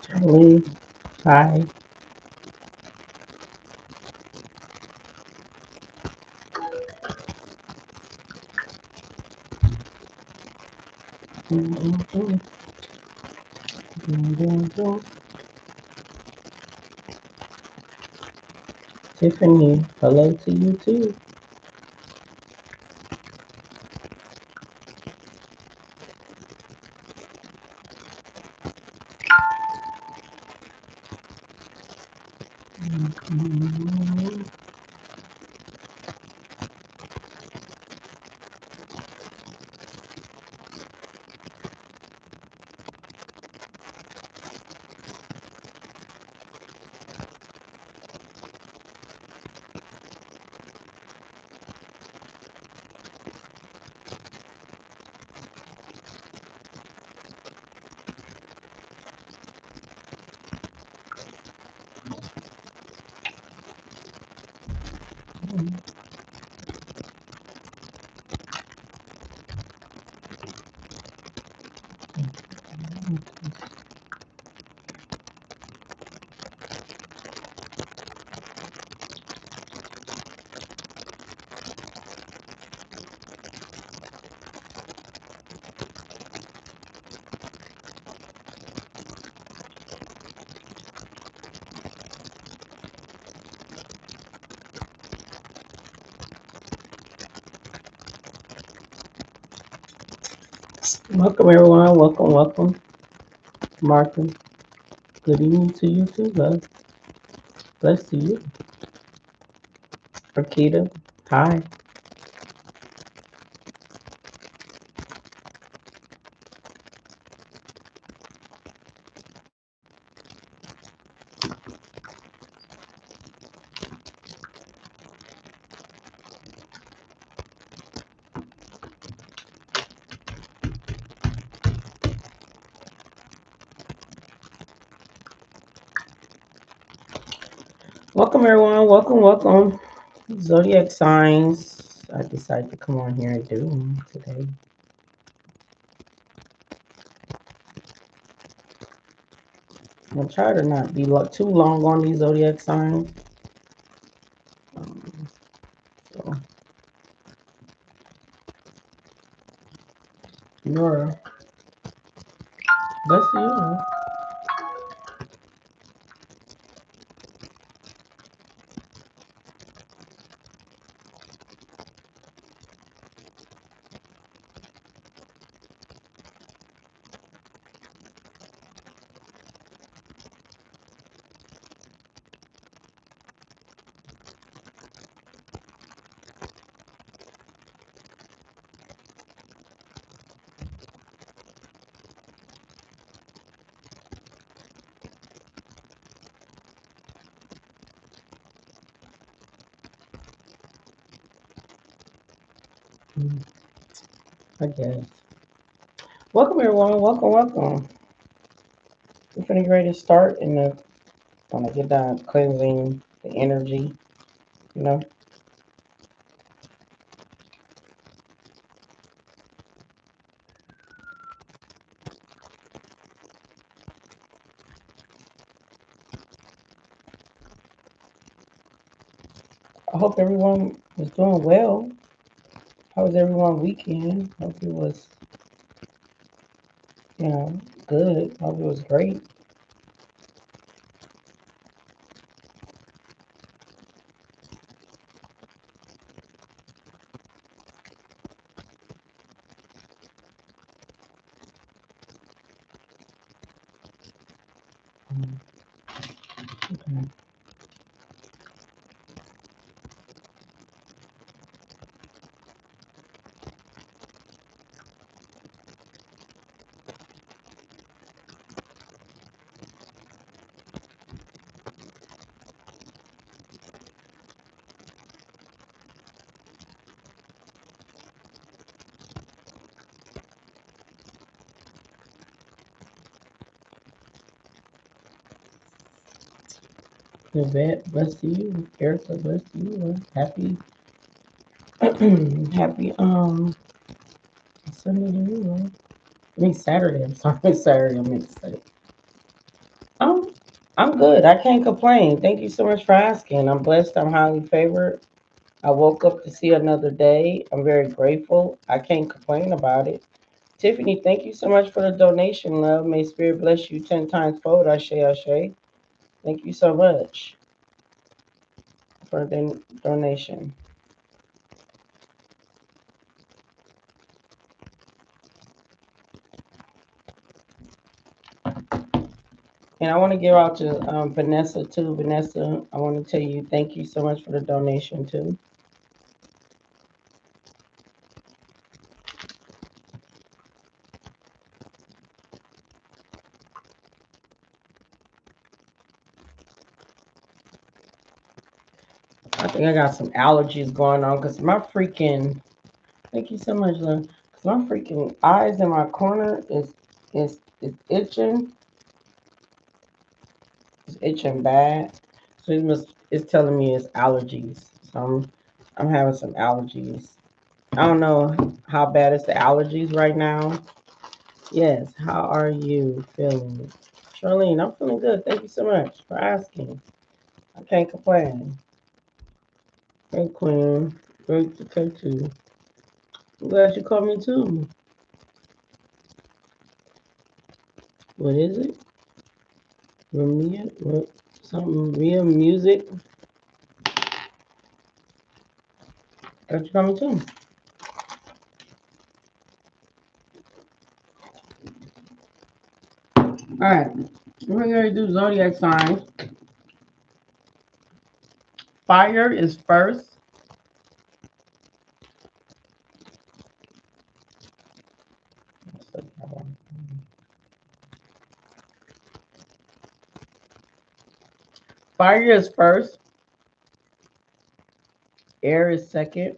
Charlie, hi. Dun, dun, dun, dun, dun, dun. Tiffany, hello to you too. Welcome everyone. Welcome, welcome. Martha, good evening to you too, love. Bless to you. Rakita, hi. Welcome everyone. Welcome, welcome. Zodiac Signs. I decided to come on here and do them today. I'm gonna try to not be too long on these zodiac signs. Um, so you're bless you. I guess. Welcome everyone. Welcome, welcome. We're finna get ready to start and gonna get down cleansing the energy, you know. I hope everyone was doing well. How was everyone weekend? Hope it was, you know, good. Hope it was great. Mm, okay. Yvette, bless to you. Erica, bless to you. Happy, happy Sunday to you. I mean Saturday. I'm sorry, Saturday. I meant to say. Um, I'm good. I can't complain. Thank you so much for asking. I'm blessed. I'm highly favored. I woke up to see another day. I'm very grateful. I can't complain about it. Tiffany, thank you so much for the donation, love. May Spirit bless you 10 times fold. Ashe, Ashe. Thank you so much for the donation. And I want to give out to Vanessa too. Vanessa, I want to tell you thank you so much for the donation too. I think I got some allergies going on because my freaking thank you so much, love. Because my freaking eyes in my corner is itching. It's itching bad. So it's telling me it's allergies. So I'm having some allergies. I don't know how bad it's the allergies right now. Yes, how are you feeling? Charlene, I'm feeling good. Thank you so much for asking. I can't complain. Hey, Queen. Great to catch you. I'm glad you called me too. What is it? Remia? What? Something real music? Glad you called me too. Alright. We're going to do zodiac signs. Fire is first. Fire is first. Air is second.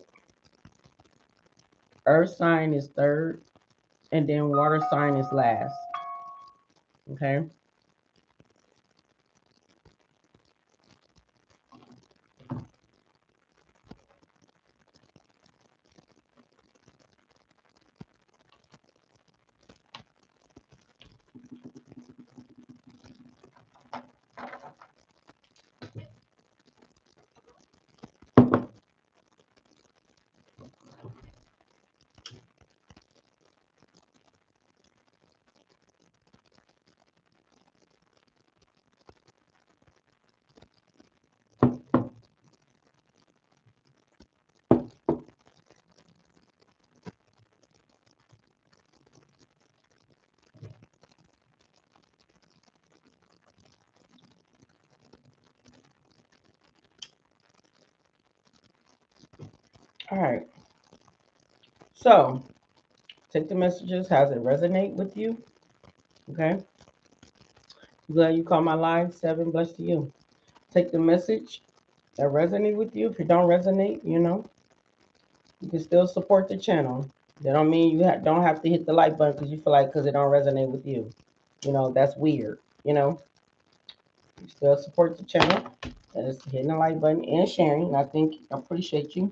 Earth sign is third. And then water sign is last. Okay. All right. So take the messages. Has it resonate with you? Okay. Glad you called my line. 7, blessed to you. Take the message that resonate with you. If it don't resonate, you can still support the channel. That don't mean you don't have to hit the like button because you feel like because it don't resonate with you. That's weird. You still support the channel. That's hitting the like button and sharing. And I appreciate you.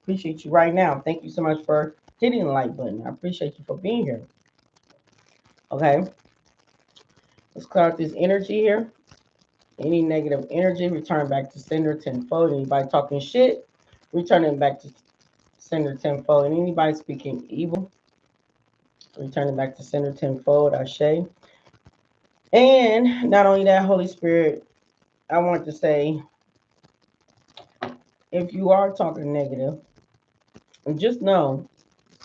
Appreciate you right now. Thank you so much for hitting the like button. I appreciate you for being here. Okay. Let's clear out this energy here. Any negative energy, return back to sender tenfold. Anybody talking shit, return it back to sender tenfold. And anybody speaking evil, return it back to sender tenfold. Ashe. And not only that, Holy Spirit, I want to say, if you are talking negative, just know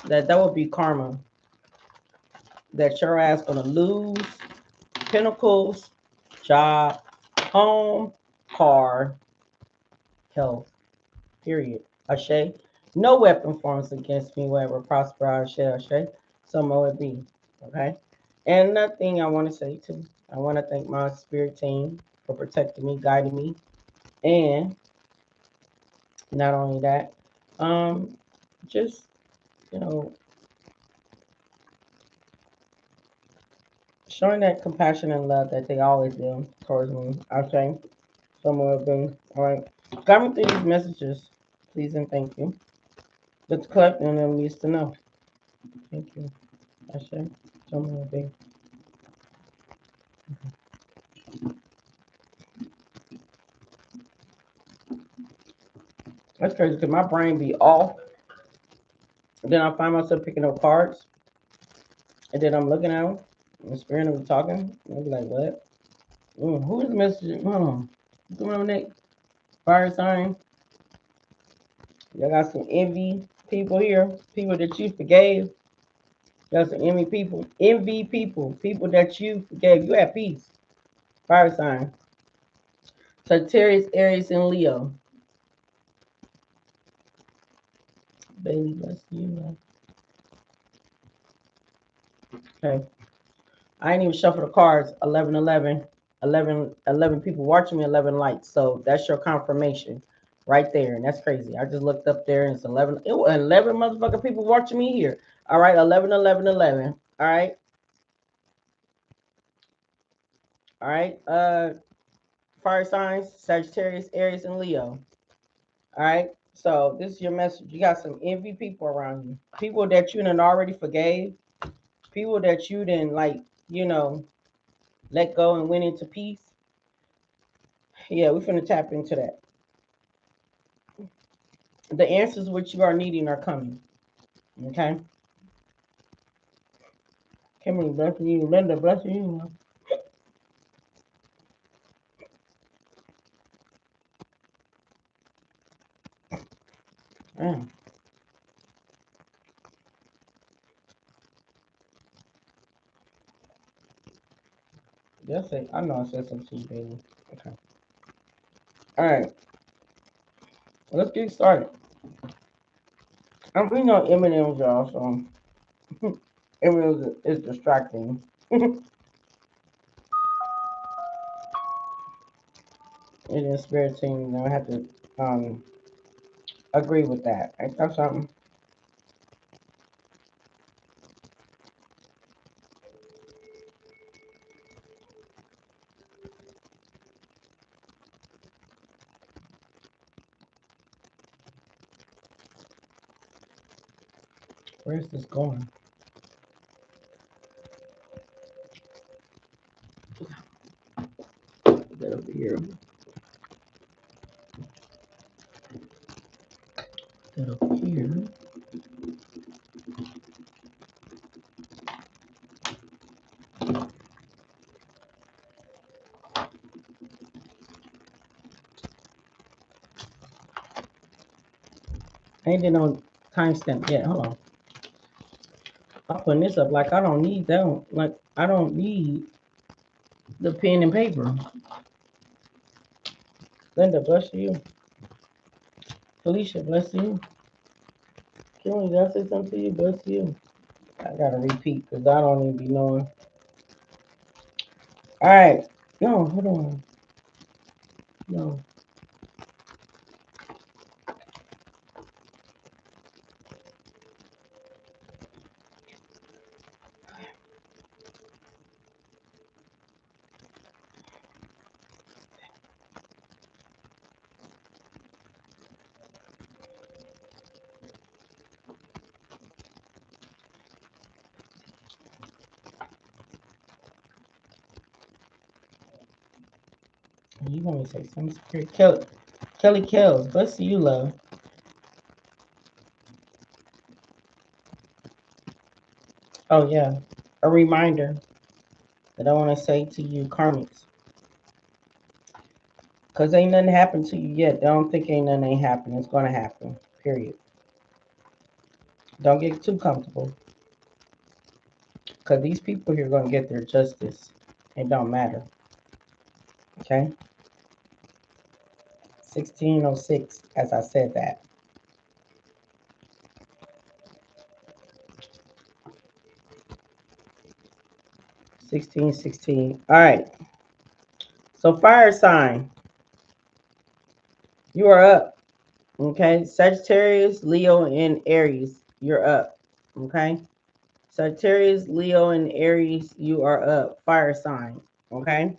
that would be karma. That your ass gonna lose pinnacles, job, home, car, health. Period. Ashe. No weapon forms against me will ever prosper. Ashe. Ashe. So mo it be. Okay. And another thing I want to say too, I want to thank my spirit team for protecting me, guiding me, and not only that, just you know, showing that compassion and love that they always do towards me. Ashe. So mo it be. All right. Got me through these messages. Please and thank you. But the collecting them needs to know. Thank you. Ashe. So mo it be. That's crazy because my brain be off. And then I find myself picking up cards. And then I'm looking at them. And the spirit of them talking. And I'll be like, what? Who is messaging? What's going on, Nick? Fire sign. Y'all got some envy people here. People that you forgave. Y'all some envy people. Envy people. People that you forgave. You at peace. Fire sign. Sagittarius, Aries, and Leo. Baby, bless you. Okay. I ain't even shuffle the cards. 11, 11, 11, 11 people watching me, 11 likes. So that's your confirmation right there. And that's crazy. I just looked up there and it's 11. It was 11 motherfucking people watching me here. All right. 11, 11, 11. All right. All right. Fire signs, Sagittarius, Aries, and Leo. All right. So this is your message. You got some envy people around you. People that you done already forgave. People that you didn't let go and went into peace. Yeah, we're finna tap into that. The answers which you are needing are coming. Okay? Kimberly, blessing you. Linda, blessing you. Damn. That's it. I know I said something to you, baby. Okay. All right. Let's get started. I'm reading on M&M's, y'all, so M&M's is distracting. It is spirit team. I have to agree with that. Ain't that something? Where's this going? Get over here. Get over here. I ain't did no timestamp yet. Hold on. I'm putting this up like I don't need that. Like I don't need the pen and paper. Linda, bless you. Felicia, bless you. Kimberly, did I say something to you? Bless you. I gotta repeat because I don't even be knowing. All right. No, hold on. No. You want me to say something? Spirit. Kelly Kells. Bless you, love. Oh, yeah. A reminder that I want to say to you, karmics. Because ain't nothing happened to you yet. Don't think ain't nothing ain't happening. It's going to happen. Period. Don't get too comfortable. Because these people here are going to get their justice. It don't matter. Okay? 1606, as I said that. 1616. All right. So fire sign. You are up. Okay. Sagittarius, Leo, and Aries. You're up. Okay. Sagittarius, Leo, and Aries, you are up. Fire sign. Okay.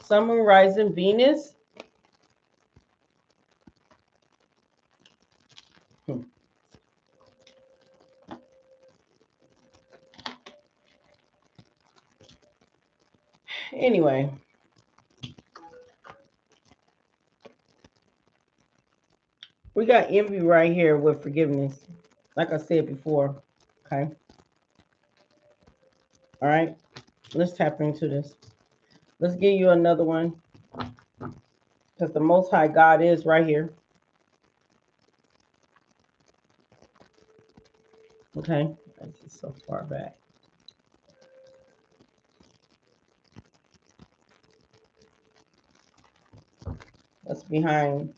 Sun, Moon, Rising, Venus. Hmm. Anyway, we got envy right here with forgiveness. Like I said before. Okay. All right. Let's tap into this. Let's give you another one. Because the Most High God is right here. Okay. This is so far back. That's behind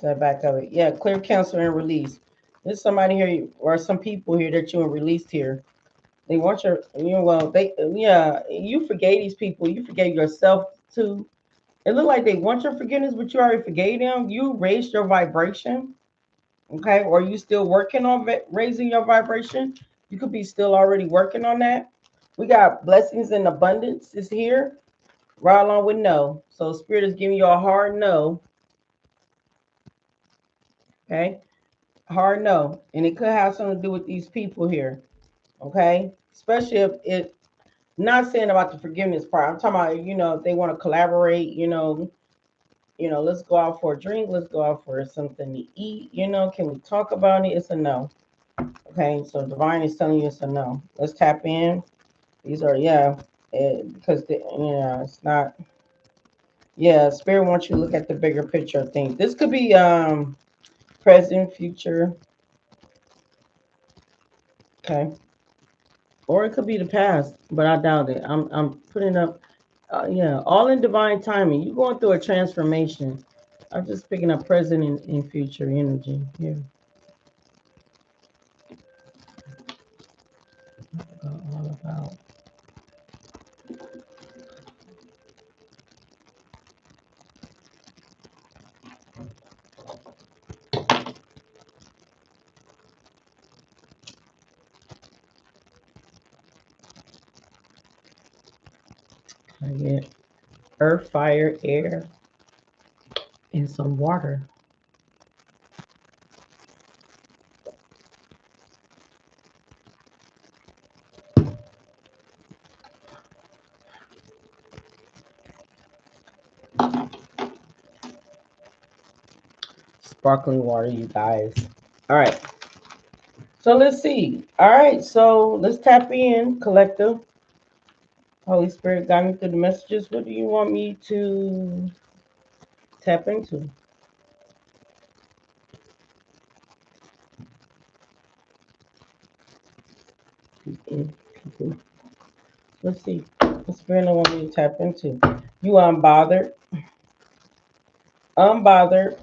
the back of it. Yeah, clear, cancel, and release. There's somebody here or some people here that you released here. They want your, well, yeah, you forgave these people. You forgave yourself too. It looked like they want your forgiveness, but you already forgave them. You raised your vibration, okay? Or you still working on raising your vibration? You could be still already working on that. We got blessings and abundance is here, right along with no. So Spirit is giving you a hard no, okay? Hard no, and it could have something to do with these people here, okay? Especially if it. Not saying about the forgiveness part. I'm talking about, if they want to collaborate, let's go out for a drink, let's go out for something to eat, can we talk about it? It's a no. Okay, so divine is telling you it's a no. Let's tap in. These are because it's not. Yeah, spirit wants you to look at the bigger picture of things. This could be present, future, okay, or it could be the past, but I doubt it. I'm putting up, all in divine timing. You're going through a transformation. I'm just picking up present and future energy here. All about. I get earth, fire, air, and some water. Sparkling water, you guys. All right. So let's see. All right. So let's tap in, collective. Holy Spirit, guide me through the messages. What do you want me to tap into? People. Let's see. What spirit I want me to tap into? You unbothered. Unbothered.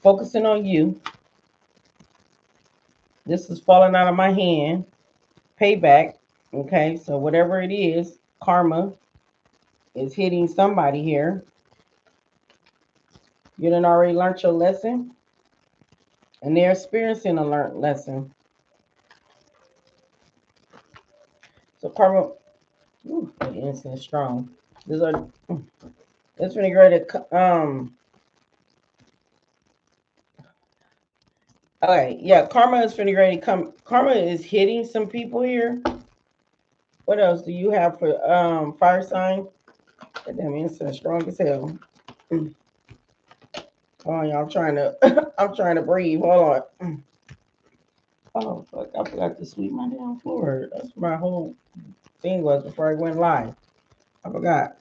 Focusing on you. This is falling out of my hand. Payback. Okay. So whatever it is, karma is hitting somebody here. You done already learned your lesson, and they're experiencing a learned lesson. So karma, ooh, the incense strong. These are it's really great. Okay, yeah, karma is really great. Karma is hitting some people here. What else do you have for fire sign? That damn incense strong as hell. Mm. Hold on, y'all. I'm trying to I'm trying to breathe. Hold on. Oh fuck, I forgot to sweep my damn floor. That's what my whole thing was before I went live. I forgot.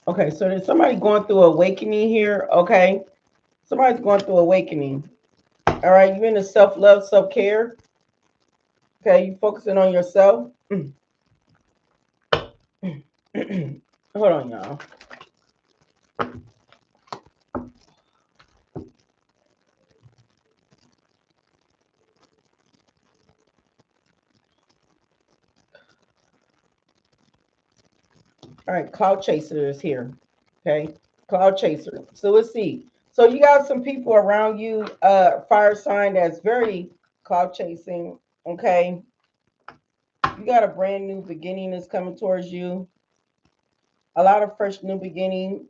Okay, so there's somebody going through awakening here. Okay, somebody's going through awakening. All right, you into self-love, self-care. Okay, you focusing on yourself. Hold on, y'all. All right, cloud chaser is here. Okay, cloud chaser. So let's see. So you got some people around you, fire sign that's very cloud chasing. Okay, you got a brand new beginning that's coming towards you. A lot of fresh new beginning,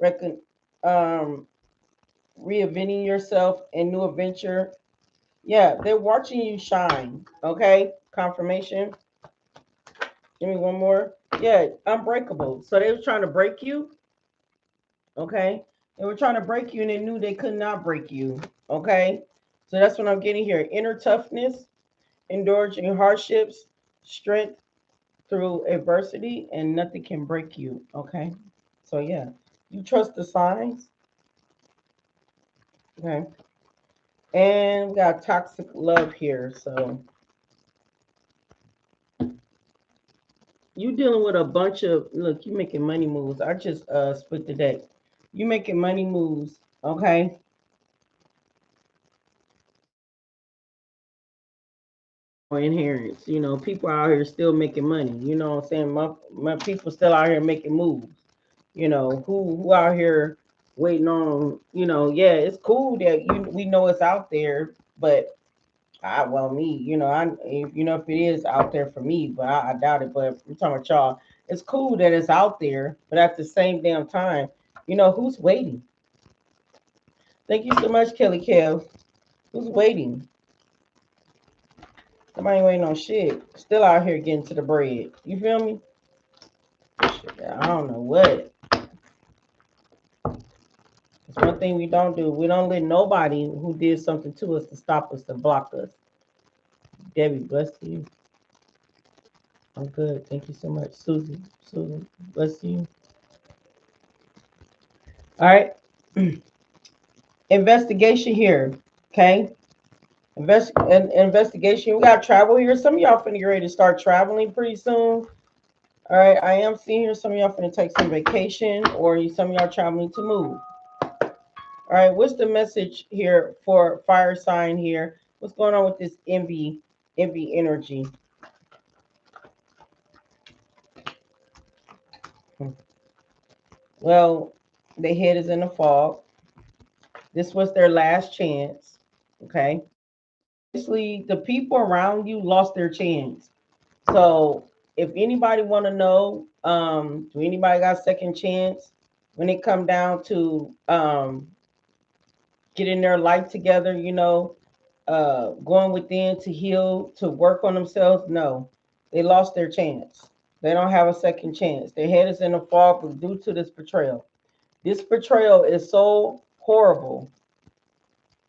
um, reinventing yourself in new adventure. Yeah, they're watching you shine. Okay, confirmation. Give me one more. Yeah, unbreakable. So they were trying to break you. Okay, they were trying to break you, and they knew they could not break you. Okay, so that's what I'm getting here. Inner toughness, enduring hardships, strength through adversity, and nothing can break you. Okay, so yeah, you trust the signs. Okay, and we got toxic love here. So you dealing with a bunch of look. You making money moves. I just split the deck. You making money moves. Okay, inherence. You know, people out here still making money. You know what I'm saying? My people still out here making moves. You know, who out here waiting on, yeah, it's cool that we know it's out there, but me, if it is out there for me, but I doubt it. But I'm talking about y'all. It's cool that it's out there, but at the same damn time, who's waiting? Thank you so much, Kelly Kev. Who's waiting? Somebody waiting on shit. Still out here getting to the bread. You feel me? Shit, I don't know what. It's one thing we don't do. We don't let nobody who did something to us to stop us, to block us. Debbie, bless you. I'm good. Thank you so much. Susan, bless you. All right. Investigation here. Okay. Investigation. We got travel here. Some of y'all finna get ready to start traveling pretty soon. All right. I am seeing here some of y'all finna take some vacation, or some of y'all traveling to move. All right. What's the message here for fire sign here? What's going on with this envy energy? Well, the head is in the fog. This was their last chance. Okay. Basically, the people around you lost their chance. So if anybody want to know, do anybody got second chance when it come down to getting their life together, going within to heal, to work on themselves? No, they lost their chance. They don't have a second chance. Their head is in the fog due to this betrayal. This betrayal is so horrible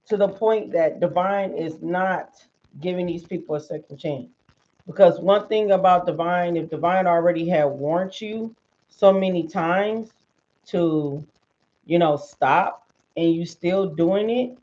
to the point that divine is not giving these people a second chance. Because one thing about divine, if divine already had warned you so many times to, stop, and you still doing it,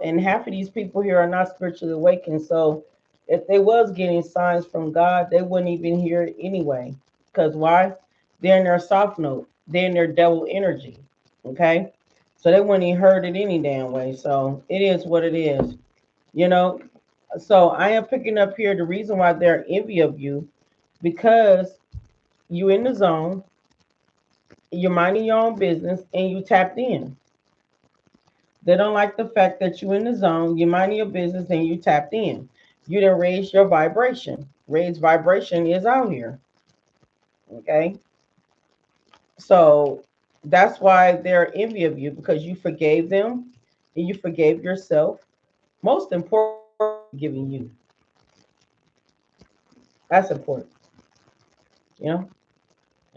and half of these people here are not spiritually awakened. So if they was getting signs from God, they wouldn't even hear it anyway. Because why? They're in their soft note. They're in their devil energy. Okay? So they wouldn't even heard it any damn way. So it is what it is. You know, so I am picking up here the reason why they're envy of you, because you in the zone, you're minding your own business, and you tapped in. They don't like the fact that you in the zone, you're minding your business, and you tapped in. You didn't raise your vibration. Raised vibration is out here. Okay. So that's why they're envy of you, because you forgave them. and you forgave yourself. Most importantly, forgiving you. That's important, you know.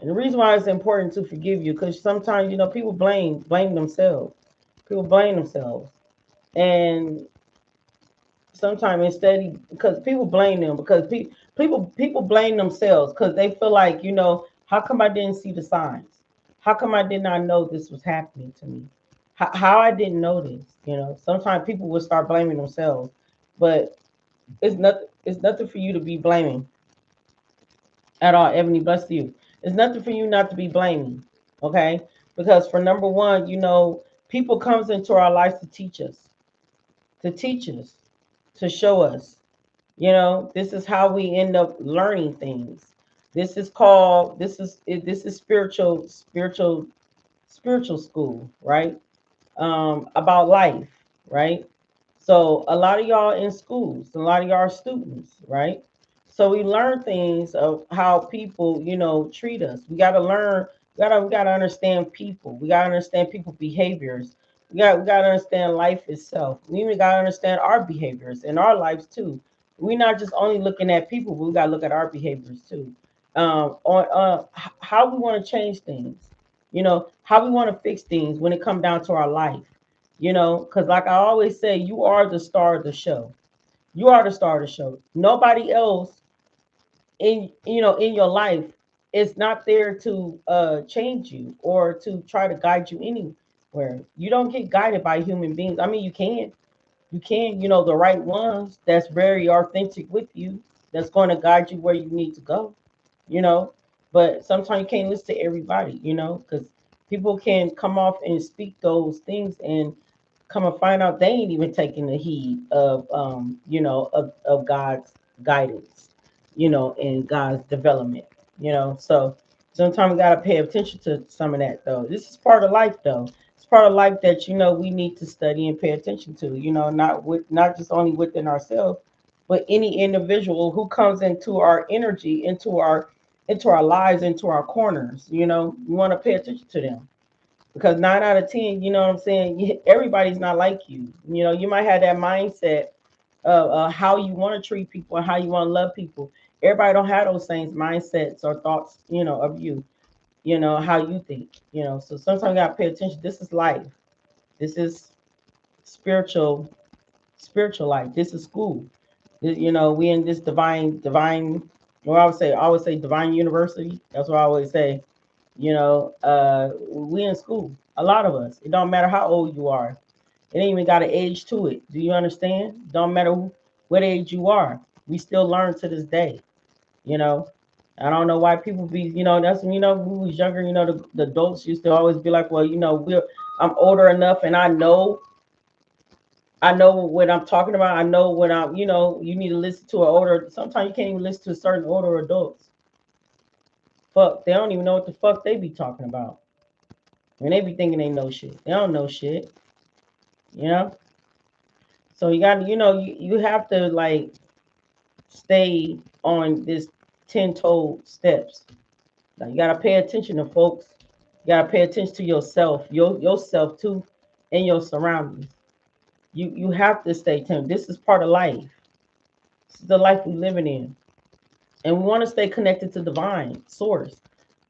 And the reason why it's important to forgive you, because sometimes people blame themselves. People blame themselves, and sometimes instead, because people blame them, because people blame themselves because they feel like, how come I didn't see the signs? How come I did not know this was happening to me? How I didn't know this? Sometimes people will start blaming themselves, but it's nothing for you to be blaming at all. Ebony, bless you. It's nothing for you not to be blaming, okay? Because for number one, people comes into our lives to teach us, to show us. This is how we end up learning things. This is spiritual school, right? About life, right? So a lot of y'all in schools, a lot of y'all are students, right? So we learn things of how people, treat us. We gotta understand people. We gotta understand people behaviors. We gotta understand life itself. We even gotta understand our behaviors and our lives too. We're not just only looking at people, but we gotta look at our behaviors too. On how we want to change things, how we want to fix things when it come down to our life, because like I always say, you are the star of the show. You are the star of the show. Nobody else in your life is not there to change you or to try to guide you anywhere. You don't get guided by human beings. I mean, you can, the right ones that's very authentic with you, that's going to guide you where you need to go, you know. But sometimes you can't listen to everybody, because people can come off and speak those things and come and find out they ain't even taking the heed of of God's guidance, and God's development, So sometimes we gotta pay attention to some of that though. This is part of life though. It's part of life that we need to study and pay attention to, not just only within ourselves, but any individual who comes into our energy, into our lives, into our corners, we want to pay attention to them because 9 out of 10, you know what I'm saying, everybody's not like you. You might have that mindset of how you want to treat people and how you want to love people. Everybody don't have those same mindsets or thoughts, of you, how you think, so sometimes you got to pay attention. This is life. This is spiritual life. This is school. We in this divine, or I always say divine university. That's what I always say. We in school. A lot of us. It don't matter how old you are. It ain't even got an age to it. Do you understand? Don't matter what age you are. We still learn to this day. You know. I don't know why people be. That's when when we was younger. The adults used to always be like, well, I'm older enough, and I know what I'm talking about. I know what you need to listen to an older. Sometimes you can't even listen to certain older adults. Fuck, they don't even know what the fuck they be talking about. When they be thinking they know shit. They don't know shit. You know? So you got to, you have to like stay on this 10-toe steps. Now you got to pay attention to folks. You got to pay attention to yourself, yourself too, and your surroundings. You have to stay tuned. This is part of life. This is the life we living in. And we want to stay connected to divine source.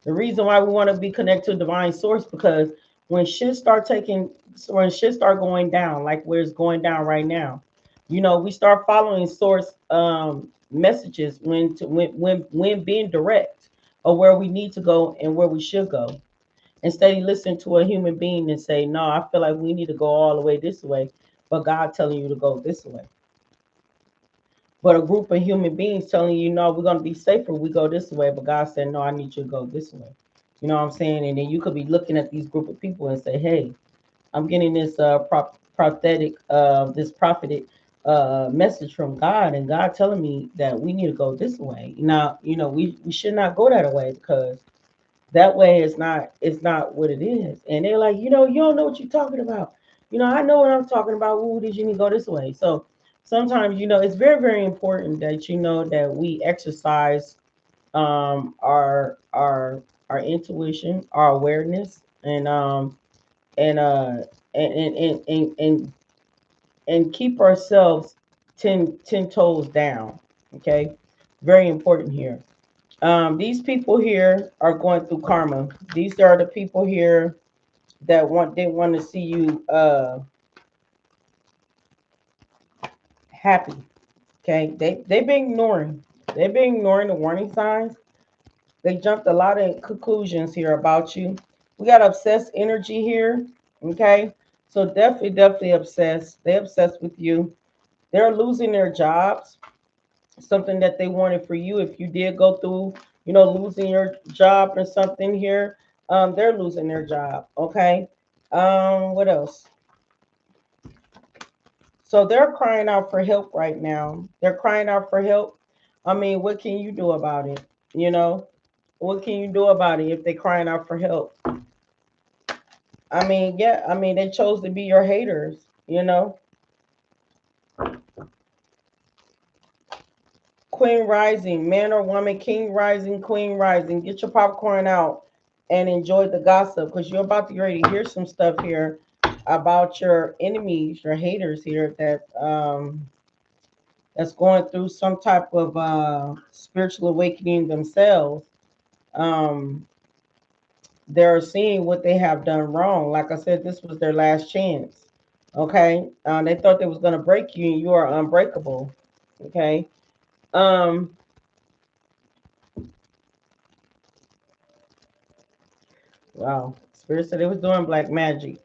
The reason why we want to be connected to divine source, because when shit start going down, like where it's going down right now, we start following source messages when being direct or where we need to go and where we should go. Instead of listening to a human being and say, no, I feel like we need to go all the way this way, but God telling you to go this way. But a group of human beings telling you, no, we're going to be safer. We go this way. But God said, no, I need you to go this way. You know what I'm saying? And then you could be looking at these group of people and say, hey, I'm getting this this prophetic message from God. And God telling me that we need to go this way. Now, we should not go that way because that way it's not what it is. And they're like, you don't know what you're talking about. I know what I'm talking about. Ooh, did you need to go this way? So sometimes, it's very, very important that that we exercise our intuition, our awareness, and and keep ourselves ten toes down. Okay, very important here. These people here are going through karma. These are the people here that want to see you happy. Okay, they've been ignoring. They've been ignoring the warning signs. They jumped a lot of conclusions here about you. We got obsessed energy here. Okay, so definitely obsessed. They obsessed with you. They're losing their jobs. Something that they wanted for you. If you did go through, losing your job or something here, they're losing their job. Okay. What else? So they're crying out for help right now. They're crying out for help. I mean, what can you do about it? You know, what can you do about it if they're crying out for help? I mean, yeah, I mean, they chose to be your haters, Queen Rising, man or woman, King Rising, Queen Rising. Get your popcorn out and enjoy the gossip because you're about to get ready to hear some stuff here about your enemies, your haters here that's going through some type of spiritual awakening themselves. Um, they're seeing what they have done wrong. Like I said, this was their last chance. Okay, they thought they was gonna break you, and you are unbreakable. Okay. Um, wow. Spirit said they was doing black magic.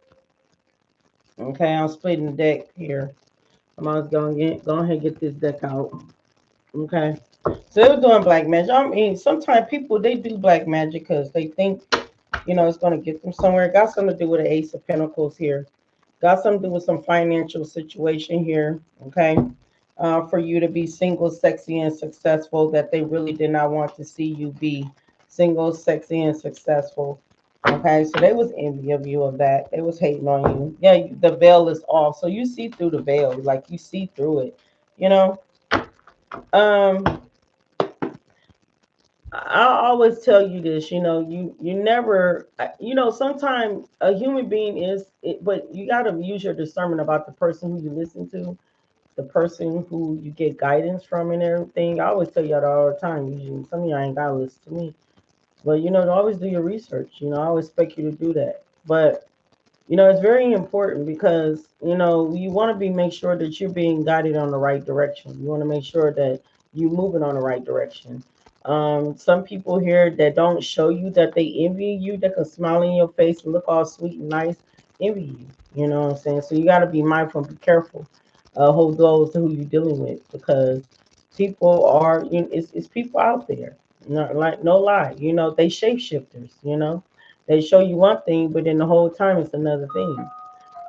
Okay, I'm splitting the deck here. I'm always go ahead and get this deck out. Okay. So they were doing black magic. I mean, sometimes people they do black magic because they think it's gonna get them somewhere. It got something to do with the Ace of Pentacles here. Got something to do with some financial situation here. Okay. For you to be single, sexy, and successful that they really did not want to see you be single, sexy, and successful. Okay, so they was envy of you of that. They was hating on you. Yeah, the veil is off, so you see through the veil, like you see through it. You know, um, I always tell you this. You never. Sometimes a human being but you got to use your discernment about the person who you listen to, the person who you get guidance from, and everything. I always tell y'all that all the time. Usually, some of y'all ain't gotta listen to me, but always do your research. I always expect you to do that, but it's very important because you want to be make sure that you're being guided on the right direction. You want to make sure that you're moving on the right direction. Some people here that don't show you that they envy you, that can smile in your face and look all sweet and nice, envy you. You know what I'm saying? So you got to be mindful and be careful who those who you're dealing with because people are, it's people out there. Not like no lie, they shapeshifters. They show you one thing, but then the whole time it's another thing.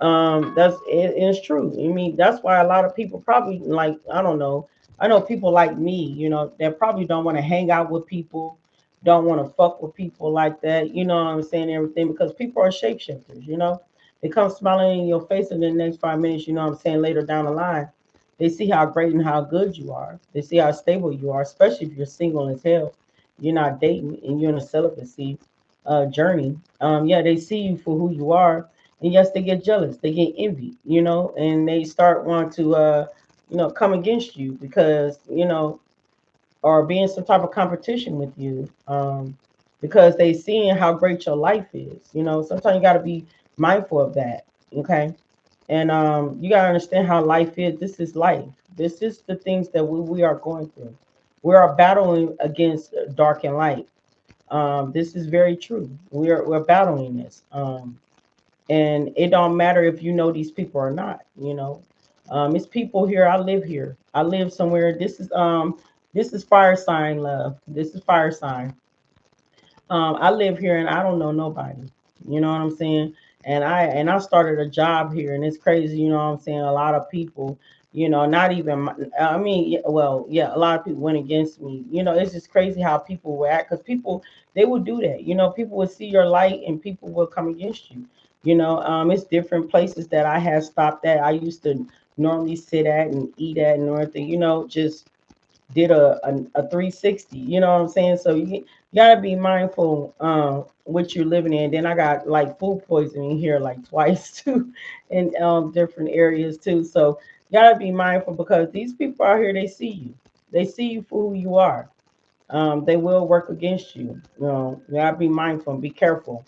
It's true. I mean, that's why a lot of people probably like, I don't know. I know people like me, that probably don't want to hang out with people, don't want to fuck with people like that. You know what I'm saying? Everything because people are shapeshifters. They come smiling in your face in the next 5 minutes, you know what I'm saying, later down the line. They see how great and how good you are. They see how stable you are, especially if you're single as hell. You're not dating and you're in a celibacy journey. Yeah, they see you for who you are, and yes, they get jealous, they get envy, and they start wanting to, come against you because or be in some type of competition with you, because they seeing how great your life is. Sometimes you got to be mindful of that. Okay, and you got to understand how life is. This is life. This is the things that we are going through. We are battling against dark and light. This is very true. We're battling this. And it don't matter if you know these people or not. It's people here. I live here. I live somewhere. This is fire sign love. This is fire sign. I live here and I don't know nobody. You know what I'm saying? And I started a job here and it's crazy. You know what I'm saying? A lot of people, not even. I mean, well, yeah, a lot of people went against me. It's just crazy how people were at because people they would do that. People would see your light and people will come against you. It's different places that I have stopped at. I used to normally sit at and eat at and everything. Just did a 360. You know what I'm saying? So you gotta be mindful what you're living in. Then I got like food poisoning here like twice too, in different areas too. So you gotta be mindful because these people out here, they see you. They see you for who you are. They will work against you. You gotta be mindful and be careful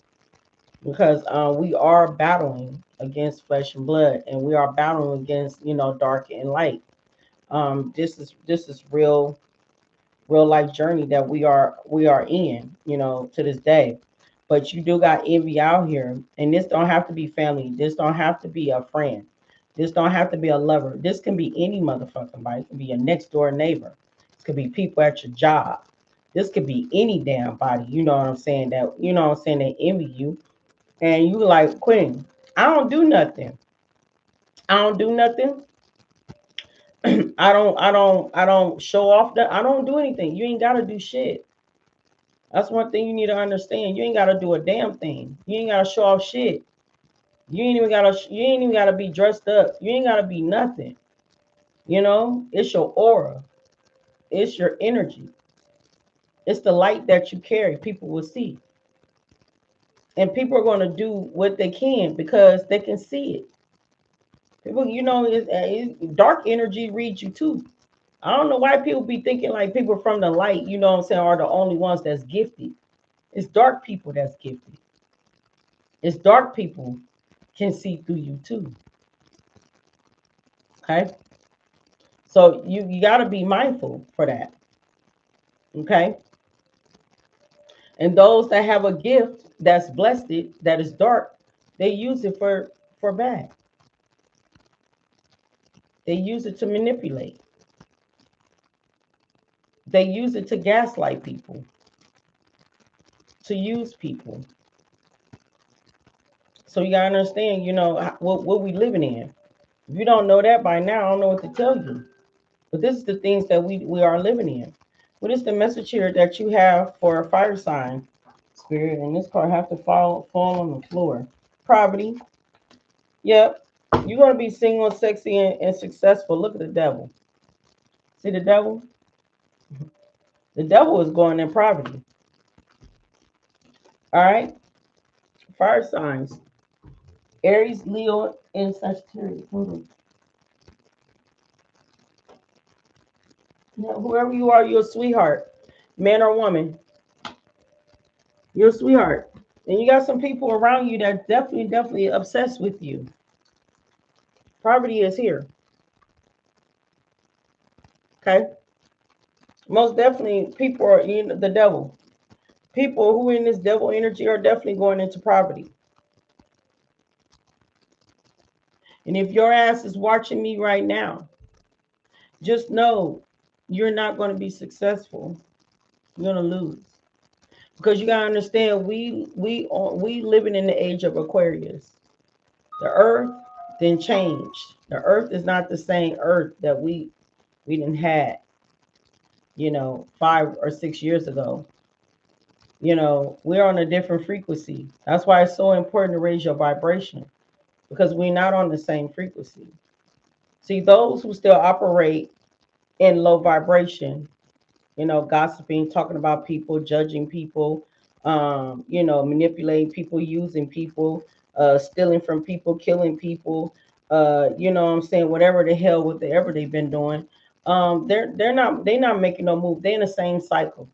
because we are battling against flesh and blood, and we are battling against dark and light. This is real life journey that we are in, to this day. But you do got envy out here, and this don't have to be family. This don't have to be a friend. This don't have to be a lover. This can be any motherfucking body. It can be your next door neighbor. This could be people at your job. This could be any damn body. You know what I'm saying? They envy you, and you like Queen. I don't do nothing. I don't do nothing. I don't show off that. I don't do anything. You ain't gotta do shit. That's one thing you need to understand. You ain't gotta do a damn thing. You ain't gotta show off shit. You ain't even gotta be dressed up. You ain't gotta be nothing. It's your aura. It's your energy. It's the light that you carry. People will see. And people are gonna do what they can because they can see it. People, dark energy reads you too. I don't know why people be thinking like people from the light, what I'm saying, are the only ones that's gifted. It's dark people that's gifted. It's dark people can see through you too. Okay. So you gotta be mindful for that. Okay. And those that have a gift that's blessed, that is dark, they use it for bad. They use it to manipulate. They use it to gaslight people, to use people. So you gotta understand, what we living in. If you don't know that by now, I don't know what to tell you. But this is the things that we are living in. What is the message here that you have for a fire sign, Spirit? And this card have to fall on the floor. Poverty. Yep. You're gonna be single, sexy, and successful. Look at the devil. See the devil? The devil is going in poverty. All right. Fire signs. Aries, Leo, and Sagittarius. Now, whoever you are, you're a sweetheart. Man or woman. You're a sweetheart. And you got some people around you that definitely obsessed with you. Poverty is here. Okay. Most definitely people are in the devil. People who in this devil energy are definitely going into poverty. And if your ass is watching me right now, just know you're not going to be successful. You're going to lose. Because you gotta understand, we living in the age of Aquarius. The earth then changed. The earth is not the same earth that we didn't had, 5 or 6 years ago. We're on a different frequency. That's why it's so important to raise your vibration, because we're not on the same frequency. See, those who still operate in low vibration, gossiping, talking about people, judging people, manipulating people, using people, stealing from people, killing people, what I'm saying, whatever the hell, whatever they've been doing. They're not making no move. They're in the same cycle.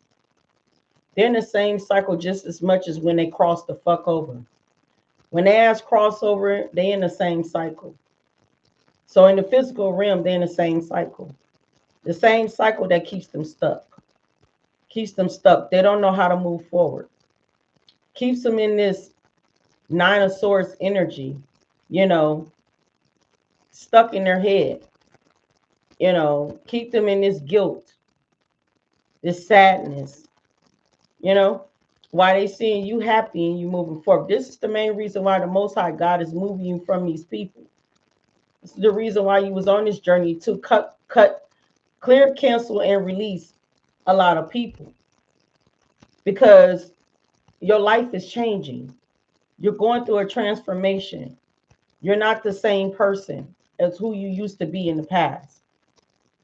They're in the same cycle just as much as when they cross the fuck over. When they ask crossover, they in the same cycle. So in the physical realm, they're in the same cycle. The same cycle that keeps them stuck. Keeps them stuck. They don't know how to move forward. Keeps them in this Nine of Swords energy, you know, stuck in their head. Keep them in this guilt, this sadness, you know, why they seeing you happy and you moving forward. This is the main reason why the Most High God is moving you from these people. This is the reason why you was on this journey to clear, cancel, and release a lot of people, because your life is changing. You're going through a transformation. You're not the same person as who you used to be in the past.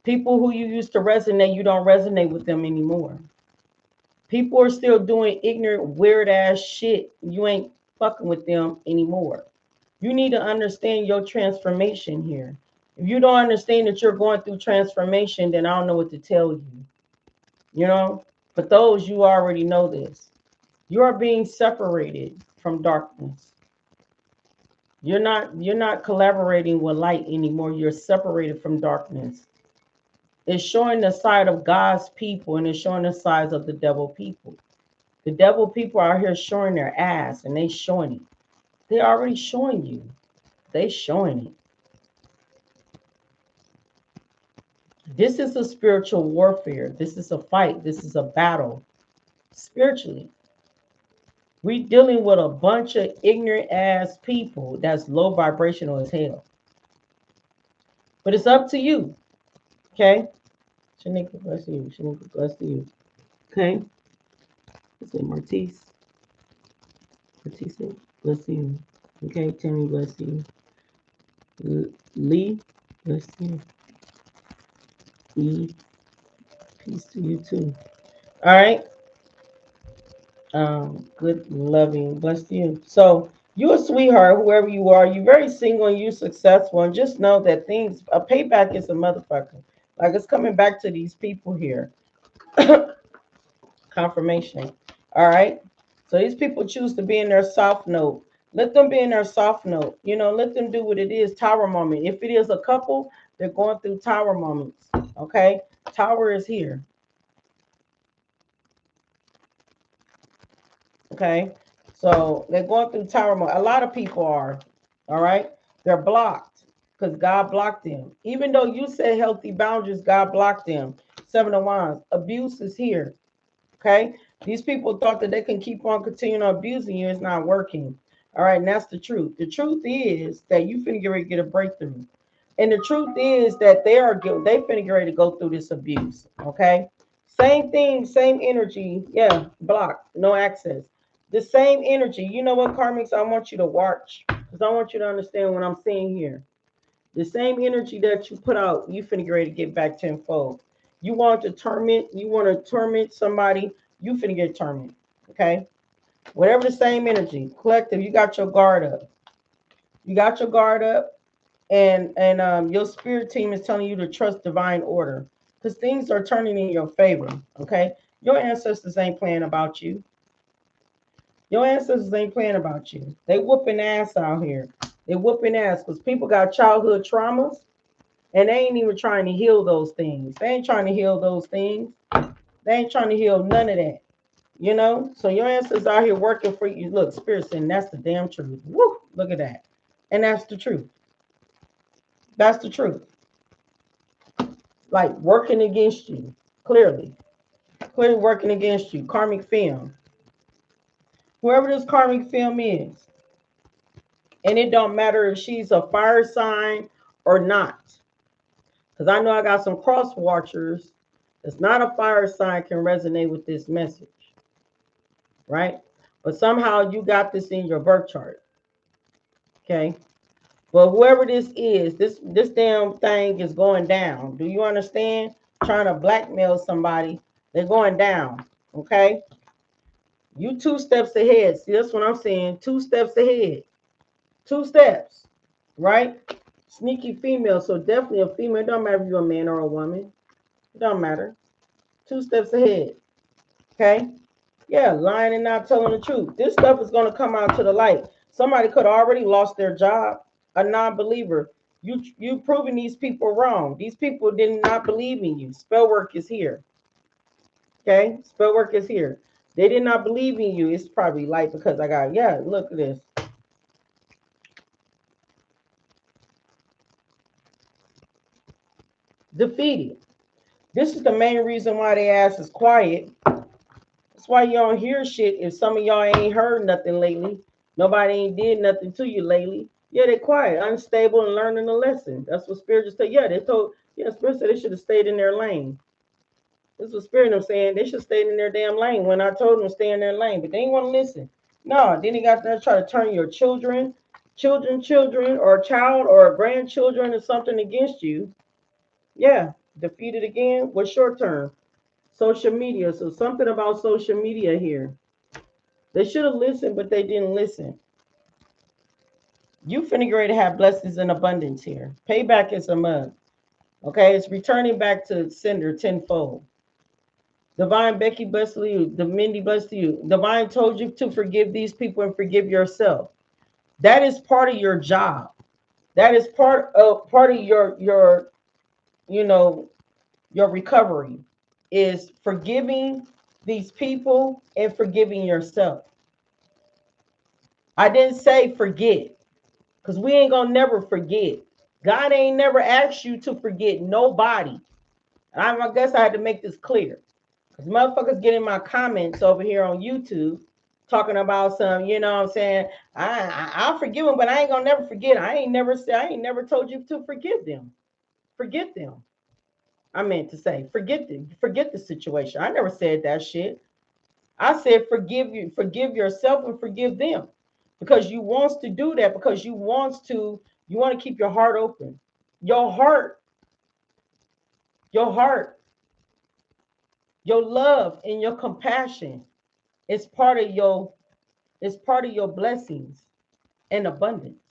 People who you used to resonate, you don't resonate with them anymore. People are still doing ignorant, weird ass shit. You ain't fucking with them anymore. You need to understand your transformation here. If you don't understand that you're going through transformation, then I don't know what to tell you. You know, but those you already know this. You are being separated from darkness. You're not collaborating with light anymore. You're separated from darkness. It's showing the side of God's people and it's showing the sides of the devil people. The devil people are here showing their ass and they showing it. They already showing you. They showing it. This is a spiritual warfare. This is a fight. This is a battle. Spiritually. We dealing with a bunch of ignorant ass people that's low vibrational as hell. But it's up to you. Okay? Shanika, bless you. Shanika, bless you. Okay? Let's say Martise. Martise, bless you. Okay, Tammy, bless you. Lee, bless you. E, peace to you too. All right. Good, loving, bless you. So you a sweetheart, whoever you are. You're very single and you're successful, and just know that things a payback is a motherfucker. Like it's coming back to these people here. Confirmation. All right. So these people choose to be in their soft note. Let them be in their soft note. You know, let them do what it is. Tower moment. If it is a couple, they're going through tower moments. Okay. Tower is here. Okay. So they're going through tower mode. A lot of people are. All right. They're blocked because God blocked them. Even though you said healthy boundaries, God blocked them. Seven of Wands. Abuse is here. Okay. These people thought that they can keep on continuing abusing you. It's not working. All right. And that's the truth. The truth is that you finna get ready to get a breakthrough. And the truth is that they finna get ready to go through this abuse. Okay. Same thing, same energy. Yeah. Blocked. No access. The same energy. You know what, karmics? I want you to watch because I want you to understand what I'm saying here. The same energy that you put out, you finna get ready to get back tenfold. You want to torment somebody, you finna get tormented. Okay? Whatever the same energy, collective, you got your guard up. You got your guard up, and your spirit team is telling you to trust divine order. Because things are turning in your favor. Okay? Your ancestors ain't playing about you. Your ancestors ain't playing about you. They whooping ass out here. They whooping ass because people got childhood traumas and they ain't even trying to heal those things. They ain't trying to heal those things. They ain't trying to heal none of that. You know? So your ancestors out here working for you. Look, Spirit saying that's the damn truth. Woo! Look at that. And that's the truth. That's the truth. Like working against you. Clearly. Clearly working against you. Karmic film. Whoever this karmic film is. And it don't matter if she's a fire sign or not. Because I know I got some cross watchers that's not a fire sign can resonate with this message. Right? But somehow you got this in your birth chart. Okay? But whoever this is, this damn thing is going down. Do you understand? Trying to blackmail somebody, they're going down. Okay? You 2 steps ahead. See, that's what I'm saying. 2 steps ahead. 2 steps. Right? Sneaky female. So definitely a female. It don't matter if you're a man or a woman. It don't matter. 2 steps ahead. Okay? Yeah, lying and not telling the truth. This stuff is going to come out to the light. Somebody could have already lost their job. A non-believer. You proving these people wrong. These people did not believe in you. Spell work is here. Okay? Spell work is here. They did not believe in you. It's probably light because I got, yeah, look at this. Defeated. This is the main reason why they ass is quiet. That's why you don't hear shit if some of y'all ain't heard nothing lately. Nobody ain't did nothing to you lately. Yeah, they quiet, unstable, and learning a lesson. That's what Spirit just said. Yeah, Spirit said they should have stayed in their lane. This is what Spirit I'm saying. They should have stayed in their damn lane when I told them to stay in their lane, but they ain't want to listen. No, then they got to try to turn your children, or a child or grandchildren or something against you. Yeah. Defeated again? What short term? Social media. So something about social media here. They should have listened, but they didn't listen. You finna get ready to have blessings in abundance here. Payback is a mug. Okay, it's returning back to sender tenfold. Divine Becky, bless to you. The Mindy, bless to you. Divine told you to forgive these people and forgive yourself. That is part of your job. That is part of your you know your recovery is forgiving these people and forgiving yourself. I didn't say forget because we ain't gonna never forget. God ain't never asked you to forget nobody. I guess I had to make this clear. Because motherfuckers get in my comments over here on YouTube talking about some, you know what I'm saying? I'll forgive them, but I ain't gonna never forget. I ain't never told you to forgive them. Forget them. I meant to say, forget the situation. I never said that shit. I said forgive yourself and forgive them. Because you wants to do that, because you want to keep your heart open. Your heart, your heart, your love and your compassion is part of your blessings and abundance.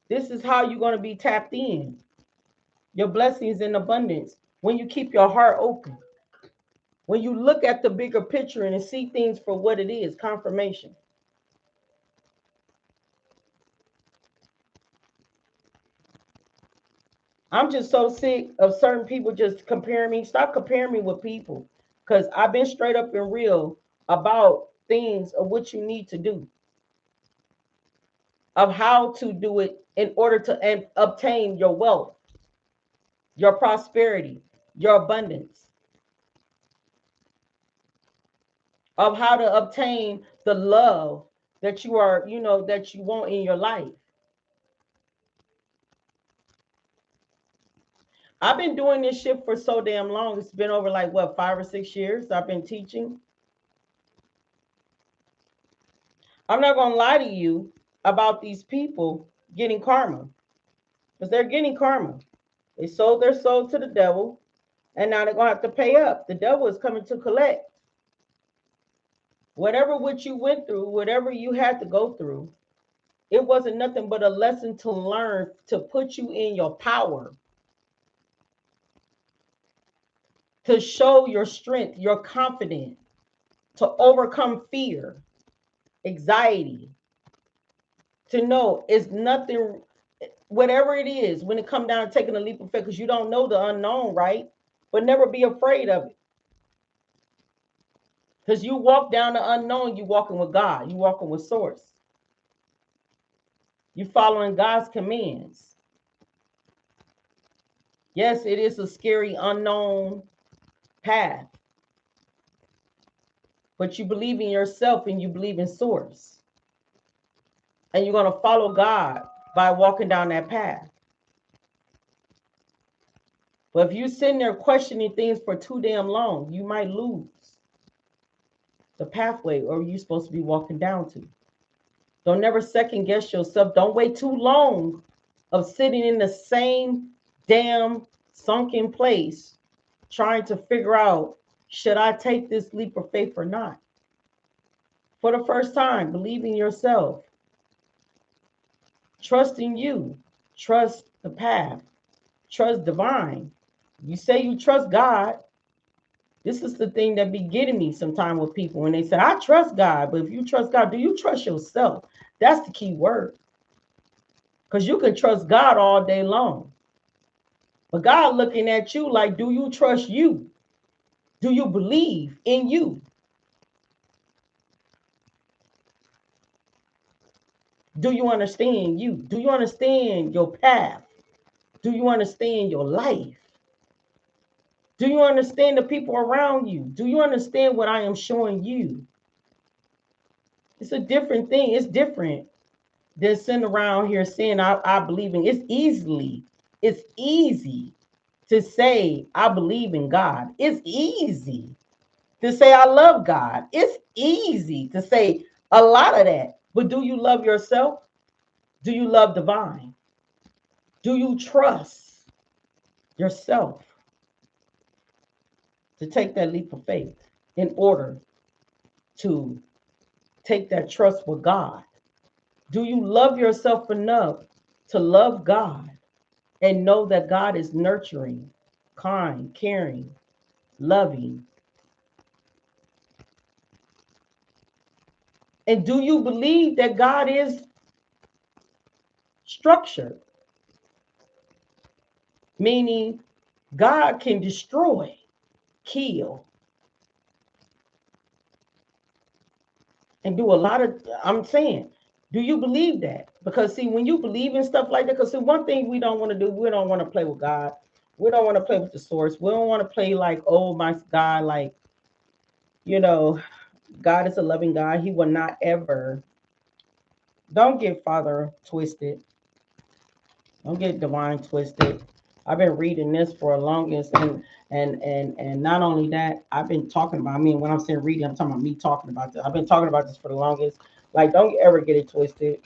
This is how you're going to be tapped in. Your blessings and abundance when you keep your heart open. When you look at the bigger picture and see things for what it is, confirmation. I'm just so sick of certain people just comparing me. Stop comparing me with people because I've been straight up and real about things of what you need to do, of how to do it in order to obtain your wealth, your prosperity, your abundance, of how to obtain the love that that you want in your life. I've been doing this shit for so damn long. It's been over like what, 5 or 6 years I've been teaching. I'm not gonna lie to you about these people getting karma, because they're getting karma. They sold their soul to the devil, and now they're gonna have to pay up. The devil is coming to collect. Whatever what you went through, whatever you had to go through, it wasn't nothing but a lesson to learn to put you in your power, to show your strength, your confidence, to overcome fear, anxiety, to know it's nothing, whatever it is, when it come down to taking a leap of faith, because you don't know the unknown, right? But never be afraid of it. Because you walk down the unknown, you walking with God, you walking with source. You following God's commands. Yes, it is a scary, unknown path. But you believe in yourself and you believe in source. And you're going to follow God by walking down that path. But if you're sitting there questioning things for too damn long, you might lose the pathway or you're supposed to be walking down to. Don't never second guess yourself. Don't wait too long of sitting in the same damn sunken place trying to figure out, should I take this leap of faith or not? For the first time, believe in yourself. Trust in you. Trust the path. Trust divine. You say you trust God. This is the thing that be getting me sometime with people when they say, I trust God. But if you trust God, do you trust yourself? That's the key word. Because you can trust God all day long. But God looking at you like, do you trust you? Do you believe in you? Do you understand you? Do you understand your path? Do you understand your life? Do you understand the people around you? Do you understand what I am showing you? It's a different thing. It's different than sitting around here saying I believe in. It's easy to say I believe in God. It's easy to say I love God. It's easy to say a lot of that. But do you love yourself? Do you love divine? Do you trust? yourself to take that leap of faith in order to take that trust with God? Do you love yourself enough to love God and know that God is nurturing, kind, caring, loving? And do you believe that God is structured? Meaning God can destroy, kill, and do a lot of, I'm saying, do you believe that? Because see, when you believe in stuff like that, because see, one thing we don't want to do, we don't want to play with God. We don't want to play with the source. We don't want to play like, oh my God, like, you know, God is a loving God. He will not ever, don't get Father twisted. Don't get divine twisted. I've been reading this for the longest, and not only that, I've been talking about. I mean, when I'm saying reading, I'm talking about me talking about this. I've been talking about this for the longest. Like, don't ever get it twisted.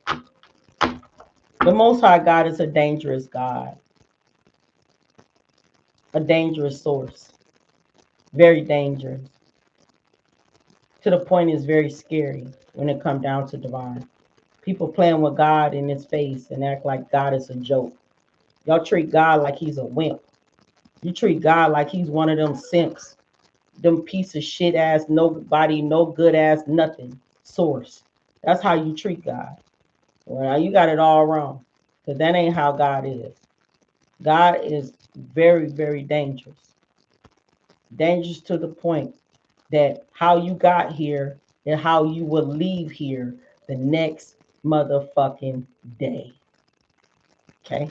The Most High God is a dangerous God, a dangerous source, very dangerous. To the point it's very scary when it comes down to divine. People playing with God in his face and act like God is a joke. Y'all treat God like he's a wimp. You treat God like he's one of them simps, them piece of shit ass, nobody, no good ass, nothing source. That's how you treat God. Well, you got it all wrong. Because that ain't how God is. God is very, very dangerous. Dangerous to the point that how you got here and how you will leave here the next motherfucking day. Okay?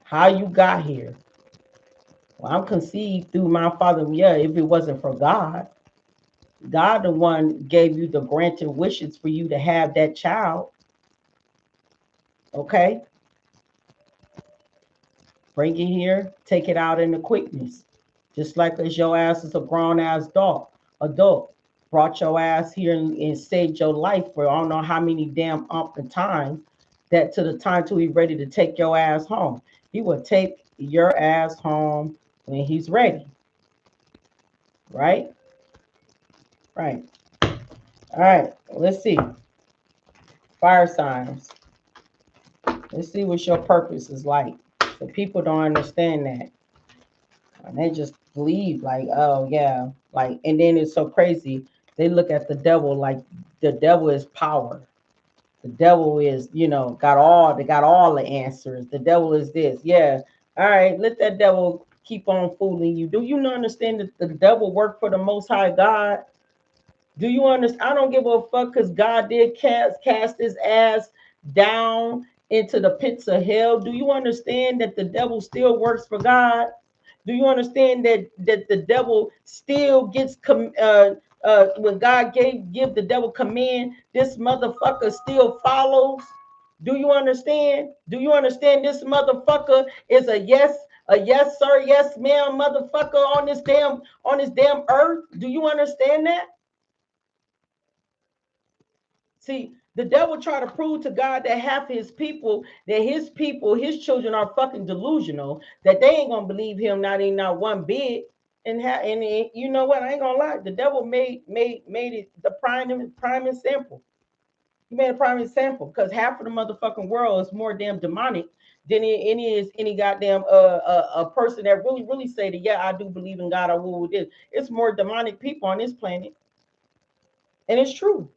How you got here. Well, I'm conceived through my father. Yeah, if it wasn't for God, God the one gave you the granted wishes for you to have that child. Okay? Bring it here, take it out in the quickness. Just like as your ass is a grown ass adult. Brought your ass here and saved your life for I don't know how many damn and times that to the time till he's ready to take your ass home. He will take your ass home when he's ready. Right? Right. All right. Let's see. Fire signs. Let's see what your purpose is like. So people don't understand that. And they just believe like, oh yeah, like, and then it's so crazy. They look at the devil like the devil is power. The devil is, they got all the answers. The devil is this. Yeah. All right, let that devil keep on fooling you. Do you not understand that the devil worked for the Most High God? Do you understand? I don't give a fuck because God did cast his ass down into the pits of hell. Do you understand that the devil still works for God? Do you understand that the devil still gets when God give the devil command, this motherfucker still follows? Do you understand? Do you understand this motherfucker is a yes sir, yes ma'am motherfucker on this damn earth? Do you understand that? See, the devil try to prove to God that his children are fucking delusional, that they ain't gonna believe him, not one bit. And you know what? I ain't gonna lie. The devil made it the prime example. He made a prime example because half of the motherfucking world is more damn demonic than any goddamn a person that really say that yeah I do believe in God. I will with this. It's more demonic people on this planet, and it's true.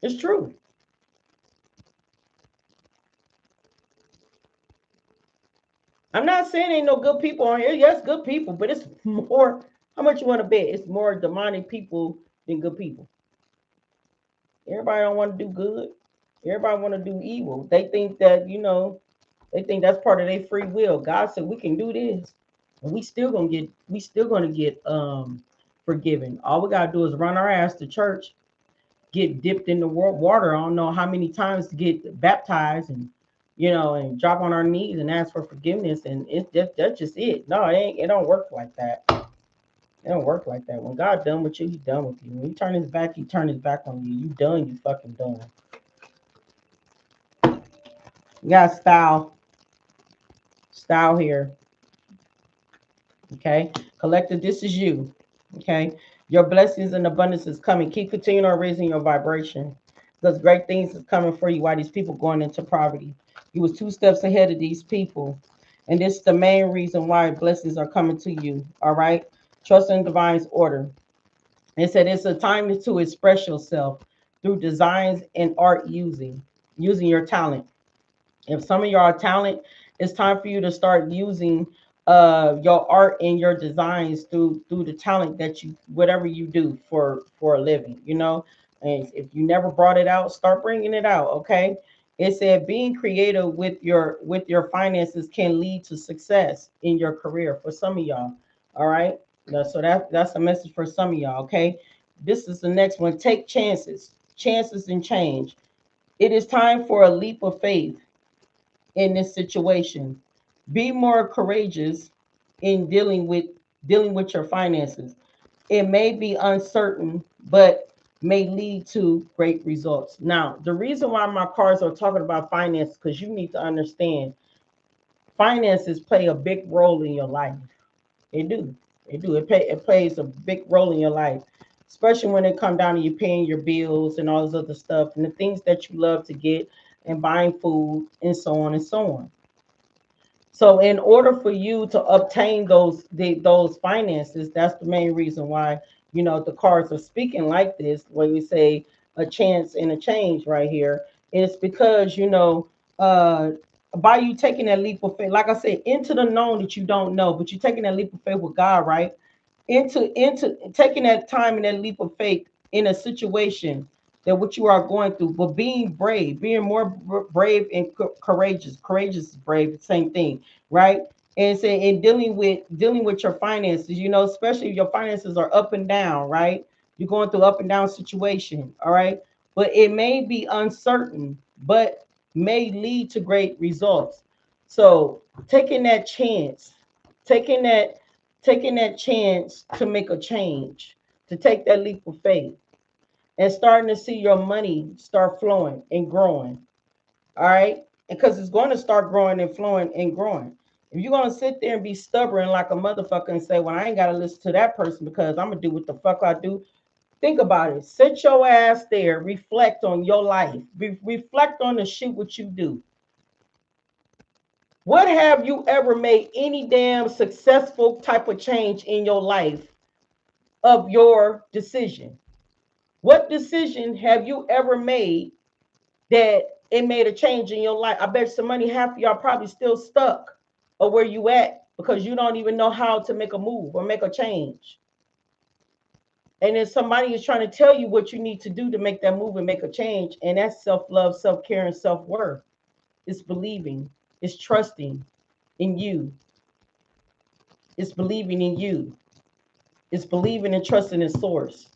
It's true. I'm not saying ain't no good people on here. Yes, good people, but it's more. How much you want to bet? It's more demonic people than good people. Everybody don't want to do good. Everybody want to do evil. They think that they think that's part of their free will. God said we can do this, and we still gonna get forgiven. All we gotta do is run our ass to church, get dipped in the water. I don't know how many times to get baptized and drop on our knees and ask for forgiveness. And that's just it. No, it don't work like that. It don't work like that. When God done with you, he done with you. When he turn his back, he turn his back on you. You done, you fucking done. You got style. Style here. Okay. Collective, this is you. Okay. Your blessings and abundance is coming. Keep continuing on raising your vibration. Because great things is coming for you while these people going into poverty. You was 2 steps ahead of these people. And this is the main reason why blessings are coming to you. All right. Trust in divine's order. It said it's a time to express yourself through designs and art using your talent. If some of y'all are talent, it's time for you to start using your art and your designs through the talent that you whatever you do for a living, you know. And if you never brought it out, start bringing it out. Okay. It said being creative with your finances can lead to success in your career for some of y'all. All right. So that's a message for some of y'all. Okay. This is the next one. Take chances and change. It is time for a leap of faith in this situation. Be more courageous in dealing with your finances. It may be uncertain, but may lead to great results. Now, the reason why my cards are talking about finance, because you need to understand finances play a big role in your life. They do. They do. It plays a big role in your life, especially when it comes down to you paying your bills and all this other stuff and the things that you love to get and buying food and so on and so on. So in order for you to obtain those finances, that's the main reason why the cards are speaking like this. When we say a chance and a change right here, it's because uh, by you taking that leap of faith, like I said, into the known that you don't know, but you're taking that leap of faith with God, right? Into taking that time and that leap of faith in a situation that what you are going through, but being brave, being more brave and courageous. Courageous is brave, same thing, right? And say in dealing with your finances, especially if your finances are up and down, right? You're going through up and down situation, all right? But it may be uncertain, but may lead to great results. So taking that chance, taking that taking that chance to make a change, to take that leap of faith, and starting to see your money start flowing and growing. All right. Because it's going to start growing and flowing and growing. If you're going to sit there and be stubborn like a motherfucker and say, well, I ain't got to listen to that person because I'm going to do what the fuck I do. Think about it. Sit your ass there. Reflect on your life. Reflect on the shit what you do. What have you ever made any damn successful type of change in your life of your decision? What decision have you ever made that it made a change in your life? I bet some money, half of y'all probably still stuck or where you at because you don't even know how to make a move or make a change. And then somebody is trying to tell you what you need to do to make that move and make a change. And that's self-love, self-care, and self-worth. It's believing, it's trusting in you. It's believing in you. It's believing and trusting in source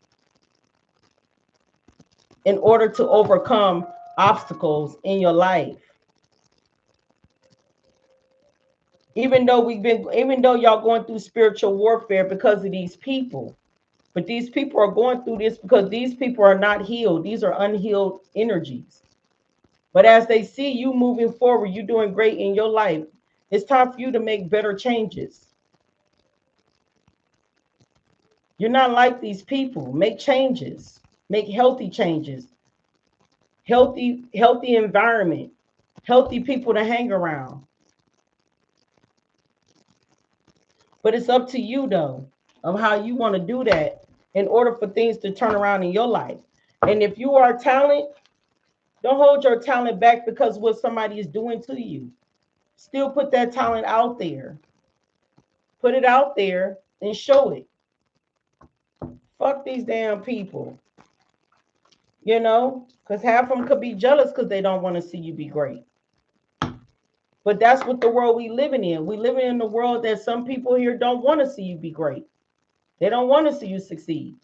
in order to overcome obstacles in your life. Even though y'all going through spiritual warfare because of these people, but these people are going through this because these people are not healed. These are unhealed energies. But as they see you moving forward, you doing great in your life, it's time for you to make better changes. You're not like these people. Make changes. Make healthy changes. Healthy environment. Healthy people to hang around. But it's up to you though, of how you want to do that in order for things to turn around in your life. And if you are talent, don't hold your talent back because what somebody is doing to you. Still put that talent out there. Put it out there and show it. Fuck these damn people. Because half of them could be jealous because they don't want to see you be great. But that's what the world we living in. We living in the world that some people here don't want to see you be great. They don't want to see you succeed.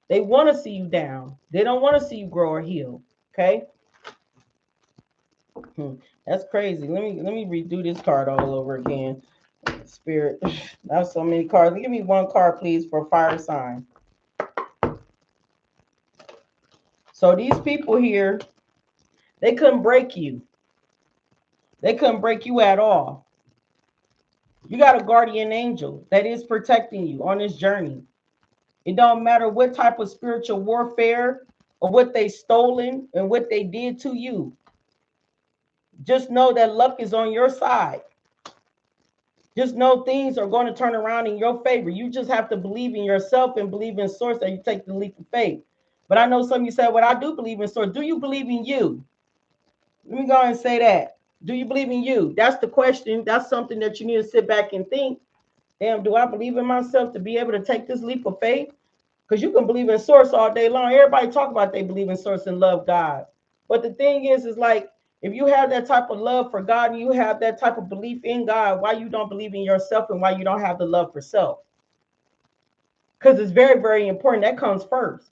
They want to see you down. They don't want to see you grow or heal. Okay? That's crazy. Let me redo this card all over again. Spirit. That's so many cards. Give me one card, please, for fire sign. So these people here, they couldn't break you. They couldn't break you at all. You got a guardian angel that is protecting you on this journey. It don't matter what type of spiritual warfare or what they stolen and what they did to you. Just know that luck is on your side. Just know things are going to turn around in your favor. You just have to believe in yourself and believe in source that you take the leap of faith. But I know some of you said, well, I do believe in source. Do you believe in you? Let me go ahead and say that. Do you believe in you? That's the question. That's something that you need to sit back and think. Damn, do I believe in myself to be able to take this leap of faith? Because you can believe in source all day long. Everybody talk about they believe in source and love God. But the thing is like, if you have that type of love for God and you have that type of belief in God, why you don't believe in yourself and why you don't have the love for self? Because it's very, very important. That comes first.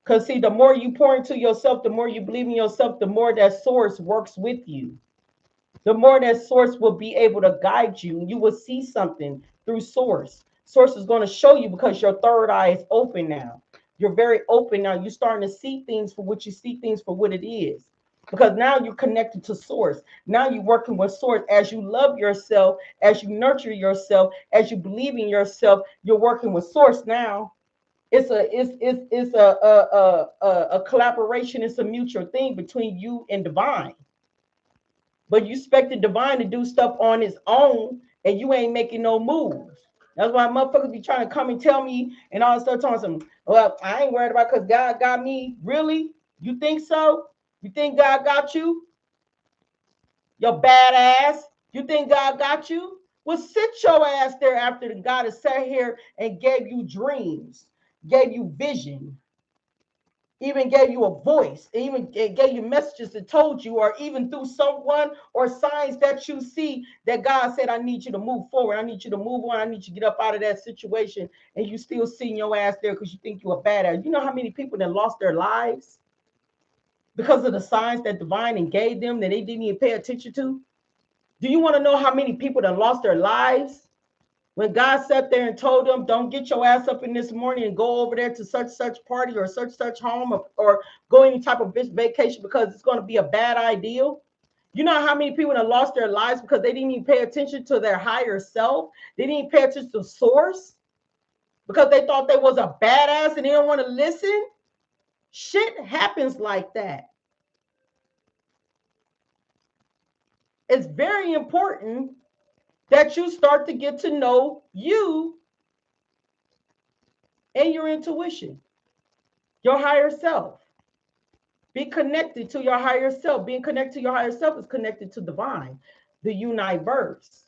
Because see, the more you pour into yourself, the more you believe in yourself, the more that source works with you. The more that source will be able to guide you. You will see something through source. Source is going to show you because your third eye is open now. You're very open now. You're starting to see things for what you see things for what it is. Because now you're connected to source. Now you're working with source. As you love yourself, as you nurture yourself, as you believe in yourself, you're working with source now. It's a collaboration. It's a mutual thing between you and divine. But you expect the divine to do stuff on its own and you ain't making no moves. That's why motherfuckers be trying to come and tell me and all this stuff, telling some, well, I ain't worried about because God got me. Really? You think so? You think God got you? Your badass? You think God got you? Well, sit your ass there after the God has sat here and gave you dreams, gave you vision, even gave you a voice, even gave you messages that told you, or even through someone or signs that you see that God said, I need you to move forward. I need you to move on. I need you to get up out of that situation. And you still seeing your ass there because you think you're a badass. You know how many people that lost their lives because of the signs that divine and gave them that they didn't even pay attention to? Do you want to know how many people that lost their lives when God sat there and told them, don't get your ass up in this morning and go over there to such party or such home, or go any type of vacation because it's going to be a bad idea? You know how many people have lost their lives because they didn't even pay attention to their higher self? They didn't pay attention to source because they thought they was a badass and they don't want to listen? Shit happens like that. It's very important that you start to get to know you and your intuition, your higher self. Be connected to your higher self. Being connected to your higher self is connected to divine, the universe.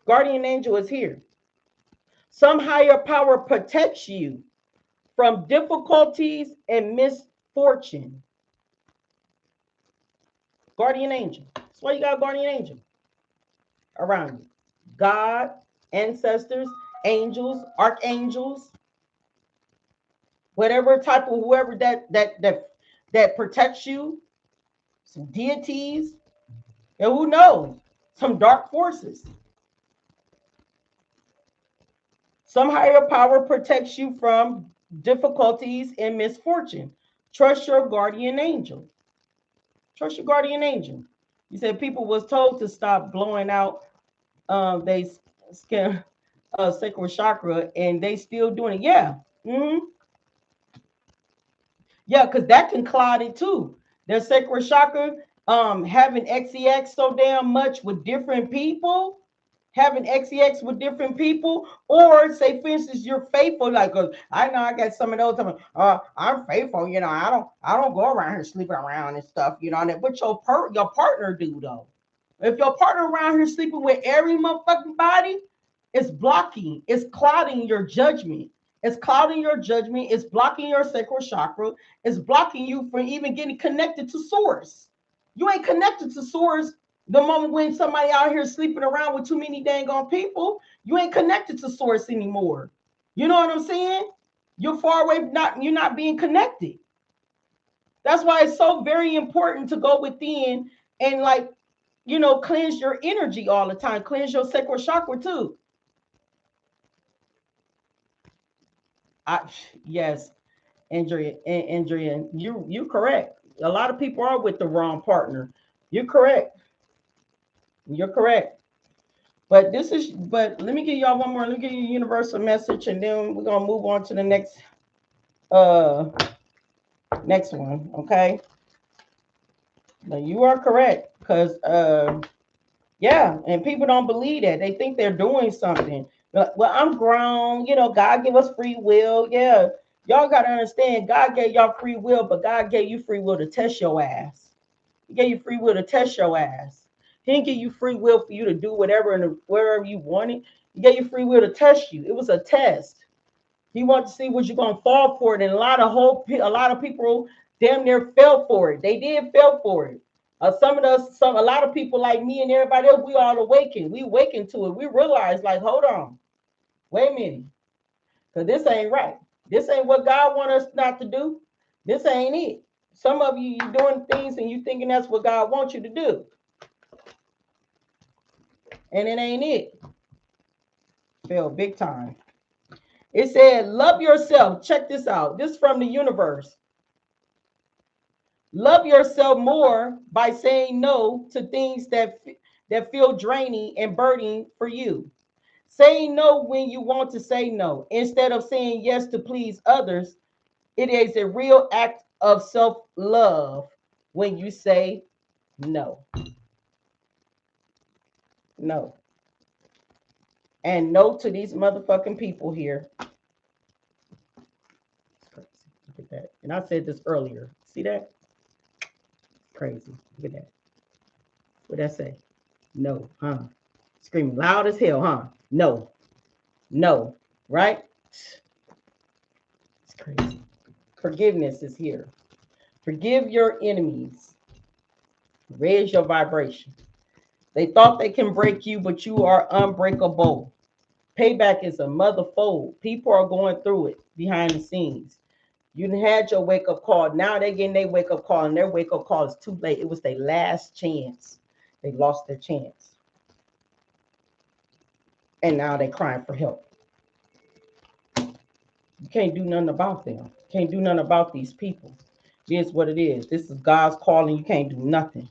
Guardian angel is here. Some higher power protects you from difficulties and misfortune. Guardian angel. That's why you got a guardian angel around you. God, ancestors, angels, archangels, whatever type of whoever that protects you, some deities, and who knows, some dark forces. Some higher power protects you from difficulties and misfortune. Trust your guardian angel. Trust your guardian angel. You said people was told to stop blowing out they skin sacral chakra, and they still doing it. Yeah. Mm-hmm. Yeah, because that can cloud it too. Their sacral chakra, having XEX so damn much with different people, having XEX with different people, or say, for instance, you're faithful. Like, I know I got some of those. I'm faithful. You know, I don't go around here sleeping around and stuff. You know, but your partner do though. If your partner around here sleeping with every motherfucking body, it's blocking, it's clouding your judgment. It's clouding your judgment. It's blocking your sacral chakra. It's blocking you from even getting connected to source. You ain't connected to source the moment when somebody out here sleeping around with too many dang on people. You ain't connected to source anymore. You know what I'm saying? You're far away, you're not being connected. That's why it's so very important to go within and, like, you know, cleanse your energy all the time. Cleanse your sacral chakra too. Yes. Andrea, you correct. A lot of people are with the wrong partner. You're correct. You're correct. But let me give y'all one more. Let me give you a universal message, and then we're gonna move on to the uh next one. Okay. Now you are correct because yeah, and people don't believe that. They think they're doing something. Well, I'm grown. God give us free will. Yeah, y'all got to understand. God gave y'all free will, but God gave you free will to test your ass. He gave you free will to test your ass. He didn't give you free will for you to do whatever and wherever you wanted. He gave you free will to test you. It was a test. He wanted to see what you're gonna fall for it, and a lot of people damn near fell for it. They did fell for it. A lot of people like me and everybody else, we all awakened. We awakened to it. We realized, like, hold on, wait a minute, because this ain't right. This ain't what God want us not to do. This ain't it. Some of you doing things and you thinking that's what God wants you to do, and it ain't it. Fell big time. It said, love yourself. Check this out. This is from the universe. Love yourself more by saying no to things that feel draining and burdening for you. Saying no when you want to say no instead of saying yes to please others. It is a real act of self-love when you say no. No. And no to these motherfucking people here. Look at that. And I said this earlier. See that? Crazy. Look at that. What that say? No, huh? Screaming loud as hell, huh? No. No. Right? It's crazy. Forgiveness is here. Forgive your enemies. Raise your vibration. They thought they can break you, but you are unbreakable. Payback is a mother fold. People are going through it behind the scenes. You had your wake up call. Now they're getting their wake up call, and their wake up call is too late. It was their last chance. They lost their chance. And now they're crying for help. You can't do nothing about them. Can't do nothing about these people. It is what it is. This is God's calling. You can't do nothing.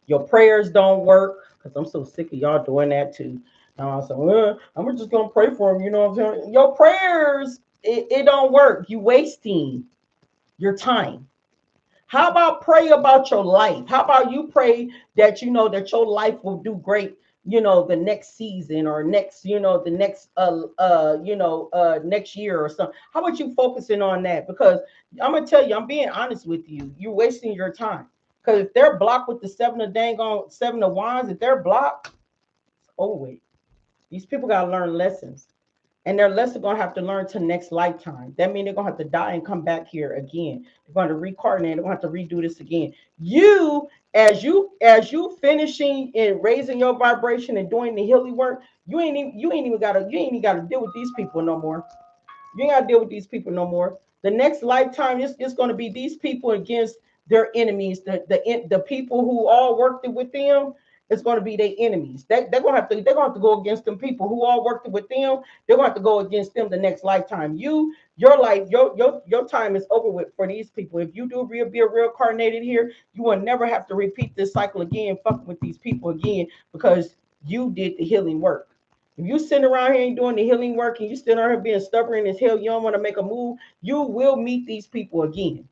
Your prayers don't work, because I'm so sick of y'all doing that too. So I'm just gonna pray for them. You know what I'm saying? Your prayers, it don't work. You wasting your time. How about pray about your life? How about you pray that that your life will do great, the next season or next, the next next year or something. How about you focusing on that? Because I'm gonna tell you, I'm being honest with you. You're wasting your time. Because if they're blocked with the seven of wands, if they're blocked, oh wait. These people gotta learn lessons. And their lesson gonna have to learn to next lifetime. That means they're gonna have to die and come back here again. They're gonna reincarnate. They're gonna have to redo this again. As you finishing and raising your vibration and doing the healing work, you ain't even gotta deal with these people no more. You ain't gotta deal with these people no more. The next lifetime, it's gonna be these people against their enemies. The people who all worked with them, it's going to be their enemies. They're gonna have to go against them people who all worked with them. They're going to have to go against them the next lifetime. Your life, your time is over with for these people. If you do be a real incarnated here, you will never have to repeat this cycle again, fucking with these people again, because you did the healing work. If you sitting around here and doing the healing work and you sitting around here being stubborn as hell, you don't want to make a move, you will meet these people again.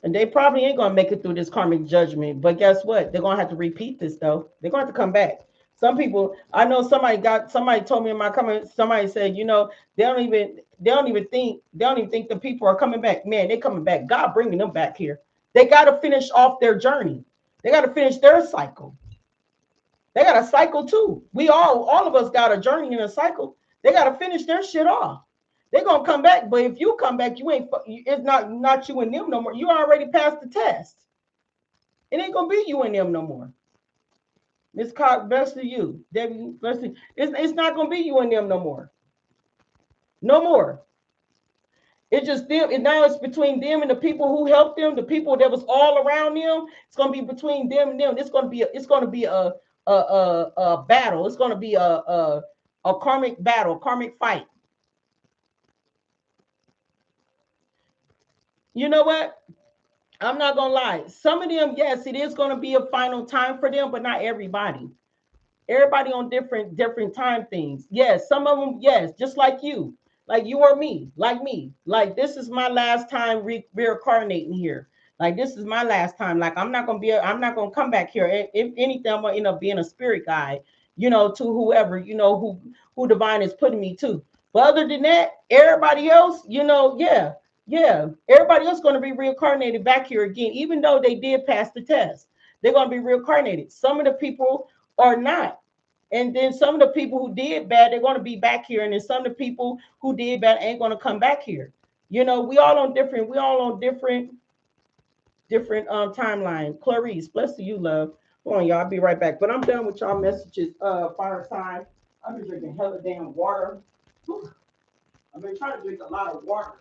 And they probably ain't gonna make it through this karmic judgment. But guess what? They're gonna have to repeat this though. They're gonna have to come back. Some people, I know somebody told me in my comments, somebody said, they don't even think the people are coming back. Man, they coming back. God bringing them back here. They gotta finish off their journey. They gotta finish their cycle. They got a cycle too. All of us got a journey and a cycle. They gotta finish their shit off. They're gonna come back, but if you come back, it's not you and them no more. You already passed the test. It ain't gonna be you and them no more. Miss Cox, best to you. Debbie, best to you. It's not gonna be you and them no more. No more. It's just them, and now it's between them and the people who helped them, the people that was all around them. It's gonna be between them and them. It's gonna be a battle. It's gonna be a karmic battle, a karmic fight. You know what? I'm not gonna lie. Some of them, yes, it is gonna be a final time for them, but not everybody. Everybody on different time things. Yes, some of them, yes, just like you or me, like me. Like this is my last time reincarnating here. Like this is my last time. Like I'm not gonna come back here. If anything, I'm gonna end up being a spirit guide, to whoever, who divine is putting me to. But other than that, everybody else, yeah, yeah, everybody else gonna be reincarnated back here again, even though they did pass the test. They're gonna be reincarnated. Some of the people are not. And then some of the people who did bad, they're going to be back here. And then some of the people who did bad ain't going to come back here. We all on different timeline. Clarice, bless to you, love. Hold on, y'all. I'll be right back. But I'm done with y'all messages. Fire sign. I've been drinking hella damn water. Whew. I've been trying to drink a lot of water.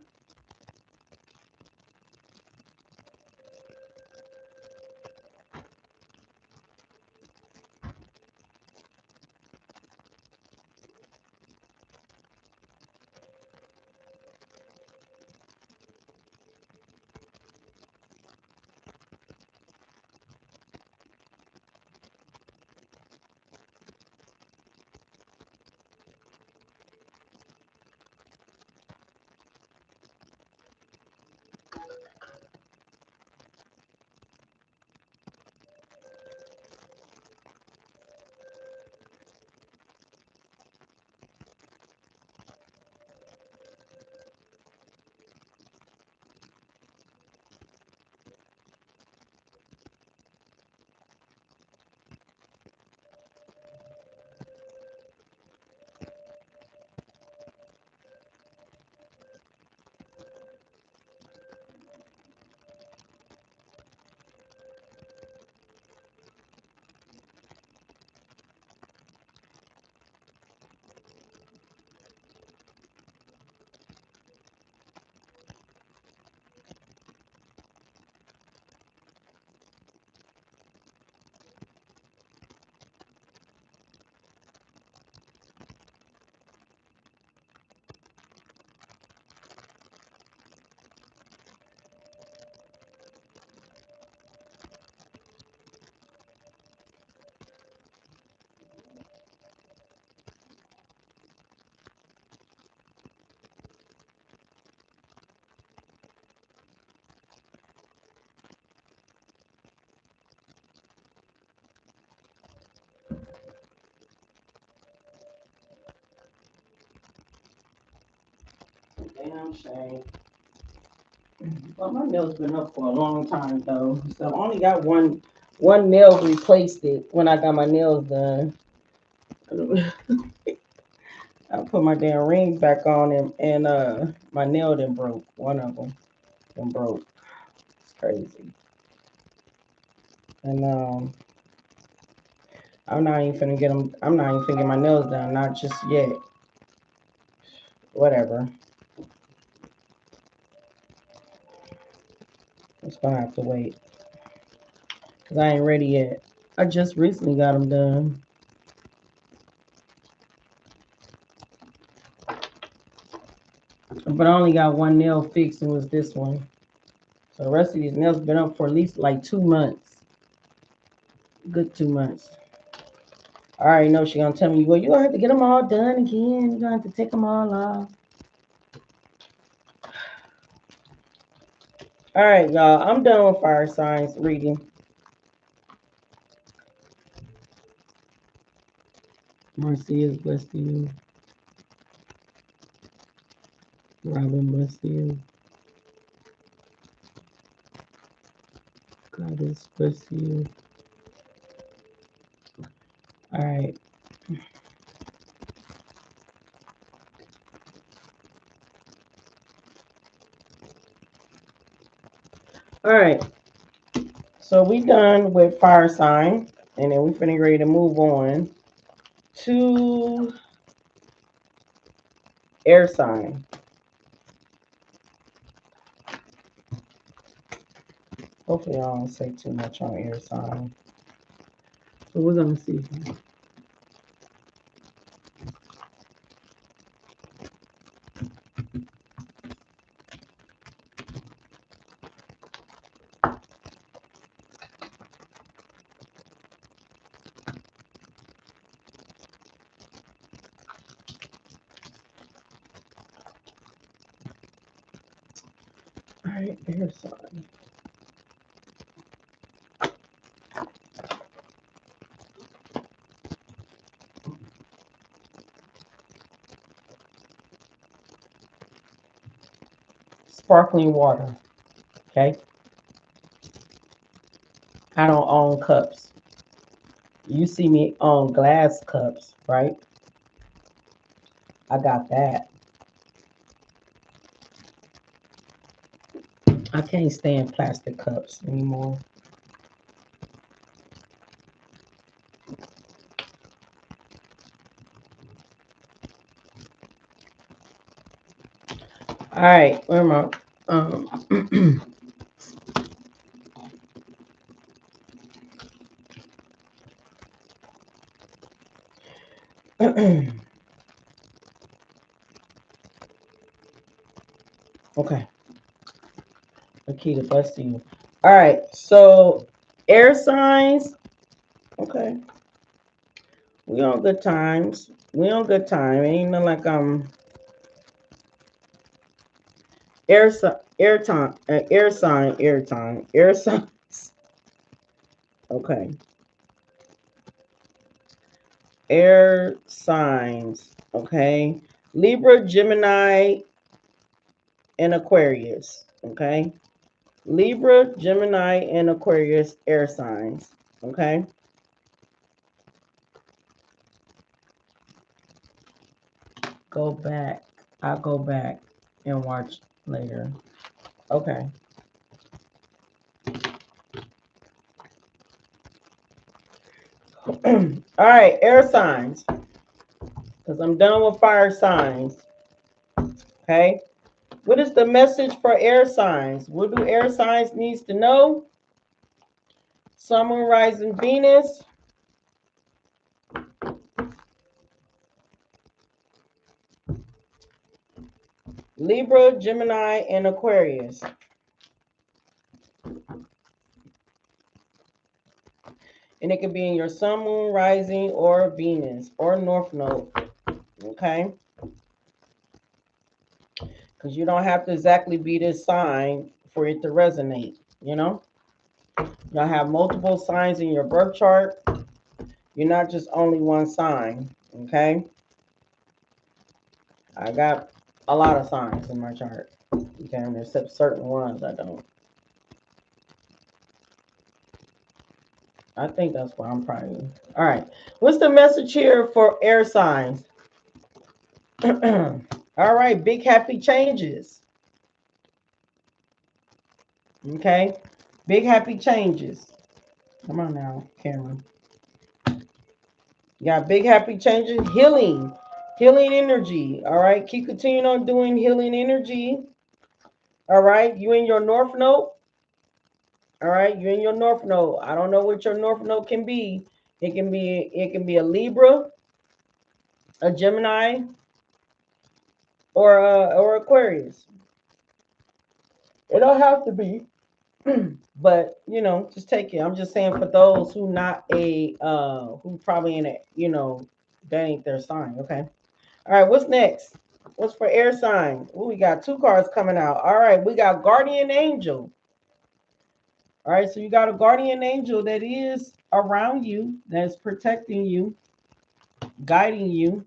Damn shame. Well, my nails been up for a long time though. So I only got one nail replaced it when I got my nails done. I put my damn rings back on and my nail then broke. One of them then broke. It's crazy. And I'm not even finna get them. I'm not even finna get my nails done. Not just yet. Whatever. It's gonna have to wait because I ain't ready yet. I just recently got them done, but I only got one nail fixed and it was this one. So the rest of these nails been up for at least like 2 months. Good 2 months. I already know she gonna tell me, well, you gonna have to get them all done again. You gonna have to take them all off. All right, y'all. I'm done with fire signs reading. Marcy is blessed to you. Robin, bless you. God is bless you. All right. All right. So we done with fire sign, and then we finna ready to move on to air sign. Hopefully, I don't say too much on air sign. So we're gonna see. right, air sign. Sparkling water. Okay. I don't own cups. You see me own glass cups, right? I got that. I can't stand plastic cups anymore. All right, where am I? Um, okay, Akita, bless you. All right, so air signs. Okay, we on good times. We on good time. Ain't no like air time, air signs. Okay, air signs. Okay, Libra, Gemini, and Aquarius. Okay, Libra, Gemini, and Aquarius air signs. Okay, go back. I'll go back and watch later. Okay. All right, air signs. Because I'm done with fire signs. Okay. What is the message for air signs? What do air signs needs to know? Sun, Moon, Rising, Venus. Libra, Gemini, and Aquarius. And it could be in your Sun, Moon, Rising, or Venus, or North Node. Okay? Because you don't have to exactly be this sign for it to resonate, you know? You'll have multiple signs in your birth chart. You're not just only one sign, okay? I got a lot of signs in my chart, okay? Except certain ones I don't. I think that's why I'm probably. All right. What's the message here for air signs? All right. Big happy changes. Okay. Big happy changes. Come on now, Cameron. You got big happy changes. Healing. Healing energy. All right. Keep continuing on doing healing energy. All right. You in your North Node. All right. You in your North Node. I don't know what your North Node can be. It can be a Libra, a Gemini, or Aquarius. It don't have to be, but just take it. I'm just saying for those who not a who probably in it, that ain't their sign. Okay. All right. What's next? What's for air sign? Oh, we got two cards coming out. All right. We got guardian angel. All right. So you got a guardian angel that is around you, that's protecting you, guiding you,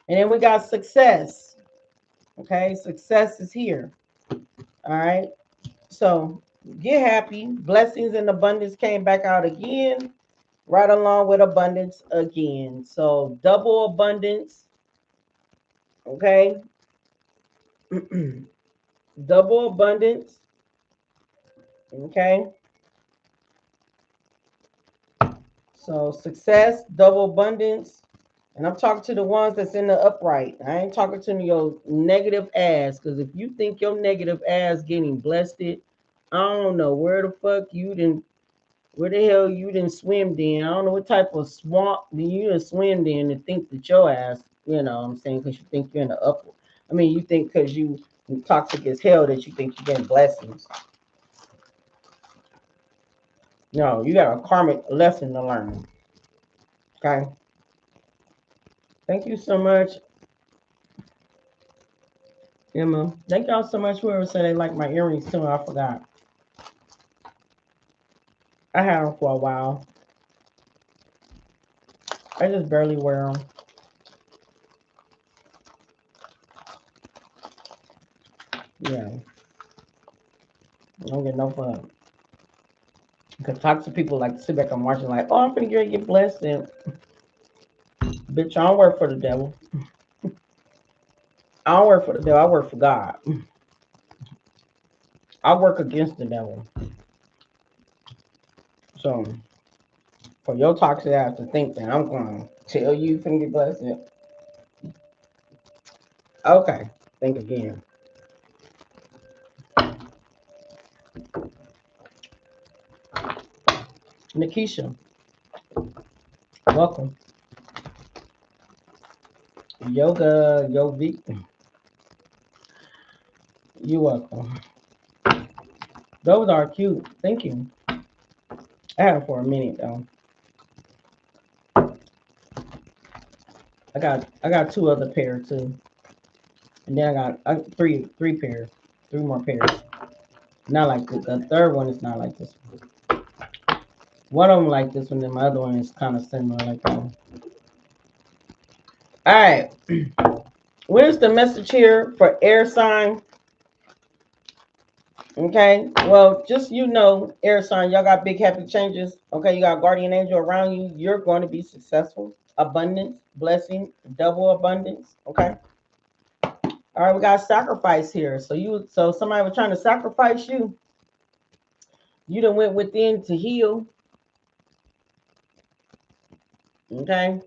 and then we got success. Okay. Success is here. All right. So get happy. Blessings and abundance came back out again, right along with abundance again. So double abundance. Okay. Double abundance. Okay. So success, double abundance. And I'm talking to the ones that's in the upright. I ain't talking to your negative ass. Because if you think your negative ass getting blessed, I don't know where the fuck you didn't. Where the hell you didn't swim in? I don't know what type of swamp you done swim in to think that your ass, what I'm saying, because you think you're in the upper. I mean, you think because you toxic as hell that you think you're getting blessings. No, you got a karmic lesson to learn. Okay. Thank you so much. Emma, thank y'all so much. Whoever said they like my earrings too, I forgot. I had them for a while. I just barely wear them. Yeah, I don't get no fun. Because toxic people like to sit back and watch it like, oh, I'm finna get blessed. And bitch, I don't work for the devil. I don't work for the devil. I work for God. I work against the devil. So for your toxic ass to think that I'm going to tell you finna get blessed. Okay, think again. Nikisha, welcome. Yoga, Yovi, you welcome. Those are cute. Thank you. I had them for a minute though. I got two other pair too, and then I got three pairs, three more pairs. Not like the third one is not like this one. One of them like this one, and my other one is kind of similar like that one. All right, where's the message here for air sign? Okay, well, just air sign, y'all got big happy changes. Okay, you got guardian angel around you. You're going to be successful. Abundance, blessing, double abundance. Okay. All right, we got sacrifice here. So somebody was trying to sacrifice you. You done went within to heal. Okay.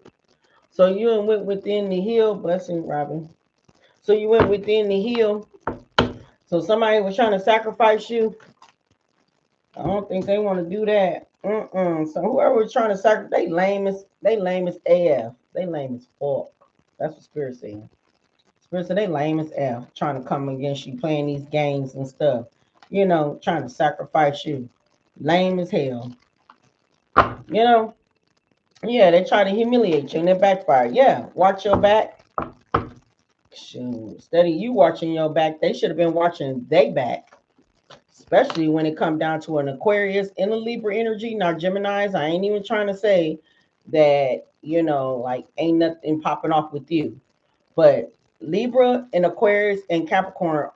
So you done went within the heal. Blessing, Robin. So you went within the heal. So somebody was trying to sacrifice you. I don't think they want to do that. So whoever was trying to sacrifice, they lame as AF. They lame as fuck. That's what Spirit saying. Spirit said they lame as F, trying to come against you, playing these games and stuff. Trying to sacrifice you. Lame as hell. You know? Yeah, they try to humiliate you and it backfire. Yeah, watch your back. Shoot, instead of you watching your back, they should have been watching their back. Especially when it come down to an Aquarius and a Libra energy. Now, Geminis, I ain't even trying to say that, like ain't nothing popping off with you. But Libra and Aquarius and Capricorn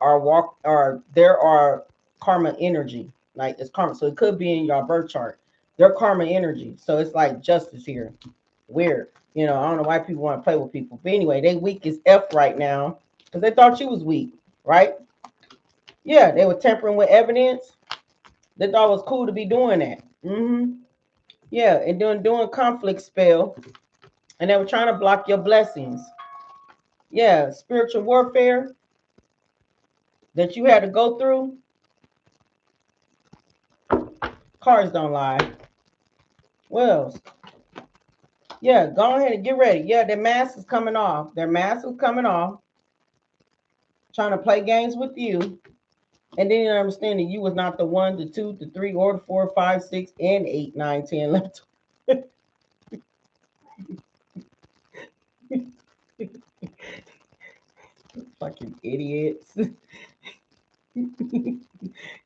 there are karma energy. Like it's karma. So it could be in your birth chart. They're karma energy. So it's like justice here. Weird. I don't know why people want to play with people. But anyway, they weak as F right now. Because they thought you was weak, right? Yeah, they were tampering with evidence. They thought it was cool to be doing that. Yeah, and doing conflict spell. And they were trying to block your blessings. Yeah, spiritual warfare that you had to go through. Cards don't lie. Well, yeah, go ahead and get ready. Yeah, their mask is coming off. Their mask is coming off. Trying to play games with you. And then you understand that you was not the 1, the 2, the 3, or the 4, 5, 6, and 8, 9, 10, 11, 12. Fucking idiots.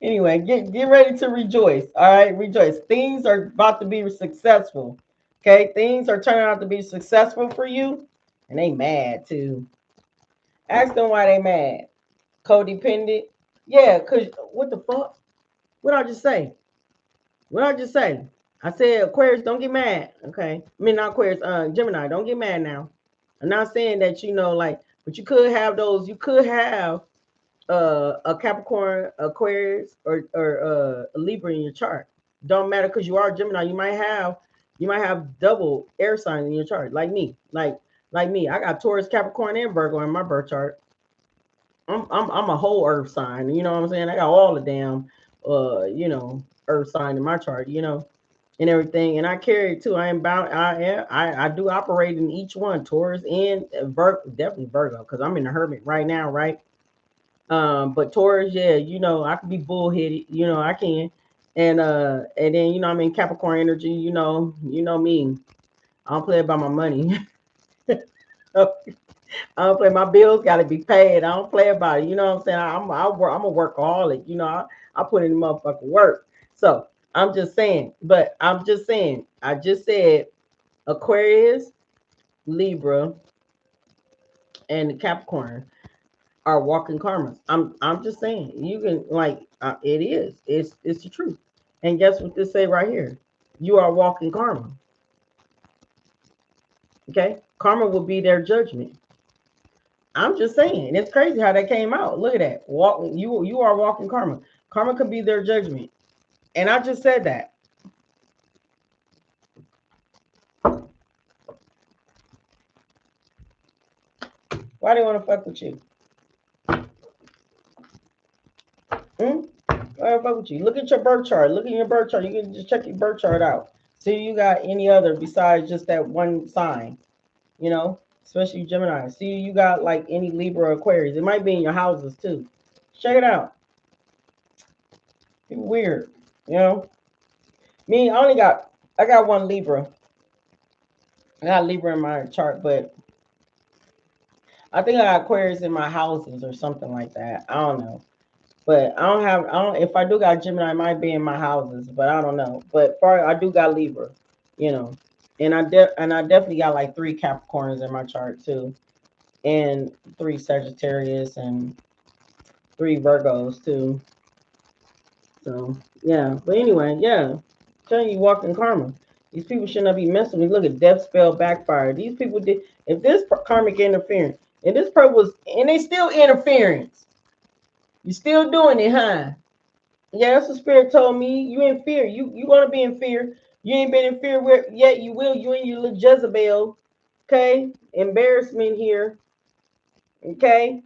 Anyway, get ready to rejoice. All right, rejoice. Things are about to be successful. Okay, things are turning out to be successful for you, and they mad too. Ask them why they mad. Codependent. Yeah, cause what the fuck? What I just say? What I just say? I said Aquarius, don't get mad. Okay, I mean not Aquarius. Gemini, don't get mad now. I'm not saying that but you could have those. You could have a Capricorn, Aquarius, or a Libra in your chart. Don't matter because you are Gemini. You might have double air signs in your chart, like me. Like me, I got Taurus, Capricorn, and Virgo in my birth chart. I'm a whole Earth sign. You know what I'm saying? I got all the damn Earth sign in my chart. And everything, and I carry it too. I am bound. I do operate in each one, Taurus and definitely Virgo, because I'm in the Hermit right now, right? But Taurus, yeah, I can be bullheaded, I can. And then I'm in Capricorn energy, me. I don't play about my money. I don't play. My bills got to be paid. I don't play about it. You know what I'm saying? I'm a workaholic. I put in the motherfucking work. So I'm just saying. But I'm just saying. I just said Aquarius, Libra, and the Capricorn are walking karmas. I'm just saying. You can it is. It's the truth. And guess what this say right here? You are walking karma. Okay, karma will be their judgment. I'm just saying, it's crazy how that came out. Look at that. You are walking karma. Karma could be their judgment. And I just said that. Why they want to fuck with you? Hmm? Why they fuck with you? Look at your birth chart. Look at your birth chart. You can just check your birth chart out. See you got any other besides just that one sign, especially Gemini. See you got like any Libra or Aquarius. It might be in your houses too. Check it out. It's weird, you know. Me, I got one Libra. I got Libra in my chart, but I think I got Aquarius in my houses or something like that. I don't know. But I don't, if I do got Gemini, it might be in my houses, but I don't know. But I do got Libra, you know. And I definitely got like 3 Capricorns in my chart too. And 3 Sagittarius and 3 Virgos too. So yeah. But anyway, yeah. Telling you walking karma. These people should not be messing with me. Look at death spell backfire. These people did if this karmic interference, and this person was and they still interference. You still doing it, huh? Yeah, that's what spirit told me. You in fear. You gonna be in fear. You ain't been in fear yet. You will. You and your little Jezebel. Okay. Embarrassment here. Okay.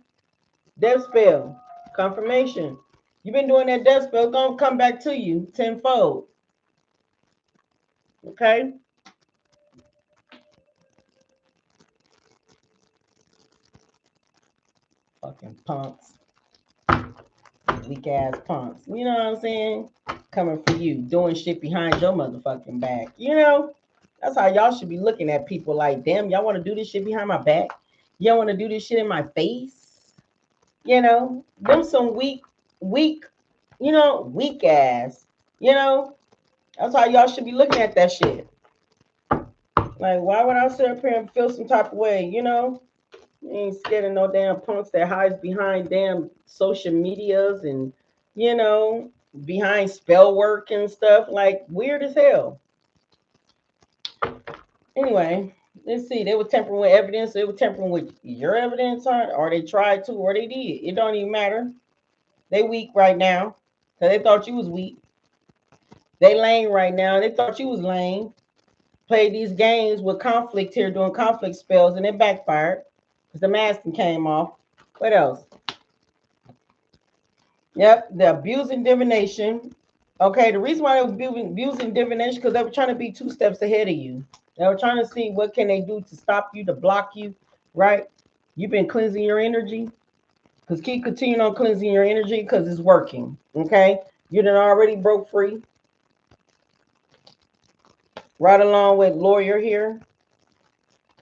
Death spell. Confirmation. You've been doing that death spell. It's gonna come back to you tenfold. Okay. Fucking punks. Weak ass punks. You know what I'm saying? Coming for you, doing shit behind your motherfucking back. That's how y'all should be looking at people like, damn, y'all want to do this shit behind my back? Y'all want to do this shit in my face? Them some weak, weak ass. You know, that's how y'all should be looking at that shit. Like, why would I sit up here and feel some type of way? You ain't scared of no damn punks that hides behind damn social medias and, you know, behind spell work and stuff. Like, weird as hell. Anyway, let's see. They were tampering with evidence. They were tampering with your evidence, or they tried to, or they did. It don't even matter. They weak right now because they thought you was weak. They lame right now. They thought you was lame. Played these games with conflict here, doing conflict spells, and it backfired because the masking came off. What else? Yep, the abusing divination. Okay, the reason why they were abusing divination because they were trying to be 2 steps ahead of you. They were trying to see what can they do to stop you, to block you, right? You've been cleansing your energy, because keep continuing on cleansing your energy because it's working. Okay, you done already broke free. Right along with lawyer here.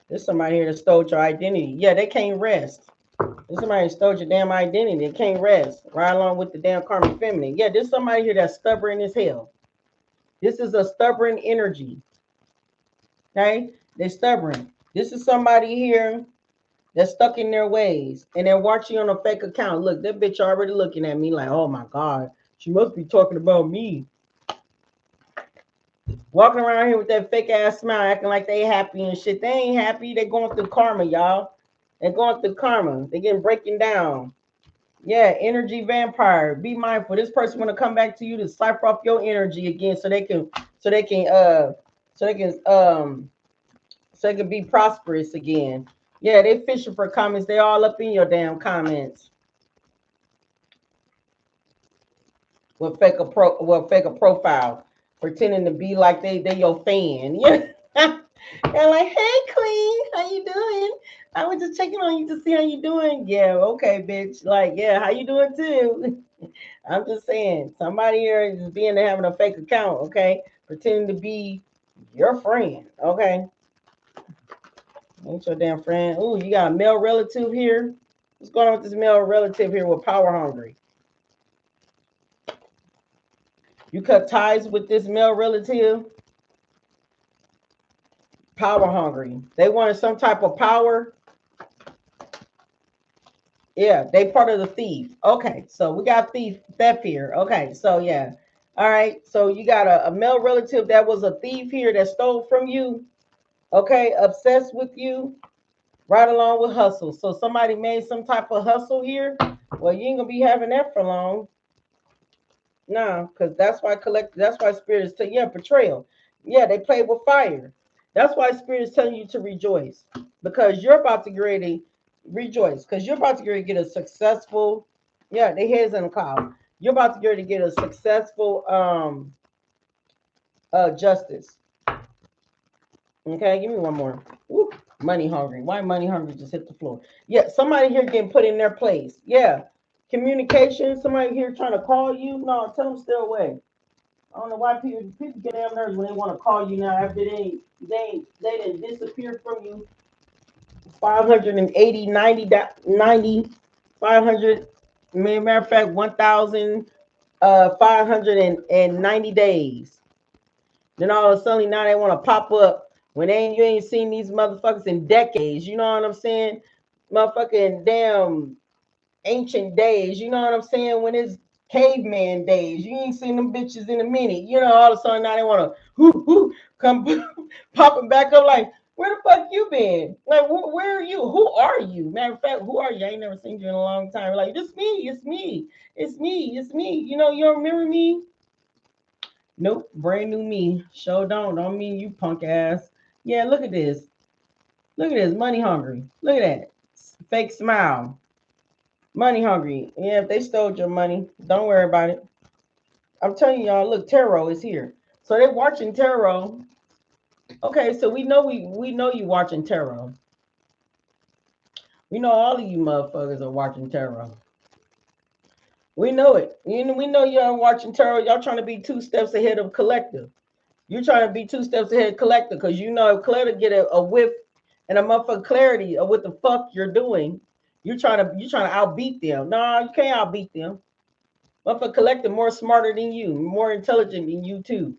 There's somebody here that stole your identity. Yeah, they can't rest. There's somebody that stole your damn identity. They can't rest. Right along with the damn karmic feminine. Yeah, there's somebody here that's stubborn as hell. This is a stubborn energy. Okay? They're stubborn. This is somebody here that's stuck in their ways. And they're watching on a fake account. Look, that bitch already looking at me like, oh my God, she must be talking about me. Walking around here with that fake ass smile, acting like they happy and shit. They ain't happy. They going through karma, y'all. They're going through karma. They getting breaking down. Yeah, energy vampire. Be mindful. This person want to come back to you to cipher off your energy again, so they can so they can be prosperous again. Yeah, they fishing for comments. They all up in your damn comments. With fake a profile, pretending to be like they your fan. Yeah. They're like, hey Queen, how you doing? I was just checking on you to see how you doing. Yeah, okay, bitch. Like, yeah, how you doing too? I'm just saying, somebody here is having a fake account, okay? Pretending to be your friend, okay? Ain't your damn friend. Ooh, you got a male relative here. What's going on with this male relative here with power hungry? You cut ties with this male relative. Power hungry. They wanted some type of power. Yeah, they part of the thief. Okay, so we got theft here. Okay, so yeah. All right, so you got a male relative that was a thief here that stole from you. Okay, obsessed with you, right along with hustle. So somebody made some type of hustle here. Well, you ain't gonna be having that for long. No, because that's why spirit is telling, yeah, betrayal. Yeah, they play with fire. That's why spirit is telling you to rejoice. Because you're about to get ready, rejoice. Because you're about to get ready to get a successful, yeah, they heads in the cloud. You're about to get ready to get a successful justice. Okay, give me one more. Woo, money hungry. Why money hungry just hit the floor? Yeah, somebody here getting put in their place. Yeah. Communication, somebody here trying to call you. No, tell them stay away. I don't know why people get on nerves when they want to call you now after they didn't disappear from you 580 90 500 matter of fact 1,590 days. Then all of a sudden now they want to pop up when you ain't seen these motherfuckers in decades. You know what I'm saying? Motherfucking damn ancient days. You know what I'm saying? When it's caveman days, you ain't seen them bitches in a minute. You know, all of a sudden now they want to come popping back up like, where the fuck you been? Like, where are you? Who are you? Matter of fact, who are you? I ain't never seen you in a long time. Like, it's me, it's me, it's me, it's me. You know, you don't remember me? Nope, brand new me. Show don't mean you punk ass. Yeah, look at this. Look at this, money hungry. Look at that. Fake smile. Money hungry. Yeah, if they stole your money, don't worry about it. I'm telling y'all, look, tarot is here. So they're watching tarot. Okay, so we know you watching tarot. We know all of you motherfuckers are watching tarot. We know it. We know y'all watching tarot. Y'all trying to be 2 steps ahead of collective. You're trying to be 2 steps ahead of collective because you know if collective get a whiff and a motherfucking clarity of what the fuck you're doing. You're trying to outbeat them. No, you can't outbeat them. Motherfucker collective more smarter than you, more intelligent than you too.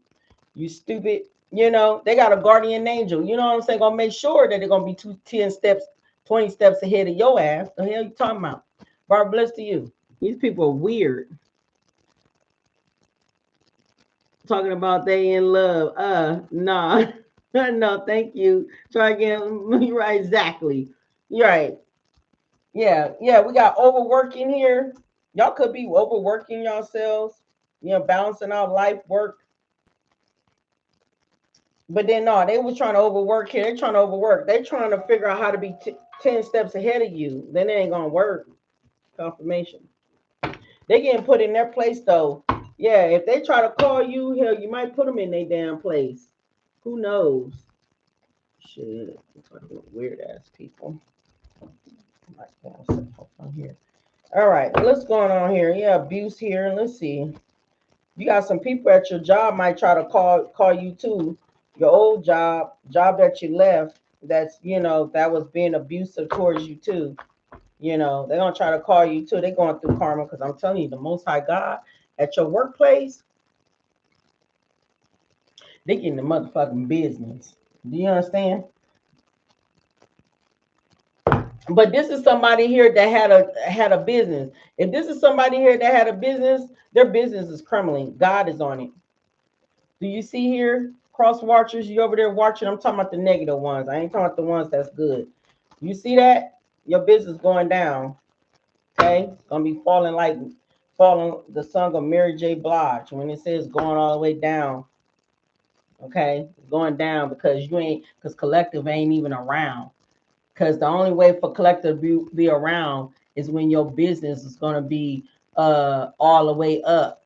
You stupid. You know, they got a guardian angel. You know what I'm saying? Gonna make sure that they're gonna be 10 steps, 20 steps ahead of your ass. The hell you talking about? Barbara, bless to you. These people are weird. Talking about they in love. Nah. No, thank you. Try again. You're right, exactly. You're right. Yeah, yeah, we got overworking here. Y'all could be overworking yourselves, balancing out life, work. But then no, they was trying to overwork here. They're trying to overwork. They're trying to figure out how to be 10 steps ahead of you. Then it ain't gonna work. Confirmation. They getting put in their place though. Yeah, if they try to call you, hell, you might put them in their damn place. Who knows? Shit, I'm talking about weird ass people. On here. All right, what's going on here? Yeah, abuse here. Let's see. You got some people at your job might try to call you too. Your old job that you left. That's that was being abusive towards you too. They're gonna try to call you too. They're going through karma because I'm telling you, the Most High God at your workplace, they getting the motherfucking business. Do you understand? But this is somebody here that had a business. If this is somebody here that had a business, their business is crumbling. God is on it. Do you see here cross watchers? You over there watching? I'm talking about the negative ones. I ain't talking about the ones that's good. You see that? Your business going down. Okay, it's gonna be falling the song of Mary J. Blige when it says going all the way down. Okay, it's going down because because collective ain't even around. Because the only way for collective to be around is when your business is gonna be all the way up.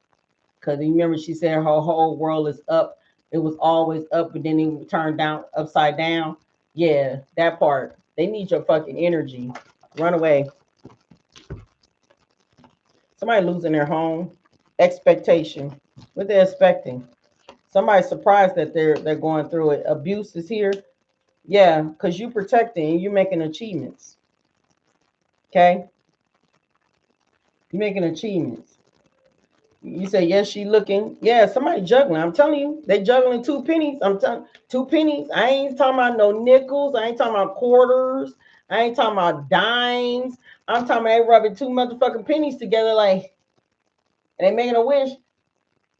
Because you remember she said her whole world is up. It was always up, but then it turned down upside down. Yeah, that part. They need your fucking energy. Run away. Somebody losing their home. Expectation. What they're expecting. Somebody surprised that they're going through it. Abuse is here. Yeah, because you protecting, you making achievements. Okay, you making achievements. You say yes, she looking. Yeah, somebody juggling. I'm telling you, they juggling two pennies. I'm telling 2 pennies. I ain't talking about no nickels. I ain't talking about quarters. I ain't talking about dimes. I'm talking about they rubbing two motherfucking pennies together like and they making a wish.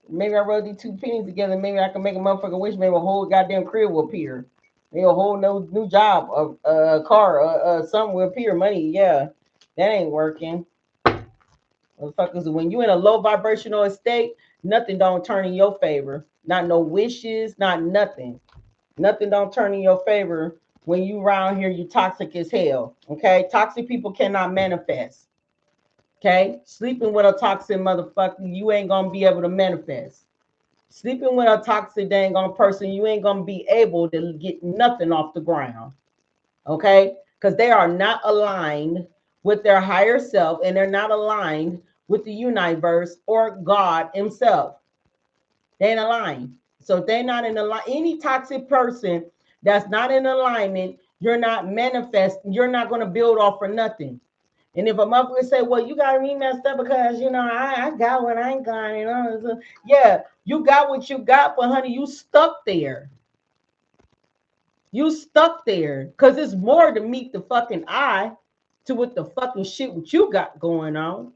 Maybe I rub these 2 pennies together. Maybe I can make a motherfucking wish. Maybe a whole goddamn crib will appear. Maybe a whole new job, a car, something will appear. Money, yeah, that ain't working. Motherfuckers, when you in a low vibrational state, nothing don't turn in your favor. Not no wishes, not nothing. Nothing don't turn in your favor when you around here. You toxic as hell. Okay, toxic people cannot manifest. Okay, sleeping with a toxic motherfucker, you ain't gonna be able to manifest. Sleeping with a toxic dang on person, you ain't gonna be able to get nothing off the ground. Okay, because they are not aligned with their higher self, and they're not aligned with the universe or God Himself. They ain't aligned. So if they're not in alignment, any toxic person that's not in alignment, you're not manifesting. You're not going to build off for nothing. And if a motherfucker say, "Well, you got me messed up because I got what I ain't got," yeah, you got what you got, but honey, you stuck there. You stuck there because it's more to meet the fucking eye to what the fucking shit what you got going on.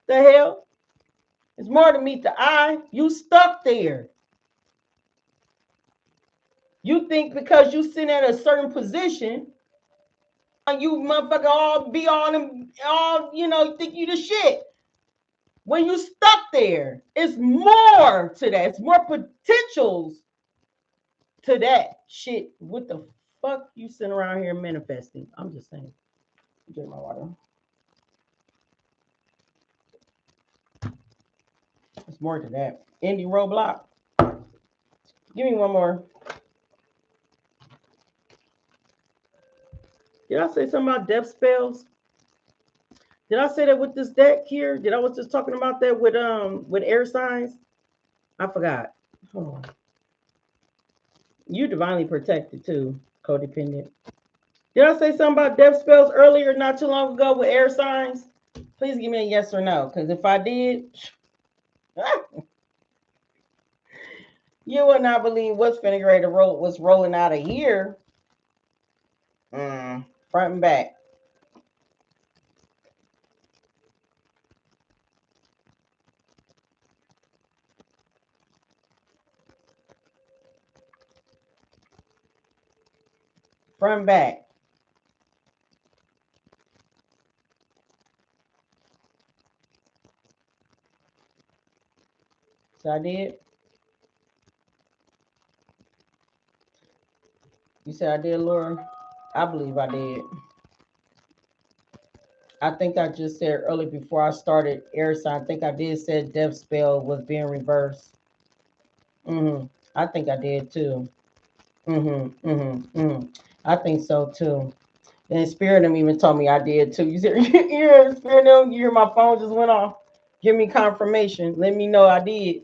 The hell? It's more to meet the eye. You stuck there. You think because you sit at a certain position, you motherfucker all be all you think you the shit. When you stuck there, it's more to that. It's more potentials to that shit. What the fuck you sitting around here manifesting? I'm just saying. Drink my water. It's more to that. Indie roadblock. Give me one more. Did I say something about death spells? Did I say that with this deck here? Did I was just talking about that with air signs? I forgot. Hold on. You divinely protected too, codependent. Did I say something about death spells earlier, not too long ago, with air signs? Please give me a yes or no, because if I did, you would not believe what's finna grade roll what's rolling out of here. Front and back. Front and back. So I did. You said I did, Laura? I believe I did. I think I just said earlier before I started air sign. I think I did said death spell was being reversed. I think I did too. I think so too. And Spirit them even told me I did too. You said you hear Spirit them? You hear my phone just went off. Give me confirmation. Let me know I did.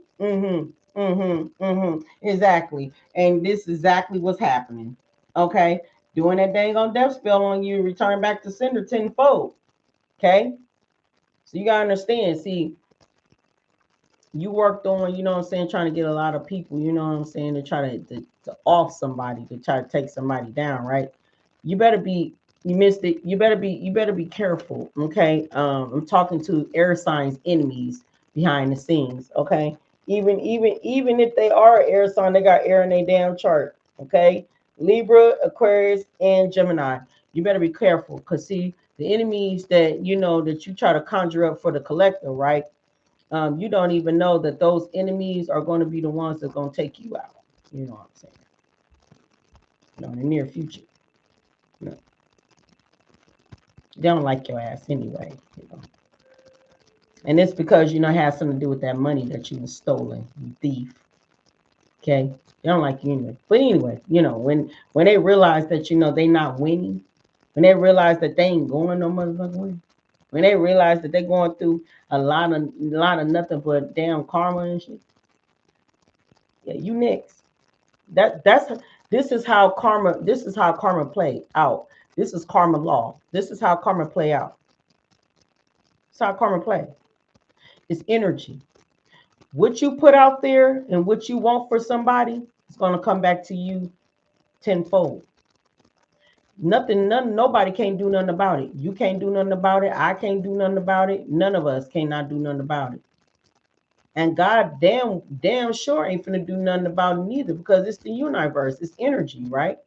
Exactly. And this is exactly what's happening. Okay. Doing that dang on death spell on you, return back to sender tenfold. Okay. So you gotta understand. See, you worked on, you know what I'm saying, trying to get a lot of people, you know what I'm saying, to try to off somebody, to try to take somebody down, right? You better be, you missed it. You better be careful. Okay. I'm talking to air signs enemies behind the scenes. Okay. Even if they are air sign, they got air in their damn chart. Okay. Libra, Aquarius, and Gemini. You better be careful because see the enemies that that you try to conjure up for the collector, right? You don't even know that those enemies are going to be the ones that are going to take you out. You know what I'm saying? In the near future. You know, they don't like your ass anyway. And it's because it has something to do with that money that you was stolen, you thief. Okay, they don't like you anyway. But anyway, when they realize that they not winning, when they realize that they ain't going no motherfucking way, when they realize that they're going through a lot of nothing but damn karma and shit. Yeah, you next. That's This is how karma play out. This is karma law. This is how karma play out. It's how karma play. It's energy. What you put out there and what you want for somebody is going to come back to you tenfold. Nobody can't do nothing about it. You can't do nothing about it. I can't do nothing about it. None of us cannot do nothing about it. And God damn sure ain't finna do nothing about it neither, because it's the universe. It's energy, right?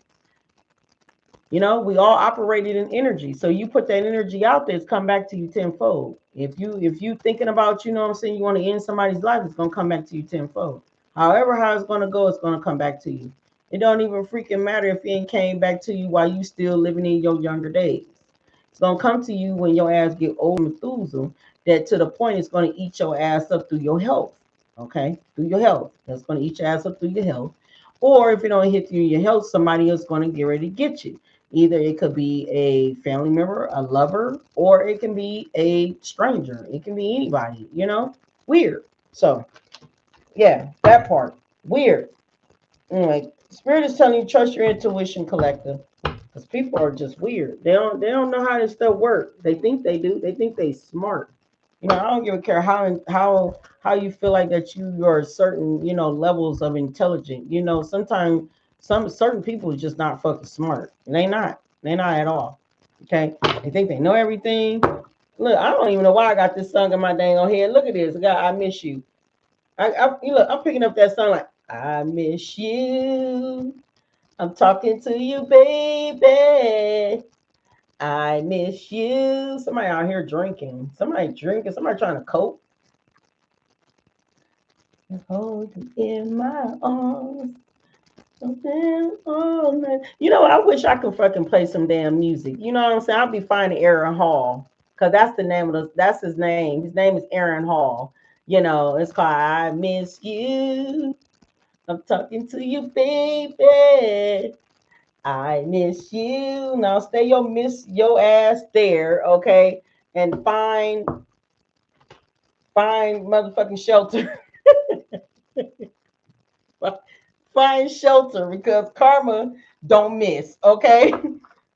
You know, we all operated in energy. So you put that energy out there, it's come back to you tenfold. If you thinking about, you know what I'm saying, you want to end somebody's life, it's gonna come back to you tenfold. However, how it's gonna go, it's gonna come back to you. It don't even freaking matter if it ain't came back to you while you still living in your younger days. It's gonna come to you when your ass get old Methuselah, that to the point it's gonna eat your ass up through your health. Okay? Through your health. That's gonna eat your ass up through your health. Or if it don't hit through your health, somebody else gonna get ready to get you. Either it could be a family member, a lover, or it can be a stranger. It can be anybody, you know? Weird. So, yeah, that part. Weird. Anyway, Spirit is telling you trust your intuition, collective. Because people are just weird. They don't know how this stuff works. They think they do. They think they smart. You know, I don't give a care how you feel like that you're certain, you know, levels of intelligence. You know, sometimes some certain people are just not fucking smart. They not. They not at all. Okay. They think they know everything. Look, I don't even know why I got this song in my dang on head. Look at this. God, I miss you. You look, I'm picking up that song like I miss you. I'm talking to you, baby. I miss you. Somebody out here drinking. Somebody drinking. Somebody trying to cope. Hold you in my arms. All night. You know, I wish I could fucking play some damn music. You know what I'm saying? I'll be finding Aaron Hall. Because that's the name of that's his name. His name is Aaron Hall. You know, it's called I Miss You. I'm talking to you, baby. I miss you. Now stay your miss your ass there, okay? And find motherfucking shelter. Find shelter because karma don't miss, okay?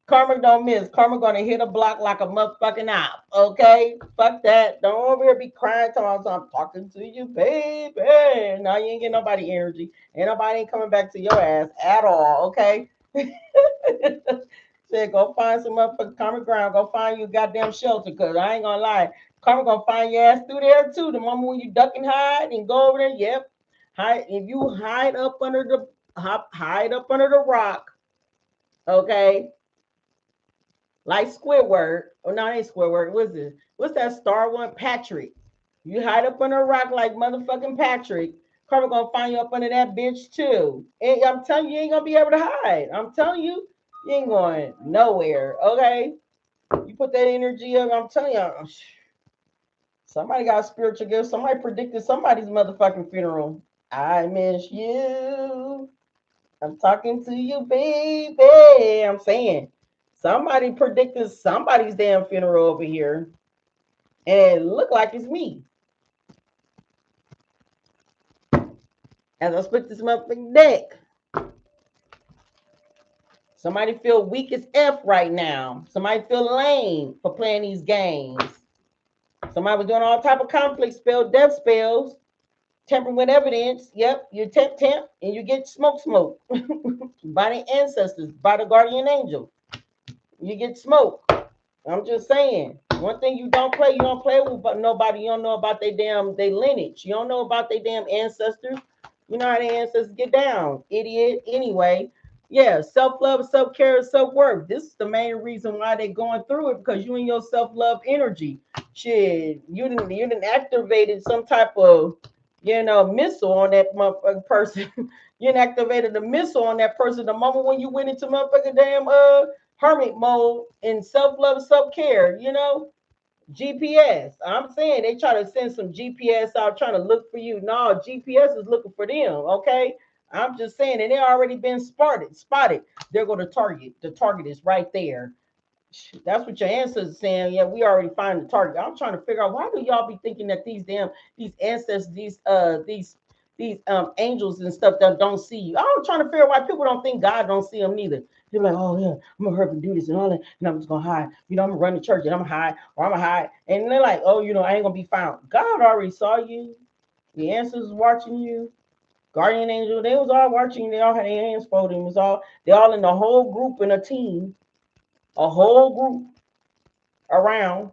Karma don't miss. Karma gonna hit a block like a motherfucking op, okay? Fuck that. Don't over here be crying till I'm talking to you, baby. Now you ain't getting nobody energy. Ain't nobody ain't coming back to your ass at all, okay? Said go find some motherfucking common ground. Go find you goddamn shelter, cause I ain't gonna lie. Karma gonna find your ass through there too. The moment when you duck and hide and go over there, yep. Hide if you hide up under the rock, okay? Like Squidward. Oh no, it ain't Squidward. What's this? What's that Star one? Patrick. You hide up under a rock like motherfucking Patrick. Karma gonna find you up under that bitch too. And I'm telling you, you ain't gonna be able to hide. I'm telling you, you ain't going nowhere. Okay. You put that energy up, I'm telling you, somebody got a spiritual gift. Somebody predicted somebody's motherfucking funeral. I miss you. I'm talking to you, baby. I'm saying somebody predicted somebody's damn funeral over here. And it looked like it's me. As I split this motherfucking deck. Somebody feel weak as F right now. Somebody feel lame for playing these games. Somebody was doing all type of conflict spell, death spells, tampering with evidence. Yep, you temp, and you get smoke by the ancestors, by the guardian angel. You get smoke. I'm just saying. One thing you don't play with nobody. You don't know about they lineage. You don't know about their damn ancestors. You know how the ancestors get down, idiot. Anyway, yeah, self-love, self-care, self-worth. This is the main reason why they're going through it, because you and your self-love energy. Shit, you didn't activated some type of, missile on that motherfucking person. You didn't activated the missile on that person the moment when you went into motherfucking damn hermit mode and self-love, self-care, GPS. I'm saying they try to send some GPS out trying to look for you. No, GPS is looking for them, okay? I'm just saying, and they already been spotted. They're going to target. The target is right there. That's what your ancestors saying. Yeah, we already find the target. I'm trying to figure out, why do y'all be thinking that these ancestors, these these angels and stuff that don't see you. I'm trying to figure out why people don't think God don't see them neither. They're like, oh yeah, I'm gonna hurry and do this and all that, and I'm just gonna hide. I'm gonna run the church and I'm gonna hide, or I'm gonna hide. And they're like, oh, I ain't gonna be found. God already saw you. The answers was watching you. Guardian angel, they was all watching. They all had their hands folded. It was all they all in the whole group in a team, a whole group around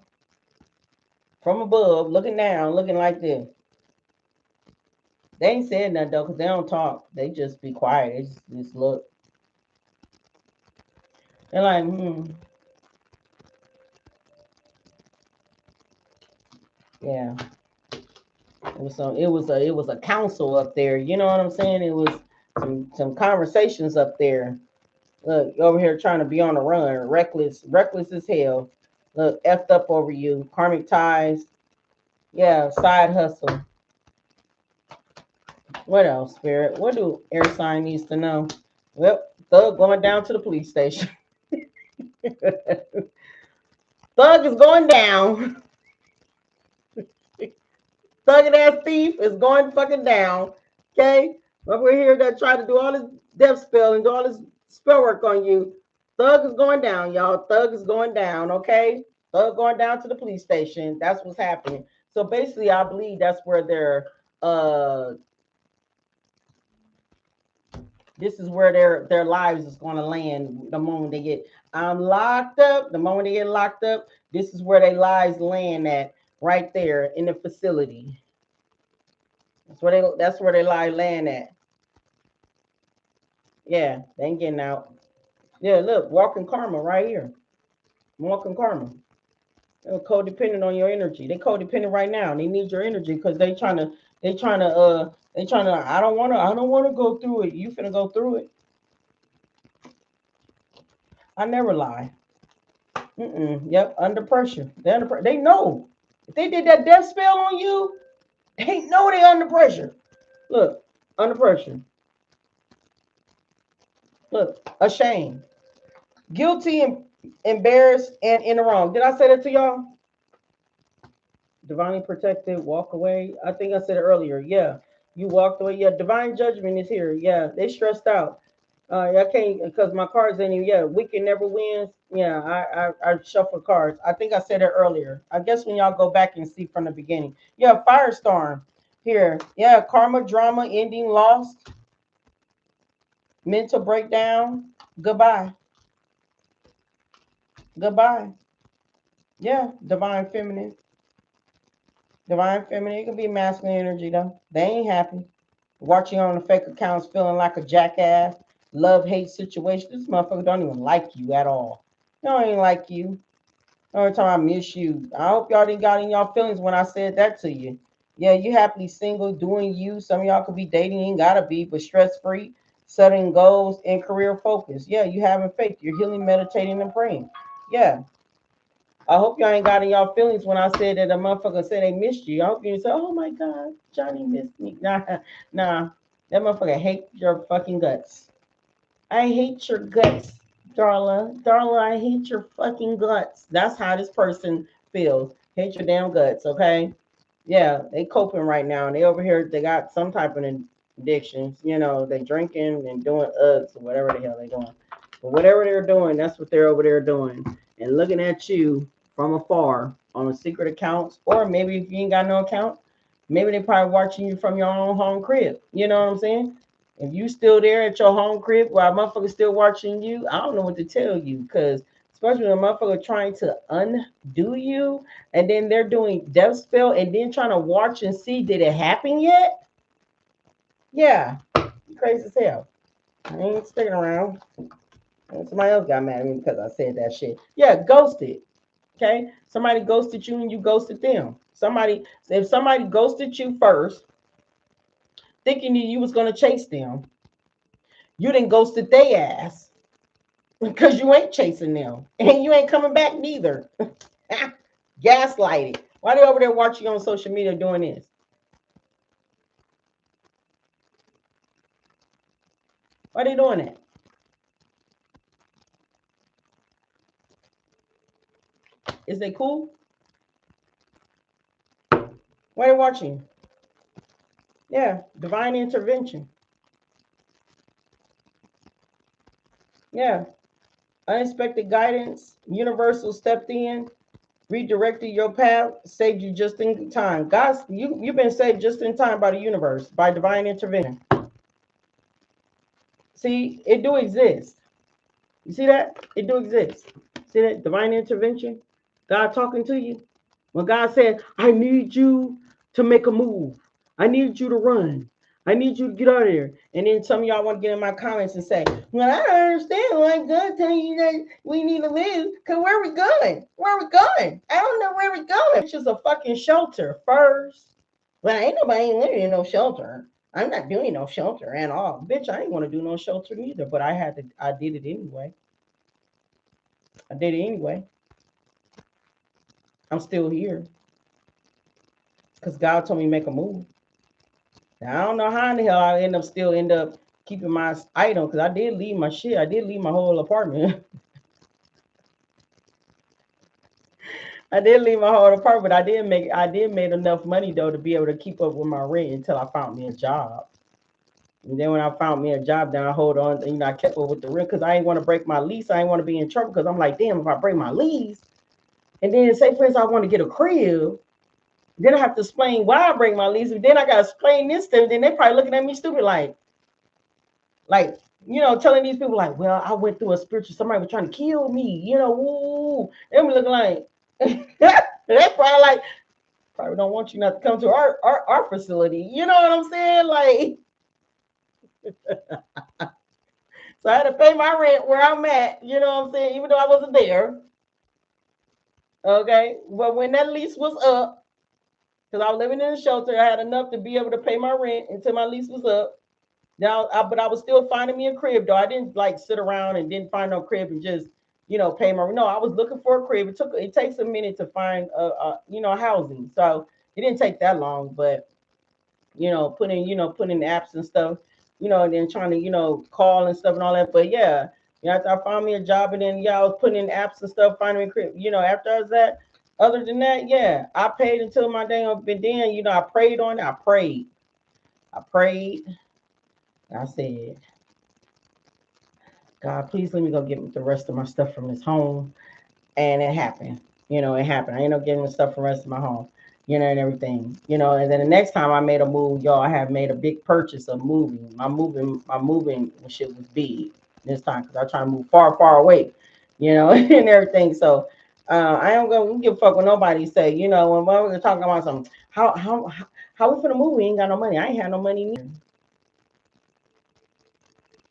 from above, looking down, looking like this. They ain't said nothing though, because they don't talk. They just be quiet. They just look. They're like, yeah. It was a council up there. You know what I'm saying? It was some conversations up there. Look, over here trying to be on the run, reckless as hell. Look, effed up over you, karmic ties. Yeah, side hustle. What else, Spirit? What do air sign needs to know? Well, Thug going down to the police station. Thug is going down. Thugging ass thief is going fucking down. Okay? But we're here that try to do all this death spell and do all this spell work on you. Thug is going down, y'all. Thug is going down, okay? Thug going down to the police station. That's what's happening. So basically, I believe that's where they're this is where their lives is going to land the moment they get locked up. The moment they get locked up, this is where their lives land at, right there in the facility. That's where they land at. Yeah, they ain't getting out. Yeah, look, walking karma right here. Walking karma. They're codependent on your energy. They codependent right now. They need your energy because I don't wanna go through it. You finna go through it. I never lie. Yep, under pressure. They know. If they did that death spell on you, they know they under pressure. Look, under pressure. Look, ashamed. Guilty and embarrassed and in the wrong. Did I say that to y'all? Divinely protected, walk away. I think I said it earlier. Yeah. You walked away. Yeah, divine judgment is here. Yeah, they stressed out. I can't because my cards in you. Yeah, wicked never wins. Yeah, I shuffle cards. I think I said it earlier. I guess when y'all go back and see from the beginning. Yeah, firestorm here. Yeah, karma, drama, ending, lost, mental breakdown. Goodbye. Goodbye. Yeah, divine feminine. Divine feminine. It can be masculine energy though. They ain't happy. Watching on the fake accounts, feeling like a jackass. Love hate situation. This motherfucker don't even like you at all. They don't even like you. Every time I miss you. I hope y'all didn't got in y'all feelings when I said that to you. Yeah, you happily single, doing you. Some of y'all could be dating, ain't gotta be, but stress free, setting goals and career focus. Yeah, you having faith. You're healing, meditating, and praying. Yeah. I hope y'all ain't got in y'all feelings when I said that a motherfucker said they missed you. I hope you say, oh my God, Johnny missed me. Nah. That motherfucker hate your fucking guts. I hate your guts, Darla. Darla, I hate your fucking guts. That's how this person feels. Hate your damn guts, okay? Yeah, they coping right now. And they over here, they got some type of addictions. They drinking and doing Uggs or whatever the hell they doing. But whatever they're doing, that's what they're over there doing. And looking at you from afar on a secret accounts, or maybe if you ain't got no account, maybe they probably watching you from your own home crib. You know what I'm saying? If you still there at your home crib while motherfucker still watching you, I don't know what to tell you. Because especially when a motherfucker trying to undo you and then they're doing death spell and then trying to watch and see did it happen yet? Yeah, crazy as hell. I ain't sticking around. And somebody else got mad at me because I said that shit. Yeah, ghosted. Okay, somebody ghosted you and you ghosted them. If somebody ghosted you first, thinking you was gonna chase them, you didn't ghosted their ass because you ain't chasing them and you ain't coming back neither. Gaslighting. Why they over there watching you on social media doing this? Why they doing that? Is they cool? Why they watching? Yeah, divine intervention. Yeah, unexpected guidance. Universal stepped in, redirected your path, saved you just in time. God's you've been saved just in time by the universe, by divine intervention. See, it do exist. You see that? It do exist. See that divine intervention? God talking to you. When God said, I need you to make a move. I need you to run. I need you to get out of there. And then some of y'all want to get in my comments and say, well, I don't understand why God telling you that we need to live. Because where are we going? Where are we going? I don't know where we're going. It's just a fucking shelter first. But ain't nobody living in no shelter. I'm not doing no shelter at all. Bitch, I ain't want to do no shelter neither. But I did it anyway. I did it anyway. I'm still here. Because God told me to make a move. Now, I don't know how in the hell I end up keeping my item because I did leave my shit. I did leave my whole apartment. I did leave my whole apartment. I did make enough money though to be able to keep up with my rent until I found me a job. And then when I found me a job, then I hold on. I kept up with the rent because I didn't want to break my lease. I didn't want to be in trouble because I'm like, damn, if I break my lease, and then say for instance I want to get a crib, then I have to explain why I break my lease. And then I gotta explain this to them. Then they probably looking at me stupid like, telling these people like, well, I went through a spiritual, somebody was trying to kill me, woo. They be looking like, they probably like, probably don't want you not to come to our facility. You know what I'm saying? Like, so I had to pay my rent where I'm at, you know what I'm saying? Even though I wasn't there. Okay. But when that lease was up, because I was living in a shelter, I had enough to be able to pay my rent until my lease was up. Now, but I was still finding me a crib though. I didn't like sit around and didn't find no crib and just pay my. No, I was looking for a crib. It takes a minute to find housing, so it didn't take that long. But putting apps and stuff, and then trying to call and stuff and all that. But yeah, after I found me a job and then I was putting in apps and stuff, finding me a crib. After I was that. Other than that, yeah, I paid until my day up. And then I prayed on it. I prayed. I said, God, please let me go get the rest of my stuff from this home. And it happened. It happened. I ended up getting the stuff from the rest of my home, and everything. And then the next time I made a move, y'all, I have made a big purchase of moving. My moving shit was big this time because I try to move far, far away, and everything. So I am gonna give a fuck what nobody say, when we're talking about something. How we finna move? We ain't got no money. I ain't had no money neither.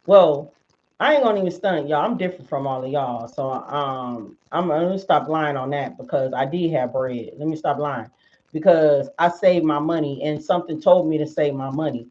Well, I ain't gonna even stunt y'all. I'm different from all of y'all. So I'm gonna stop lying on that because I did have bread. Let me stop lying. Because I saved my money and something told me to save my money.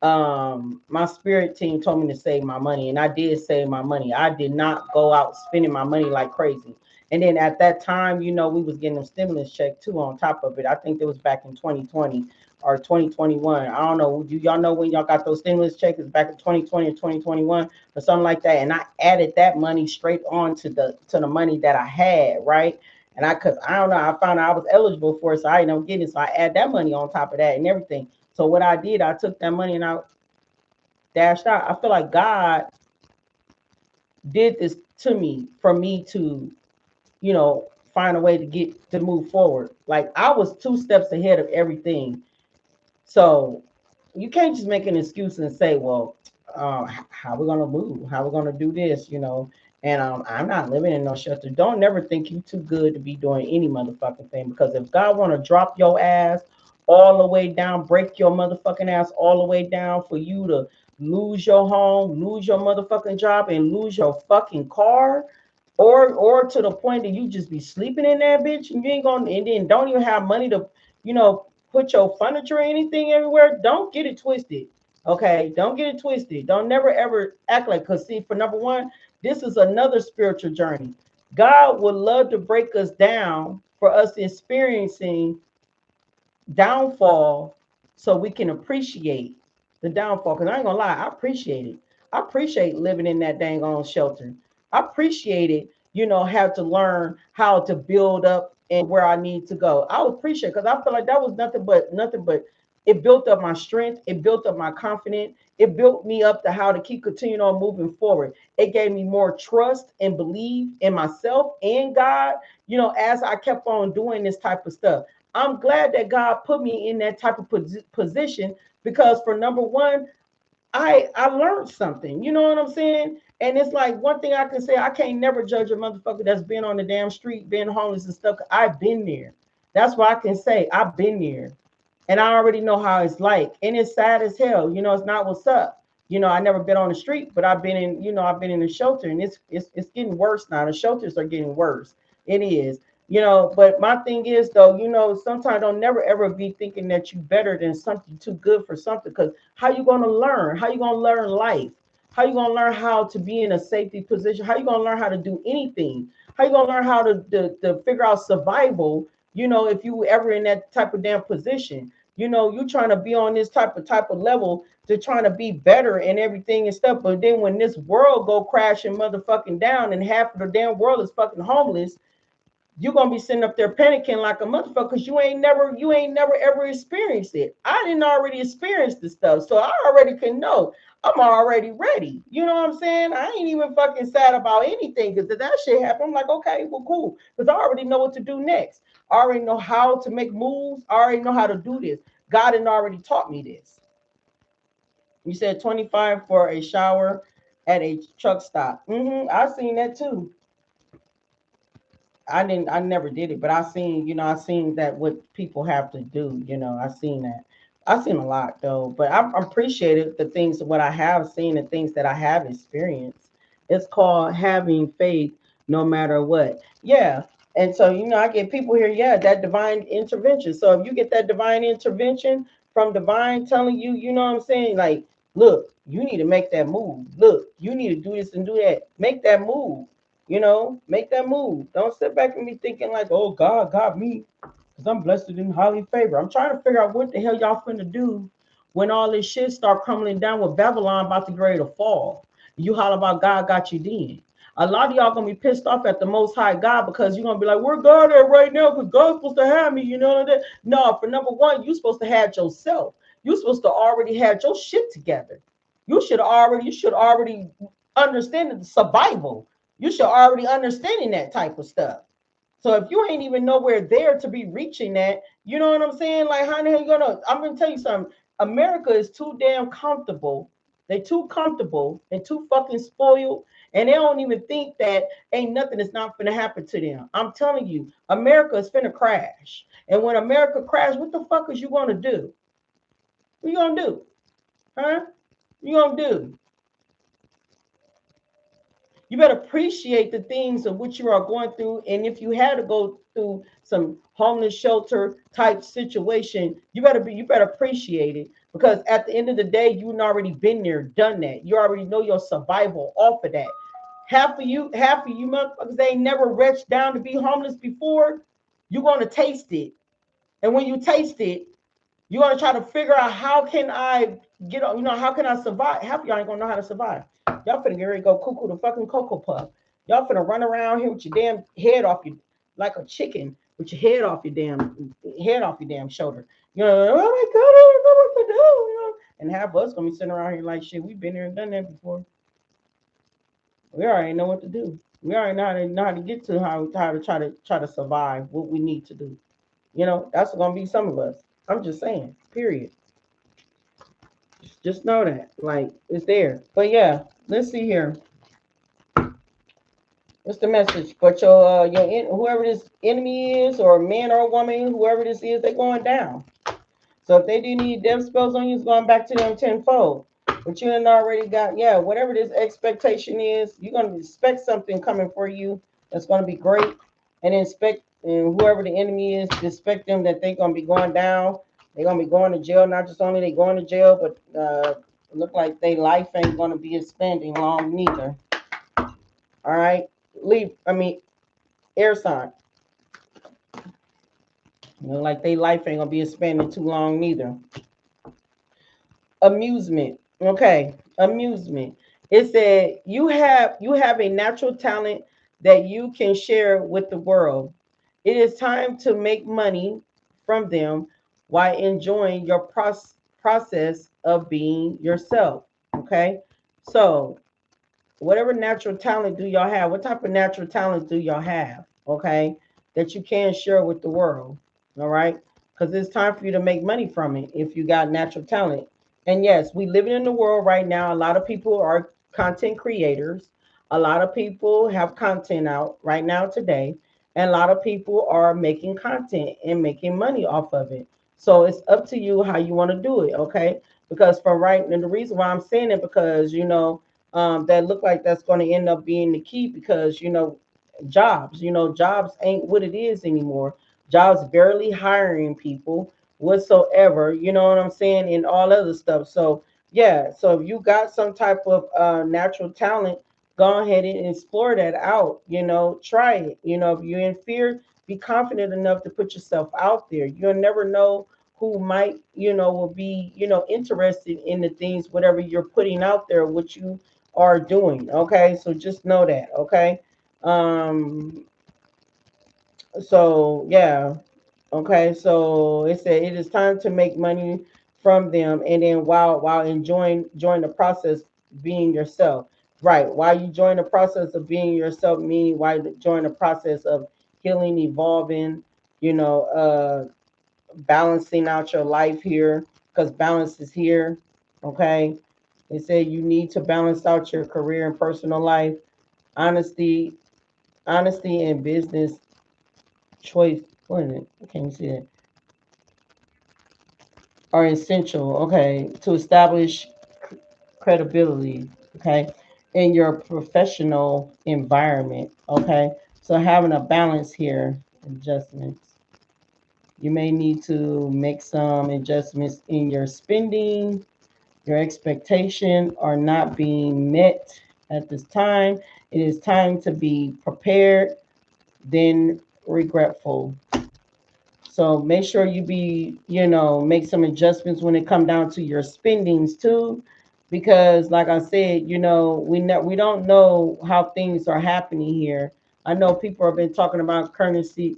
My spirit team told me to save my money, and I did save my money. I did not go out spending my money like crazy. And then at that time, we was getting a stimulus check too on top of it. I think it was back in 2020 or 2021. I don't know. Do y'all know when y'all got those stimulus checks? It's back in 2020 or 2021 or something like that. And I added that money straight on to the money that I had, right? And cause I don't know, I found out I was eligible for it, so I ended up getting it. So I add that money on top of that and everything. So what I did, I took that money and I dashed out. I feel like God did this to me for me to, find a way to move forward. Like I was 2 steps ahead of everything. So you can't just make an excuse and say, well, how we gonna move? How we gonna do this? And I'm not living in no shelter. Don't never think you too good to be doing any motherfucking thing because if God want to drop your ass all the way down, break your motherfucking ass all the way down for you to lose your home, lose your motherfucking job, and lose your fucking car, or to the point that you just be sleeping in that bitch and you ain't gonna, and then don't even have money to, put your furniture or anything everywhere. Don't get it twisted. Okay, don't get it twisted. Don't never ever act like, because see, for number one, this is another spiritual journey. God would love to break us down for us experiencing downfall so we can appreciate the downfall. Because I ain't gonna lie, I appreciate it. I appreciate living in that dang on shelter. I appreciate it, have to learn how to build up and where I need to go. I appreciate, because I feel like that was nothing but It built up my strength. It built up my confidence. It built me up to how to keep continuing on moving forward. It gave me more trust and belief in myself and God, as I kept on doing this type of stuff. I'm glad that God put me in that type of position because for number one, I learned something. You know what I'm saying? And it's like one thing I can say, I can't never judge a motherfucker that's been on the damn street, been homeless and stuff. I've been there. That's what I can say. I've been there. And I already know how it's like. And it's sad as hell. It's not what's up. I never been on the street, but I've been in a shelter, and it's getting worse now. The shelters are getting worse. It is. But my thing is though, sometimes don't never ever be thinking that you better than something, too good for something, because how you gonna learn? How you gonna learn life? How you gonna learn how to be in a safety position? How you gonna learn how to do anything? How you gonna learn how to figure out survival? If you ever in that type of damn position, you trying to be on this type of level to trying to be better and everything and stuff. But then when this world go crashing motherfucking down and half of the damn world is fucking homeless, you're gonna be sitting up there panicking like a motherfucker because you ain't never ever experienced it. I didn't already experience this stuff, so I already can know. I'm already ready. You know what I'm saying? I ain't even fucking sad about anything because if that shit happened, I'm like, okay, well, cool. Because I already know what to do next. I already know how to make moves. I already know how to do this. God had already taught me this. You said 25 for a shower at a truck stop. I seen that too. I never did it, but I seen that what people have to do, I seen that. I seen a lot though, but I appreciated the things, what I have seen, the things that I have experienced. It's called having faith no matter what. Yeah. And so, I get people here, yeah, that divine intervention. So if you get that divine intervention from divine telling you, you know what I'm saying? Like, look, you need to make that move. Look, you need to do this and do that. Make that move. Make that move. Don't sit back and be thinking like, oh, God got me because I'm blessed and highly favored. I'm trying to figure out what the hell y'all finna do when all this shit start crumbling down with Babylon about to get ready to fall. You holler about God got you then. A lot of y'all gonna be pissed off at the Most High God because you're gonna be like, where God at right now? Because God's supposed to have me, that. No, for number one, you supposed to have yourself. You supposed to already have your shit together. You should already understand the survival. You should already understanding that type of stuff. So if you ain't even nowhere there to be reaching that, you know what I'm saying? Like, how the hell you gonna? I'm gonna tell you something. America is too damn comfortable. They too comfortable and too fucking spoiled, and they don't even think that ain't nothing that's not gonna happen to them. I'm telling you, America is finna crash. And when America crash, what the fuck is you gonna do? What you gonna do? Huh? You gonna do? You better appreciate the things of which you are going through. And if you had to go through some homeless shelter type situation, you better appreciate it. Because at the end of the day, you've already been there, done that. You already know your survival off of that. Half of you motherfuckers, they ain't never reached down to be homeless before. You're gonna taste it. And when you taste it, you're gonna try to figure out how can I get on, how can I survive? Half of y'all ain't gonna know how to survive. Y'all finna get ready to go cuckoo the fucking cocoa puff. Y'all finna run around here with your damn head off you like a chicken with your head off your damn shoulder. Oh my god, I don't know what to do. And half of us gonna be sitting around here like shit. We've been there and done that before. We already know what to do. We already know how to get to how to try to survive what we need to do. That's gonna be some of us. I'm just saying, period. Just know that. Like, it's there. But yeah, let's see here. What's the message? But whoever this enemy is, or a man or a woman, whoever this is, they're going down. So if they do need death spells on you, it's going back to them tenfold. But you ain't already got, yeah, whatever this expectation is, you're gonna expect something coming for you that's gonna be great. And whoever the enemy is, expect them that they're gonna be going down. They're gonna be going to jail. Not just only they going to jail, but look like their life ain't gonna be expanding long neither. All right, air sign. Like their life ain't gonna be expanding too long neither. Amusement. Okay, amusement. It said you have a natural talent that you can share with the world. It is time to make money from them. while enjoying your process of being yourself. Okay, so whatever natural talent do y'all have? What type of natural talent do y'all have? Okay, that you can share with the world. All right, because it's time for you to make money from it if you got natural talent. And yes, we living in the world right now. A lot of people are content creators. A lot of people have content out right now today, and a lot of people are making content and making money off of it. So it's up to you how you want to do it. Okay, because from right, and the reason why I'm saying it, because that look like that's going to end up being the key, because jobs ain't what it is anymore. Jobs barely hiring people whatsoever, you know what I'm saying, and all other stuff. So yeah, so if you got some type of natural talent, go ahead and explore that out. Try it. If you're in fear, be confident enough to put yourself out there. You'll never know who might, will be, interested in the things, whatever you're putting out there, what you are doing. Okay, so just know that. Okay, um, so yeah. Okay, so it said it is time to make money from them, and then while enjoying the process, being yourself. Right, while you join the process of being yourself, meaning while you join the process of healing, evolving, you know, balancing out your life here, because balance is here. Okay, they say you need to balance out your career and personal life. Honesty, honesty and business choice. What is it? I can't see it. Are essential. Okay, to establish credibility. Okay, in your professional environment. Okay, so having a balance here. Adjustments. You may need to make some adjustments in your spending. Your expectations are not being met at this time. It is time to be prepared, then regretful. So make sure you make some adjustments when it come down to your spendings too, because like I said, we don't know how things are happening here. I know people have been talking about currency,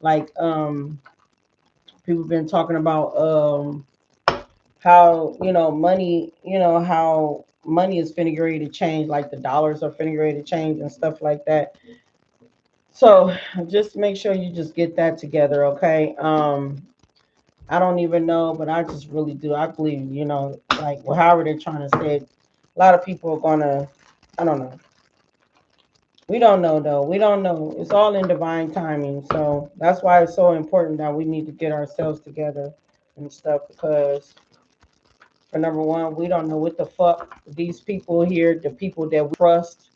like people have been talking about how how money is finna get ready to change, like the dollars are finna get ready to change and stuff like that. So just make sure you just get that together, okay? I don't even know, but I just really do. I believe, like however they're trying to say it, a lot of people are gonna. I don't know. We don't know though. We don't know. It's all in divine timing. So that's why it's so important that we need to get ourselves together and stuff, because for number one, we don't know what the fuck these people here, the people that we trust,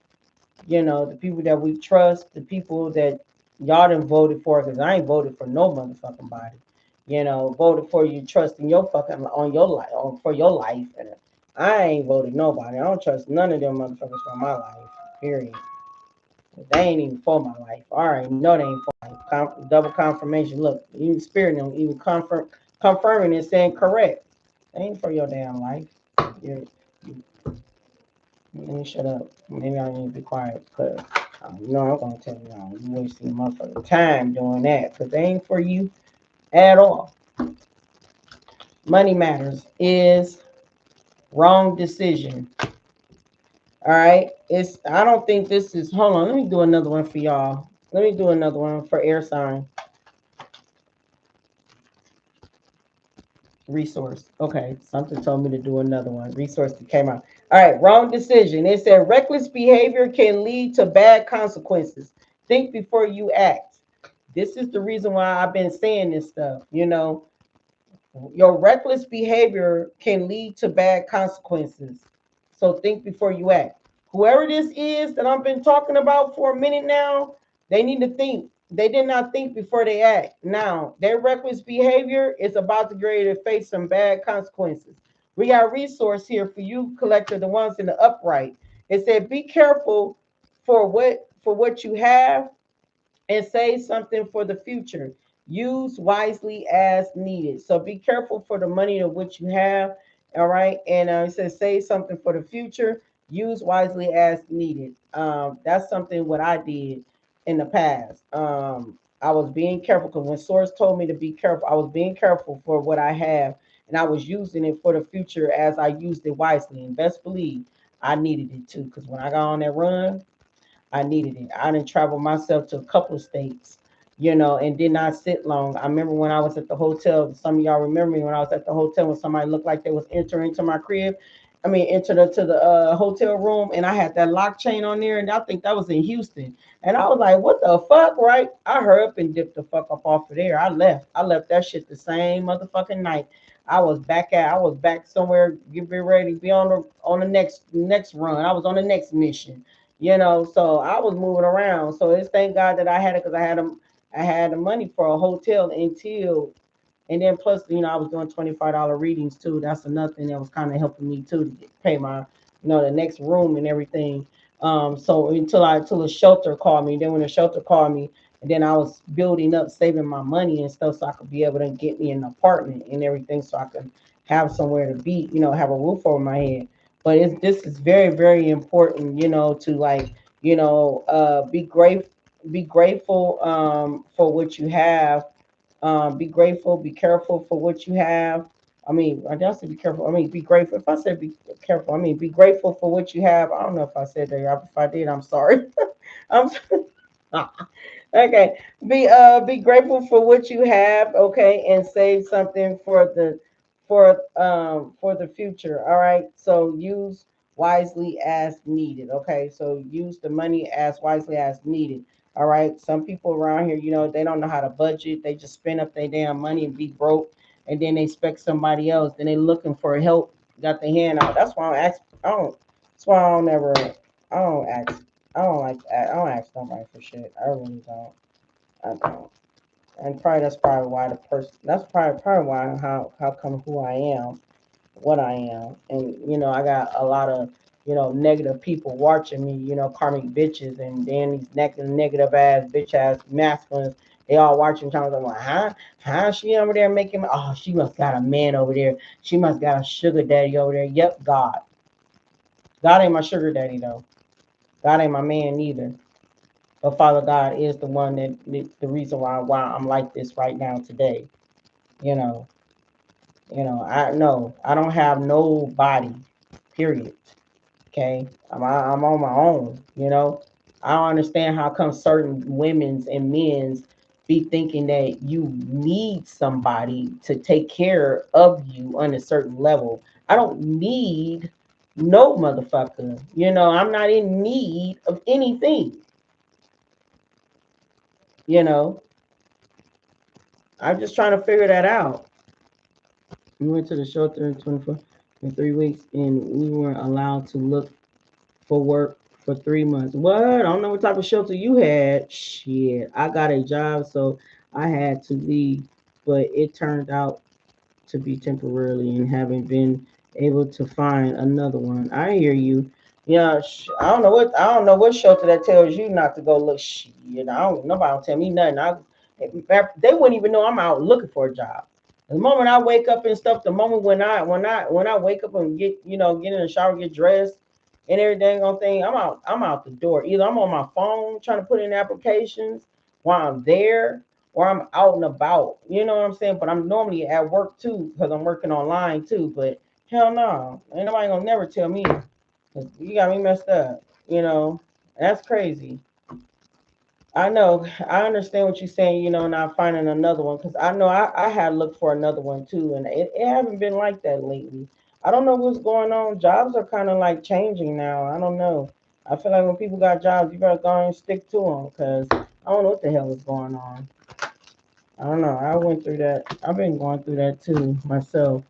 the people that we trust, the people that y'all done voted for, because I ain't voted for no motherfucking body. Voted for you, trusting your fucking on your life, for your life, and I ain't voted nobody. I don't trust none of them motherfuckers for my life. Period. They ain't even for my life. All right, no, they ain't for my life. Double confirmation. Look, even spirit them, even confirming and saying correct. They ain't for your damn life. You, Let me shut up. Maybe I need to be quiet, because I'm gonna tell you, you wasting motherfucking time doing that, because they ain't for you at all. Money matters is wrong decision. All right. I don't think this is, hold on, let me do another one for y'all. Let me do another one for air sign. Resource. Okay. Something told me to do another one. Resource that came out. All right. Wrong decision. It said reckless behavior can lead to bad consequences. Think before you act. This is the reason why I've been saying this stuff. Your reckless behavior can lead to bad consequences. So think before you act. Whoever this is that I've been talking about for a minute now, they need to think. They did not think before they act. Now, their reckless behavior is about to get ready to face some bad consequences. We got a resource here for you, collector, the ones in the upright. It said, be careful for what you have, and save something for the future. Use wisely as needed. So be careful for the money of what you have. All right. And it says save something for the future. Use wisely as needed. That's something what I did in the past. I was being careful because when Source told me to be careful, I was being careful for what I have, and I was using it for the future as I used it wisely. And best believe I needed it too, because when I got on that run, I needed it. I didn't travel myself to a couple of states, and did not sit long. I remember when I was at the hotel. Some of y'all remember me when I was at the hotel when somebody looked like they was entering into my crib. I mean, enter to the hotel room, and I had that lock chain on there, and I think that was in Houston. And I was like, "What the fuck?" Right? I hurry up and dipped the fuck up off of there. I left. I left that shit the same motherfucking night. I was back somewhere, get ready to be on the next run. I was on the next mission. So I was moving around. So it's thank God that I had it because I had the money for a hotel until, and then plus, I was doing $25 readings too. That's another thing that was kind of helping me too to pay my, the next room and everything. So until the shelter called me. Then when the shelter called me, and then I was building up, saving my money and stuff, so I could be able to get me an apartment and everything, so I could have somewhere to be, have a roof over my head. But this is very, very important, to like, be grateful for what you have. Be grateful, be careful for what you have. I mean, I don't say be careful. I mean, be grateful. If I said be careful, I mean, be grateful for what you have. I don't know if I said that. If I did, I'm sorry. I'm okay. Be grateful for what you have, okay, and save something for the future. All right. So use wisely as needed. Okay. So use the money as wisely as needed. All right. Some people around here, they don't know how to budget. They just spend up their damn money and be broke, and then they expect somebody else. Then they looking for help, got their hand out. That's why I don't ask. I don't. That's why I don't ever. I don't ask. I don't ask nobody for shit. I really don't. I don't. And probably that's probably why the person. That's probably why how come who I am, what I am, and I got a lot of negative people watching me. Karmic bitches, and then these negative ass bitch ass masculines. They all watching, trying to like, huh? She over there making? Oh, she must got a man over there. She must got a sugar daddy over there. Yep, God. God ain't my sugar daddy though. God ain't my man neither. But Father God is the one that the reason why I'm like this right now today. You know, I know I don't have nobody. Period. Okay, I'm on my own. I don't understand how come certain women's and men's be thinking that you need somebody to take care of you on a certain level. I don't need no motherfucker. I'm not in need of anything. You know, I'm just trying to figure that out. We went to the shelter in 3 weeks, and we weren't allowed to look for work for 3 months. What? I don't know what type of shelter you had. Shit, I got a job, so I had to leave, but it turned out to be temporarily, and haven't been able to find another one. I hear you. Yeah, I don't know what shelter that tells you not to go look. Shit, I don't. Nobody don't tell me nothing. They wouldn't even know I'm out looking for a job. The moment I wake up and stuff, the moment when I wake up and get in the shower, get dressed and everything on thing, I'm out the door. Either I'm on my phone trying to put in applications while I'm there, or I'm out and about. You know what I'm saying? But I'm normally at work too because I'm working online too. But hell no, ain't nobody gonna never tell me. 'Cause you got me messed up. That's crazy. I know. I understand what you're saying. Not finding another one because I know I had looked for another one too, and it haven't been like that lately. I don't know what's going on. Jobs are kind of like changing now. I don't know. I feel like when people got jobs, you better go and stick to them because I don't know what the hell is going on. I don't know. I went through that. I've been going through that too myself.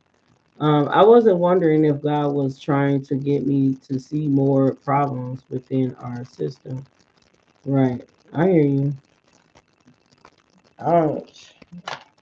I wasn't wondering if God was trying to get me to see more problems within our system. Right. I hear you. I don't.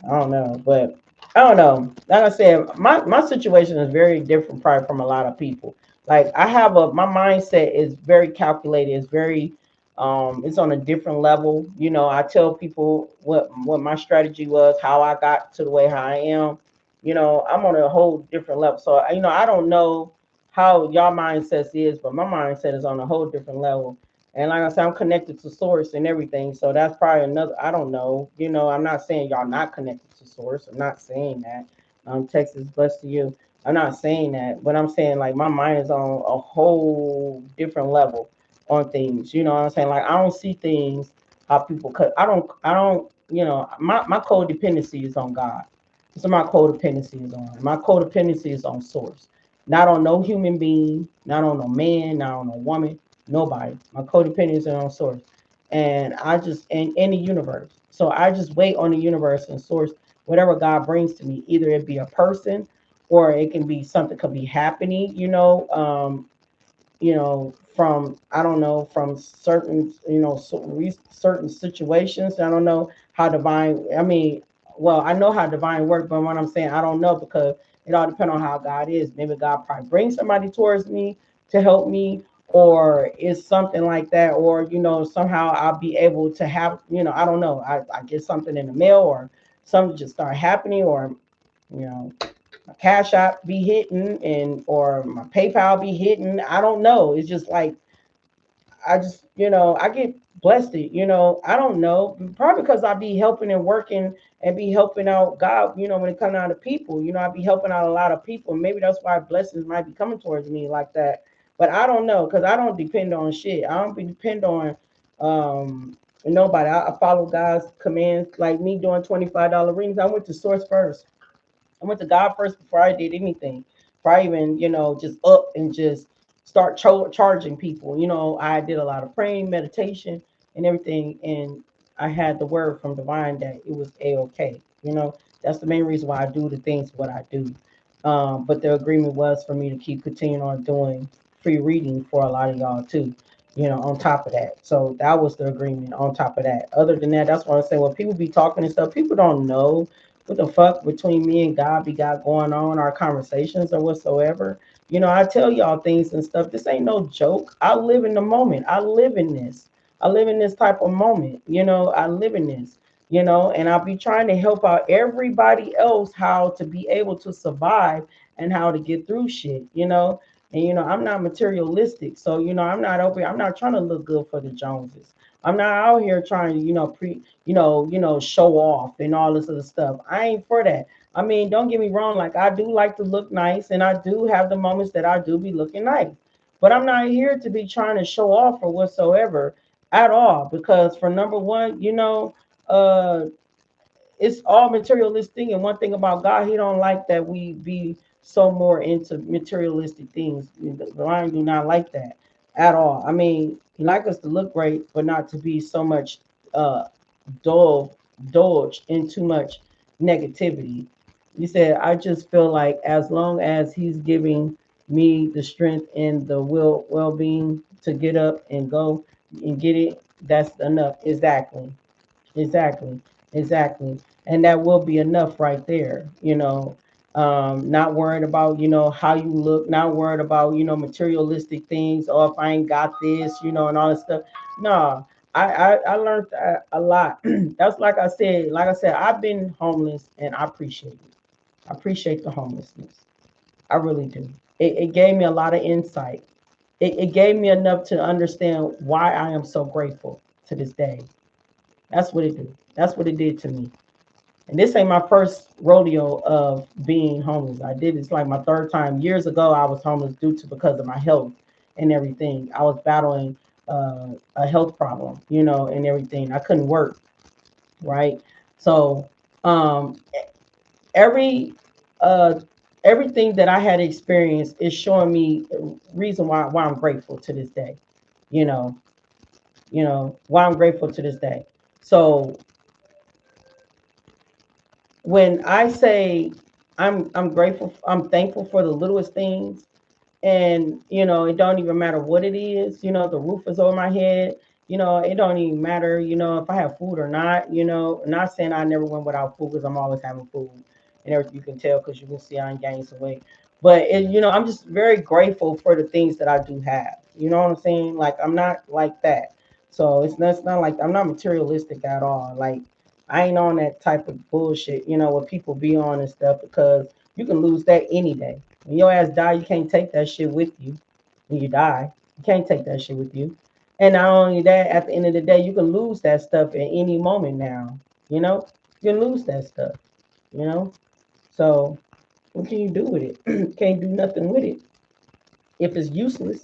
I don't know, but I don't know. Like I said, my situation is very different probably from a lot of people. Like I have my mindset is very calculated. It's very it's on a different level. I tell people what my strategy was, how I got to the way how I am. I'm on a whole different level. So I don't know how y'all mindset is, but my mindset is on a whole different level. And like I said, I'm connected to source and everything. So that's probably another, I don't know. I'm not saying y'all not connected to source. I'm not saying that. Texas, blessed to you. I'm not saying that, but I'm saying like my mind is on a whole different level on things. You know what I'm saying? Like I don't see things how people cut. I don't, my codependency is on God. So my codependency is on. My codependency is on source. Not on no human being, not on no man, not on no woman, nobody. My codependence is on source. And I just in the universe. So I just wait on the universe and source whatever God brings to me. Either it be a person or it can be something could be happening, from I don't know, from certain, certain situations. I don't know how divine. I mean, well, I know how divine work, but what I'm saying, I don't know because it all depends on how God is. Maybe God probably brings somebody towards me to help me, or it's something like that, or somehow I'll be able to have, I don't know, I get something in the mail or something just start happening, or you know my Cash App be hitting and or my PayPal be hitting. I don't know. It's just like I just I get blessed. I don't know. Probably because I be helping and working and be helping out God. When it comes down to people, I be helping out a lot of people. Maybe that's why blessings might be coming towards me like that. But I don't know because I don't depend on shit. I don't depend on nobody. I follow God's commands. Like me doing $25 readings. I went to Source first. I went to God first before I did anything. Before I even, just up and just start charging people. I did a lot of praying, meditation, and everything. And I had the word from divine that it was a-okay. That's the main reason why I do the things what I do. But the agreement was for me to keep continuing on doing free reading for a lot of y'all too. On top of that. So that was the agreement on top of that. Other than that, that's what I say. When people be talking and stuff, people don't know what the fuck between me and God be got going on, our conversations or whatsoever. I tell y'all things and stuff. This ain't no joke. I live in the moment. I live in this. I live in this type of moment. I live in this, and I'll be trying to help out everybody else how to be able to survive and how to get through shit. And I'm not materialistic. So, I'm not trying to look good for the Joneses. I'm not out here trying to, show off and all this other stuff. I ain't for that. I mean, don't get me wrong. Like I do like to look nice, and I do have the moments that I do be looking nice. But I'm not here to be trying to show off or whatsoever at all. Because for number one, uh, it's all materialistic. And one thing about God, He don't like that we be so more into materialistic things. The Lion do not like that at all. I mean, He like us to look great, but not to be so much uh dull, indulged in too much negativity. He said, I just feel like as long as He's giving me the strength and the well being to get up and go and get it, that's enough. Exactly. Exactly, exactly. And that will be enough right there. Not worried about, how you look, not worried about, materialistic things, or if I ain't got this, and all this stuff. No, I learned that a lot. That's like I said, I've been homeless and I appreciate it. I appreciate the homelessness. I really do. It gave me a lot of insight. It gave me enough to understand why I am so grateful to this day. That's what it did. That's what it did to me. And this ain't my first rodeo of being homeless. I did it's like my third time. Years ago, I was homeless due to because of my health and everything. I was battling a health problem, and everything. I couldn't work, right? So um, every uh, everything that I had experienced is showing me the reason why I'm grateful to this day. You know, why I'm grateful to this day. So when I say I'm grateful, I'm thankful for the littlest things, and it don't even matter what it is. The roof is over my head. It don't even matter. If I have food or not. Not saying I never went without food because I'm always having food, and everything you can tell because you can see I gained some weight. But I'm just very grateful for the things that I do have. You know what I'm saying? Like I'm not like that. So it's not like I'm not materialistic at all. Like I ain't on that type of bullshit. What people be on and stuff because you can lose that any day. When your ass die, you can't take that shit with you. When you die, you can't take that shit with you. And not only that, at the end of the day, you can lose that stuff at any moment now. You know, you can lose that stuff. You know, so what can you do with it? Can't do nothing with it if it's useless.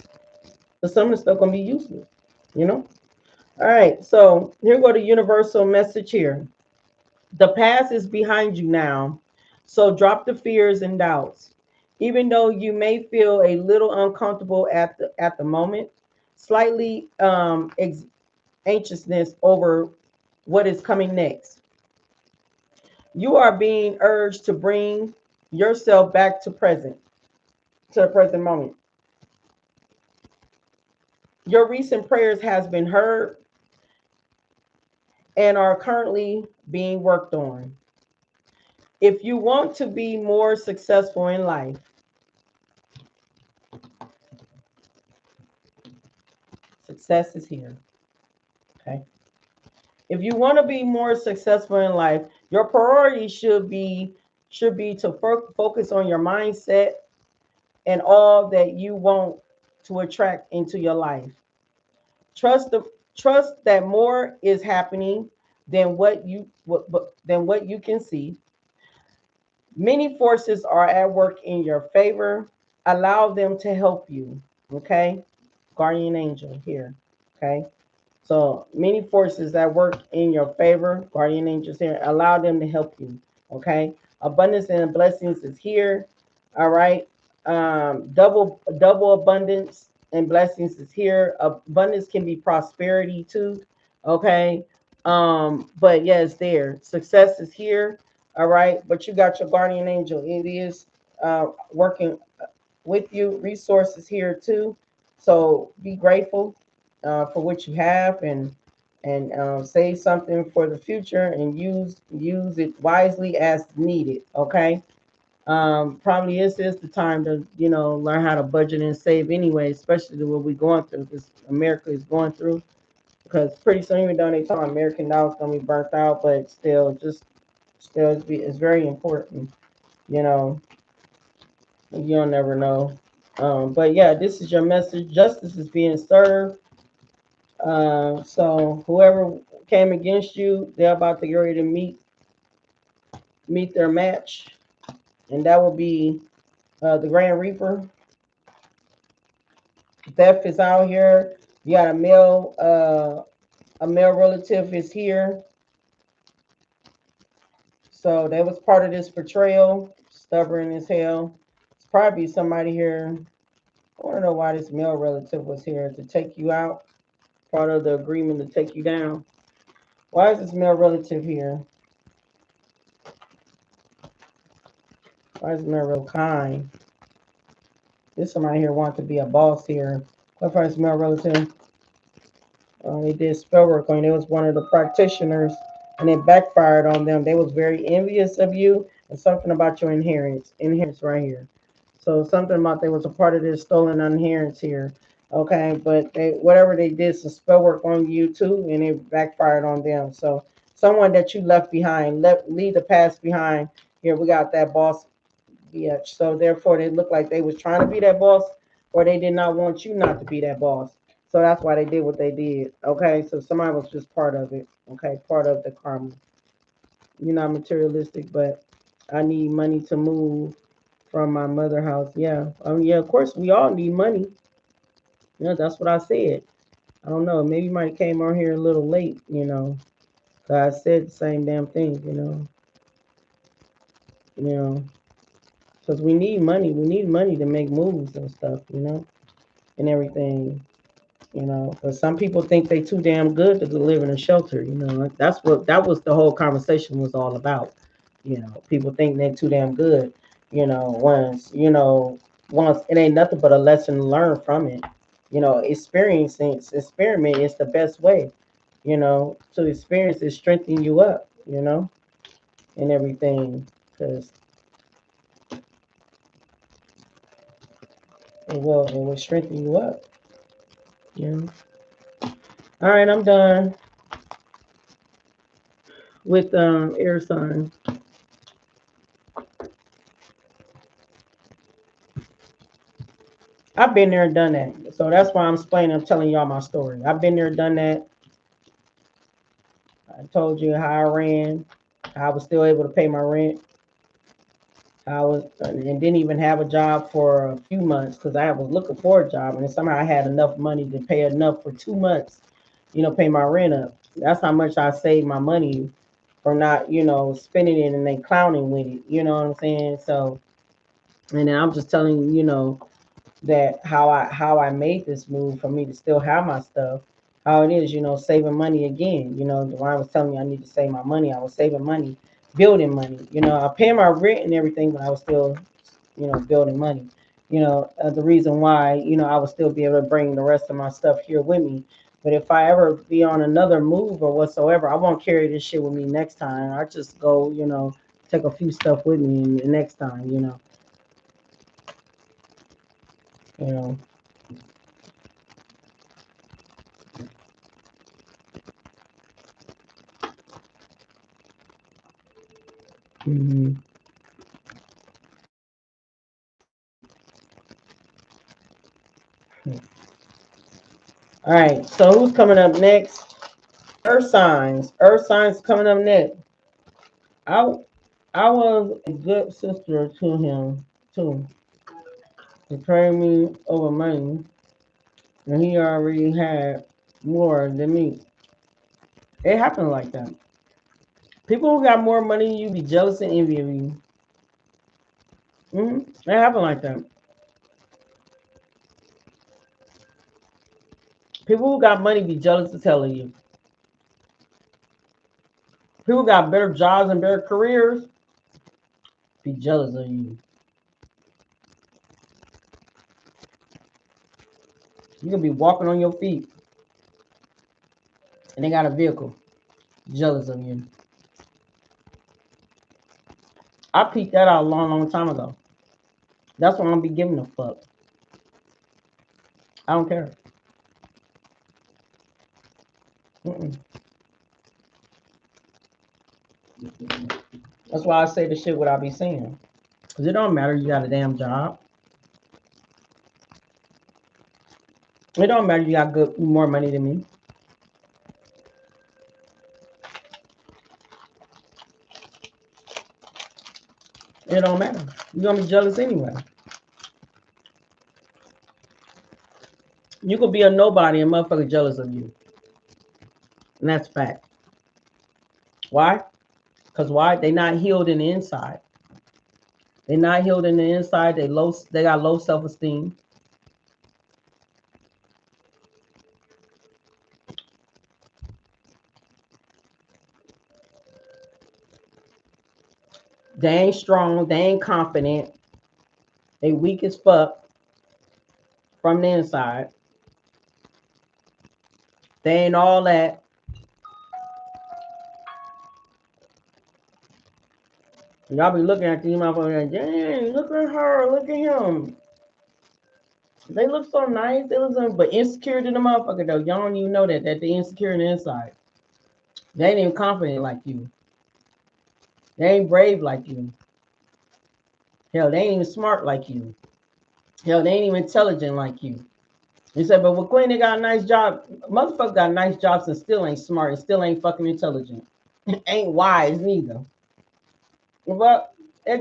But some of the stuff gonna be useless. You know. All right. So here go the universal message here. The past is behind you now. So drop the fears and doubts. Even though you may feel a little uncomfortable at the moment, slightly anxiousness over what is coming next. You are being urged to bring yourself back to the present moment. Your recent prayers has been heard and are currently being worked on. If you want to be more successful in life, success is here. Okay. If you want to be more successful in life, your priority should be to focus on your mindset and all that you want to attract into your life. Trust the trust that more is happening than what you can see. Many forces are at work in your favor. Allow them to help you. Okay? Guardian angel here. Okay? So many forces that work in your favor, guardian angels here, allow them to help you. Okay, abundance and blessings is here. All right, double abundance and blessings is here. Abundance can be prosperity too. Okay, but yeah, it's there. Success is here. All right, but you got your guardian angel. It is working with you. Resources here too. So be grateful for what you have and save something for the future and use it wisely as needed. Okay. Probably this is the time to learn how to budget and save anyway, especially what we're going through. This America is going through because pretty soon, even though they talk American dollar's gonna be burnt out, but still it's very important. You know, you don't never know. But yeah, this is your message. Justice is being served. So whoever came against you, they're about to get ready to meet their match, and that will be the Grand Reaper. Theft is out here. You got a male relative is here, so that was part of this betrayal. Stubborn as hell. It's probably somebody here. I want to know why this male relative was here to take you out. Part of the agreement to take you down. Why is this male relative here? Why is this male real kind? This somebody here want to be a boss here. What first male relative? They did spell work on you. They was one of the practitioners, and it backfired on them. They was very envious of you, and something about your inheritance right here. So something about they was a part of this stolen inheritance here. Okay, but they whatever they did some spell work on you too, and it backfired on them. So someone that you left behind, leave the past behind. Here we got that boss. Yeah, so therefore they look like they was trying to be that boss, or they did not want you not to be that boss. So that's why they did what they did. Okay, so somebody was just part of it. Okay, part of the karma. You're not materialistic, but I need money to move from my mother house. Yeah, yeah. Of course, we all need money. Yeah, that's what I said. I don't know. Maybe you might have came on here a little late. I said the same damn thing. You know, because we need money. We need money to make moves and stuff. And everything. But some people think they too damn good to live in a shelter. That was the whole conversation was all about. People think they're too damn good. Once it ain't nothing but a lesson to learn from it. Experiment is the best way. To experience it strengthen you up. And everything because it will strengthen you up. You know. All right, I'm done with air signs. I've been there and done that. So that's why I'm explaining. I'm telling y'all my story. I've been there and done that. I told you how I ran. I was still able to pay my rent. I was and didn't even have a job for a few months because I was looking for a job, and then somehow I had enough money to pay enough for 2 months, pay my rent up. That's how much I saved my money from not, spending it and then clowning with it. You know what I'm saying? So, and then I'm just telling you, that how I made this move for me to still have my stuff, how it is, saving money again. When I was telling you I need to save my money, I was saving money, building money. I pay my rent and everything, but I was still, building money. The reason why, I would still be able to bring the rest of my stuff here with me. But if I ever be on another move or whatsoever, I won't carry this shit with me next time. I just go, take a few stuff with me the next time, you know. Mm-hmm. All right, so who's coming up next? Earth signs. Earth signs coming up next. I I was a good sister to him too. He trained me over money, and he already had more than me. It happened like that. People who got more money than you be jealous and envy of you. It happened like that. People who got money be jealous as hell of you. People who got better jobs and better careers be jealous of you. You can be walking on your feet and they got a vehicle. Jealous of you. I peeped that out a long, long time ago. That's why I'm gonna be giving a fuck. I don't care. Mm-mm. That's why I say the shit what I be saying. Cause it don't matter. You got a damn job. It don't matter. You got good more money than me. It don't matter. You're gonna be jealous anyway. You could be a nobody and motherfucker jealous of you, and that's fact. Why? Cause why? They not healed in the inside. They not healed in the inside. They low. They got low self esteem. They ain't strong. They ain't confident. They weak as fuck from the inside. They ain't all that. Y'all be looking at these motherfuckers like, dang, look at her, look at him. They look so nice. They look so, but insecure to the motherfucker though. Y'all don't even know that they insecure in the inside. They ain't even confident like you. They ain't brave like you. Hell, they ain't even smart like you. Hell, they ain't even intelligent like you. You said, but with Queen, they got a nice job. Motherfuckers got nice jobs and still ain't smart and still ain't fucking intelligent. Ain't wise neither. But they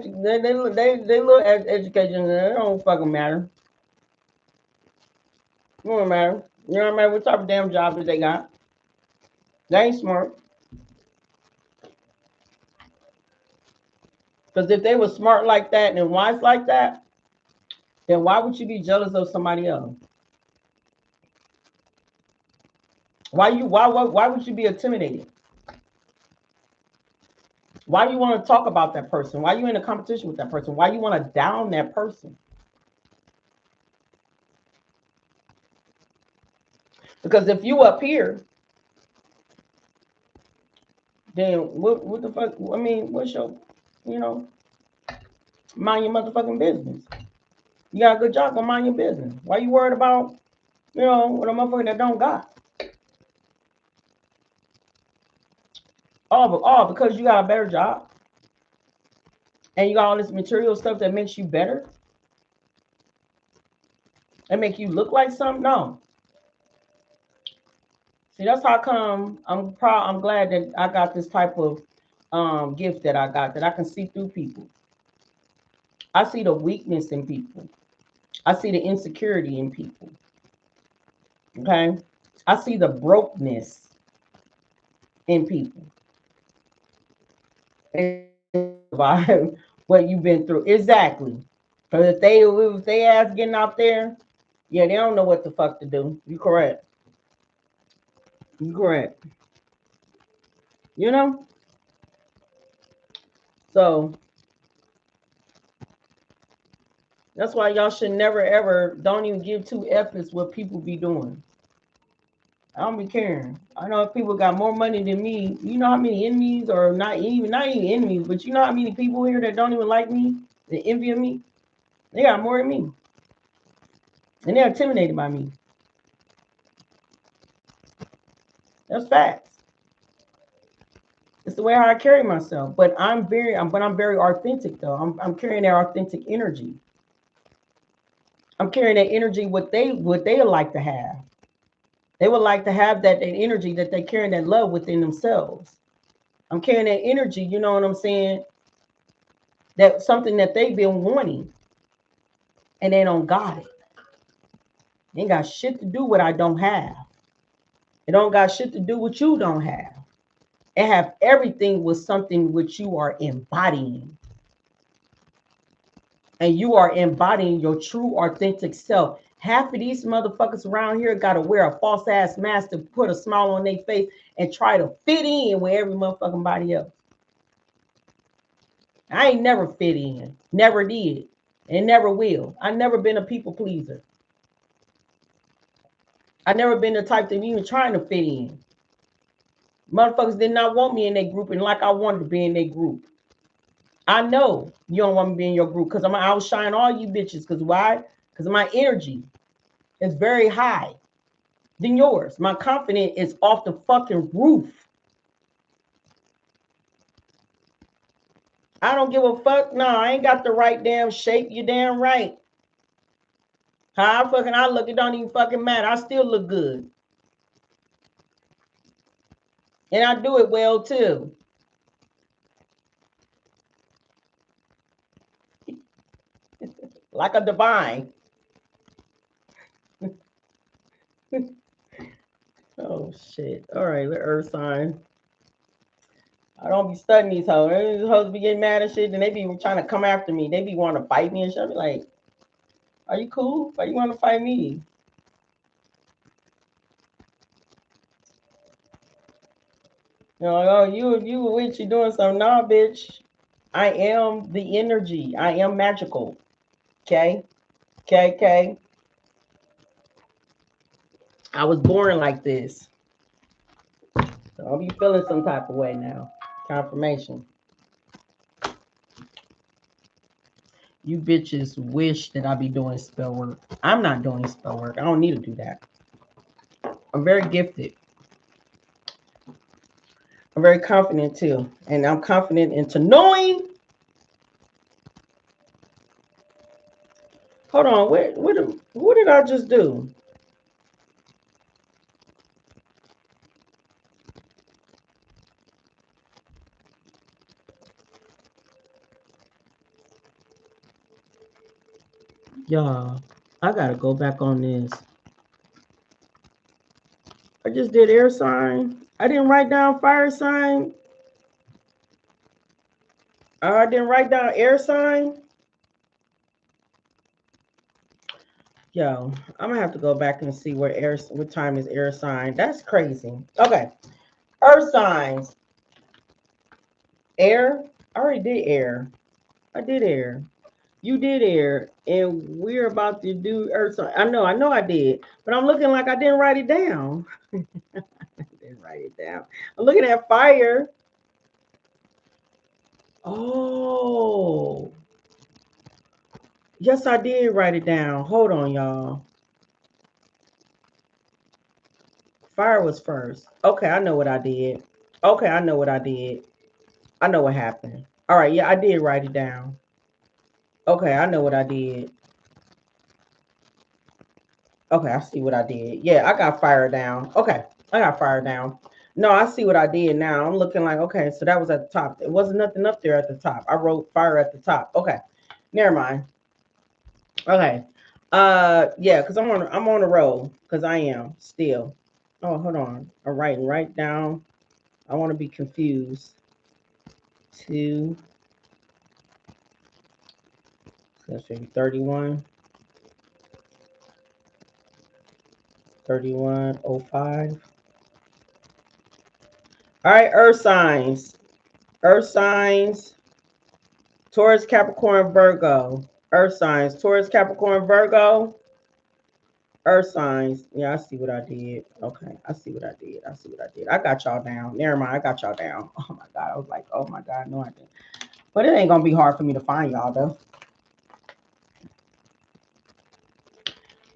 look at education. It don't fucking matter. It don't matter. You know what I mean? What type of damn job that they got? They ain't smart. Because if they were smart like that and wise like that, then why would you be jealous of somebody else? Why would you be intimidated? Why do you want to talk about that person? Why are you in a competition with that person? Why you want to down that person? Because if you up here, then what the fuck? I mean, what's your, you know, mind your motherfucking business. You got a good job, go mind your business. Why you worried about, what a motherfucker that don't got? All because you got a better job and you got all this material stuff that makes you better. It make you look like something? No. See, that's how come I'm proud. I'm glad that I got this type of gift that I got, that I can see through people. I see the weakness in people. I see the insecurity in people. Okay. I see the brokenness in people. By what you've been through. Exactly. Because if they ass getting out there, yeah, they don't know what the fuck to do. You correct. You correct. You know? So that's why y'all should never ever don't even give two F's what people be doing. I don't be caring. I know if people got more money than me. You know how many enemies, or not even enemies, but you know how many people here that don't even like me, that envy me? They got more than me. And they're intimidated by me. That's facts. It's the way how I carry myself. But I'm very authentic though. I'm carrying that authentic energy. I'm carrying that energy what they would like to have. They would like to have that energy that they carry, that love within themselves. I'm carrying that energy, you know what I'm saying? That something that they've been wanting and they don't got it. They ain't got shit to do what I don't have. It don't got shit to do what you don't have. It have everything with something which you are embodying. And you are embodying your true authentic self. Half of these motherfuckers around here got to wear a false ass mask to put a smile on their face and try to fit in with every motherfucking body else. I ain't never fit in. Never did. And never will. I never been a people pleaser. I never been the type that even trying to fit in. Motherfuckers did not want me in their group, and like I wanted to be in their group. I know you don't want me to be in your group because I'm gonna outshine all you bitches. Because why? Because my energy is very high than yours. My confidence is off the fucking roof. I don't give a fuck. No, I ain't got the right damn shape. You damn right. How I look, it don't even fucking matter. I still look good. And I do it well too. Like a divine. Oh shit. All right, the earth sign. I don't be studying these hoes. These hoes be getting mad and shit, and they be trying to come after me. They be wanting to fight me and shit. I be like, are you cool? Why you want to fight me? You know, like, oh, you a witch, you doing something. Nah, bitch. I am the energy. I am magical. Okay? Okay, okay. I was born like this. So I'll be feeling some type of way now. Confirmation. You bitches wish that I be doing spell work. I'm not doing spell work. I don't need to do that. I'm very gifted. I'm very confident too. And I'm confident into knowing. Hold on. What did I just do? Y'all, I gotta go back on this. I just did air sign. I didn't write down fire sign. I didn't write down air sign. Yo, I'm gonna have to go back and see what time is air sign. That's crazy. Okay. Earth signs. Air. I already did air. I did air. You did air. And we're about to do earth sign. I know I did. But I'm looking like I didn't write it down. I didn't write it down. I'm looking at fire. Oh. Yes, I did write it down. Hold on, y'all. Fire was first. Okay, I know what I did. Okay, I know what I did. I know what happened. All right, yeah, I did write it down. Okay, I know what I did. Okay, I see what I did. Yeah, I got fire down. Okay, I got fire down. No, I see what I did now. I'm looking like, okay, so that was at the top. It wasn't nothing up there at the top. I wrote fire at the top. Okay, never mind. Okay. Yeah, because I'm on a roll. Because I am still. Oh, hold on. I'm writing right down. I want to be confused. Two, so that should be 31, 3105. All right, earth signs. Earth signs. Taurus, Capricorn, Virgo. Earth signs. Taurus, Capricorn, Virgo. Earth signs. Yeah, I see what I did. Okay, I see what I did. I see what I did. I got y'all down. Never mind. I got y'all down. Oh my God. I was like, oh my God. No, I didn't. But it ain't going to be hard for me to find y'all, though.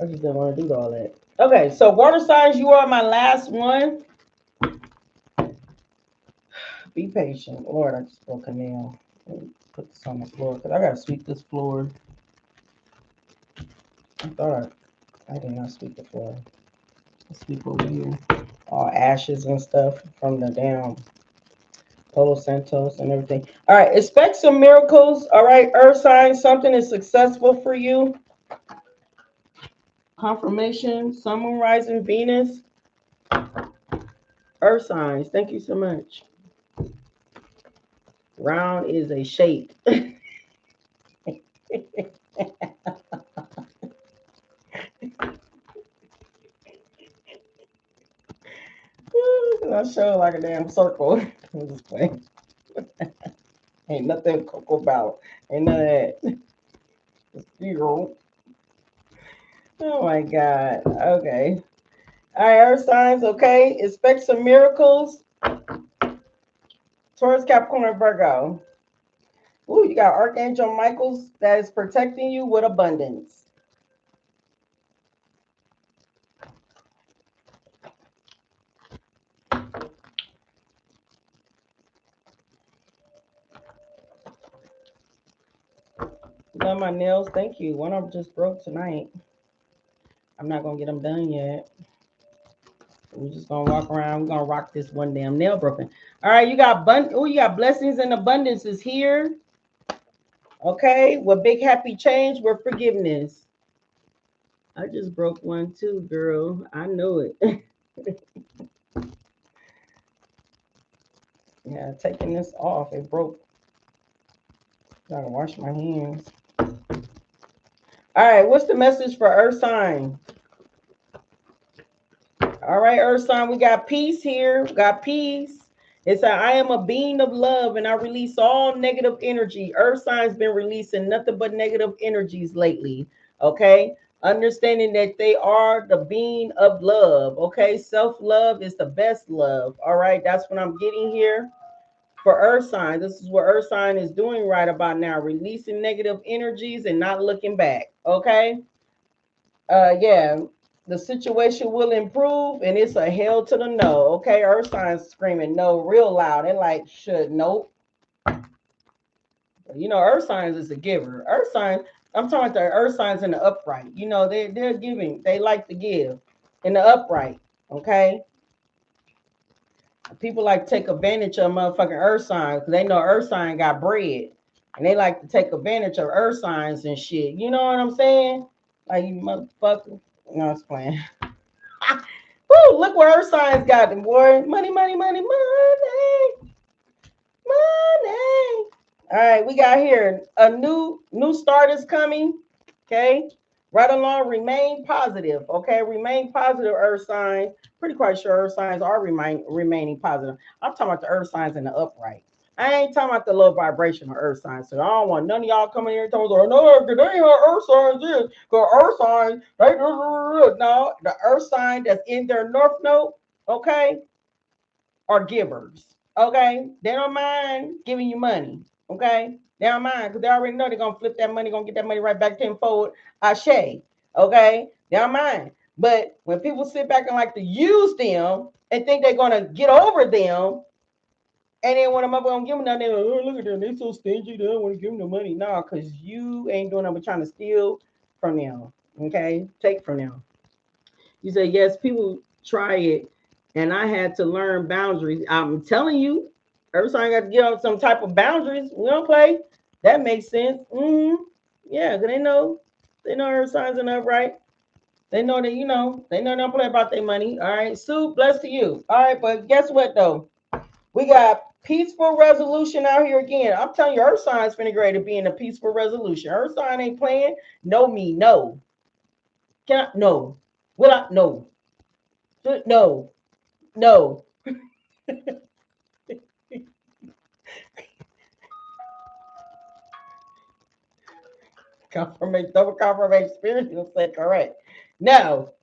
I just didn't want to do all that. Okay, so water signs, you are my last one. Be patient. Lord, I just broke a nail. Put this on the floor because I got to sweep this floor. I thought I did not sweep the floor. I sweep over here. All ashes and stuff from the damn Palo Santos and everything. All right, expect some miracles. All right, earth signs, something is successful for you. Confirmation, sun, moon, rising, Venus. Earth signs, thank you so much. Round is a shape. I show like a damn circle. I'm just playing. Ain't nothing cocoa about. Ain't none of that. Zero. Oh my God. Okay. All right, earth signs, okay. Expect some miracles. Taurus, Capricorn, Virgo. Ooh, you got Archangel Michael's that is protecting you with abundance. Love my nails. Thank you. One of them just broke tonight. I'm not going to get them done yet. We're just going to walk around. We're going to rock this one damn nail broken. All right, you got you got blessings and abundance is here. Okay, with big happy change, with forgiveness. I just broke one too, girl. I know it. Yeah, taking this off, it broke. Gotta wash my hands. All right, what's the message for Earth sign? All right, Earth sign, we got peace here. We got peace. It said, I am a being of love and I release all negative energy. Earth sign's been releasing nothing but negative energies lately. Okay. Understanding that they are the being of love. Okay. Self-love is the best love. All right. That's what I'm getting here for Earth sign. This is what Earth sign is doing right about now, releasing negative energies and not looking back. Okay. Yeah, the situation will improve and it's a hell to the no. Okay, earth signs screaming no real loud and like should nope. You know, earth signs is a giver. Earth signs, I'm talking about the earth signs in the upright. You know, they're giving, they like to give in the upright. Okay, people like to take advantage of motherfucking earth signs because they know earth sign got bread and they like to take advantage of earth signs and shit. You know what I'm saying? Like you motherfucker. No, it's playing. Woo, look where Earth signs got them, boy. Money, money, money, money, money. All right, we got here a new start is coming. Okay, right along. Remain positive. Okay, remain positive. Earth signs. Pretty quite sure Earth signs are remaining positive. I'm talking about the Earth signs in the upright. I ain't talking about the low vibrational Earth signs. So I don't want none of y'all coming here and telling me, no, they ain't how Earth signs is. Because Earth signs, no, the Earth sign that's in their North Node, okay, are givers. Okay, they don't mind giving you money. Okay, they don't mind because they already know they're gonna flip that money, gonna get that money right back tenfold. Ashe. Okay, they don't mind. But when people sit back and like to use them and think they're gonna get over them, and then when I'm up gonna give them nothing, oh, look at them, they so stingy, they don't want to give them the money. No, because you ain't doing nothing but trying to steal from them. Okay, take from them. You say, yes, people try it, and I had to learn boundaries. I'm telling you, every time I got to get on some type of boundaries. We don't play. That makes sense. Yeah, because they know earth signs enough, right? They know that, they know they don't play about their money. All right. Sue, bless to you. All right. But guess what, though? We got peaceful resolution out here again. I'm telling you, Earth sign's finna grade to be in a peaceful resolution. Earth sign ain't playing. No, me, no. Can I? No. Will I? No. No. No. Confirmation, double confirmation, spiritual say correct. No.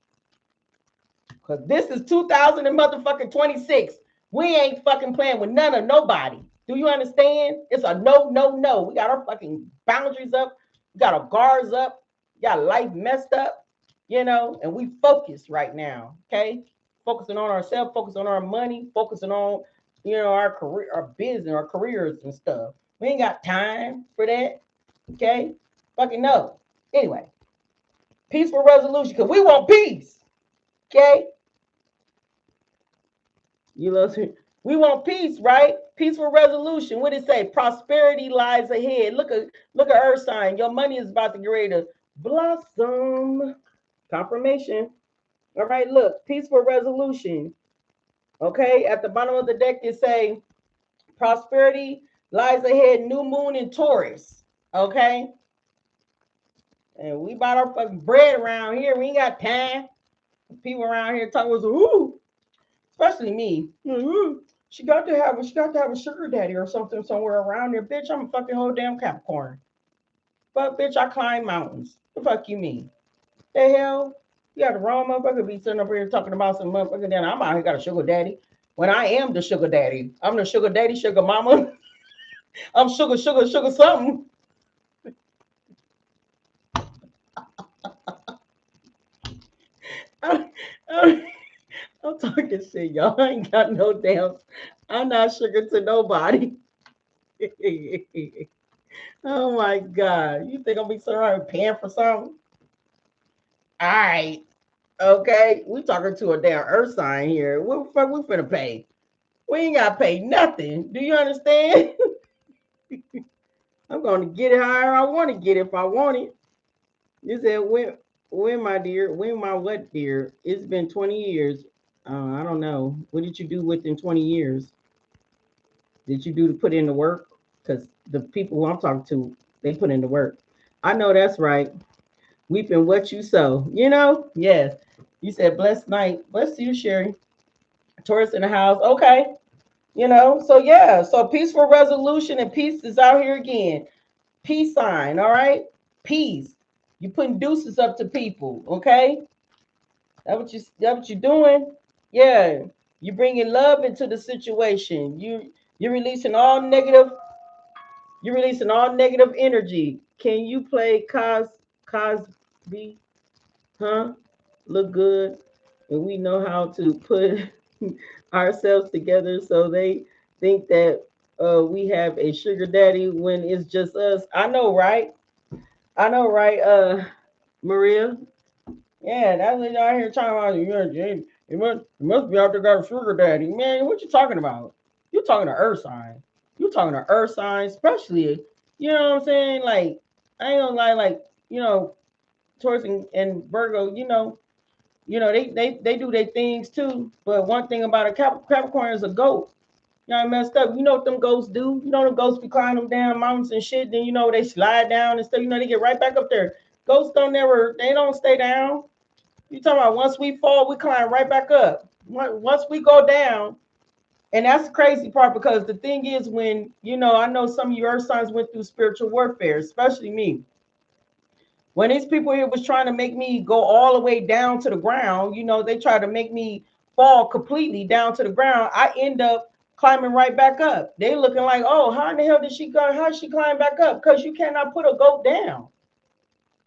Because this is 2000 and motherfucking 26. We ain't fucking playing with none of nobody. Do you understand? It's a no, no, no. We got our fucking boundaries up. We got our guards up. We got life messed up, and we focused right now. Okay? Focusing on ourselves, focusing on our money, focusing on, our career, our business, our careers and stuff. We ain't got time for that. Okay? Fucking no. Anyway, peaceful resolution, because we want peace. Okay? We want peace, right? Peaceful resolution. What did it say? Prosperity lies ahead. Look at Earth sign. Your money is about to get ready to blossom. Confirmation. All right, look, peaceful resolution. Okay, at the bottom of the deck, it say prosperity lies ahead. New moon in Taurus. Okay, and we bought our fucking bread around here. We ain't got time. People around here talking was ooh, especially me. She got to have a sugar daddy or something somewhere around there. Bitch, I'm a fucking whole damn Capricorn. But bitch, I climb mountains. The fuck you mean? The hell? You got the wrong motherfucker be sitting up here talking about some motherfucker. Then I'm out here got a sugar daddy. When I am the sugar daddy, I'm the sugar daddy, sugar mama. I'm sugar something. I'm, I'm, I'm talking shit, y'all. I ain't got no damn. I'm not sugar to nobody. Oh my God. You think I'm be sitting around paying for something? All right. Okay. We talking to a damn earth sign here. What the fuck we finna pay? We ain't gotta pay nothing. Do you understand? I'm gonna get it however I want to get it if I want it. You said when my dear, when my what dear? It's been 20 years. I don't know. What did you do within 20 years? Did you do to put in the work? Because the people who I'm talking to, they put in the work. I know that's right. Weeping what you sow. Yes. You said blessed night. Bless you, Sherry. Taurus in the house. Okay. So yeah. So peaceful resolution and peace is out here again. Peace sign. All right. Peace. You putting deuces up to people. Okay. That what you doing? Yeah. You bringing love into the situation. You're releasing all negative. You're releasing all negative energy. Can you play Cosby? Huh? Look good, and we know how to put ourselves together so they think that we have a sugar daddy when it's just us. I know, right? I know, right? Maria. Yeah, that's what y'all here talking about. It must be out there got a sugar daddy. Man, what you talking about? You talking to earth sign. You talking to earth sign, especially, you know what I'm saying? Like, I ain't gonna lie, like, Taurus and Virgo, they do their things too. But one thing about a Capricorn is a goat. Y'all messed up. You know what them ghosts do? You know them ghosts be climbing them down mountains and shit. Then they slide down and stuff. They get right back up there. Ghosts they don't stay down. You talking about once we fall, we climb right back up. Once we go down, and that's the crazy part because the thing is when, I know some of you earth signs went through spiritual warfare, especially me. When these people here was trying to make me go all the way down to the ground, they tried to make me fall completely down to the ground. I end up climbing right back up. They looking like, oh, how in the hell did she go? How did she climb back up? Because you cannot put a goat down.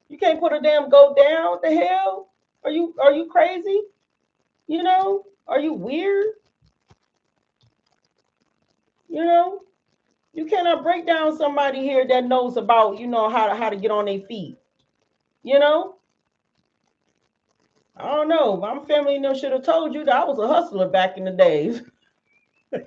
You can't put a damn goat down. What the hell? Are you crazy? Are you weird? You know, you cannot break down somebody here that knows about, how to get on their feet. You know, I don't know. My family no should have told you that I was a hustler back in the days. They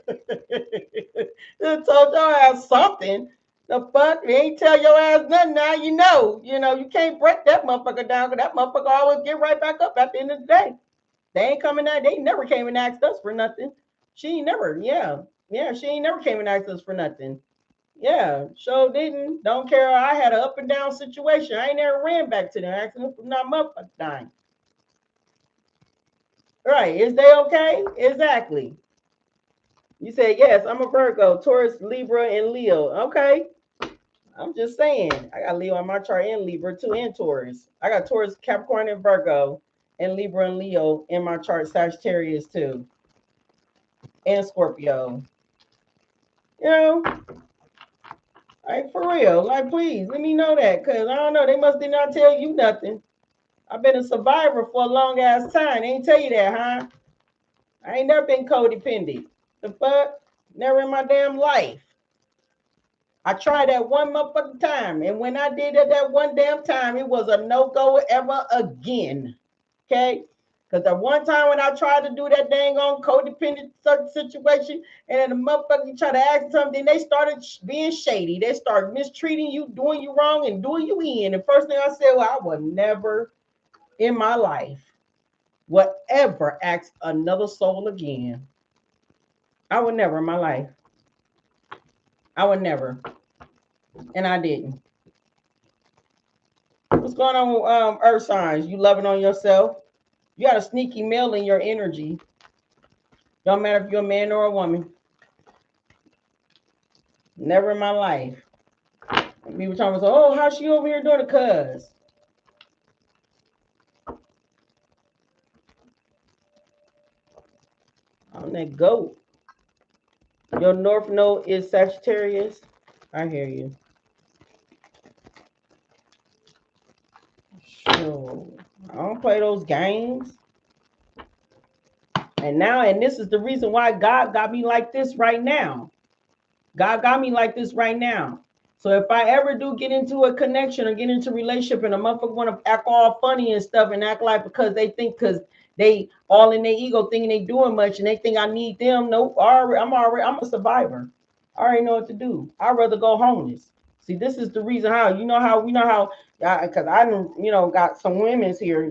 told your ass something. The fuck? They ain't tell your ass nothing now. You can't break that motherfucker down because that motherfucker always get right back up at the end of the day. They ain't coming out. They never came and asked us for nothing. She ain't never, yeah. Yeah, she ain't never came and asked us for nothing. Yeah, sure didn't. Don't care. I had an up and down situation. I ain't never ran back to them asking them for not motherfucking dime. Right. Is they okay? Exactly. You said, yes, I'm a Virgo, Taurus, Libra, and Leo. Okay. I'm just saying. I got Leo on my chart and Libra too, and Taurus. I got Taurus, Capricorn, and Virgo, and Libra and Leo in my chart, Sagittarius too, and Scorpio. You know, like for real. Like, please let me know that, because I don't know. They must did not tell you nothing. I've been a survivor for a long ass time. They ain't tell you that, huh? I ain't never been codependent. The fuck? Never in my damn life. I tried that one motherfucking time, and when I did it that one damn time, it was a no-go ever again. Okay? Because the one time when I tried to do that dang on codependent situation, and then the motherfucker try to ask something, they started being shady. They started mistreating you, doing you wrong, and doing you in. The first thing I said, well, I would never in my life would ever ask another soul again. I would never in my life. I would never. And I didn't. What's going on with earth signs? You loving on yourself? You got a sneaky male in your energy. Don't matter if you're a man or a woman. Never in my life. People talking about, oh, how's she over here doing it? Cuz. On that goat. Your north node is Sagittarius. I hear you. Sure. I don't play those games. And this is the reason why God got me like this right now. God got me like this right now. So if I ever do get into a connection or get into a relationship and a motherfucker want to act all funny and stuff and act like because they all in their ego thinking they doing much and they think I need them. Nope. I'm a survivor. I already know what to do. I'd rather go homeless. See, this is the reason how we know how because I got some women's here,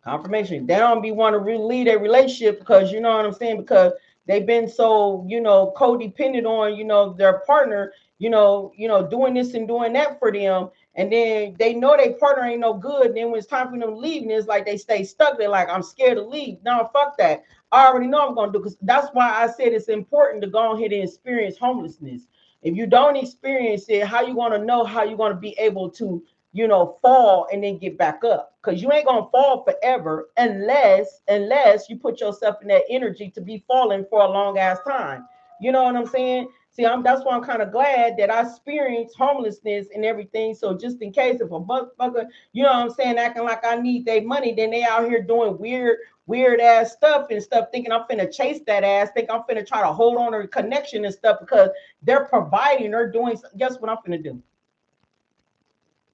confirmation. They don't be want to really leave their relationship because you know what I'm saying, because they've been so codependent on their partner, doing this and doing that for them, and then they know their partner ain't no good. And then when it's time for them to leave, and it's like they stay stuck. They're like, I'm scared to leave. No, fuck that. I already know I'm gonna do, because that's why I said it's important to go ahead and experience homelessness. If you don't experience it, how you gonna know how you gonna be able to fall and then get back up? Because you ain't gonna fall forever unless you put yourself in that energy to be falling for a long ass time. You know what I'm saying? See, that's why I'm kind of glad that I experienced homelessness and everything. So just in case if a motherfucker, you know what I'm saying, acting like I need their money, then they out here doing weird ass stuff and stuff, thinking I'm finna chase that ass, think I'm finna try to hold on to a connection and stuff because they're providing, they're doing. Guess what I'm finna do?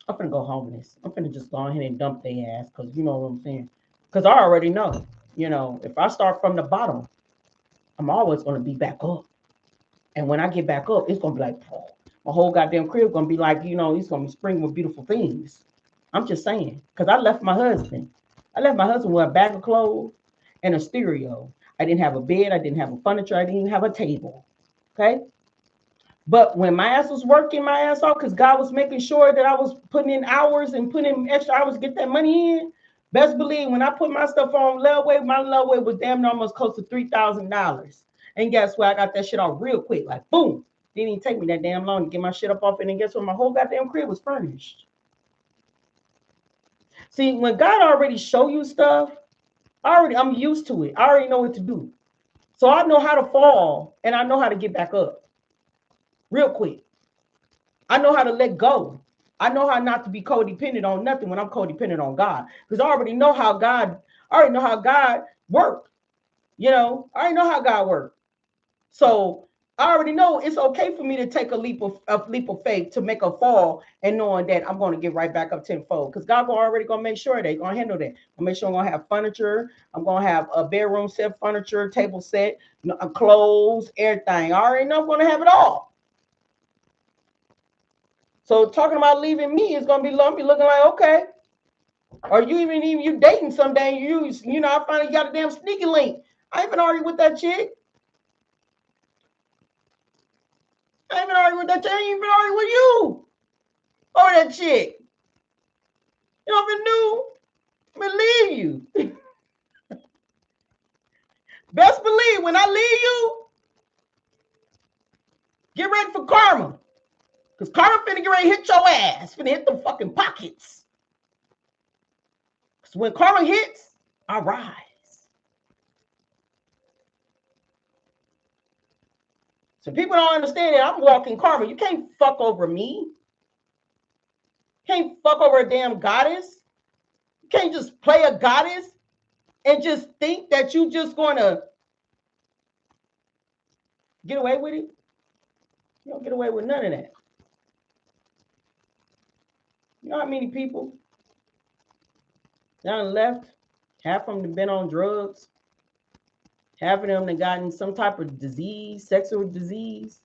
I'm finna go homeless. I'm finna just go ahead and dump their ass, because you know what I'm saying. Because I already know, if I start from the bottom, I'm always gonna be back up. And when I get back up, it's gonna be like, oh, my whole goddamn crib gonna be like, it's gonna be spring with beautiful things. I'm just saying, because I left my husband. I left my husband with a bag of clothes and a stereo. I didn't have a bed. I didn't have a furniture. I didn't even have a table. Okay. But when my ass was working my ass off, because God was making sure that I was putting in hours and putting in extra hours to get that money in, best believe when I put my stuff on Lelway, my Lelway was damn near almost close to $3,000. And guess what? I got that shit off real quick, like boom. Didn't even take me that damn long to get my shit up off. And then guess what? My whole goddamn crib was furnished. See, when God already show you stuff, I'm used to it. I already know what to do. So I know how to fall and I know how to get back up real quick. I know how to let go. I know how not to be codependent on nothing when I'm codependent on God. Because I already know how God works. I already know how God works. So I already know it's okay for me to take a leap of faith to make a fall and knowing that I'm going to get right back up tenfold. Because God already gonna make sure they're gonna handle that. I'm make sure I'm gonna have furniture. I'm gonna have a bedroom set, furniture, table set, clothes, everything. I already know I'm gonna have it all. So talking about leaving me is gonna be lumpy, looking like okay. Or you even you dating someday, you know, I finally got a damn sneaky link. I ain't been arguing with that chick. I ain't been arguing with that chick. I ain't even been arguing with you or that chick. You know, been new. Believe you. Best believe when I leave you, get ready for karma. Because karma finna get ready to hit your ass. Finna hit the fucking pockets. Because when karma hits, I rise. So people don't understand that I'm walking karma. You can't fuck over me. You can't fuck over a damn goddess. You can't just play a goddess and just think that you just gonna get away with it. You don't get away with none of that. You know how many people down left, half of them have been on drugs, half of them have gotten some type of disease, sexual disease,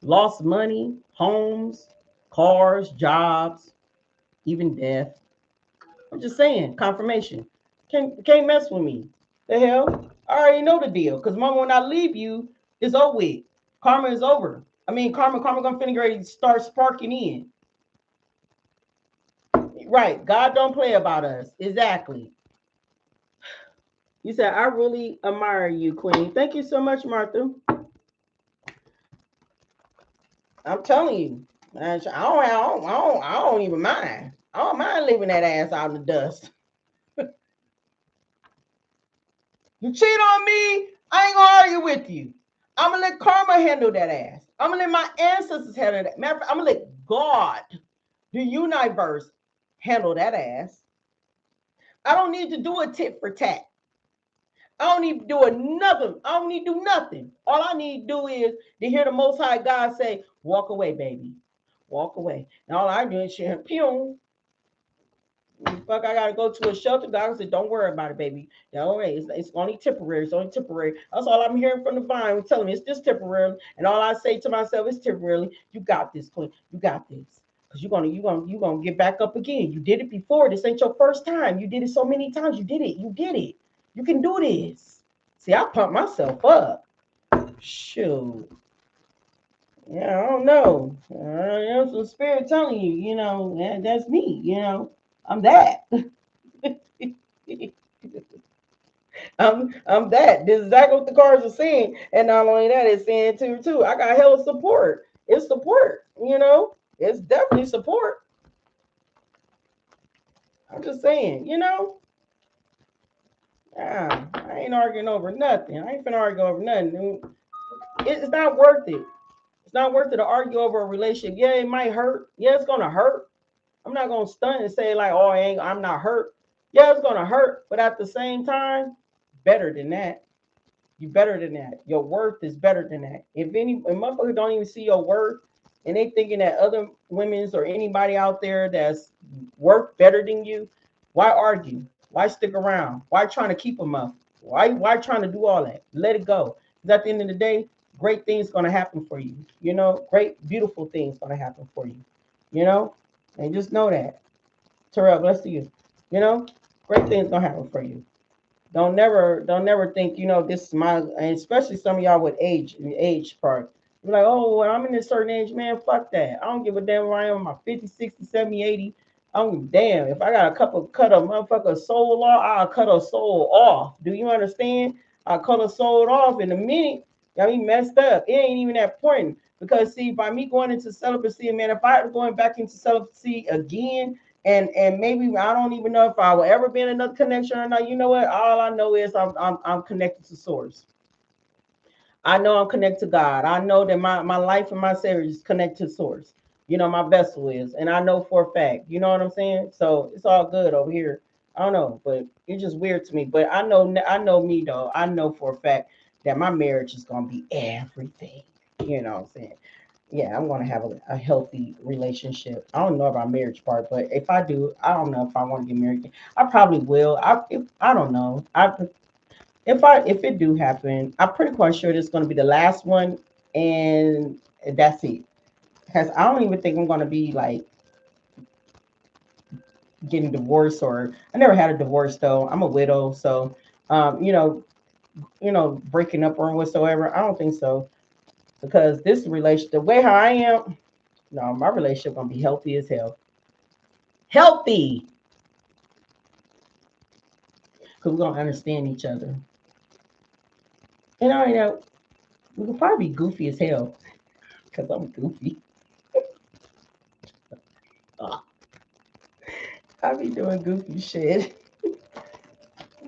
lost money, homes, cars, jobs, even death. I'm just saying, confirmation. Can't mess with me. The hell? I already know the deal. Because mama, when I leave you, it's over with. Karma is over. I mean, karma gonna finna start sparking in. Right. God don't play about us. Exactly. You said, I really admire you, Queen. Thank you so much, Martha. I'm telling you. I don't even mind. I don't mind leaving that ass out in the dust. You cheat on me, I ain't gonna argue with you. I'm gonna let karma handle that ass. I'm gonna let my ancestors handle that. Matter of fact, I'm gonna let God, the universe, handle that ass. I don't need to do a tit for tat. I don't need to do another. I don't need to do nothing. All I need to do is to hear the Most High God say, "Walk away, baby, walk away." And all I do is share, pew. Fuck, I gotta go to a shelter. Doctor said, "Don't worry about it, baby. All right, it's only temporary. It's only temporary." That's all I'm hearing from the vine. Telling me it's just temporary. And all I say to myself is temporarily. You got this, Queen. You got this. Because you're gonna get back up again. You did it before. This ain't your first time. You did it so many times. You did it. You did it. You can do this. See, I pump myself up. Shoot. Yeah, I don't know. There's some spirit telling you, that's me, I'm that. I'm that. This is exactly what the cards are saying. And not only that, it's saying too. I got hella support. It's support, It's definitely support. I'm just saying, I ain't arguing over nothing. I ain't finna argue over nothing. It's not worth it. It's not worth it to argue over a relationship. Yeah, it might hurt. Yeah, it's gonna hurt. I'm not gonna stunt and say like, oh, I'm not hurt. Yeah, it's gonna hurt, but at the same time, better than that. You better than that. Your worth is better than that. If motherfuckers don't even see your worth and they thinking that other women's or anybody out there that's worth better than you, why argue? Why stick around? Why trying to keep them up? Why trying to do all that? Let it go. Because at the end of the day, great things gonna happen for you. Great, beautiful things gonna happen for you. And just know that. Terrell, bless you. Great things gonna happen for you. Don't never think, this is my, and especially some of y'all with age part. You're like, oh, well, I'm in this certain age, man, fuck that. I don't give a damn where I am, my 50, 60, 70, 80. I don't give a damn. If I got cut a motherfucker soul off, I'll cut a soul off. Do you understand? I'll cut a soul off in a minute. Got me messed up. It ain't even that important. Because see, by me going into celibacy, man, if I going back into celibacy again, and maybe I don't even know if I will ever be in another connection or not. You know what? All I know is I'm connected to source. I know I'm connected to God. I know that my life and my Savior is connected to source. My vessel is, and I know for a fact. You know what I'm saying? So it's all good over here. I don't know, but it's just weird to me. But I know me though. I know for a fact that my marriage is gonna be everything. You know what I'm saying? Yeah, I'm gonna have a healthy relationship. I don't know about marriage part, but if I do, I don't know if I want to get married. I probably will. I don't know. If it do happen, I'm pretty quite sure this is gonna be the last one, and that's it. Because I don't even think I'm gonna be like getting divorced, or I never had a divorce though. I'm a widow, so um, you know, breaking up or whatsoever. I don't think so, because this relationship, the way how I am, no, my relationship gonna be healthy as hell. Healthy, because we're gonna understand each other. And we can probably be goofy as hell, because I'm goofy. Oh, I be doing goofy shit,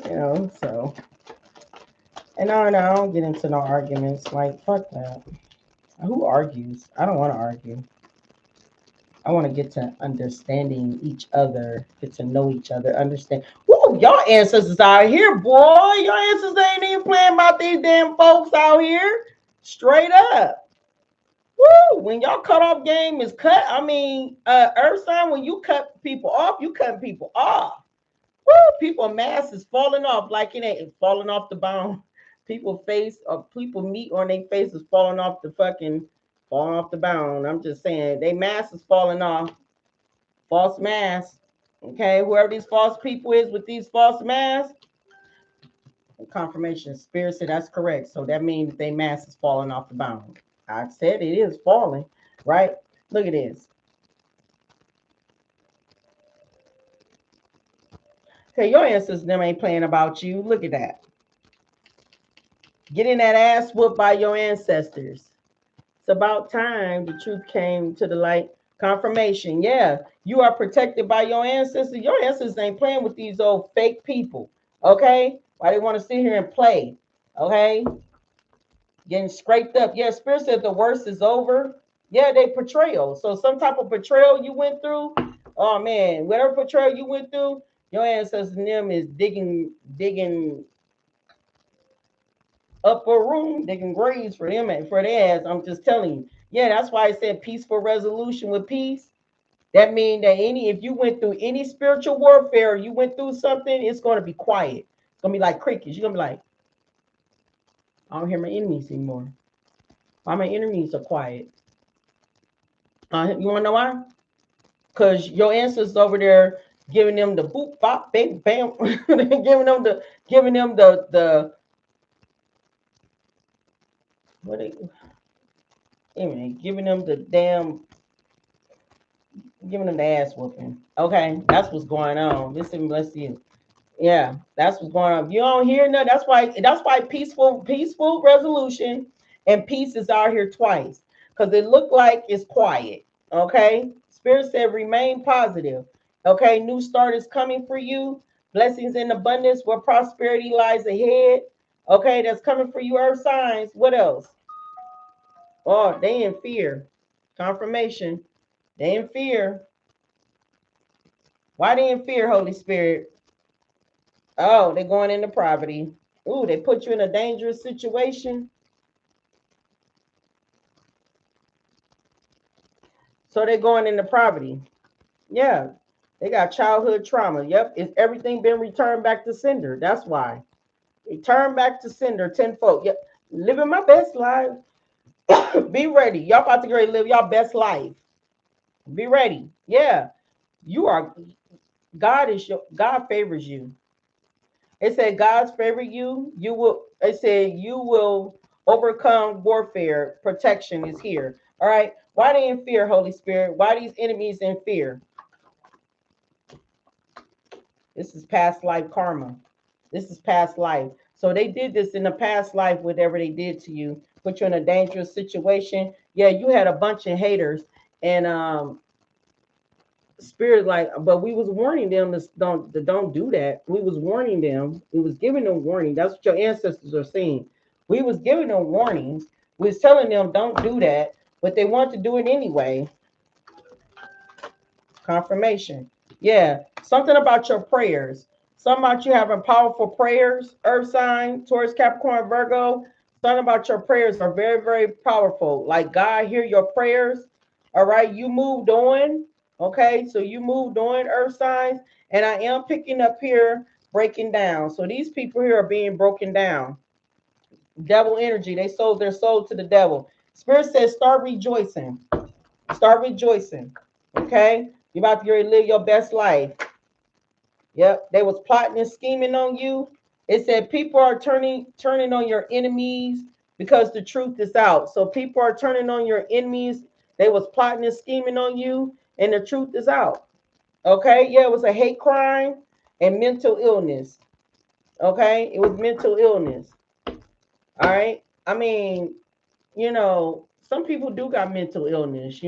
So, and I don't get into no arguments. Like, fuck that. Who argues? I don't want to argue. I want to get to understanding each other, get to know each other, understand. Woo, y'all ancestors out here, boy. Your ancestors ain't even playing about these damn folks out here. Straight up. Woo, when y'all cut off game is cut. I mean, Earth sign, when you cut people off, you cutting people off. Woo, people mass is falling off like it ain't falling off the bone. People face or people meat on their face is falling off the bone. I'm just saying, they mass is falling off. False mask. Okay, whoever these false people is with these false masks, confirmation spirit said that's correct. So that means they mask is falling off the bone. I said it is falling, right? Look at this. Okay, your ancestors them ain't playing about you. Look at that. Getting that ass whooped by your ancestors. It's about time the truth came to the light. Confirmation. Yeah, you are protected by your ancestors. Your ancestors ain't playing with these old fake people. Okay? Why they want to sit here and play? Okay? Getting scraped up. Yeah, Spirit said the worst is over. Yeah, they betrayal. So some type of betrayal you went through. Oh man, whatever betrayal you went through, your ancestors and them is digging upper room, digging graves for them and for their ass. I'm just telling you. Yeah, that's why I said peaceful resolution with peace. That means that if you went through any spiritual warfare, you went through something, it's gonna be quiet. It's gonna be like crickets. You're gonna be like, I don't hear my enemies anymore. Why my enemies are quiet? You wanna know why? Because your ancestors over there giving them the boop bop bam bam, giving them the what they giving them the damn giving them the ass whooping. Okay, that's what's going on. Listen, bless you. Yeah, that's what's going on. You don't hear nothing. That's why peaceful resolution and peace is out here twice. Because it looked like it's quiet. Okay. Spirit said remain positive. Okay, new start is coming for you. Blessings in abundance where prosperity lies ahead. Okay, that's coming for you, earth signs. What else? Oh, they in fear. Confirmation. They in fear. Why they in fear, Holy Spirit? Oh, they're going into poverty. Ooh, they put you in a dangerous situation. So they're going into poverty. Yeah. They got childhood trauma. Yep. It's everything been returned back to sender. That's why. Return back to sender tenfold. Yep. Living my best life. Be ready. Y'all about to get ready to live y'all best life. Be ready. Yeah. You are God favors you. It said God's favor you. It said you will overcome warfare. Protection is here. All right. Why they in fear, Holy Spirit? Why these enemies in fear? This is past life karma. This is past life. So they did this in the past life, whatever they did to you, put you in a dangerous situation. Yeah, you had a bunch of haters, and spirit like, but we was warning them to don't do that. We was warning them. We was giving them warning. That's what your ancestors are saying. We was giving them warnings. We was telling them don't do that, but they want to do it anyway. Confirmation. Yeah, something about your prayers. Something about you having powerful prayers. Earth sign, Taurus, Capricorn, Virgo. Something about your prayers are very, very powerful. Like God hear your prayers. All right. You moved on. Okay. So you moved on, earth signs. And I am picking up here, breaking down. So these people here are being broken down. Devil energy. They sold their soul to the devil. Spirit says, start rejoicing. Start rejoicing. Okay. You're about to live your best life. Yep. They was plotting and scheming on you. It said people are turning on your enemies because the truth is out. So people are turning on your enemies. They was plotting and scheming on you, and the truth is out. Okay. Yeah, it was a hate crime and mental illness. Okay. It was mental illness. All right. I mean, some people do got mental illness,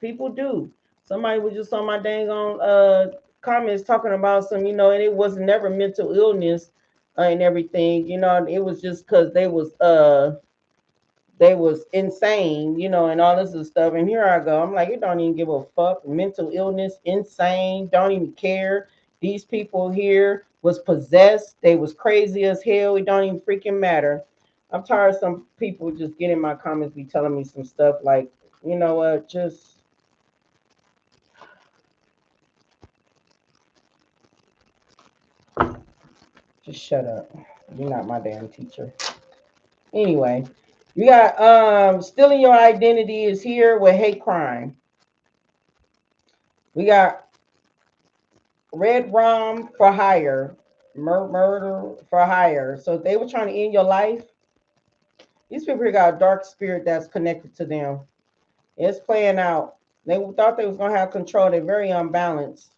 people do. Somebody was just on my dang on comments talking about some, and it was never mental illness and everything, it was just because they was insane, and all this other stuff. And here I go. I'm like, it don't even give a fuck. Mental illness, insane, don't even care. These people here was possessed. They was crazy as hell. It don't even freaking matter. I'm tired of some people just getting my comments, be telling me some stuff like, you know what, just shut up. You're not my damn teacher. Anyway, you got stealing your identity is here with hate crime. We got red rum for hire, murder for hire. So if they were trying to end your life, these people here got a dark spirit that's connected to them. It's playing out. They thought they was gonna have control. They're very unbalanced.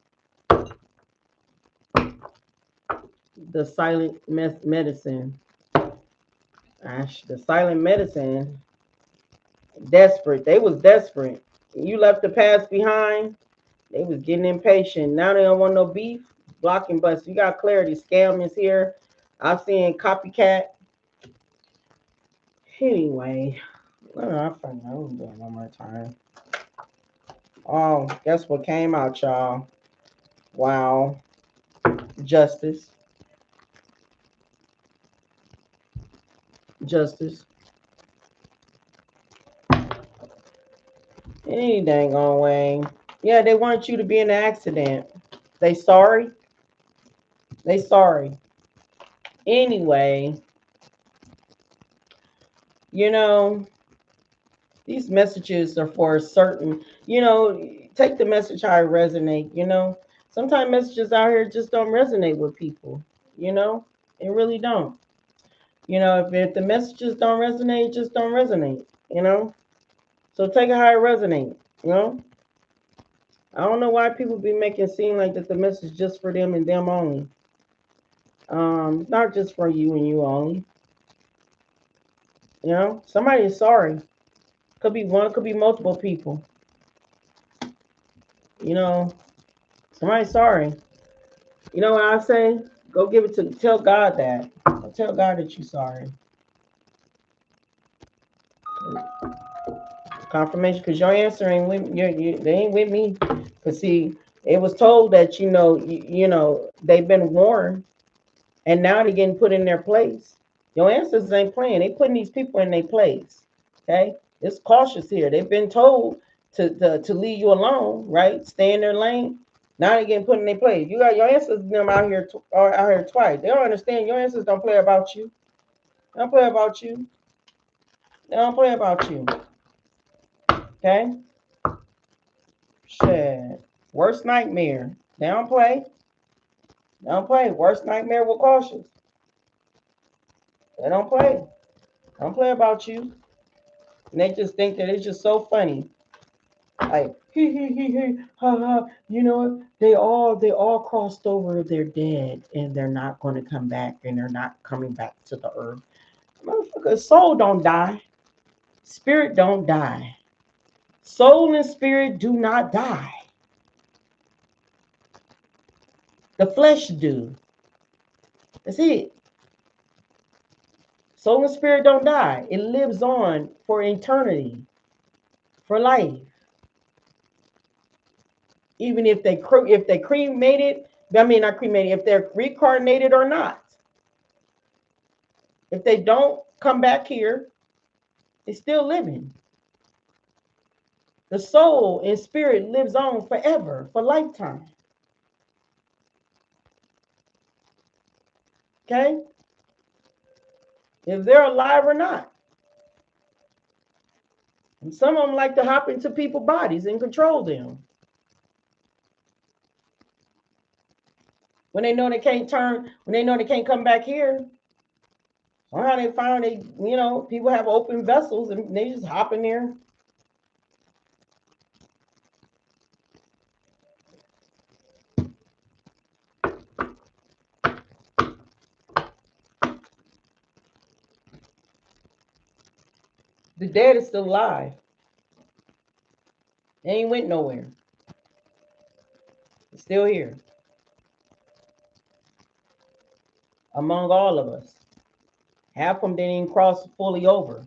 The silent medicine. The silent medicine. Desperate. They was desperate. You left the past behind. They was getting impatient. Now they don't want no beef. Blocking bust. You got clarity. Scam is here. I've seen copycat. Anyway, I find out one more time. Oh, guess what came out, y'all? Wow. Justice. Justice. Any dang on way. Yeah, they want you to be in an accident. They sorry. They sorry. Anyway, you know, these messages are for a certain, take the message how it resonate. Sometimes messages out here just don't resonate with people, it really don't. If the messages don't resonate, just don't resonate. So take it how it resonates, I don't know why people be making it seem like that the message just for them and them only. Not just for you and you only. Somebody is sorry. Could be one, could be multiple people. Somebody's sorry. You know what I say? Go give it to, tell God that. Tell God that you're sorry. Confirmation, because your answer ain't with they ain't with me. Cause see, it was told that they've been warned, and now they're getting put in their place. Your ancestors ain't playing. They putting these people in their place. Okay, it's cautious here. They've been told to leave you alone, right? Stay in their lane. Now they're getting put in their place. You got your ancestors them out here twice. They don't understand. Your ancestors don't play about you. They don't play about you. They don't play about you. Okay. Shit. Worst nightmare. They don't play. They don't play. Worst nightmare with cautious. They don't play. They don't play about you. And they just think that it's just so funny. Like, he, ha ha. You know what? They all crossed over. They're dead, and they're not going to come back, and they're not coming back to the earth. Motherfucker, soul don't die. Spirit don't die. Soul and spirit do not die. The flesh do. That's it. Soul and spirit don't die. It lives on for eternity, for life. Even if they cremated, not cremated, if they're reincarnated or not. If they don't come back here. It's still living. The soul and spirit lives on forever, for lifetime. Okay? If they're alive or not. And some of them like to hop into people's bodies and control them. When they know they can't come back here, somehow they find people have open vessels and they just hop in there. The dead is still alive. They ain't went nowhere. It's still here. Among all of us. Half of them didn't even cross fully over.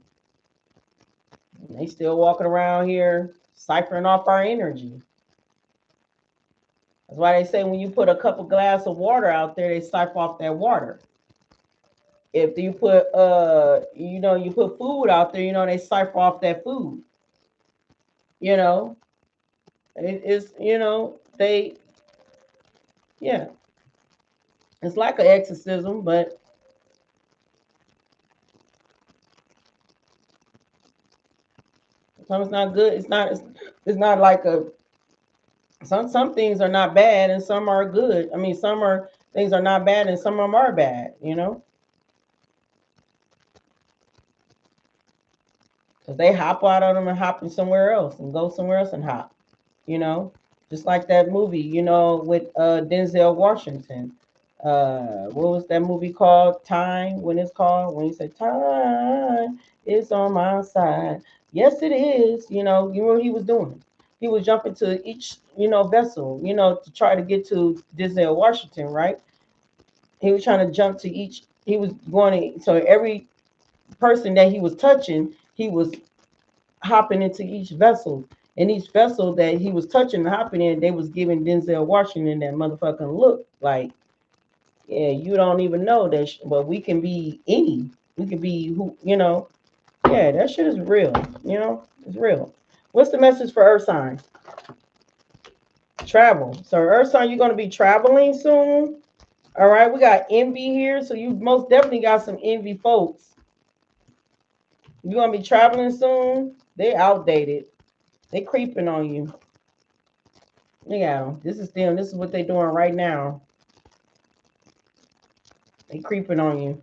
And they still walking around here ciphering off our energy. That's why they say when you put a cup of glass of water out there, they siphon off that water. If you put you put food out there, they siphon off that food. It's it's like an exorcism, but sometimes it's not good. It's not like some things are not bad and some are good. I mean, things are not bad and some of them are bad, because they hop out of them and hop in somewhere else and go somewhere else and hop, just like that movie, with Denzel Washington. What was that movie called? Time. When he said time is on my side. Yes, it is. You know what he was doing. He was jumping to each vessel, to try to get to Denzel Washington, right? He was trying to jump to each. He was going to, so every person that he was touching, he was hopping into each vessel. And each vessel that he was touching and hopping in, they was giving Denzel Washington that motherfucking look like, yeah, you don't even know that, but we can be any. We can be who, Yeah, that shit is real. It's real. What's the message for Earth signs? Travel. So Earth sign, you're going to be traveling soon. All right, we got envy here, so you most definitely got some envy folks. You're going to be traveling soon. They outdated. They creeping on you. Yeah, this is them. This is what they're doing right now. They creeping on you.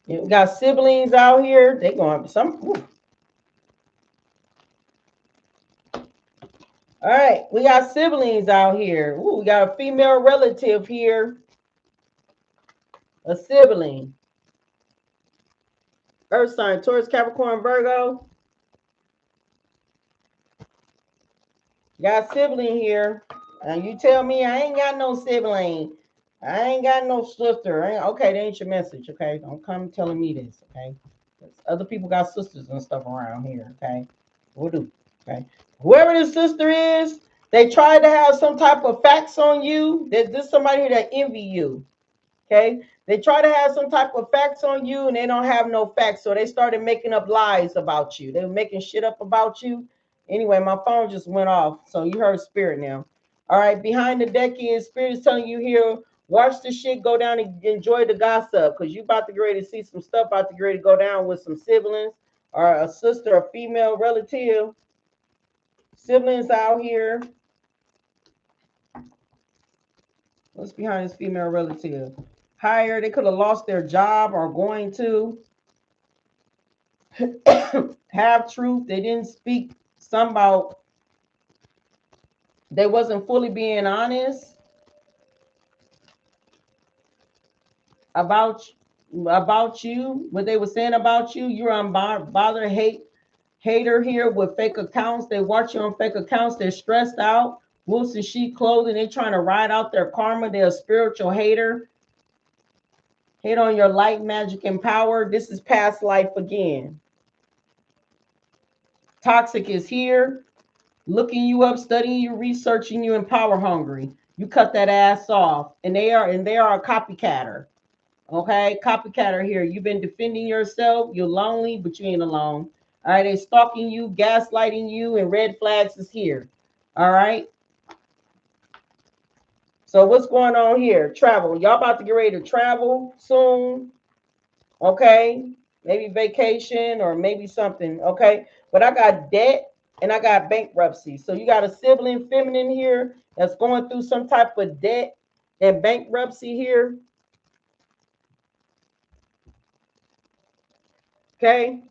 You got siblings out here. They going some. Ooh. All right, we got siblings out here. Ooh, we got a female relative here. A sibling. Earth sign, Taurus, Capricorn, Virgo. Got a sibling here. And you tell me I ain't got no sibling. I ain't got no sister. Okay, that ain't your message, okay? Don't come telling me this, okay? Other people got sisters and stuff around here, okay? We'll do, okay? Whoever this sister is, they tried to have some type of facts on you. There's somebody that envy you, okay? They try to have some type of facts on you and they don't have no facts. So they started making up lies about you. They were making shit up about you. Anyway, my phone just went off. So you heard spirit now. All right, behind the deck is spirit is telling you here, watch the shit go down and enjoy the gossip because you about to get ready to see some stuff about to get ready to go down with some siblings or a sister, a female relative. Siblings out here. What's behind this female relative? Higher, they could have lost their job or going to have truth. They didn't speak some about, they wasn't fully being honest about you, what they were saying about you. You're unbothered hater here with fake accounts. They watch you on fake accounts. They're stressed out. Wolves in sheep clothing. They're trying to ride out their karma. They're a spiritual hater. Hate on your light, magic, and power. This is past life again. Toxic is here. looking you up, studying you, researching you, and power hungry. You cut that ass off, and they are a copycatter. Okay, copycatter here. You've been defending yourself. You're lonely, but you ain't alone. All right, they stalking you, gaslighting you, and red flags is here. All right. So what's going on here? Travel. Y'all about to get ready to travel soon. Okay. Maybe vacation or maybe something. Okay. But I got debt and I got bankruptcy. So you got a sibling feminine here that's going through some type of debt and bankruptcy here. Okay.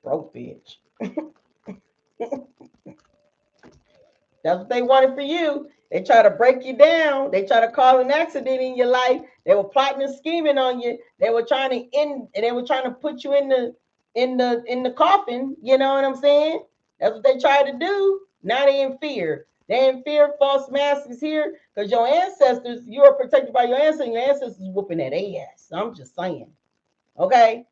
Broke bitch. That's what they wanted for you. They try to break you down. They try to cause an accident in your life. They were plotting and scheming on you. They were trying to end. They were trying to put you in the coffin. You know what I'm saying? That's what they tried to do. Now they in fear. They in fear. False masters here because your ancestors. You are protected by your ancestors. Your ancestors whooping that ass. I'm just saying. Okay.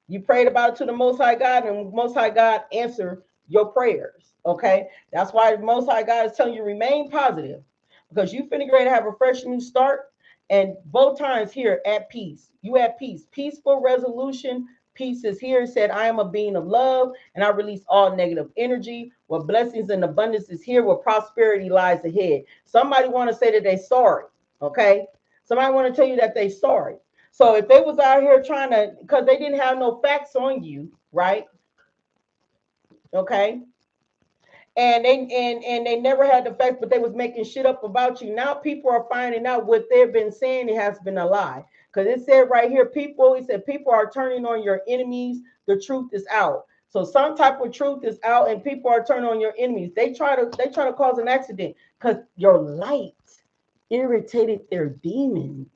You prayed about it to the Most High God, and Most High God answer your prayers. Okay, that's why the Most High God is telling you remain positive, because you finna get ready to have a fresh new start. And both times here at peace, you at peace, peaceful resolution. Peace is here. It said, "I am a being of love, and I release all negative energy. Where blessings and abundance is here, where prosperity lies ahead." Somebody want to say that they sorry. Okay, somebody want to tell you that they sorry. So if they was out here trying to, because they didn't have no facts on you, right? Okay. And they never had the facts, but they was making shit up about you. Now people are finding out what they've been saying. It has been a lie. Because it said right here, people, he said, people are turning on your enemies. The truth is out. So some type of truth is out, and people are turning on your enemies. They try to cause an accident because your light irritated their demons.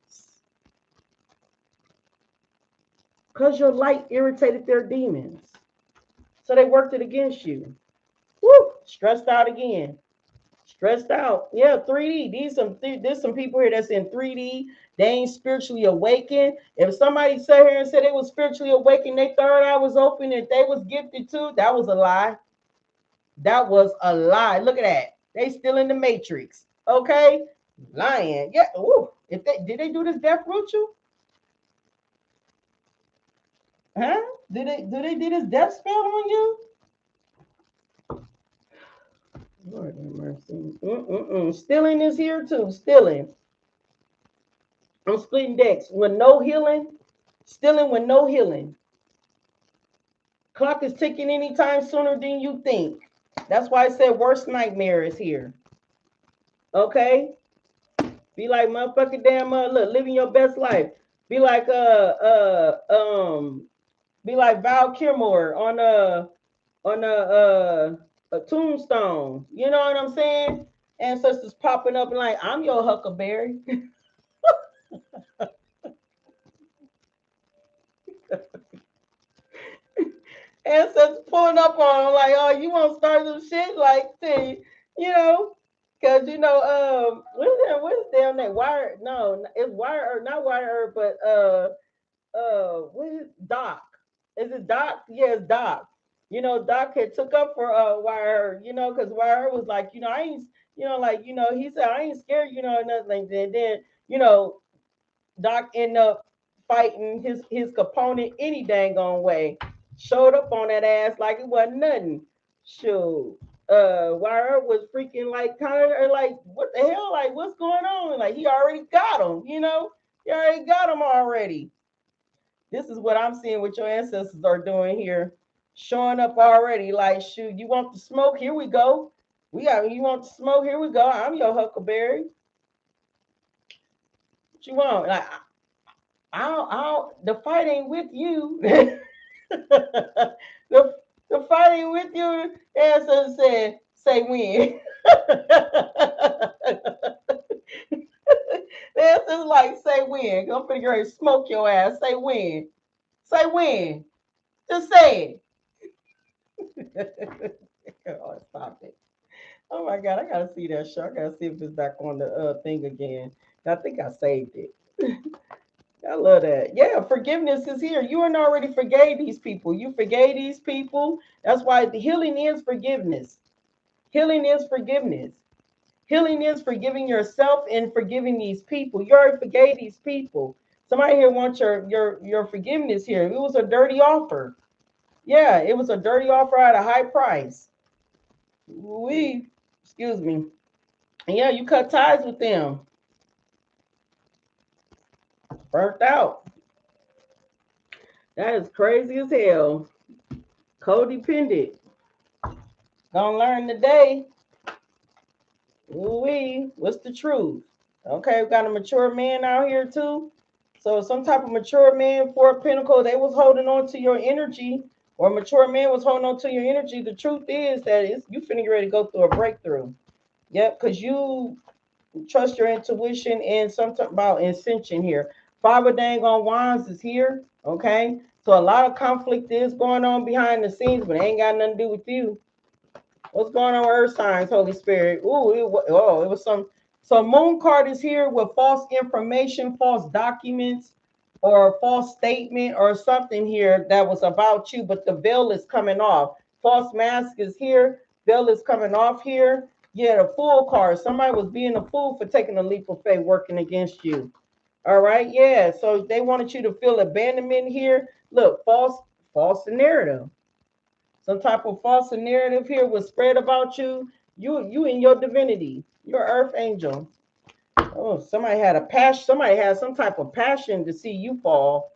Because your light irritated their demons. So they worked it against you. Woo! Stressed out again. Stressed out. Yeah, 3D. There's some people here that's in 3D. They ain't spiritually awakened. If somebody sat here and said they was spiritually awakened, their third eye was open, and they was gifted too, that was a lie. That was a lie. Look at that. They still in the matrix. Okay? Lying. Yeah. Ooh. If they did they do this death ritual? Huh? Did they do this death spell on you? Lord have mercy. Stealing is here too. Stealing. I'm splitting decks with no healing. Stealing with no healing. Clock is ticking anytime sooner than you think. That's why I said worst nightmare is here. Okay? Be like motherfucking damn look, living your best life. Be like be like Val Kilmer on a tombstone. You know what I'm saying? Ancestors popping up and like, I'm your Huckleberry. Ancestors pulling up on them like, oh, you want to start some shit? Like, see, you know, because what's damn name? Wire? No, it's Wire, not Wire, but what is Doc? Is it Doc? Yeah, it's Doc. Doc had took up for Wire, because Wire was like, I ain't, like, he said I ain't scared, nothing like that. Then, you know, Doc ended up fighting his opponent any dang on way. Showed up on that ass like it wasn't nothing. Shoot. Wire was freaking like kind of like, what the hell? Like, what's going on? Like, he already got him. He already got him already. This is what I'm seeing what your ancestors are doing here. Showing up already. Like, shoot, you want the smoke? Here we go. You want the smoke? Here we go. I'm your Huckleberry. What you want? Like, the fight ain't with you. the, the fight ain't with you. Ancestors said, say when. Ancestors like, say when. I'm finna get smoke your ass. Say when. Say when. Just say it. Oh, stop it. Oh my God, I gotta see that show. I gotta see if it's back on the thing again. I think I saved it. I love that. Yeah, forgiveness is here. You and already forgave these people. You forgave these people. That's why the healing is forgiveness. Healing is forgiveness. Healing is forgiving yourself and forgiving these people. You already forgave these people. Somebody here wants your forgiveness here. It was a dirty offer. Yeah, it was a dirty offer at a high price. Excuse me. And yeah, you cut ties with them. Burnt out. That is crazy as hell. Codependent. Gonna learn today. What's the truth? Okay, we got a mature man out here too. So some type of mature man, for a pinnacle, they was holding on to your energy, or mature man was holding on to your energy. The truth is that you finna get ready to go through a breakthrough. Yep, because you trust your intuition and something about ascension here. Five of dang on wands is here. Okay, so a lot of conflict is going on behind the scenes, but it ain't got nothing to do with you. What's going on with earth signs, Holy Spirit? It was some. So moon card is here with false information, false documents, or false statement or something here that was about you, but the veil is coming off. False mask is here. Veil is coming off here. Yeah, the fool card. Somebody was being a fool for taking a leap of faith working against you. All right, yeah. So they wanted you to feel abandonment here. Look, false narrative. Some type of false narrative here was spread about you. You and your divinity. Your earth angel. Oh, somebody had a passion. Somebody had some type of passion to see you fall.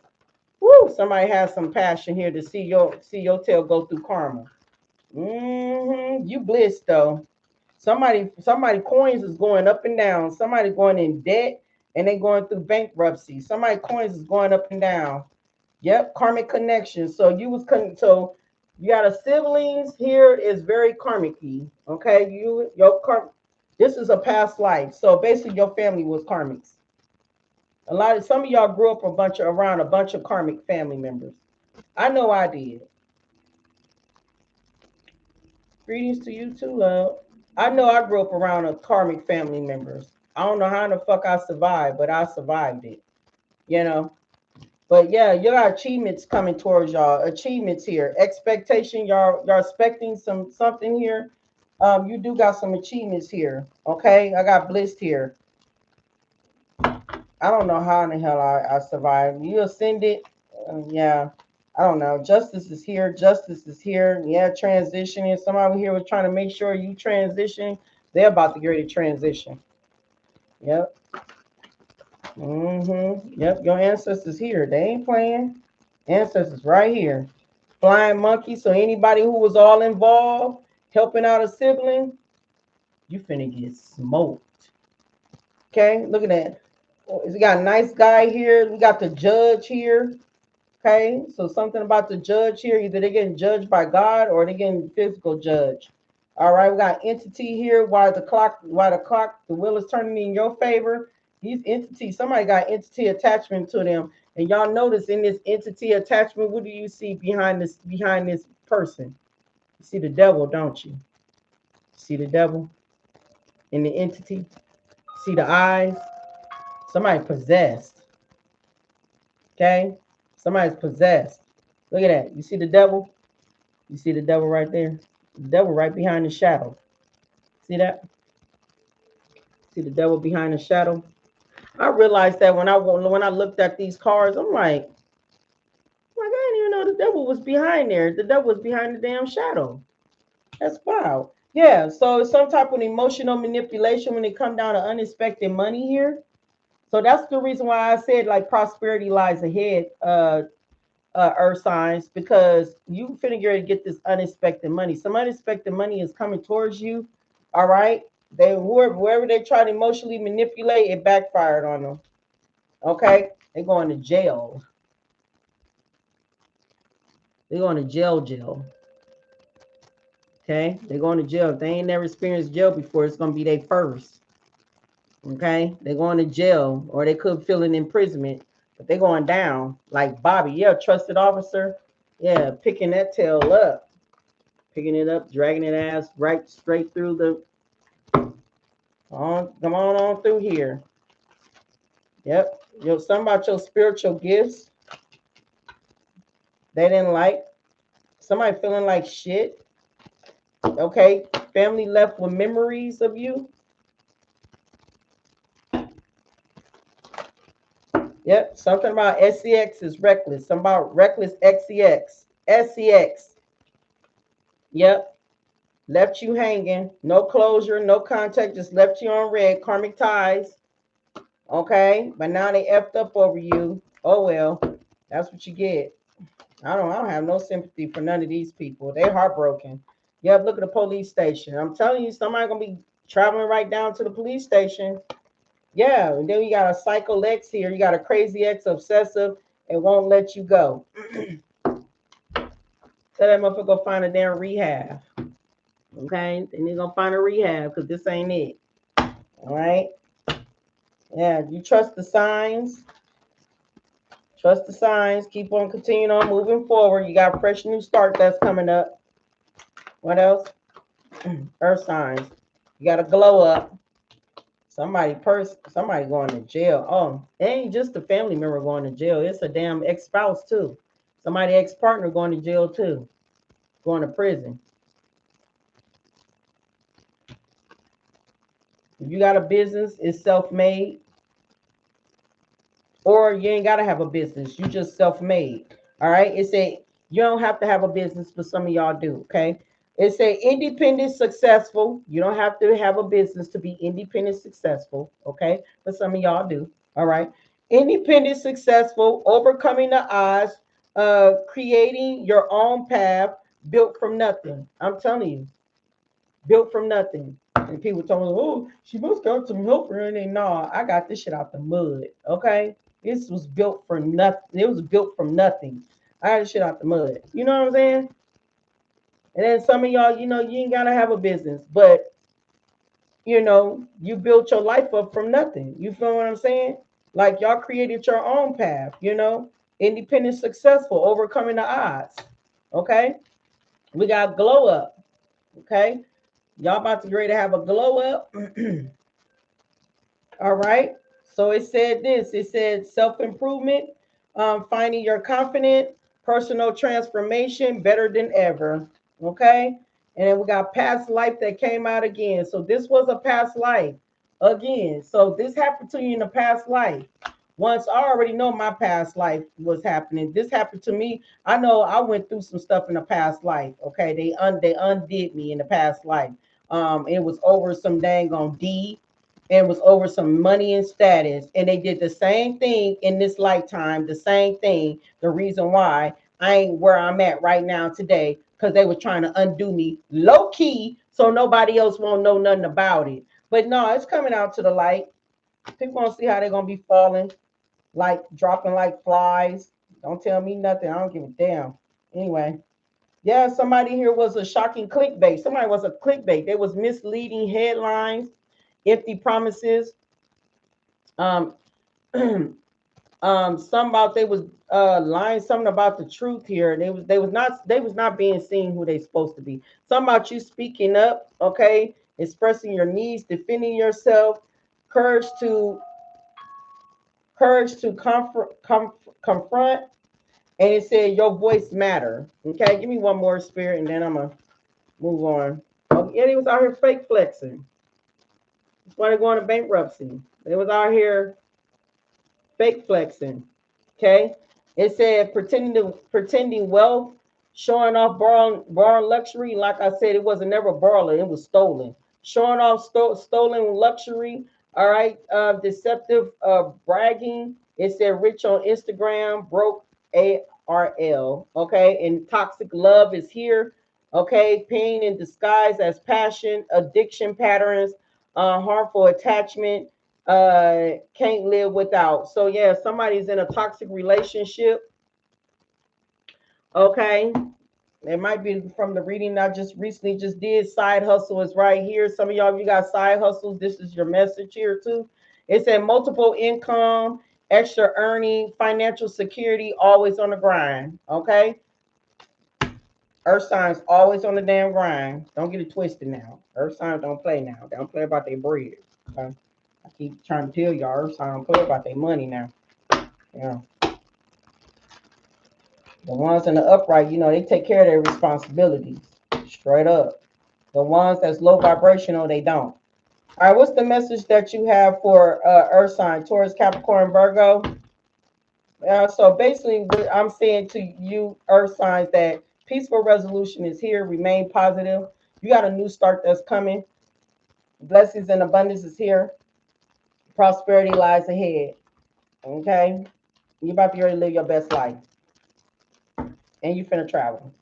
Woo! Somebody has some passion here to see your tail go through karma. You blessed though. Somebody coins is going up and down. Somebody going in debt and they going through bankruptcy. Somebody coins is going up and down. Yep, karmic connection. So you got a siblings here is very karmic-y. Okay, this is a past life. So basically your family was karmics. Some of y'all grew up around a bunch of karmic family members. I know I did. Greetings to you too, love. I know I grew up around a karmic family members. I don't know how the fuck I survived, but I survived it. You know. But yeah, you got achievements coming towards y'all. Achievements here. Expectation. Y'all expecting something here. You do got some achievements here. Okay. I got blessed here. I don't know how in the hell I survived. You ascended. Yeah. I don't know. Justice is here. Justice is here. Yeah, transitioning. Somebody here was trying to make sure you transition. They're about to get ready to transition. Yep. Yep. Your ancestors here. They ain't playing. Ancestors right here. Flying monkey. So anybody who was all involved, helping out a sibling, you finna get smoked. Okay. Look at that. We got a nice guy here. We got the judge here. Okay, so something about the judge here, either they're getting judged by God or they're getting physical judge. All right, we got entity here. The wheel is turning in your favor. These entities, somebody got entity attachment to them. And y'all notice in this entity attachment, what do you see behind this person? You see the devil, don't you? See the devil in the entity? See the eyes? Somebody possessed. Okay? Somebody's possessed. Look at that. You see the devil? You see the devil right there? The devil right behind the shadow. See that? See the devil behind the shadow? I realized that when I looked at these cards, I'm like, I didn't even know the devil was behind there. The devil was behind the damn shadow. That's wild. Yeah, so it's some type of emotional manipulation when it comes down to unexpected money here. So that's the reason why I said like prosperity lies ahead. Earth signs, because you finna get this unexpected money. Some unexpected money is coming towards you. All right. Whoever they try to emotionally manipulate, it backfired on them. Okay. They're going to jail. They're going to jail. Okay. They're going to jail. If they ain't never experienced jail before, it's going to be their first. Okay. They're going to jail, or they could feel an imprisonment, but they're going down like Bobby. Yeah. Trusted officer. Yeah. Picking that tail up. Picking it up, dragging it ass right straight through the. Come on through here. Yep. Something about your spiritual gifts. They didn't like. Somebody feeling like shit. Okay, family left with memories of you. Yep, something about SCX is reckless. Something about reckless XCX. SCX. Yep, left you hanging. No closure, no contact, just left you on red. Karmic ties. Okay, but now they effed up over you. Oh well, that's what you get. I don't have no sympathy for none of these people. They heartbroken. Yep, look at the police station. I'm telling you, somebody gonna be traveling right down to the police station. Yeah, and then you got a psycho ex here. You got a crazy ex, obsessive, and won't let you go. Tell that motherfucker go find a damn rehab. Okay, then you gonna find a rehab because this ain't it. All right. Yeah, you trust the signs. Trust the signs. Keep on continuing on moving forward. You got a fresh new start that's coming up. What else? Earth signs. You got to glow up. Somebody going to jail. Oh, it ain't just a family member going to jail. It's a damn ex-spouse too. Somebody ex-partner going to jail too. Going to prison. If you got a business, it's self-made. Or you ain't gotta have a business. You just self-made. All right. It say you don't have to have a business, but some of y'all do. Okay. It say independent, successful. You don't have to have a business to be independent, successful. Okay. But some of y'all do. All right. Independent, successful, overcoming the odds, creating your own path, built from nothing. I'm telling you, built from nothing. And people told me, oh, she must got some help or anything. No, I got this shit out the mud. Okay. This was built for nothing. It was built from nothing. I got this shit out the mud. You know what I'm saying? And then some of y'all, you ain't gotta have a business, but you built your life up from nothing. You feel what I'm saying? Like y'all created your own path, independent, successful, overcoming the odds. Okay. We got glow up. Okay. Y'all about to get ready to have a glow up. All right. So it said this. It said self-improvement, finding your confident, personal transformation, better than ever. Okay. And then we got past life that came out again. So this was a past life again. So this happened to you in a past life. Once I already know my past life was happening. This happened to me. I know I went through some stuff in the past life. Okay. They undid me in the past life. It was over some dang on D, and was over some money and status. And they did the same thing in this lifetime, the same thing. The reason why I ain't where I'm at right now today, because they were trying to undo me low key so nobody else won't know nothing about it. But no, it's coming out to the light. People want to see how they're going to be falling, like dropping like flies. Don't tell me nothing. I don't give a damn. Anyway. Yeah, somebody here was a shocking clickbait. Somebody was a clickbait. There was misleading headlines, empty promises. Um, some about they was lying something about the truth here. They was not being seen who they supposed to be. Something about you speaking up, okay, expressing your needs, defending yourself, courage to confront, and it said your voice matter. Okay, give me one more spirit, and then I'm gonna move on. Oh, yeah, they was out here fake flexing. That's why they're going to bankruptcy. They was out here fake flexing. Okay. It said pretending wealth, showing off borrowing luxury. Like I said, it wasn't never borrowed, it was stolen. Showing off stolen luxury. All right. Deceptive bragging. It said rich on Instagram, broke ARL. Okay. And toxic love is here. Okay. Pain in disguise as passion, addiction patterns, harmful attachment, can't live without. So yeah, somebody's in a toxic relationship. Okay. It might be from the reading I just recently just did. Side hustle is right here. Some of y'all, if you got side hustles, this is your message here too. It said multiple income, extra earning, financial security, always on the grind. Okay. Earth signs always on the damn grind. Don't get it twisted now. Earth signs don't play now. They don't play about their bread. Okay. I keep trying to tell y'all, Earth signs don't play about their money now. Yeah. The ones in the upright, they take care of their responsibilities. Straight up. The ones that's low vibrational, they don't. All right, what's the message that you have for Earth sign, Taurus, Capricorn, Virgo? So basically, what I'm saying to you, Earth signs, that peaceful resolution is here. Remain positive. You got a new start that's coming. Blessings and abundance is here. Prosperity lies ahead. Okay, you about to be ready to live your best life, and you finna travel.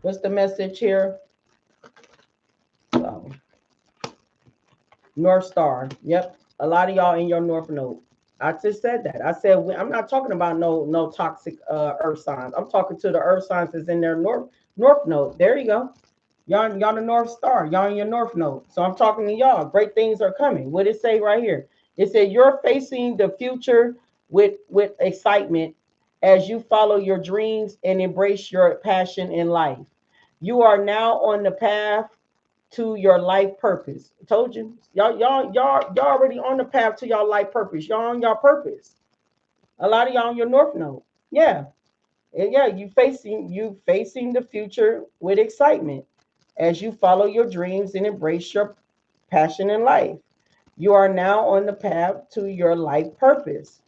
What's the message here? So, North Star. Yep. A lot of y'all in your North Node. I just said that. I said I'm not talking about no toxic Earth signs. I'm talking to the Earth signs that's in their North Node. There you go. Y'all the North Star. Y'all in your North Node. So I'm talking to y'all. Great things are coming. What it say right here? It said you're facing the future with excitement as you follow your dreams and embrace your passion in life. You are now on the path to your life purpose. I told you, y'all already on the path to your life purpose. Y'all on your purpose. A lot of y'all on your North Node. Yeah, and yeah, you facing the future with excitement as you follow your dreams and embrace your passion in life. You are now on the path to your life purpose.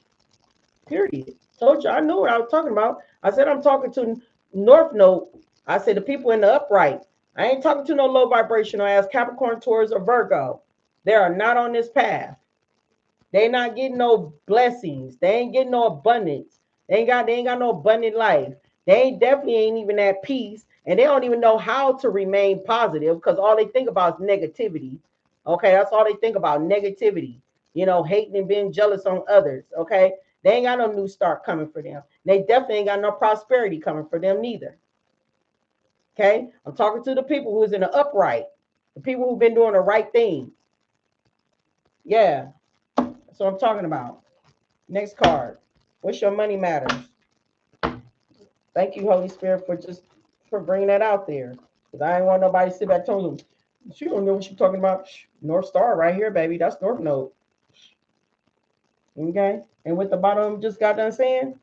Period. Told you, I knew what I was talking about. I said I'm talking to North Node. I said the people in the upright. I ain't talking to no low vibrational ass Capricorn, Taurus, or Virgo. They are not on this path. They not getting no blessings. They ain't getting no abundance. They ain't got no abundant life. They ain't definitely ain't even at peace. And they don't even know how to remain positive because all they think about is negativity. Okay, that's all they think about. Negativity. Hating and being jealous on others. Okay. They ain't got no new start coming for them. They definitely ain't got no prosperity coming for them neither. Okay. I'm talking to the people who's in the upright, the people who've been doing the right thing. Yeah. That's what I'm talking about. Next card. What's your money matters? Thank you, Holy Spirit, for bringing that out there. Because I ain't want nobody to sit back and tell them, she don't know what she's talking about. North Star right here, baby. That's North Node. Okay. And with the bottom just got done saying,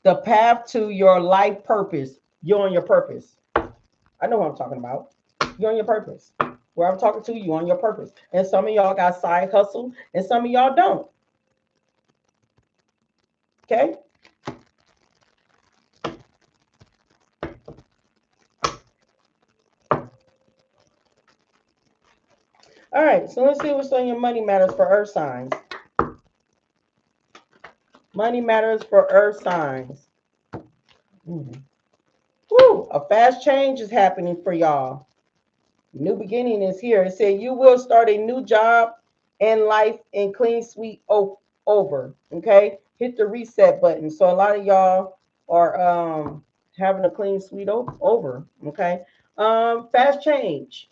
the path to your life purpose. You're on your purpose. I know what I'm talking about. You're on your purpose. Where I'm talking to you on your purpose. And some of y'all got side hustle and some of y'all don't. Okay. All right. So let's see what's on your money matters for Earth signs. Money matters for Earth signs. Mm. Woo, a fast change is happening for y'all. New beginning is here. It said you will start a new job and life in clean sweep over. Okay, hit the reset button. So a lot of y'all are having a clean sweep over. Okay, fast change.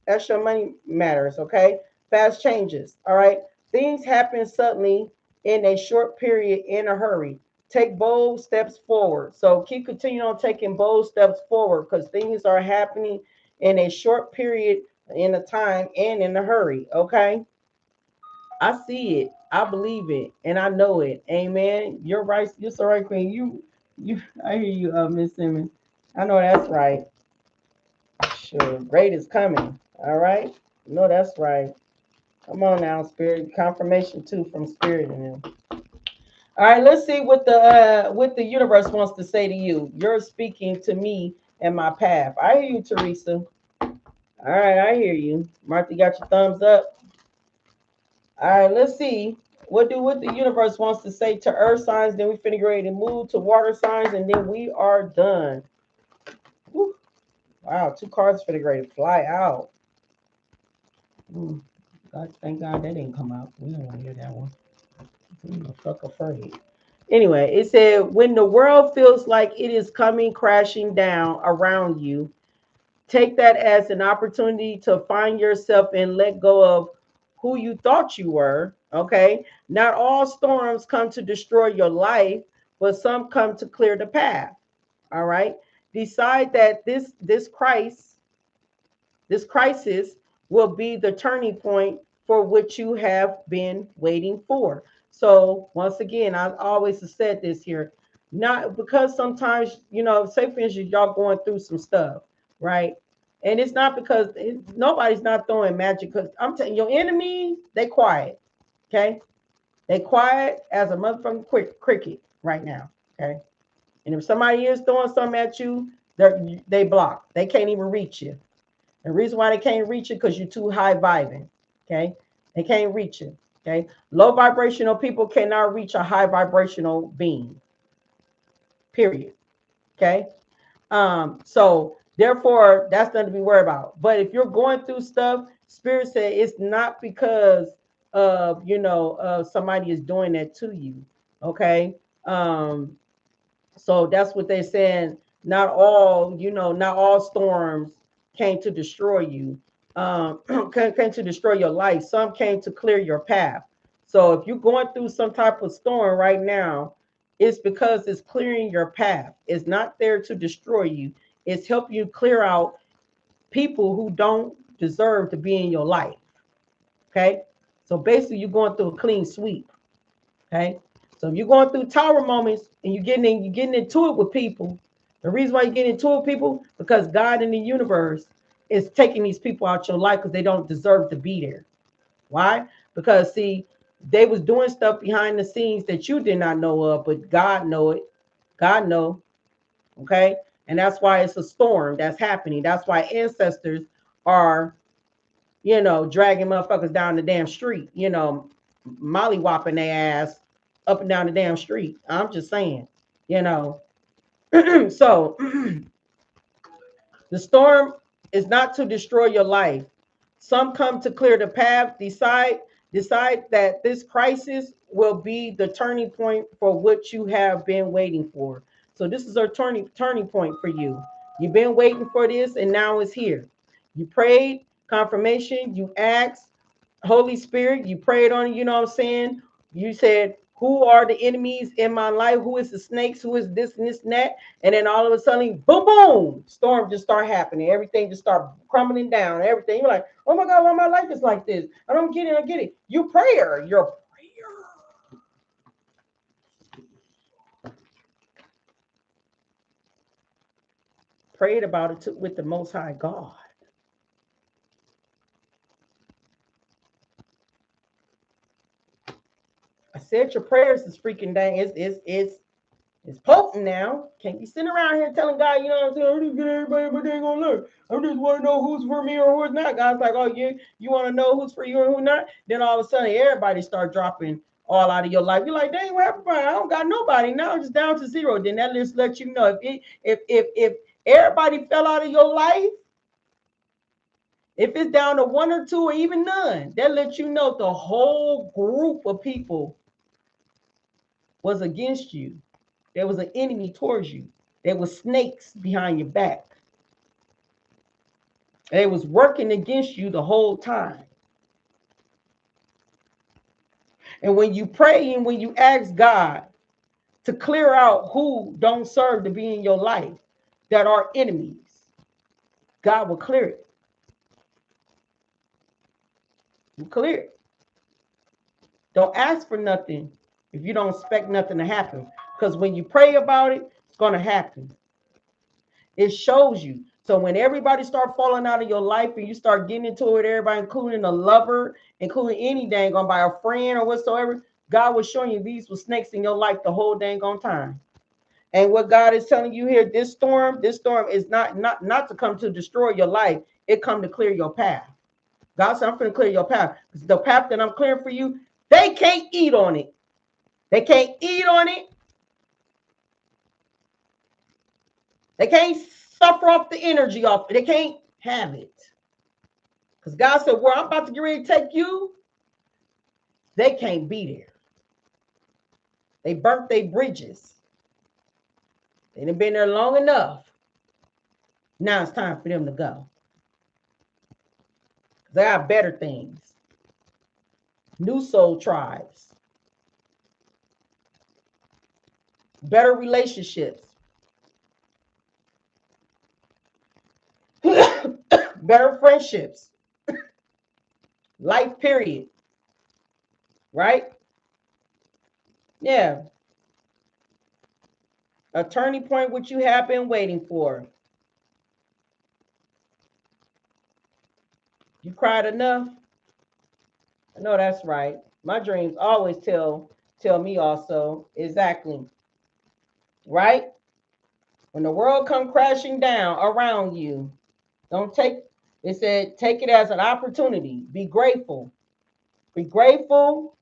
That's your money matters. Okay, fast changes. All right, things happen suddenly in a short period in a hurry. Take bold steps forward. So keep continuing on taking bold steps forward because things are happening in a short period in a time and in a hurry. Okay. I see it. I believe it. And I know it. Amen. You're right. You're so right, Queen. I hear you, Miss Simmons. I know that's right. Sure. Great is coming. All right. No, that's right. Come on now, Spirit. Confirmation too from Spirit and them. All right, let's see what the universe wants to say to you. You're speaking to me and my path. I hear you, Teresa. All right, I hear you. Martha got your thumbs up. All right, let's see. What the universe wants to say to earth signs, then we finna get ready to move to water signs, and then we are done. Whew. Wow, two cards finna get ready to fly out. God, thank God that didn't come out. We don't want to hear that one. I'm the fuck afraid. Anyway, it said when the world feels like it is coming crashing down around you, take that as an opportunity to find yourself and let go of who you thought you were. Okay. Not all storms come to destroy your life, but some come to clear the path. All right. Decide that this crisis will be the turning point for which you have been waiting for. So once again, I always have said this here, not because sometimes, say for instance, y'all going through some stuff, right? And it's not because nobody's not throwing magic. Because I'm telling you, your enemies, they quiet. Okay, they quiet as a motherfucking cricket right now. Okay, and if somebody is throwing something at you, they block. They can't even reach you. The reason why they can't reach you because you're too high vibing. Okay, they can't reach you. Okay, low vibrational people cannot reach a high vibrational being. Period. Okay. So therefore, that's nothing to be worried about. But if you're going through stuff, Spirit said it's not because of somebody is doing that to you. Okay. So that's what they're saying. Not all storms came to destroy you. Came to destroy your life. Some came to clear your path. So if you're going through some type of storm right now, it's because it's clearing your path. It's not there to destroy you. It's helping you clear out people who don't deserve to be in your life. Okay. So basically, you're going through a clean sweep. Okay. So if you're going through tower moments and you're getting into it with people, the reason why you get into it with people, because God in the universe is taking these people out your life because they don't deserve to be there. Why? Because see, they was doing stuff behind the scenes that you did not know of, but God know it. God know. Okay. And that's why it's a storm that's happening. That's why ancestors are, dragging motherfuckers down the damn street, molly whopping their ass up and down the damn street. I'm just saying, you know. So the storm is not to destroy your life. Some come to clear the path, decide that this crisis will be the turning point for what you have been waiting for. So this is a turning point for you. You've been waiting for this and now it's here. You prayed, confirmation, you asked, Holy Spirit, you prayed on it, you know what I'm saying? You said, who are the enemies in my life? Who is the snakes? Who is this and this and that? And then all of a sudden, boom, boom, storm just start happening. Everything just start crumbling down. Everything. You're like, oh my God, why my life is like this? I don't get it. I get it. Your prayer. Prayed about it with the Most High God. I said your prayers is freaking dang. It's potent now. Can't be sitting around here telling God, you know what I'm saying? I'm just get everybody, but they ain't gonna look. I just want to know who's for me or who's not. God's like, oh, you want to know who's for you and who not? Then all of a sudden, everybody start dropping all out of your life. You're like, dang, what happened? I don't got nobody. Now I'm just down to zero. Then that just lets you know if everybody fell out of your life, if it's down to one or two or even none, that lets you know the whole group of people was against you. There was an enemy towards you. There was snakes behind your back. They was working against you the whole time. And when you pray and when you ask God to clear out who don't serve to be in your life, that are enemies, God will clear it. Will clear it. Don't ask for nothing if you don't expect nothing to happen. Because when you pray about it, it's going to happen. It shows you. So when everybody start falling out of your life and you start getting into it with everybody, including a lover, including any dang on by a friend or whatsoever, God was showing you these were snakes in your life the whole dang on time. And what God is telling you here, this storm is not to come to destroy your life. It come to clear your path. God said, I'm going to clear your path. The path that I'm clearing for you, they can't eat on it. They can't eat on it. They can't suffer off the energy off it. They can't have it. Because God said, where I'm about to get ready to take you, they can't be there. They burnt their bridges. They done been there long enough. Now it's time for them to go. They got better things. New soul tribes. Better relationships. Better friendships. Life period. Right? Yeah. A turning point which you have been waiting for. You cried enough? I know that's right. My dreams always tell me also exactly, right? When the world come crashing down around you, don't take it said take it as an opportunity. Be grateful. Be grateful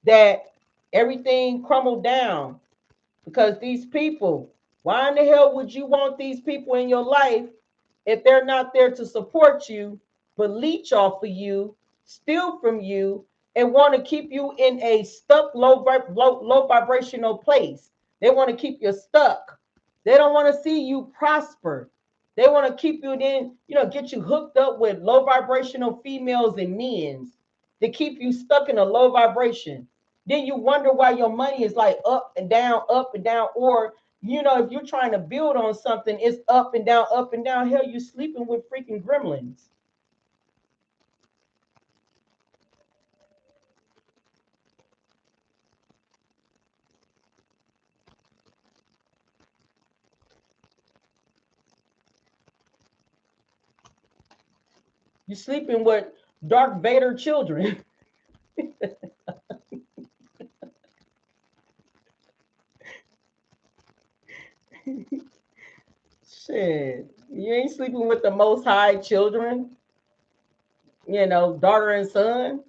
that everything crumbled down because these people, why in the hell would you want these people in your life if they're not there to support you, but leech off of you, steal from you, and want to keep you in a stuck low vibrational place? They want to keep you stuck. They don't want to see you prosper. They want to keep you in, get you hooked up with low vibrational females and men's to keep you stuck in a low vibration. Then you wonder why your money is like up and down, or if you're trying to build on something, it's up and down, up and down. Hell, you sleeping with freaking gremlins. You sleeping with Dark Vader children. Shit. You ain't sleeping with the most high children, daughter and son.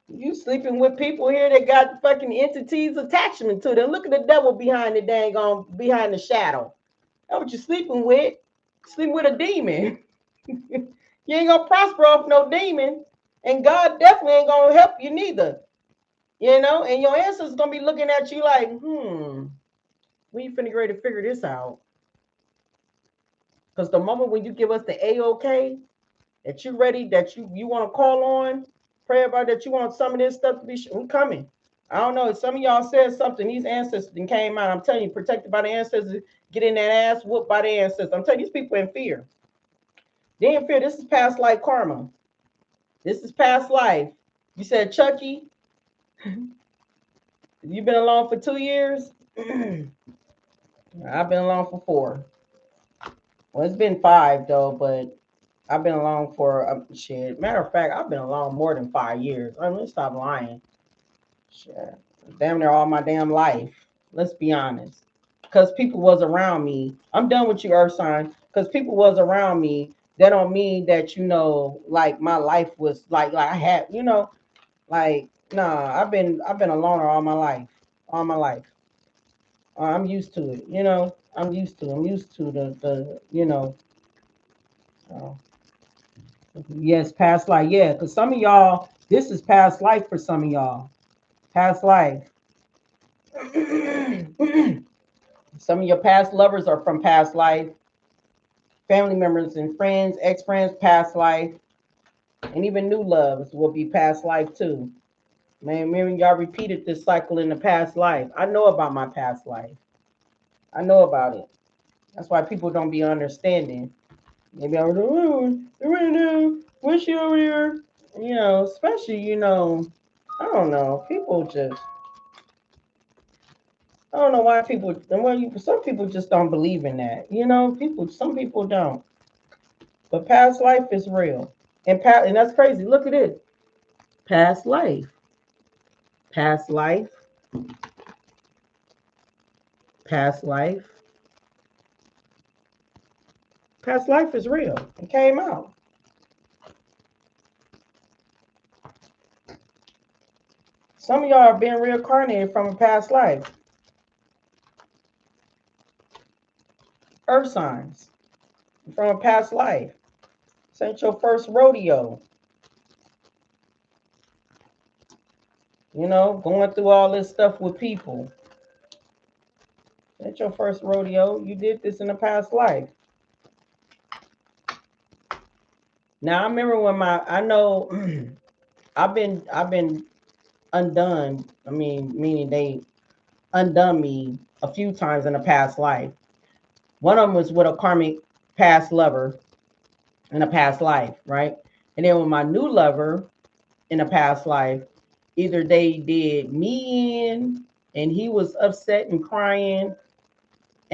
You sleeping with people here that got fucking entities attachment to them. Look at the devil behind the dang on behind the shadow. That's what you sleeping with. Sleeping with a demon. You ain't gonna prosper off no demon. And God definitely ain't gonna help you neither. And your ancestors gonna be looking at you like, when you finna get ready to figure this out? Because the moment when you give us the A-OK, that you ready, that you want to call on, pray about that you want some of this stuff to be, we coming. I don't know. Some of y'all said something. These ancestors came out. I'm telling you, protected by the ancestors, getting that ass whooped by the ancestors. I'm telling you, these people in fear. They in fear. This is past life karma. This is past life. You said, Chucky, you've been alone for 2 years? I've been alone for 4. Well, it's been 5 though, but I've been alone for shit. Matter of fact, I've been alone more than 5 years. I mean, let's stop lying. Shit. Damn near all my damn life. Let's be honest. Because people was around me. I'm done with you, Earth sign. Because people was around me. That don't mean that, like my life was like I had, like, nah, I've been a loner all my life. All my life. I'm used to it, I'm used to the. So, yes, past life. Yeah, because some of y'all, this is past life for some of y'all. Past life. Some of your past lovers are from past life. Family members and friends, ex-friends, past life. And even new loves will be past life too. Man, maybe y'all repeated this cycle in the past life. I know about my past life. I know about it. That's why people don't be understanding. Maybe I was like, oh, right now, what's she over there? Especially, I don't know. People just, I don't know why people, some people just don't believe in that. Some people don't. But past life is real. And that's crazy. Look at it. Past life. Past life. Past life. Past life is real. It came out. Some of y'all are being reincarnated from a past life. Earth signs from a past life. This ain't your first rodeo. Going through all this stuff with people. It's your first rodeo. You did this in a past life. Now I remember when I know I've been undone. I mean, meaning they undone me a few times in a past life. One of them was with a karmic past lover in a past life, right? And then with my new lover in a past life, either they did me in and he was upset and crying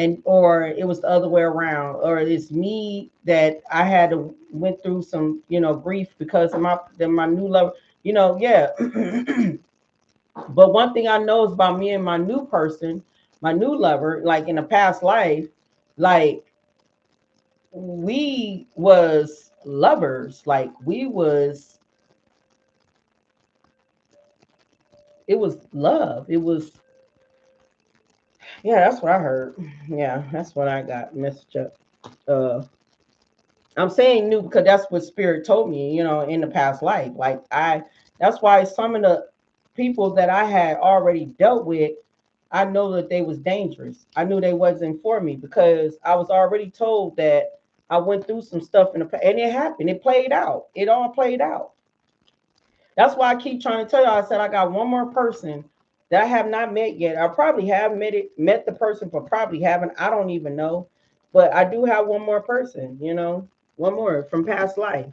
and or it was the other way around, or it's me that I had to went through some, grief because of my new love, yeah. But one thing I know is about me and my new person, my new lover, like in a past life, like we was lovers, like we was, it was love, it was, yeah, that's what I heard. Yeah, that's what I got message up. I'm saying new because that's what spirit told me, in the past life. Like that's why some of the people that I had already dealt with, I know that they was dangerous. I knew they wasn't for me because I was already told that I went through some stuff in the past, and it happened. It played out. It all played out. That's why I keep trying to tell you. I said I got one more person that I have not met yet. I probably have met the person, but probably haven't. I don't even know. But I do have one more person, one more from past life.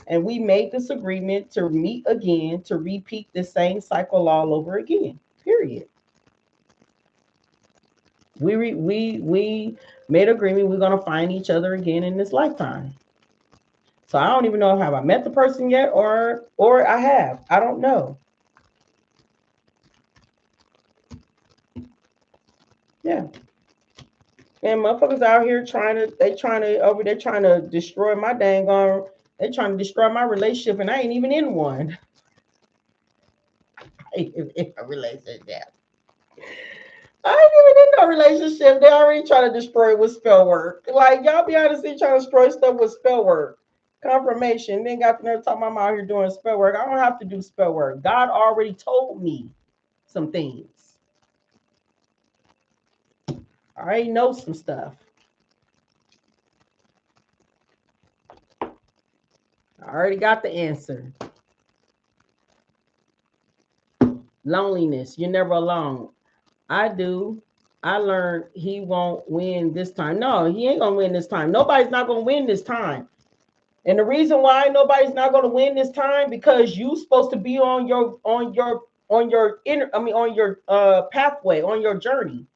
And we made this agreement to meet again, to repeat the same cycle all over again. Period. We made agreement we're gonna find each other again in this lifetime. So I don't even know have I met the person yet or I have. I don't know. Yeah. And motherfuckers out here trying to destroy my dang on, they trying to destroy my relationship and I ain't even in one. I ain't even in a relationship. I ain't even in no relationship. They already trying to destroy it with spell work. Like y'all be honestly trying to destroy stuff with spell work. Confirmation. Then got the nerve talking I'm out here doing spell work. I don't have to do spell work. God already told me some things. I already know some stuff. I already got the answer. Loneliness. You're never alone. I do. I learned he won't win this time. No, he ain't gonna win this time. Nobody's not gonna win this time. And the reason why nobody's not gonna win this time because you supposed to be on your inner, I mean on your pathway, on your journey.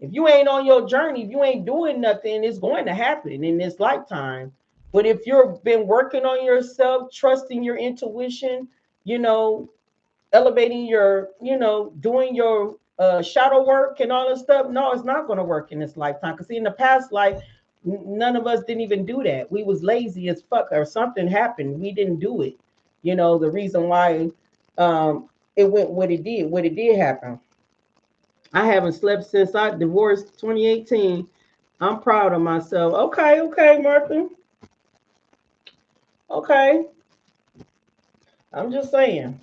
If you ain't on your journey, if you ain't doing nothing, it's going to happen in this lifetime. But if you've been working on yourself, trusting your intuition, you know, elevating your, doing your shadow work and all this stuff. No, it's not going to work in this lifetime. Because in the past life, none of us didn't even do that. We was lazy as fuck, or something happened. We didn't do it. The reason why it went what it did happen. I haven't slept since I divorced 2018. I'm proud of myself. Okay, okay, Martha. Okay. I'm just saying.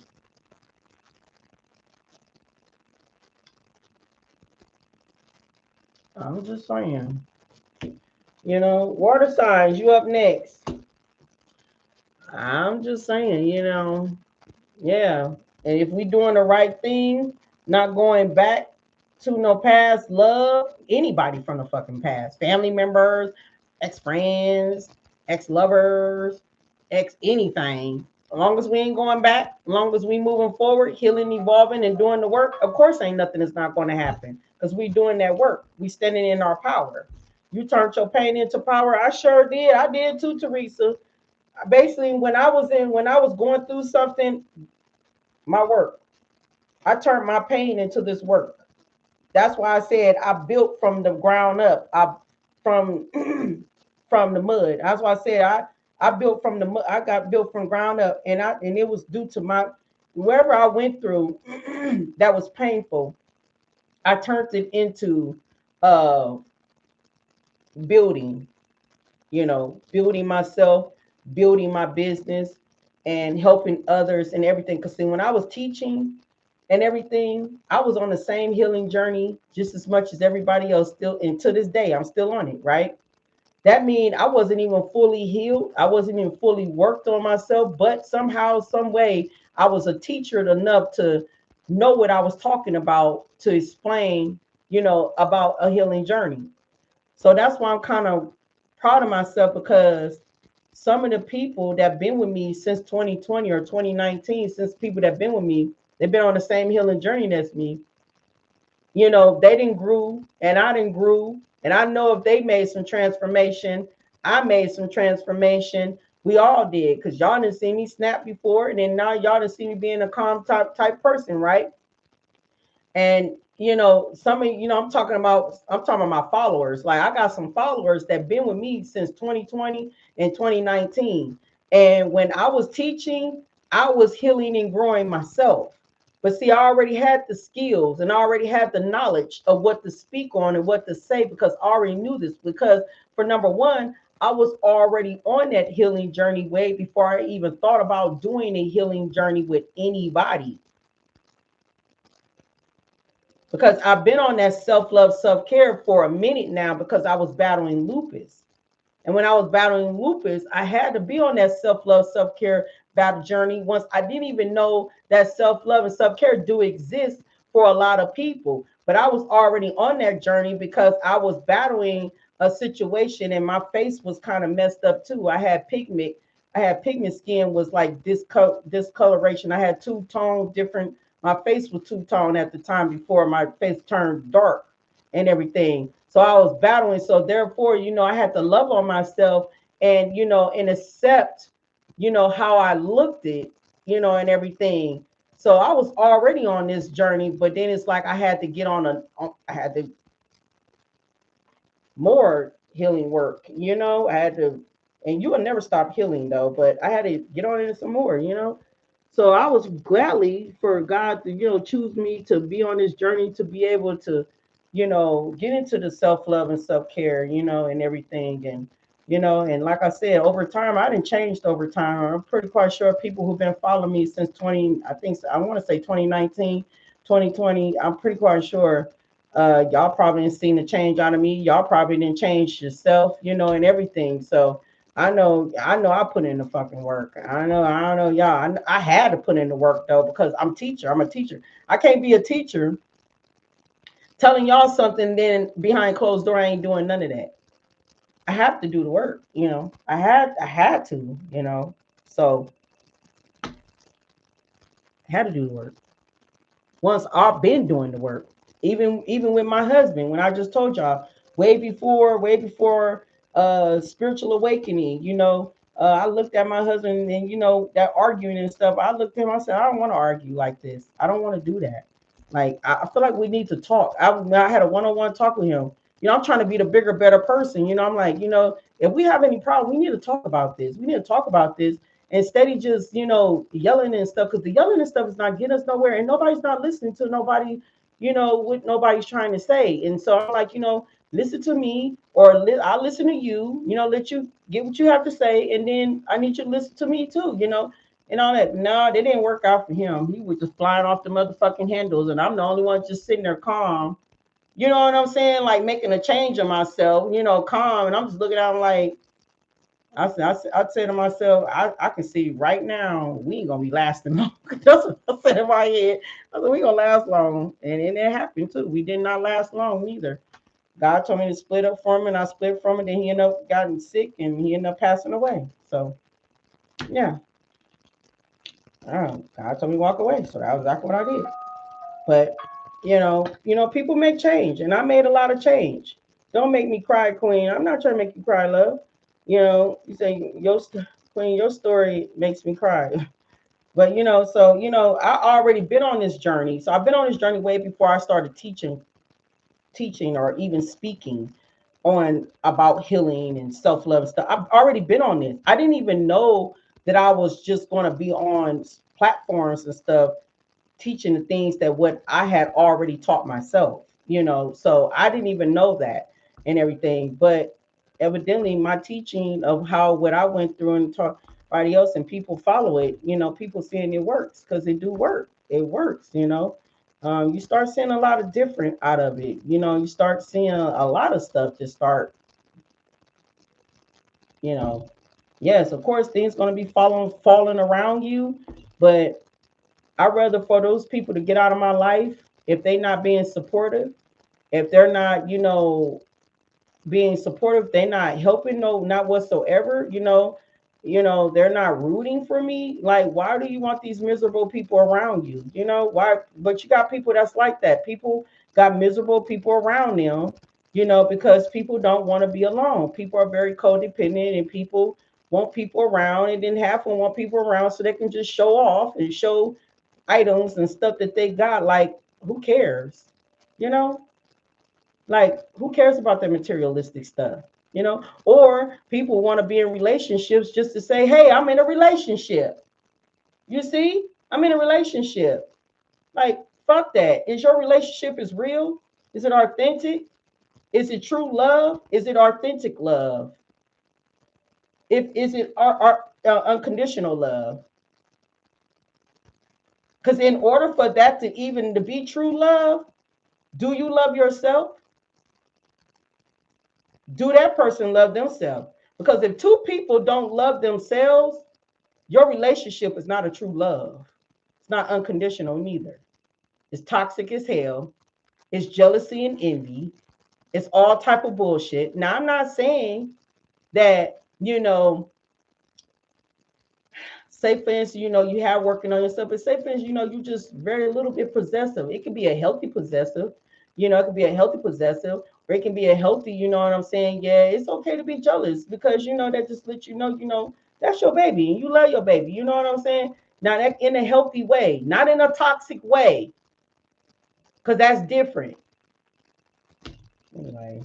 I'm just saying. Water signs, you up next. I'm just saying, yeah. And if we doing the right thing, not going back to no past love, anybody from the fucking past, family members, ex-friends, ex-lovers, ex anything. As long as we ain't going back, as long as we moving forward, healing, evolving, and doing the work, of course ain't nothing is not going to happen. Because we doing that work. We standing in our power. You turned your pain into power. I sure did. I did too, Teresa. Basically, when I was going through something, my work, I turned my pain into this work. That's why I said I built from the ground up. I from from the mud. That's why I said I built from the mud. I got built from ground up, and it was due to my wherever I went through that was painful. I turned it into uh building, building myself, building my business, and helping others and everything. Because see, when I was teaching and everything, I was on the same healing journey just as much as everybody else. Still, and to this day, I'm still on it. Right? That means I wasn't even fully healed. I wasn't even fully worked on myself. But somehow, some way, I was a teacher enough to know what I was talking about to explain, about a healing journey. So that's why I'm kind of proud of myself because some of the people that been with me since 2020 or 2019, since people that been with me, they've been on the same healing journey as me. They didn't grew and I didn't grew And I know if they made some transformation, I made some transformation. We all did, because y'all didn't see me snap before, and then now y'all didn't see me being a calm type person, right? And some of I'm talking about my followers. Like, I got some followers that been with me since 2020 and 2019. And when I was teaching, I was healing and growing myself. But see, I already had the skills and I already had the knowledge of what to speak on and what to say, because I already knew this. Because, for number one, I was already on that healing journey way before I even thought about doing a healing journey with anybody, because I've been on that self-love, self-care for a minute now, because I was battling lupus. And when I was battling lupus, I had to be on that self-love, self-care battle journey. Once I didn't even know that self-love and self-care do exist for a lot of people. But I was already on that journey because I was battling a situation and my face was kind of messed up too. I had pigment skin, was like discoloration. I had two-tone different, my face was two-tone at the time before my face turned dark and everything. So I was battling. So therefore, I had to love on myself, and accept, how I looked it, and everything. So I was already on this journey, but then it's like I had to get I had to more healing work, I had to, and you will never stop healing though, but I had to get on it some more. So I was gladly for God to, choose me to be on this journey, to be able to, get into the self-love and self-care, and everything. And like I said, over time, I didn't changed over time. I'm pretty quite sure people who've been following me since 20, I think, I want to say 2019, 2020. I'm pretty quite sure y'all probably didn't seen the change out of me. Y'all probably didn't change yourself, and everything. So I know I put in the fucking work. I know y'all. I had to put in the work though, because I'm a teacher. I can't be a teacher telling y'all something, then behind closed door I ain't doing none of that. I have to do the work. I had to. So I had to do the work. Once I've been doing the work. Even with my husband, when I just told y'all, way before spiritual awakening, I looked at my husband, and that arguing and stuff. I looked at him, I said, I don't want to argue like this. I don't want to do that. Like, I feel like we need to talk. I had a one-on-one talk with him. I'm trying to be the bigger, better person. I'm like, if we have any problem, we need to talk about this. We need to talk about this instead of just, yelling and stuff, because the yelling and stuff is not getting us nowhere, and nobody's not listening to nobody, what nobody's trying to say. And so I'm like, listen to me, or I'll listen to you, let you get what you have to say. And then I need you to listen to me too, and all that. No, they didn't work out for him. He was just flying off the motherfucking handles. And I'm the only one just sitting there calm. You know what I'm saying? Like, making a change of myself, calm. And I'm just looking at him like, I'd say to myself, I can see right now we ain't gonna be lasting long. That's what I said in my head. I said, we gonna last long. And it happened too. We did not last long either. God told me to split up from him, and I split from it. Then he ended up getting sick, and he ended up passing away. So yeah, God told me to walk away. So that was exactly what I did. But people make change, and I made a lot of change. Don't make me cry, Queen. I'm not trying to make you cry, love. You say Queen, your story makes me cry. But so I already been on this journey. So I've been on this journey way before I started teaching or even speaking on about healing and self-love and stuff. I've already been on this. I didn't even know that I was just going to be on platforms and stuff teaching the things that what I had already taught myself. So I didn't even know that and everything. But evidently my teaching of how what I went through and taught everybody else, and people follow it, people seeing it works, because it do work. It works. You start seeing a lot of different out of it. You start seeing a lot of stuff just start, you know. Yes, of course, things going to be falling around you, but I'd rather for those people to get out of my life if they not being supportive, if they're not, being supportive, they not helping, no, not whatsoever, they're not rooting for me. Like, why do you want these miserable people around you? Why? But you got people that's like that. People got miserable people around them, because people don't want to be alone. People are very codependent, and people want people around, and then half of them want people around so they can just show off and show items and stuff that they got. Like, who cares? You know, like, who cares about their materialistic stuff? Or people want to be in relationships just to say, hey, I'm in a relationship. You see, I'm in a relationship. Like, fuck that. Is your relationship is real? Is it authentic? Is it true love? Is it authentic love? If is it unconditional love? Because in order for that to even to be true love, do you love yourself? Do that person love themselves? Because if two people don't love themselves, your relationship is not a true love. It's not unconditional neither. It's toxic as hell. It's jealousy and envy. It's all type of bullshit. Now, I'm not saying that, say for instance, you have working on yourself, but say for instance, you just very little bit possessive. It could be a healthy possessive, it could be a healthy possessive, or it can be a healthy, you know what I'm saying? Yeah, it's okay to be jealous because that just lets that's your baby and you love your baby, you know what I'm saying? Now that in a healthy way, not in a toxic way, because that's different. Anyway.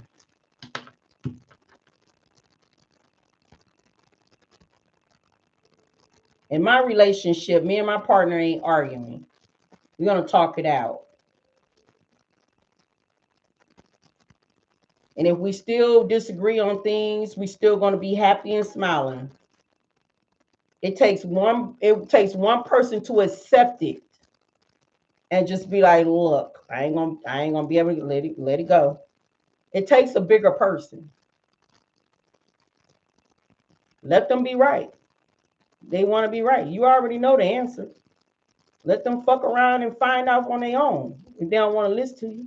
In my relationship, me and my partner ain't arguing. We're going to talk it out. And if we still disagree on things, we still going to be happy and smiling. It takes one person to accept it and just be like, look, I ain't gonna be able to let it go. It takes a bigger person. Let them be right. They want to be right. You already know the answer. Let them fuck around and find out on their own if they don't want to listen to you.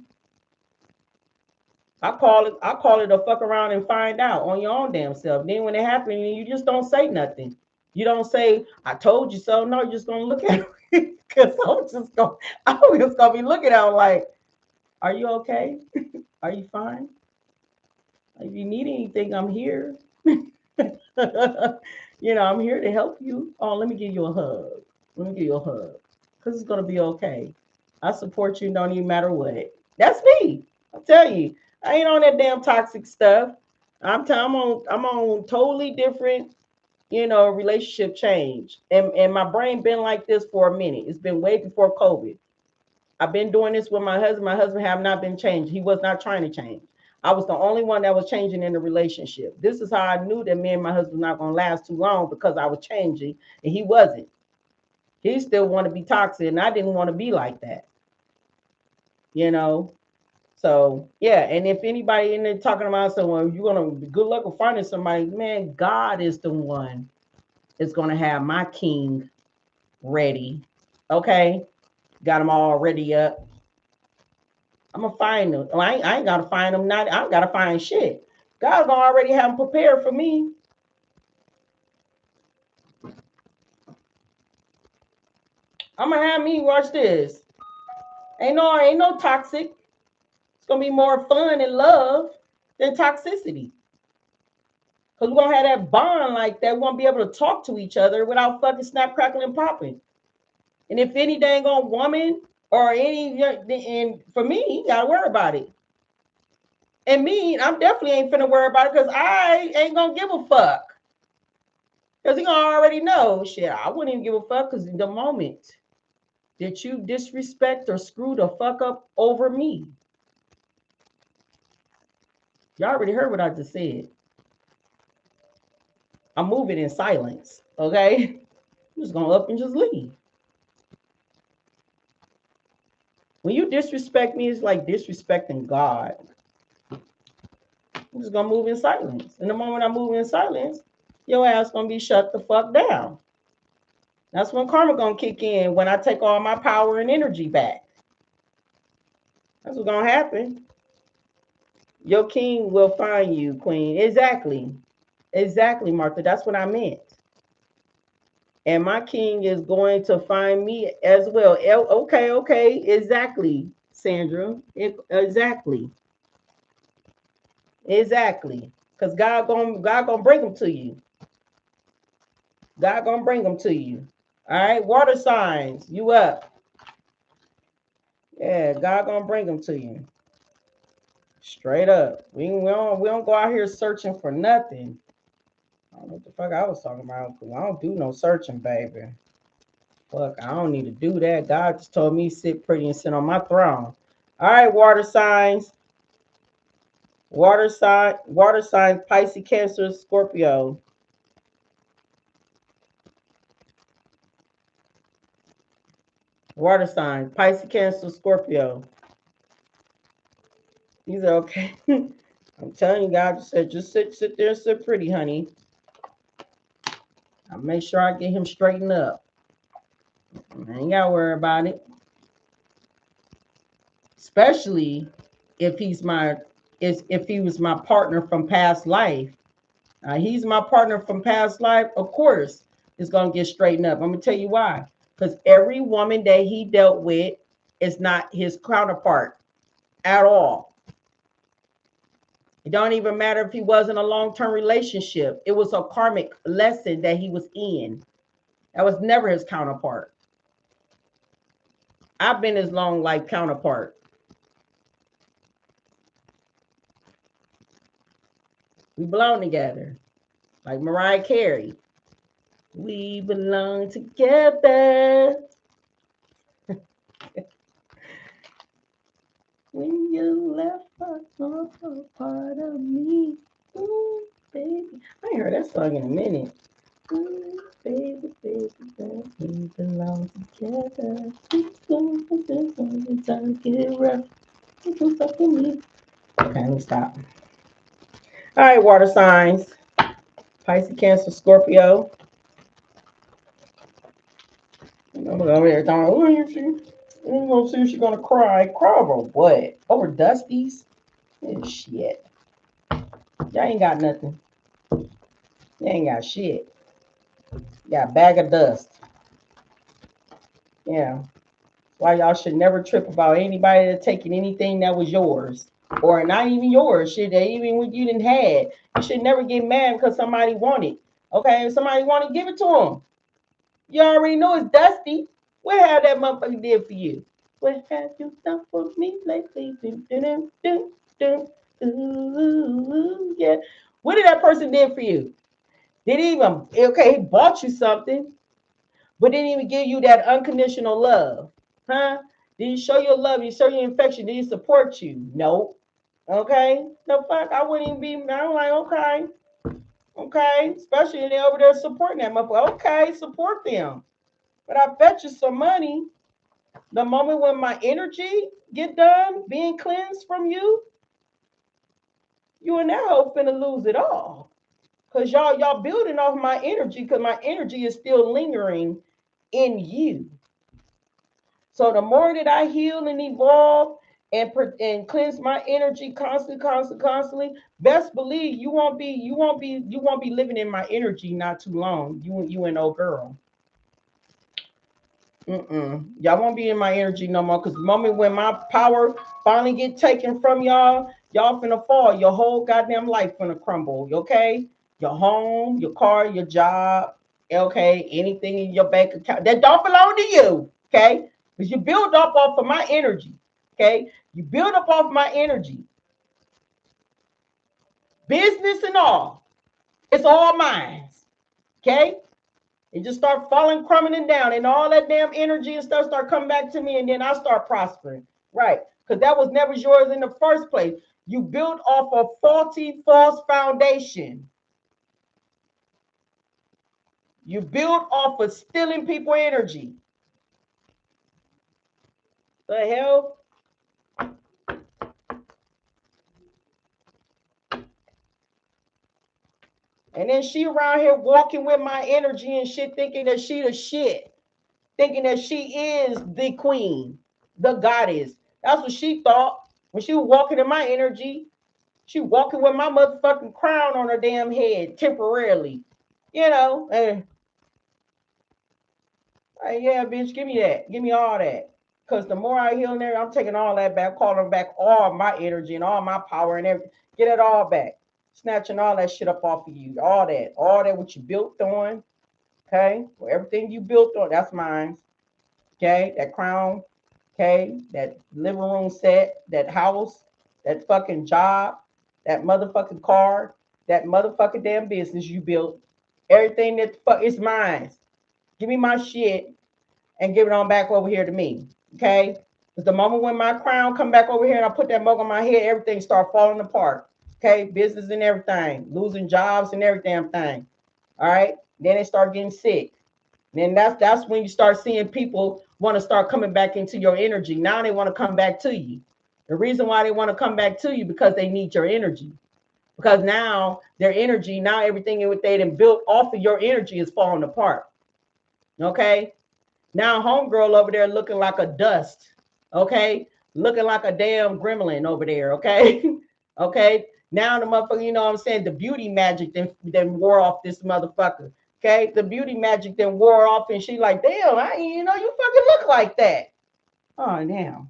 I call it a fuck around and find out on your own damn self. Then when it happens, you just don't say nothing. You don't say, I told you so. No, you're just gonna look at me. Because I'm just gonna be looking at them like, are you okay? Are you fine? If you need anything, I'm here. I'm here to help you. Oh, let me give you a hug. Let me give you a hug. Because it's gonna be okay. I support you, don't even matter what. That's me. I'll tell you. I ain't on that damn toxic stuff. I'm on totally different, relationship change. And my brain been like this for a minute. It's been way before COVID. I've been doing this with my husband. My husband have not been changed. He was not trying to change. I was the only one that was changing in the relationship. This is how I knew that me and my husband not gonna last too long because I was changing and he wasn't. He still want to be toxic, and I didn't want to be like that. You know. So yeah, and if anybody in there talking about someone, you're gonna be good luck with finding somebody, man, God is the one that's gonna have my king ready. Okay. Got them all ready up. I'm gonna find them. I ain't gotta find them. Not I don't gotta find shit. God's gonna already have them prepared for me. I'm gonna have me watch this. Ain't no toxic. It's gonna be more fun and love than toxicity. Cause we're gonna have that bond like that. We're gonna be able to talk to each other without fucking snap, crackling, and popping. And if any dang on woman or any, and for me, you gotta worry about it. And me, I'm definitely ain't finna worry about it because I ain't gonna give a fuck. Because he gonna already know. Shit, I wouldn't even give a fuck because the moment that you disrespect or screw the fuck up over me, y'all already heard what I just said. I'm moving in silence, okay? I'm just gonna up and just leave. When you disrespect me, it's like disrespecting God. I'm just gonna move in silence. And the moment I move in silence, your ass gonna be shut the fuck down. That's when karma gonna kick in when I take all my power and energy back. That's what's gonna happen. Your king will find you, queen. Exactly. Exactly, Martha. That's what I meant. And my king is going to find me as well. Okay. Exactly, Sandra. Exactly. Exactly. Because God gonna bring them to you. God gonna bring them to you. All right, water signs, you up. Yeah, God gonna bring them to you. Straight up. We don't go out here searching for nothing. I don't know what the fuck I was talking about, because I don't do no searching, baby. Fuck, I don't need to do that. God just told me sit pretty and sit on my throne. All right, water signs. Water sign, Pisces, Cancer, Scorpio. Water sign, Pisces, Cancer, Scorpio. He's okay. I'm telling you, God just said, just sit there, sit pretty, honey. I'll make sure I get him straightened up. I ain't gotta worry about it. Especially if if he was my partner from past life. He's my partner from past life, of course, it's gonna get straightened up. I'm gonna tell you why. Because every woman that he dealt with is not his counterpart at all. It don't even matter if he was in a long-term relationship. It was a karmic lesson that he was in. That was never his counterpart. I've been his long life counterpart. We belong together. Like Mariah Carey. We belong together. When you left a part of me. Ooh, baby. I ain't heard that song in a minute. Ooh, baby, baby, baby, we belong together. Time to get it rough. You fucking me. Okay, let me stop. All right, water signs. Pisces, Cancer, Scorpio. I'm over there talking, oh, you gonna see if she's gonna cry. Cry over what? Over Dusties? Shit. Y'all ain't got nothing. You ain't got shit. You got a bag of dust. Yeah. Why y'all should never trip about anybody that taking anything that was yours. Or not even yours. Shit that even what you didn't had. You should never get mad because somebody wanted. Okay, if somebody wanted, give it to them. You already know it's Dusty. What have that motherfucker did for you? What have you done for me lately? Ooh, yeah. What did that person did for you? Did he even, okay, he bought you something, but didn't even give you that unconditional love. Huh? Did he show you love? Did he show you affection? Did he support you? No. Okay. The fuck? I wouldn't even be, I'm like, okay. Okay. Especially if they're over there supporting that motherfucker. Okay, support them. But I bet you some money. The moment when my energy get done being cleansed from you, you and that hoe finna lose it all. Cause y'all building off my energy, because my energy is still lingering in you. So the more that I heal and evolve and cleanse my energy constantly, best believe you won't be living in my energy not too long. You an old girl. Y'all won't be in my energy no more. Cause the moment when my power finally get taken from y'all finna fall. Your whole goddamn life finna crumble. Okay? Your home, your car, your job, okay, anything in your bank account that don't belong to you. Okay? Because you build up off of my energy. Okay? You build up off my energy. Business and all. It's all mine. Okay? It just start falling, crumbling down, and all that damn energy and stuff start coming back to me, and then I start prospering. Right. Because that was never yours in the first place. You built off a faulty, false foundation. You built off of stealing people energy. The hell? And then she around here walking with my energy and shit, thinking that she the shit. Thinking that she is the queen, the goddess. That's what she thought when she was walking in my energy. She walking with my motherfucking crown on her damn head temporarily. You know, yeah, bitch, give me that. Give me all that. Because the more I heal in there, I'm taking all that back, calling back all my energy and all my power and everything. Get it all back. Snatching all that shit up off of you. All that what you built on. Okay? Well, everything you built on, that's mine. Okay? That crown. Okay? That living room set, that house, that fucking job, that motherfucking car, that motherfucking damn business you built. Everything that the fuck is mine. Give me my shit and give it on back over here to me. Okay? Because the moment when my crown come back over here and I put that mug on my head, everything start falling apart. Okay? Business and everything. Losing jobs and every damn thing. All right? Then they start getting sick. Then that's when you start seeing people want to start coming back into your energy. Now they want to come back to you. The reason why they want to come back to you because they need your energy. Because now their energy, now everything that they done built off of your energy is falling apart. Okay? Now homegirl over there looking like a dust. Okay? Looking like a damn gremlin over there. Okay? Okay? Now the motherfucker, you know what I'm saying? The beauty magic then wore off this motherfucker. Okay? The beauty magic then wore off and she like, damn, you know, you fucking look like that. Oh, damn.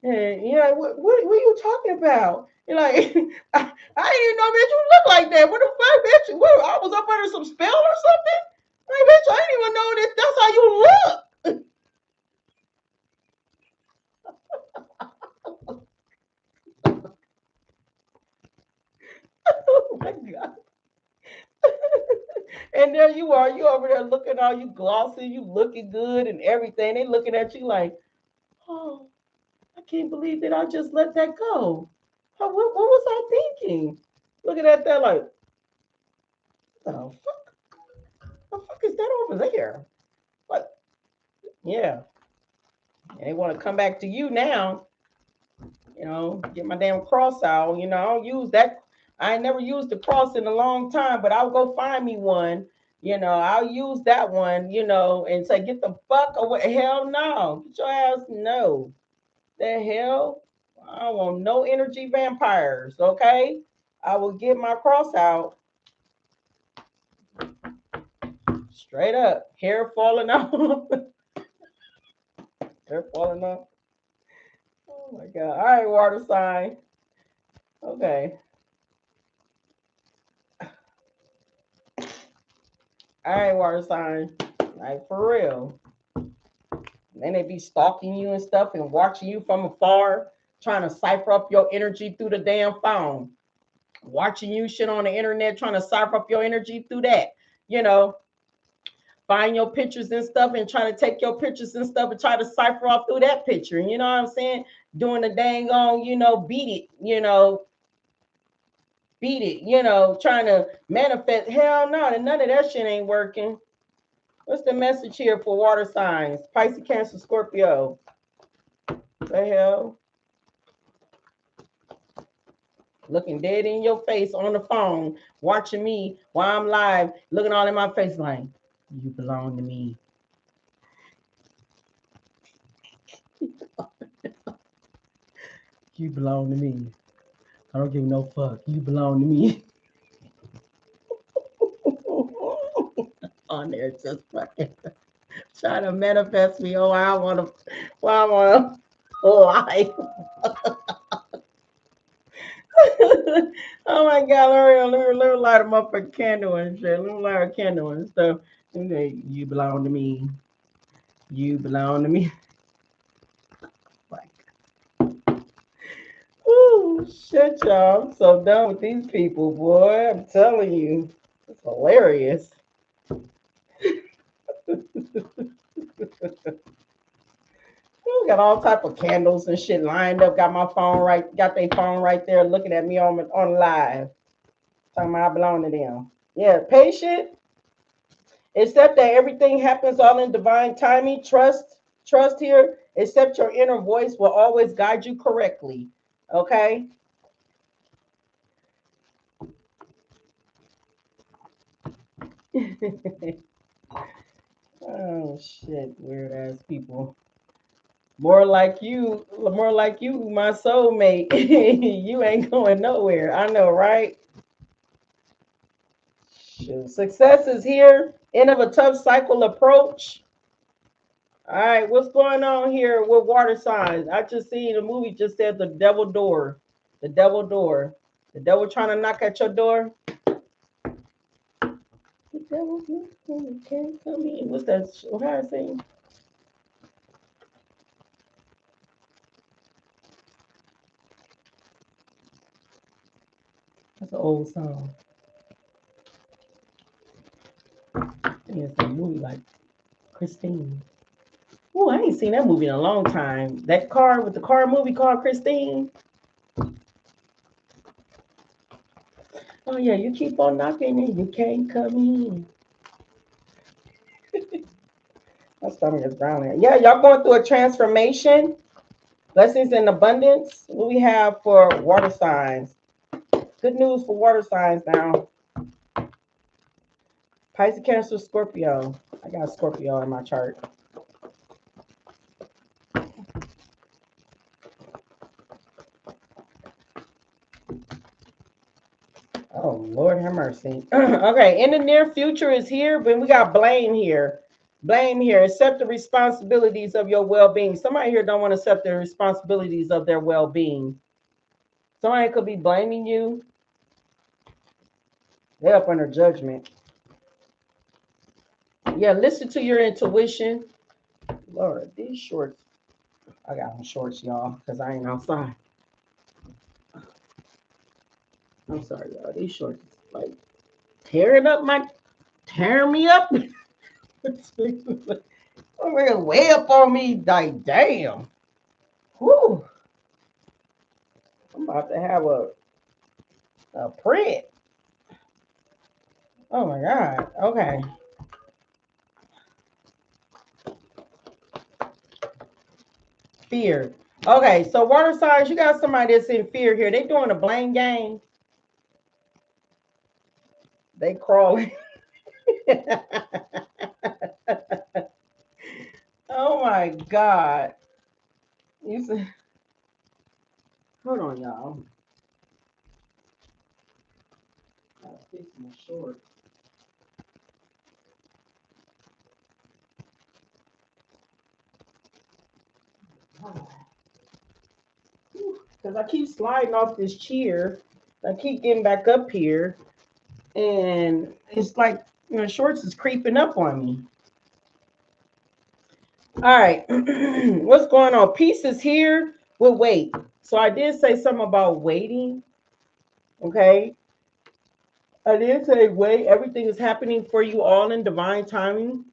And you're like, what are you talking about? You're like, I didn't even know, bitch, you look like that. What the fuck, bitch? What, I was up under some spell or something? Like, bitch, I didn't even know that that's how you look. Oh my God. And there you are, you over there looking all you glossy, you looking good and everything. They looking at you like, oh, I can't believe that I just let that go. What was I thinking? Looking at that like, the fuck? The fuck is that over there? Like, yeah. And they want to come back to you now, you know, get my damn cross out. You know, I don't use that. I ain't never used the cross in a long time, but I'll go find me one. You know, I'll use that one, you know, and say, get the fuck away. Hell no. Get your ass no. The hell? I don't want no energy vampires, okay? I will get my cross out straight up. Hair falling off. Hair falling off. Oh my God. All right, water sign. Okay. All right, water sign. Like for real. Then they be stalking you and stuff and watching you from afar, trying to cipher up your energy through the damn phone. Watching you shit on the internet, trying to cipher up your energy through that. You know, find your pictures and stuff and trying to take your pictures and stuff and try to cipher off through that picture. You know what I'm saying? Doing the dang on, you know, beat it, you know, trying to manifest. Hell no, none of that shit ain't working. What's the message here for water signs? Pisces, Cancer, Scorpio. The hell? Looking dead in your face on the phone, watching me while I'm live, looking all in my face like, you belong to me. You belong to me. I don't give no fuck. You belong to me. On there just fucking trying to manifest me. Oh, I want to, well, I want to life. Oh my God, let me light them up a candle and shit. Let me light a candle and stuff. You belong to me. You belong to me. Like, ooh, shit, y'all. I'm so done with these people, boy. I'm telling you. It's hilarious. Ooh, got all type of candles and shit lined up. Got their phone right there looking at me on live. Talking about I belong to them. Yeah, patient. Accept that everything happens all in divine timing. Trust here. Accept your inner voice will always guide you correctly. Okay? Oh shit, weird ass people. More like you, my soulmate. You ain't going nowhere. I know, right? Shoot. Success is here. End of a tough cycle approach. All right, what's going on here with water signs? I just seen a movie just said the devil door. The devil door. The devil trying to knock at your door. The devil can't come in. What's that? What I say? That's an old song. I think it's a movie like Christine. Oh, I ain't seen that movie in a long time. That car with the car movie called Christine. Oh yeah, you keep on knocking and you can't come in. My stomach is growling. Yeah, y'all going through a transformation. Blessings and abundance. What we have for water signs? Good news for water signs now. Pisces, Cancer, Scorpio. I got Scorpio in my chart. Oh, Lord have mercy. Okay, in the near future is here, but we got blame here. Blame here. Accept the responsibilities of your well-being. Somebody here don't want to accept the responsibilities of their well-being. Somebody could be blaming you. They're up under judgment. Yeah, listen to your intuition. Lord, these shorts. I got on shorts, y'all, because I ain't outside. I'm sorry, y'all. These shorts like tearing me up. Oh, way up on me, like damn. Whew. I'm about to have a print. Oh my God. Okay. Fear. Okay, so water signs, you got somebody that's in fear here. They doing a blame game. They crawling. Oh my God. You said, hold on, y'all. I'll fix my shorts. Because I keep sliding off this chair. I keep getting back up here. And it's like, shorts is creeping up on me. All right. What's going on? Peace is here with wait. So I did say something about waiting. Okay. I did say wait. Everything is happening for you all in divine timing.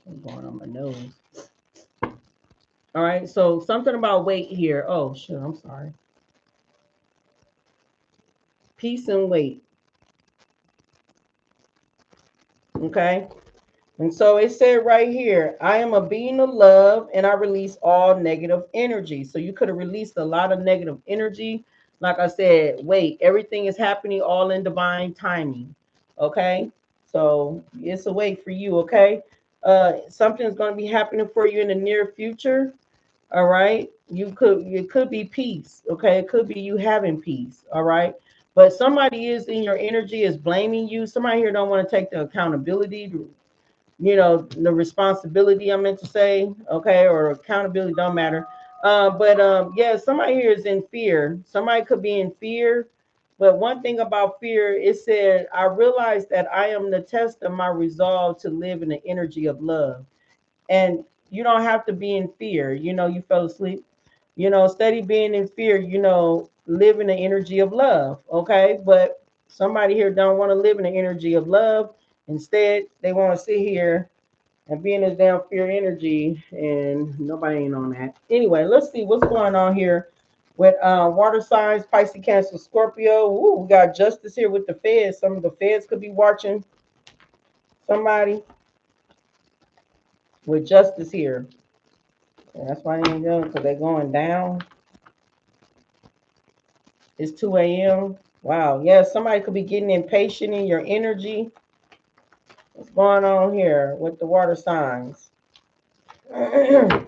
I'm going on my nose. All right. So something about wait here. Oh, shit. I'm sorry. Peace and wait. Okay. And so it said right here, I am a being of love and I release all negative energy. So you could have released a lot of negative energy. Like I said, wait, everything is happening all in divine timing. Okay. So it's a wait for you. Okay. Something's going to be happening for you in the near future. All right. It could be peace. Okay. It could be you having peace. All right. But somebody is in your energy is blaming you. Somebody here don't want to take the accountability the responsibility I meant to say, okay, or accountability, don't matter. Yeah, somebody here is in fear. Somebody could be in fear. But one thing about fear, it said, I realized that I am the test of my resolve to live in the energy of love. And you don't have to be in fear. You fell asleep. Steady being in fear, live in the energy of love. Okay. But somebody here don't want to live in the energy of love. Instead, they want to sit here and be in this damn fear energy, and nobody ain't on that. Anyway, let's see what's going on here with water signs, Pisces, Cancer, Scorpio. Ooh, we got justice here with the feds. Some of the feds could be watching somebody with justice here. And that's why they ain't doing, because they're going down. It's 2 a.m. Wow. Yeah, somebody could be getting impatient in your energy. What's going on here with the water signs? What's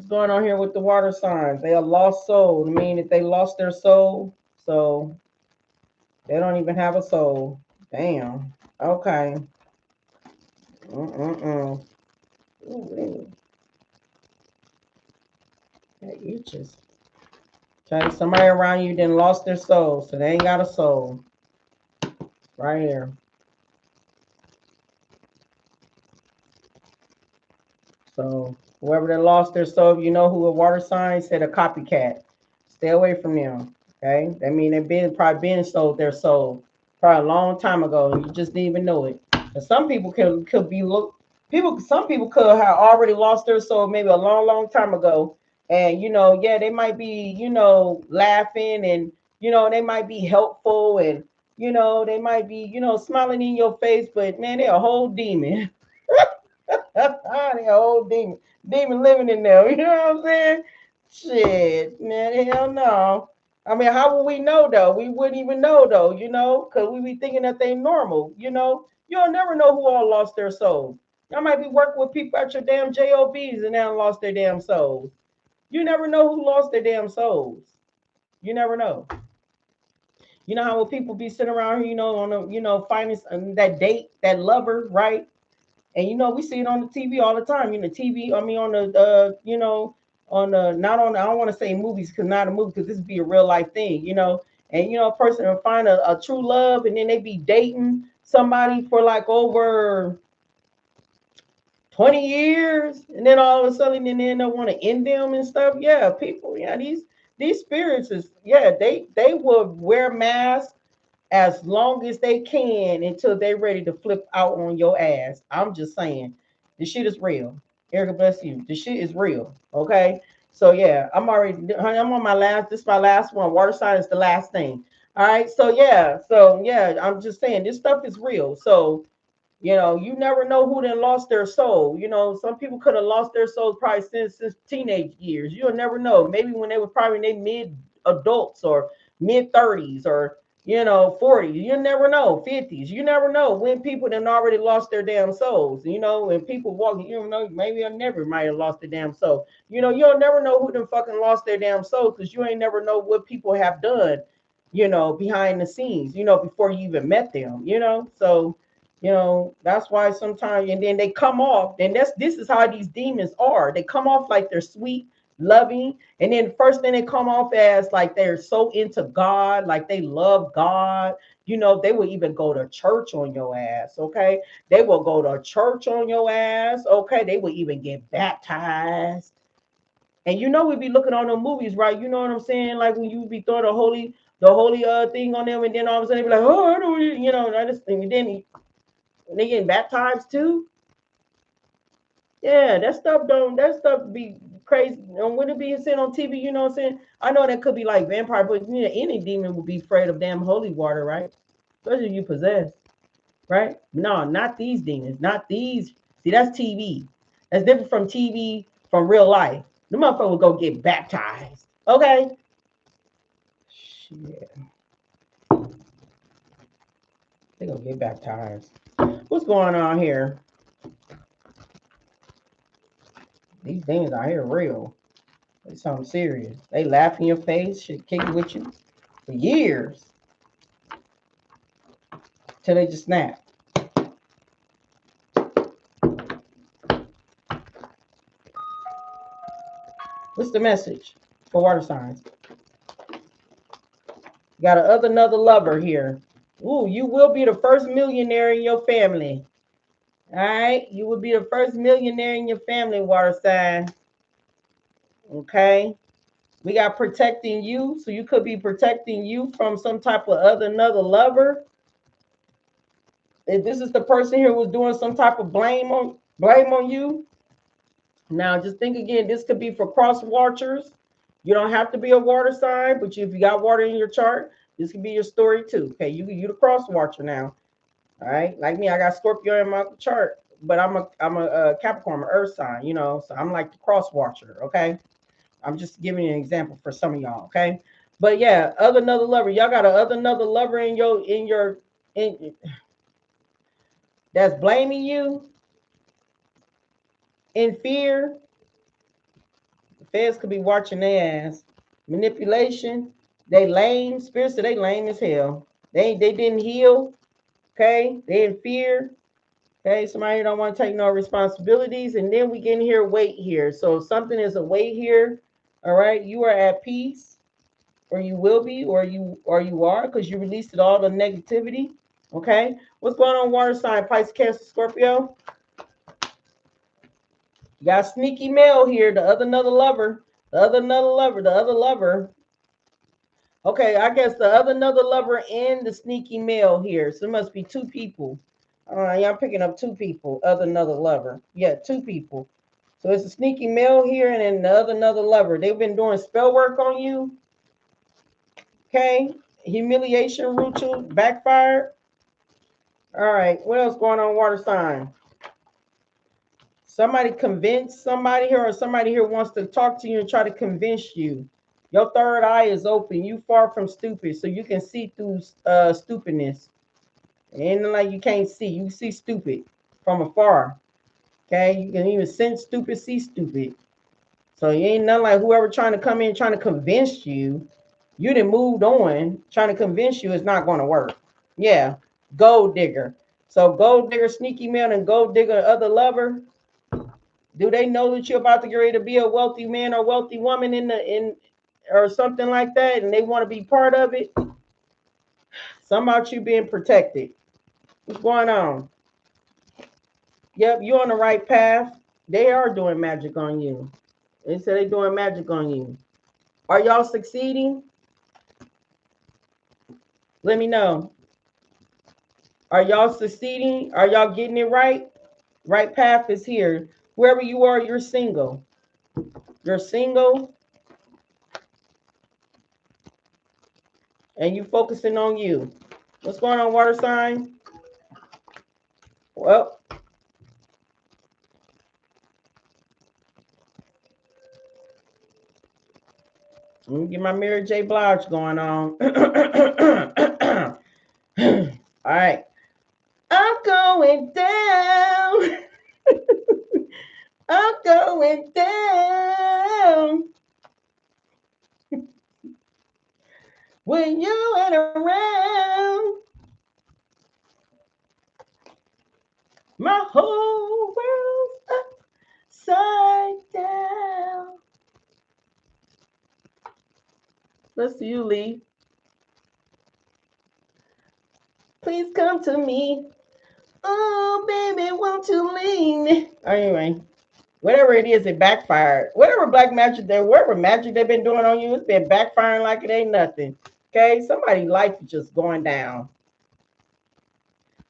going on here with the water signs? They are lost soul. I mean, if they lost their soul, so they don't even have a soul. Damn. Okay. Mm-mm-mm. Ooh, that itches. Okay, somebody around you then lost their soul, so they ain't got a soul. Right here. So whoever that lost their soul, you know who a water sign said a copycat. Stay away from them. Okay, that mean probably been sold their soul probably a long time ago, and you just didn't even know it. And some people could be look people. Some people could have already lost their soul maybe a long time ago, and yeah, they might be laughing, and they might be helpful, and they might be smiling in your face, but man, they're a whole demon. The old demon living in there. You know what I'm saying? Shit, man, hell no. I mean, how would we know though? We wouldn't even know though, because we be thinking that they normal. You'll never know who all lost their souls. Y'all might be working with people at your damn jobs and now lost their damn souls. You never know who lost their damn souls. You never know. You know how when people be sitting around here, on a, finding that date, that lover, right? And we see it on the TV all the time. TV. I mean, on the on the not on. I don't want to say movies because not a movie because this would be a real life thing. And a person will find a true love, and then they be dating somebody for like over 20 years, and then all of a sudden, and then they want to end them and stuff. Yeah, people. Yeah, these spirits is they will wear masks as long as they can until they're ready to flip out on your ass. I'm just saying, the shit is real. Erica, bless you. The shit is real. Okay. So yeah, honey, I'm on my last. This is my last one. Water sign is the last thing. All right. So yeah, I'm just saying this stuff is real. So you never know who then lost their soul. Some people could have lost their souls probably since teenage years. You'll never know. Maybe when they were probably in their mid adults or mid 30s or 40s. You never know. 50s. You never know when people then already lost their damn souls. When people walk, maybe I never might have lost their damn soul. You'll never know who them fucking lost their damn soul because you ain't never know what people have done, behind the scenes, before you even met them, So that's why sometimes, and then they come off, and this is how these demons are. They come off like they're sweet, loving, and then first thing they come off as like they're so into God, like they love God. They will even go to church on your ass. Okay, they will go to church on your ass. Okay, they will even get baptized. And we be looking on the movies, right? You know what I'm saying? Like when you be throwing the holy thing on them, and then all of a sudden they be like, oh, I don't, I just think, and then they getting baptized too. Yeah, that stuff be crazy. And when it be seen on TV, you know what I'm saying? I know that could be like vampire, but any demon would be afraid of damn holy water, right? Especially if you possess, right? No, not these demons, not these. See, that's TV. That's different from TV, from real life. The motherfucker will go get baptized. Okay. Shit. They gonna get baptized. What's going on here? These demons out here real. It's something serious. They laugh in your face, shit, kick it with you for years till they just snap. What's the message for water signs? You got another lover here. Ooh, you will be the first millionaire in your family. All right, you will be the first millionaire in your family, water sign. Okay. We got protecting you, so you could be protecting you from some type of another lover. If this is the person here who's doing some type of blame on you. Now, just think again. This could be for cross watchers. You don't have to be a water sign, but if you got water in your chart, this could be your story too. Okay, you the cross watcher now. All right, like me, I got Scorpio in my chart, but I'm a Capricorn, Earth sign. So I'm like the cross watcher. Okay. I'm just giving you an example for some of y'all, okay? But yeah, another lover. Y'all got another lover in that's blaming you in fear. The feds could be watching their ass. Manipulation. They lame. Spirits, they lame as hell. They didn't heal. Okay, they in fear. Okay, somebody don't want to take no responsibilities, and then we get in here, wait here. So if something is a wait here. All right, you are at peace. or you will be, or you are, because you released all the negativity. Okay, what's going on, water sign, Pisces, Cancer, Scorpio? You got sneaky male here, the other another lover, the other another lover, the other lover. Okay, I guess the other another lover and the sneaky male here. So it must be two people. Yeah, I'm picking up two people, other another lover. Yeah, two people. So it's a sneaky male here and then the other another lover. They've been doing spell work on you. Okay, humiliation ritual backfired. All right, what else going on, water sign? Somebody convinced somebody here, or somebody here wants to talk to you and try to convince you. Your third eye is open. You far from stupid, so you can see through stupidness. Ain't like you can't see. You see stupid from afar. Okay, you can even sense stupid, see stupid. So you ain't nothing like whoever trying to come in trying to convince you. You done moved on. Trying to convince you is not going to work. Yeah, gold digger. So gold digger, sneaky man, and gold digger, other lover. Do they know that you're about to get ready to be a wealthy man or wealthy woman in or something like that, and they want to be part of it? Something about you being protected. What's going on? Yep, you're on the right path. They are doing magic on you. They said they're doing magic on you. Are y'all succeeding? Let me know. Are y'all succeeding? Are y'all getting it right? Right path is here. Wherever you are, you're single. You're single and you focusing on you. What's going on, water sign? Well, let me get my Mary J. Blige going on. All right. I'm going down. I'm going down. When you ain't around, my whole world's upside down. Let's see you, Lee. Please come to me. Oh, baby, won't you lean? Anyway, whatever it is, it backfired. Whatever black magic whatever magic they've been doing on you, it's been backfiring like it ain't nothing. Okay, somebody's life is just going down.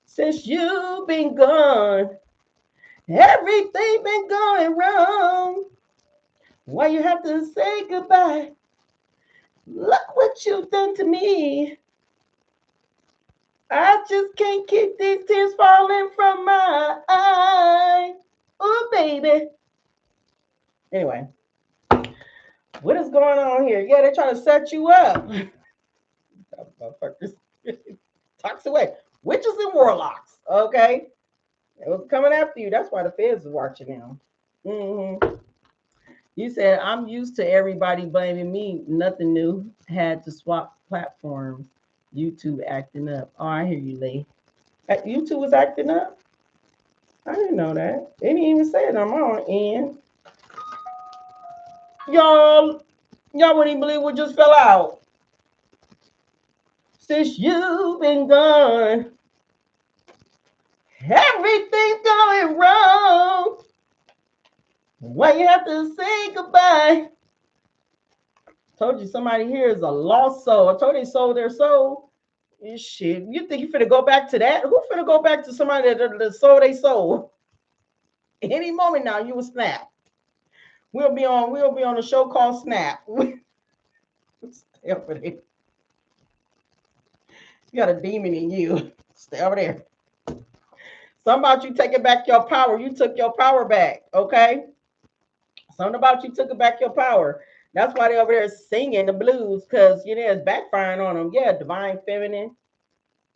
Since you've been gone, everything been going wrong. Why you have to say goodbye? Look what you've done to me. I just can't keep these tears falling from my eye. Oh, baby. Anyway, what is going on here? Yeah, they're trying to set you up. Motherfuckers. Talks away. Witches and warlocks. Okay. It was coming after you. That's why the feds is watching now. Mm-hmm. You said, I'm used to everybody blaming me. Nothing new. Had to swap platforms. YouTube acting up. Oh, I hear you, Lee. YouTube was acting up? I didn't know that. They didn't even say it on my end. Y'all wouldn't even believe what just fell out. Since you've been gone, everything's going wrong. Why you have to say goodbye? Told you somebody here is a lost soul. I told they sold their soul. Shit, you think you finna go back to that? Who finna go back to somebody that sold their soul? Any moment now, you will snap. We'll be on a show called Snap. Stay over there. You got a demon in you. Stay over there. Something about you taking back your power. You took your power back, okay? Something about you took back your power. That's why they're over there singing the blues, because you know it's backfiring on them. Yeah, divine feminine.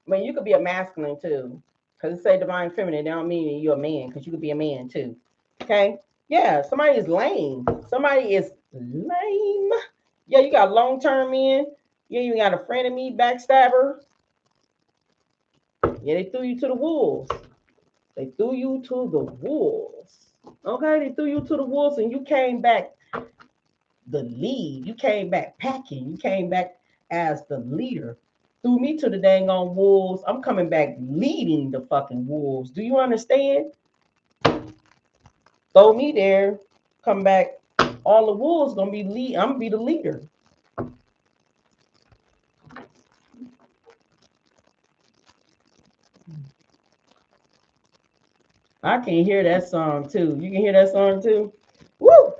I mean, you could be a masculine too. Because it say divine feminine, they don't mean you're a man, because you could be a man too. Okay? Yeah, somebody is lame. Somebody is lame. Yeah, you got long-term men. Yeah, you got a friend of me, backstabber. Yeah, they threw you to the wolves. They threw you to the wolves. Okay, they threw you to the wolves and you came back the lead. You came back packing. You came back as the leader. Threw me to the dang on wolves. I'm coming back leading the fucking wolves. Do you understand? Throw me there. Come back. All the wolves gonna be lead. I'm gonna be the leader. I can hear that song too. You can hear that song too. Woo!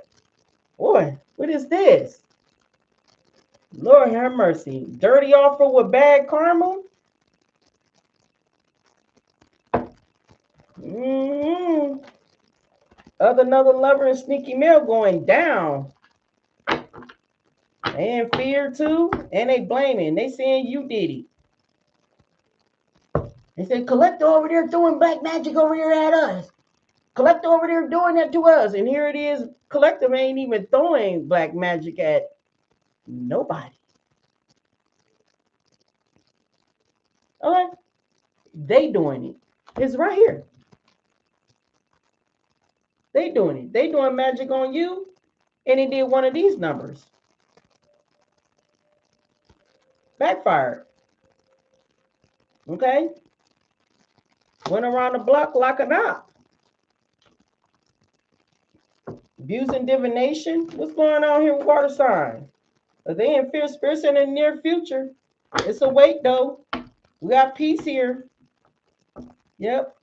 Boy, what is this? Lord have mercy. Dirty offer with bad karma? Mm-hmm. Another lover and sneaky mail going down. They in fear too, and they blaming. They saying you did it. They said Collector over there doing black magic over here at us. Collector over there doing that to us. And here it is. Collector ain't even throwing black magic at nobody. Okay? They doing it. It's right here. They doing it. They doing magic on you. And it did one of these numbers. Backfired. Okay? Went around the block like a knot. Abusing divination. What's going on here with water sign? Are they in fear spirits in the near future? It's a wait though. We got peace here. Yep.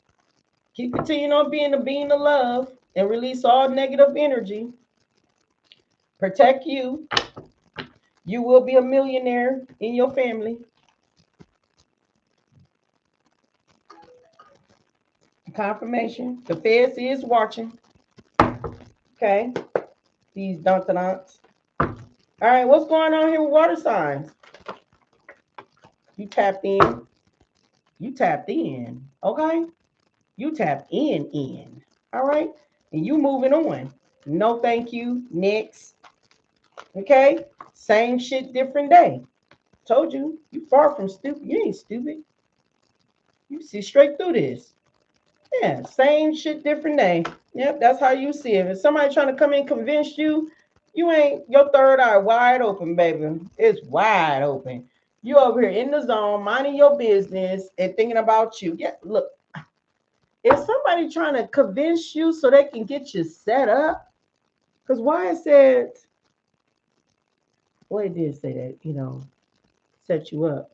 Keep continuing on being the being of love and release all negative energy. Protect you. You will be a millionaire in your family. Confirmation. The feds is watching. Okay. These dunks. All right, what's going on here with water signs? You tapped in. You tapped in. Okay? You tapped in. All right? And you moving on. No thank you. Next. Okay? Same shit, different day. Told you. You far from stupid. You ain't stupid. You see straight through this. Yeah, same shit, different day. Yep, that's how you see it. If somebody trying to come in and convince you, you ain't, your third eye wide open, baby. It's wide open. You over here in the zone, minding your business and thinking about you. Yeah, look, if somebody trying to convince you so they can get you set up, because why it said, well, it did say that, set you up.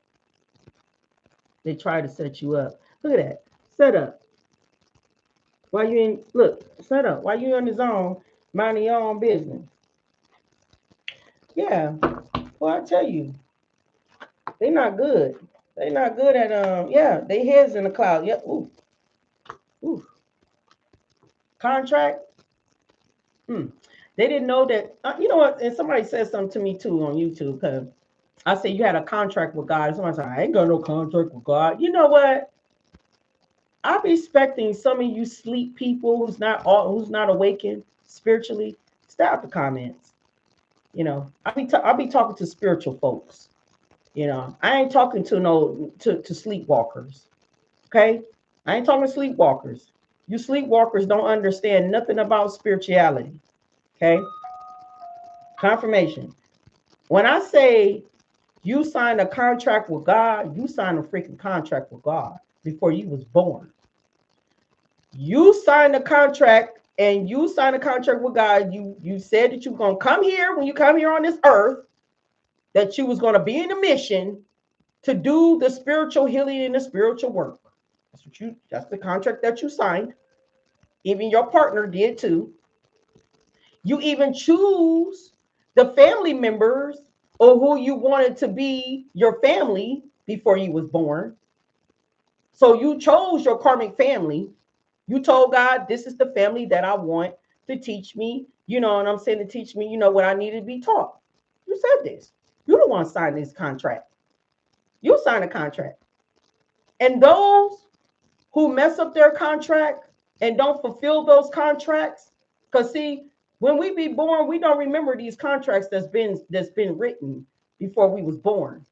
They try to set you up. Look at that. Set up. Why you in, look, set up. Why you in the zone, minding your own business? Yeah. Well, I tell you, they not good. They not good at, yeah, they heads in the cloud. Yep. Ooh. Ooh. Contract. They didn't know that, you know what? And somebody said something to me too on YouTube, because I said you had a contract with God. Somebody said, I ain't got no contract with God. You know what? I'm expecting some of you sleep people who's not awakened spiritually. Stay out the comments. I'll be talking to spiritual folks. I ain't talking to sleepwalkers. Okay, I ain't talking to sleepwalkers. You sleepwalkers don't understand nothing about spirituality. Okay, confirmation. When I say you signed a contract with God, you signed a freaking contract with God before you was born. You signed a contract, and you signed a contract with God. You said that you were going to come here when you come here on this earth, that you was going to be in a mission to do the spiritual healing and the spiritual work. That's the contract that you signed. Even your partner did too. You even choose the family members or who you wanted to be your family before you was born. So you chose your karmic family. You told God, this is the family that I want to teach me, and I'm saying to teach me, what I need to be taught. You said this. You don't want to sign this contract. You sign a contract. And those who mess up their contract and don't fulfill those contracts, because see, when we be born, we don't remember these contracts that's been written before we was born.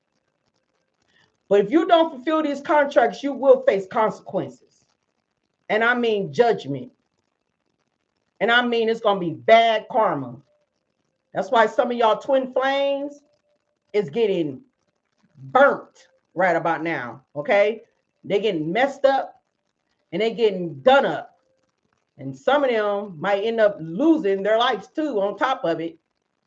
But if you don't fulfill these contracts, you will face consequences. And I mean judgment. And I mean it's going to be bad karma. That's why some of y'all twin flames is getting burnt right about now. Okay, they're getting messed up and they're getting done up. And some of them might end up losing their lives too on top of it,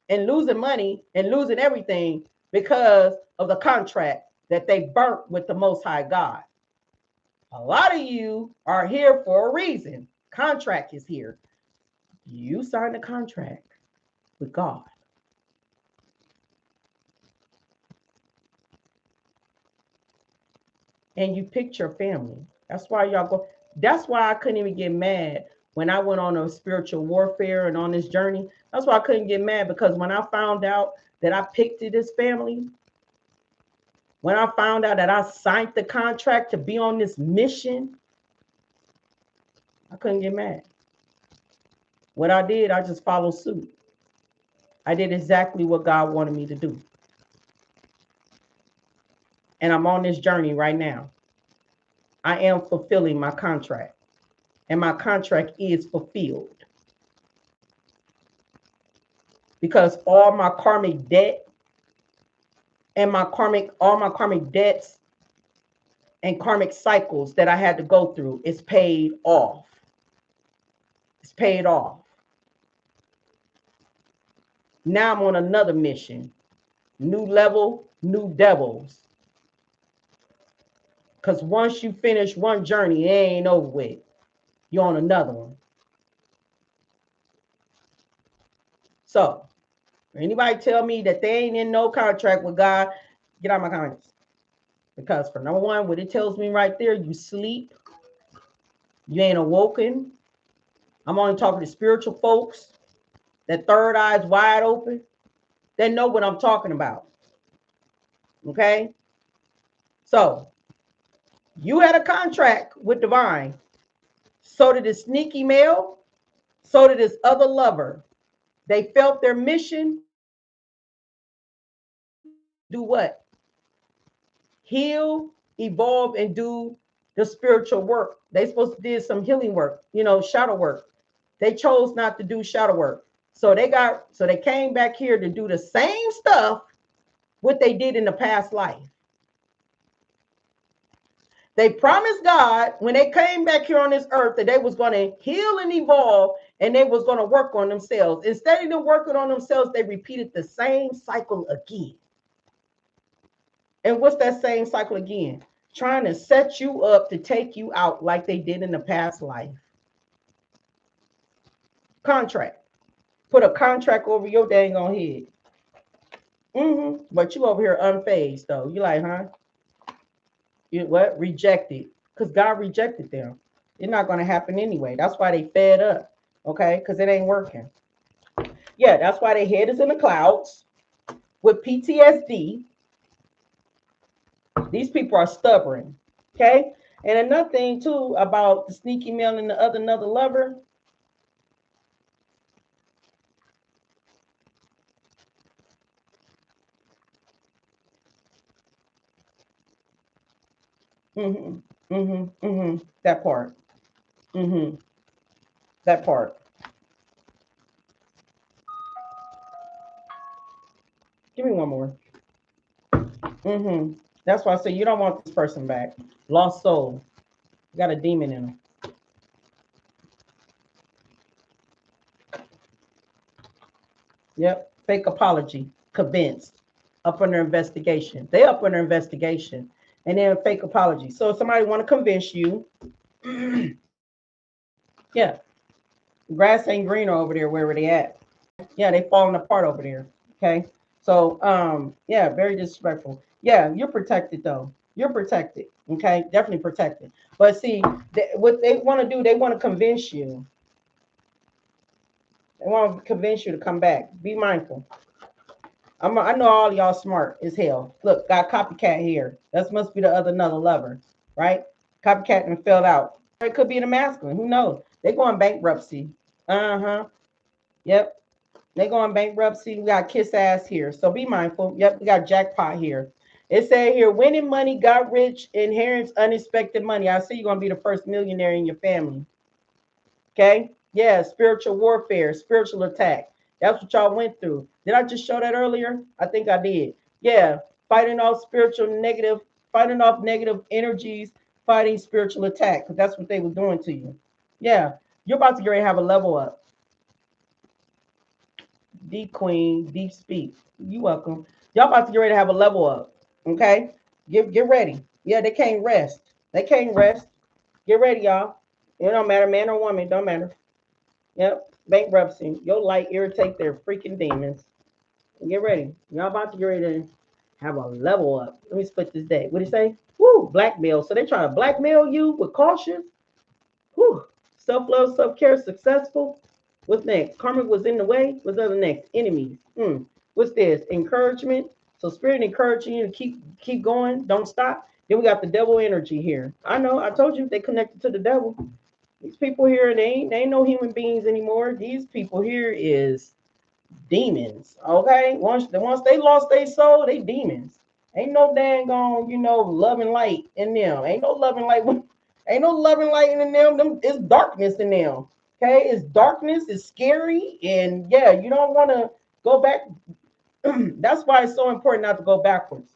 and losing money and losing everything because of the contract that they burnt with the Most High God. A lot of you are here for a reason. Contract is here. You signed a contract with God. And you picked your family. That's why y'all go. That's why I couldn't even get mad when I went on a spiritual warfare and on this journey. That's why I couldn't get mad, because when I found out that I picked this family, when I found out that I signed the contract to be on this mission, I couldn't get mad. What I did, I just followed suit. I did exactly what God wanted me to do. And I'm on this journey right now. I am fulfilling my contract. And my contract is fulfilled. Because all my karmic debt and all my karmic debts and karmic cycles that I had to go through is paid off. It's paid off. Now I'm on another mission. New level, new devils. Because once you finish one journey, it ain't over with. You're on another one. So, anybody tell me that they ain't in no contract with God, get out of my comments. Because for number one, what it tells me right there, you sleep. You ain't awoken. I'm only talking to spiritual folks. That third eye's wide open. They know what I'm talking about. Okay? So, you had a contract with Divine. So did this sneaky male. So did this other lover. They felt their mission. Do what? Heal, evolve, and do the spiritual work. They supposed to do some healing work, shadow work. They chose not to do shadow work. So they came back here to do the same stuff what they did in the past life. They promised God when they came back here on this earth that they was going to heal and evolve, and they was going to work on themselves. Instead of them working on themselves, they repeated the same cycle again. And what's that same cycle again? Trying to set you up to take you out like they did in the past life. Contract. Put a contract over your dang on head. But you over here unfazed though. You like, huh? You what? Rejected. Because God rejected them. It's not going to happen anyway. That's why they fed up. Okay? Because it ain't working. Yeah, that's why their head is in the clouds with PTSD. These people are stubborn. Okay? And another thing too about the sneaky male and the another lover. That part. That part. Give me one more. That's why I say you don't want this person back. Lost soul. You got a demon in them. Yep. Fake apology. Convinced. Up under investigation. They up under investigation. And then fake apology. So if somebody want to convince you, yeah, grass ain't greener over there where they at. Yeah, they falling apart over there. Okay. So yeah, very disrespectful. Yeah, you're protected though. You're protected. Okay, definitely protected. But see, what they want to do, they want to convince you. They want to convince you to come back. Be mindful. I know all y'all smart as hell. Look, got copycat here. That must be the another lover, right? Copycat and filled out. It could be the masculine. Who knows? They going bankruptcy. Yep. They going bankruptcy. We got kiss ass here. So be mindful. Yep. We got jackpot here. It said here, winning money, got rich, inherits unexpected money. I see you're going to be the first millionaire in your family. Okay. Yeah. Spiritual warfare, spiritual attack. That's what y'all went through. Did I just show that earlier? I think I did. Yeah, fighting off spiritual negative, fighting off negative energies, fighting spiritual attack, because that's what they were doing to you. Yeah, you're about to get ready to have a level up. Deep Queen, Deep Speak. You welcome. Y'all about to get ready to have a level up. Okay? Get ready. Yeah, they can't rest. They can't rest. Get ready, y'all. It don't matter, man or woman, don't matter. Yep. Bankruptcy. Your light irritate their freaking demons. Get ready. Y'all about to get ready to have a level up. Let me split this day. What do you say? Woo, blackmail. So they trying to blackmail you with caution. Whew. Self-love, self-care, successful. What's next? Karma was in the way. What's other next? Enemies. What's this? Encouragement. So spirit encouraging you to keep going. Don't stop. Then we got the devil energy here. I know. I told you they connected to the devil. These people here, they ain't no human beings anymore. These people here is demons. Okay? Once they lost their soul, they demons. Ain't no dang on, love and light in them. Ain't no love and light. Ain't no love and light in them. It's darkness in them. Okay, it's darkness, it's scary, and yeah, you don't want to go back. That's why it's so important not to go backwards.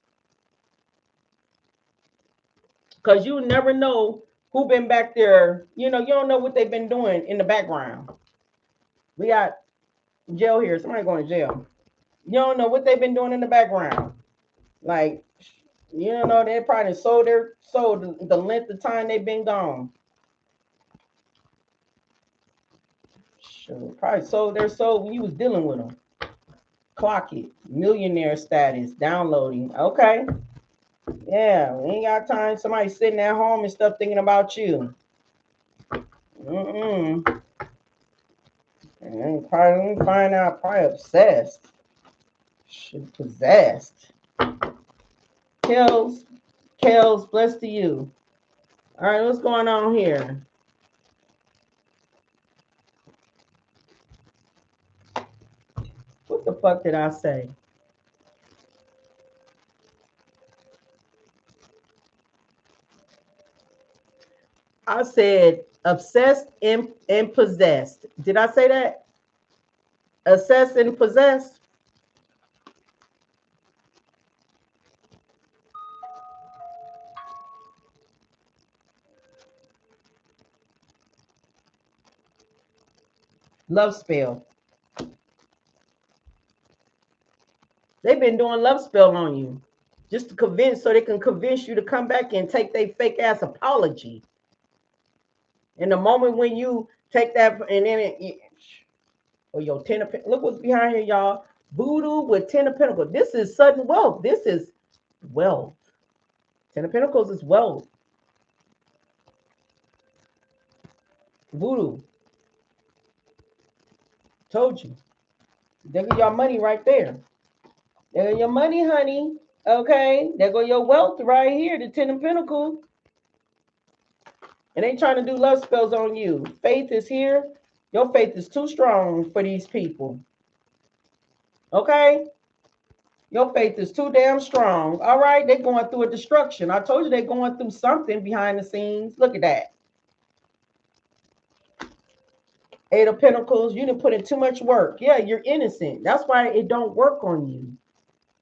Because you never know who been back there. You don't know what they've been doing in the background. We got jail here. Somebody going to jail. You don't know what they've been doing in the background. Like, you don't know, they probably sold their soul the length of time they've been gone. Sure, probably sold their soul when you was dealing with them. Clock it. Millionaire status. Downloading. Okay. Yeah, we ain't got time. Somebody sitting at home and stuff thinking about you. And probably find out. Probably obsessed. Possessed. Kels, blessed to you. All right, what's going on here? What the fuck did I say? I said obsessed and possessed. Did I say that? Obsessed and possessed? Love spell. They've been doing love spell on you. Just to so they can convince you to come back and take their fake ass apology. In the moment when you take that, and then or your 10 of Pentacles. Look what's behind here, y'all. Voodoo with 10 of Pentacles. This is sudden wealth. This is wealth. 10 of Pentacles is wealth. Voodoo. Told you. There go your money right there. There go your money, honey. Okay. There go your wealth right here. The 10 of Pentacles. And they trying to do love spells on you. Faith is here. Your faith is too strong for these people. Okay? Your faith is too damn strong. All right? They're going through a destruction. I told you they're going through something behind the scenes. Look at that. 8 of Pentacles. You didn't put in too much work. Yeah, you're innocent. That's why it don't work on you.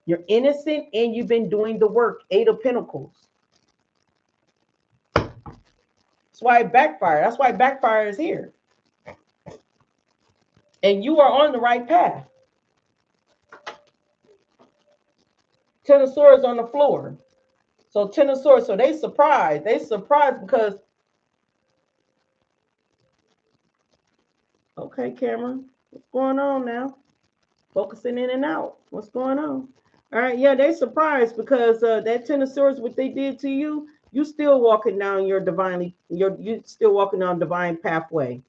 You're innocent and you've been doing the work. 8 of Pentacles. That's why it backfired. That's why backfire is here. And you are on the right path. 10 of Swords on the floor. So 10 of Swords. So they surprised. They surprised because. Okay, Cameron. What's going on now? Focusing in and out. What's going on? All right. Yeah, they surprised because that 10 of Swords, what they did to you, you still walking down your divinely. You're still walking down divine pathway.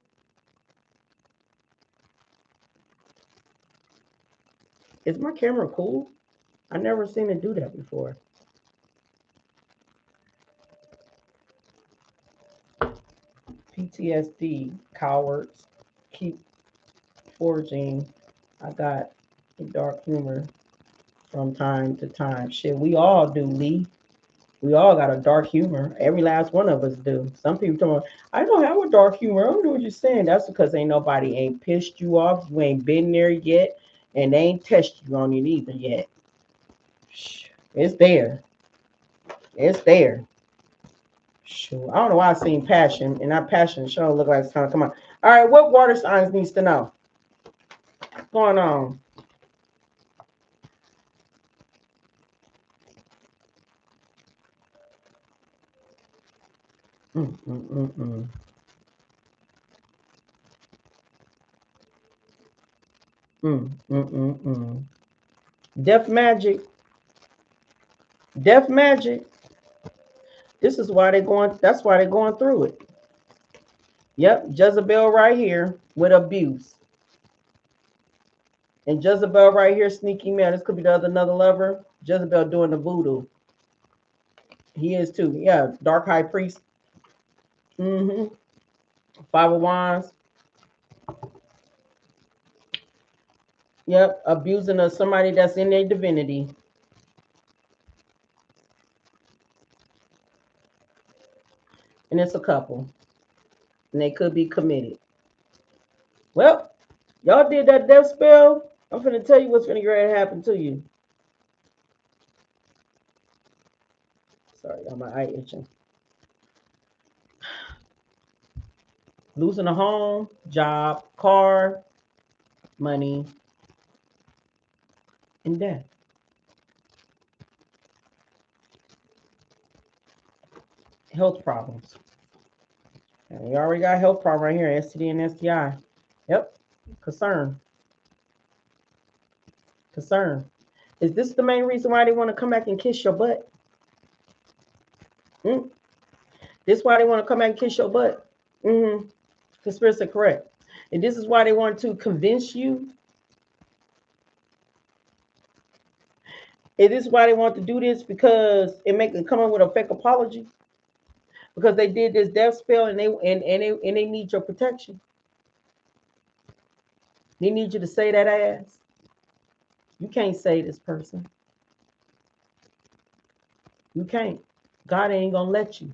Is my camera cool? I never seen it do that before. PTSD, cowards, keep forging. I got a dark humor from time to time. Shit, we all do, Lee. We all got a dark humor. Every last one of us do. Some people talk about, I don't have a dark humor. I don't know what you're saying. That's because ain't nobody ain't pissed you off. You ain't been there yet. And they ain't tested you on it either yet. It's there. It's there. Shoot. I don't know why I seen passion, and that passion show look like it's trying to come on. All right, what water signs needs to know? What's going on? Mm, mm, mm, mm. Mm, mm, mm, mm. Death magic. Death magic. This is why they're going. That's why they're going through it. Yep, Jezebel right here with abuse, and Jezebel right here sneaking man. This could be the other another lover. Jezebel doing the voodoo. He is too. Yeah, dark high priest. Mm-hmm. Five of wands. Yep, abusing of somebody that's in their divinity, and it's a couple, and they could be committed. Well, y'all did that death spell. I'm finna tell you what's finna get ready to happen to you. Sorry, got my eye itching. Losing a home, job, car, money, and death. Health problems. And you already got a health problem right here, STD and STI. Yep. Concern. Concern. Is this the main reason why they want to come back and kiss your butt? Mm? This why they want to come back and kiss your butt? Mm-hmm. Conspiracy correct. And this is why they want to convince you. It is why they want to do this because it make them come up with a fake apology because they did this death spell and they need your protection. They need you to say that ass. You can't say this person. You can't. God ain't gonna let you.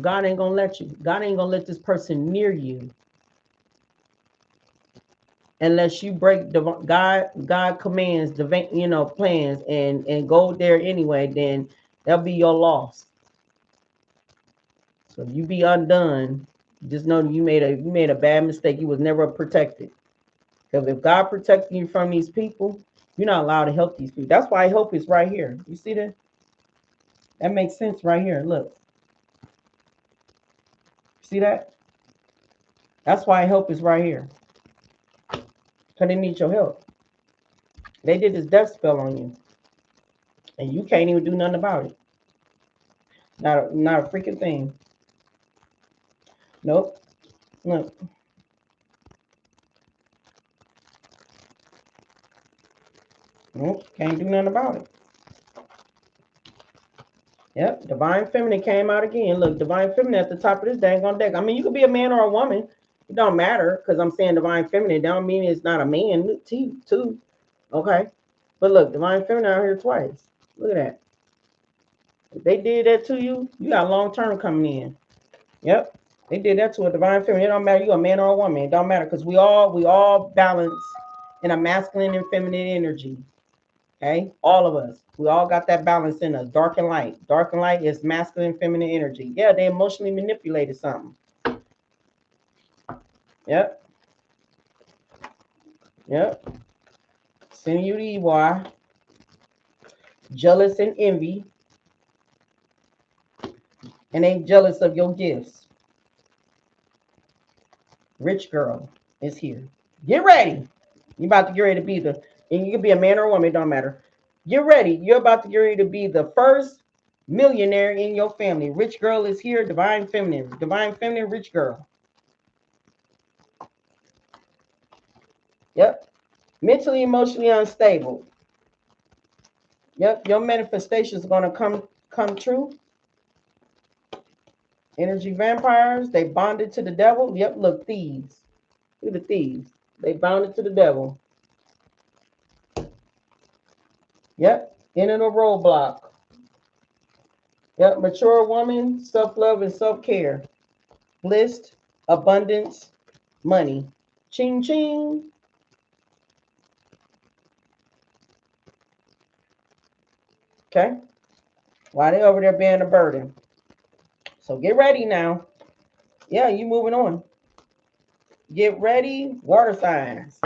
God ain't gonna let you. God ain't gonna let this person near you unless you break the God commands the plans and go there anyway. Then that'll be your loss. So if you be undone, just know that you made a bad mistake. You was never protected. Because if God protecting you from these people, you're not allowed to help these people. That's why help is right here. You see that? That makes sense right here. Look. See that? That's why help is right here. Because they need your help. They did this death spell on you. And you can't even do nothing about it. Not a freaking thing. Nope. Look. Nope. Can't do nothing about it. Yep. Divine Feminine came out again. Look, Divine Feminine at the top of this dang on deck. I mean, you could be a man or a woman. It don't matter because I'm saying Divine Feminine. It don't mean it's not a man too. Okay. But look, Divine Feminine out here twice. Look at that. If they did that to you, you got long term coming in. Yep. They did that to a Divine Feminine. It don't matter you a man or a woman. It don't matter because we all balance in a masculine and feminine energy. Okay, all of us. We all got that balance in us. Dark and light. Dark and light is masculine and feminine energy. Yeah, they emotionally manipulated something. Yep. Yep. Sending you the evil eye. Jealous and envy. And they jealous of your gifts. Rich girl is here. Get ready. You're about to get ready to be and you can be a man or a woman, it don't matter. Get ready. You're about to get ready to be the first millionaire in your family. Rich girl is here. Divine Feminine. Divine Feminine, rich girl. Yep. Mentally, emotionally unstable. Yep. Your manifestations are going to come true. Energy vampires. They bonded to the devil. Yep. Look, thieves. Look at the thieves. They bounded to the devil. Yep. In a roadblock. Yep. Mature woman, self-love and self-care. Bliss, abundance, money. Ching ching. Okay? While they over there being a burden. So get ready now. Yeah, you moving on. Get ready, water signs.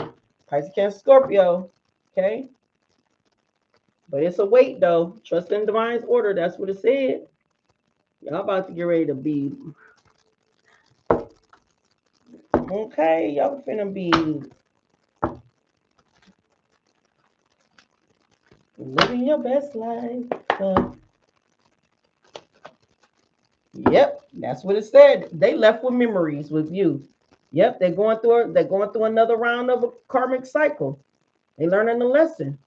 Pisces, Cancer, Scorpio. Okay? But it's a wait though. Trust in divine's order. That's what it said. Y'all about to get ready to be. Okay, y'all finna be living your best life. Yep, that's what it said. They left with memories with you. Yep, they're going through another round of a karmic cycle. They learning a lesson.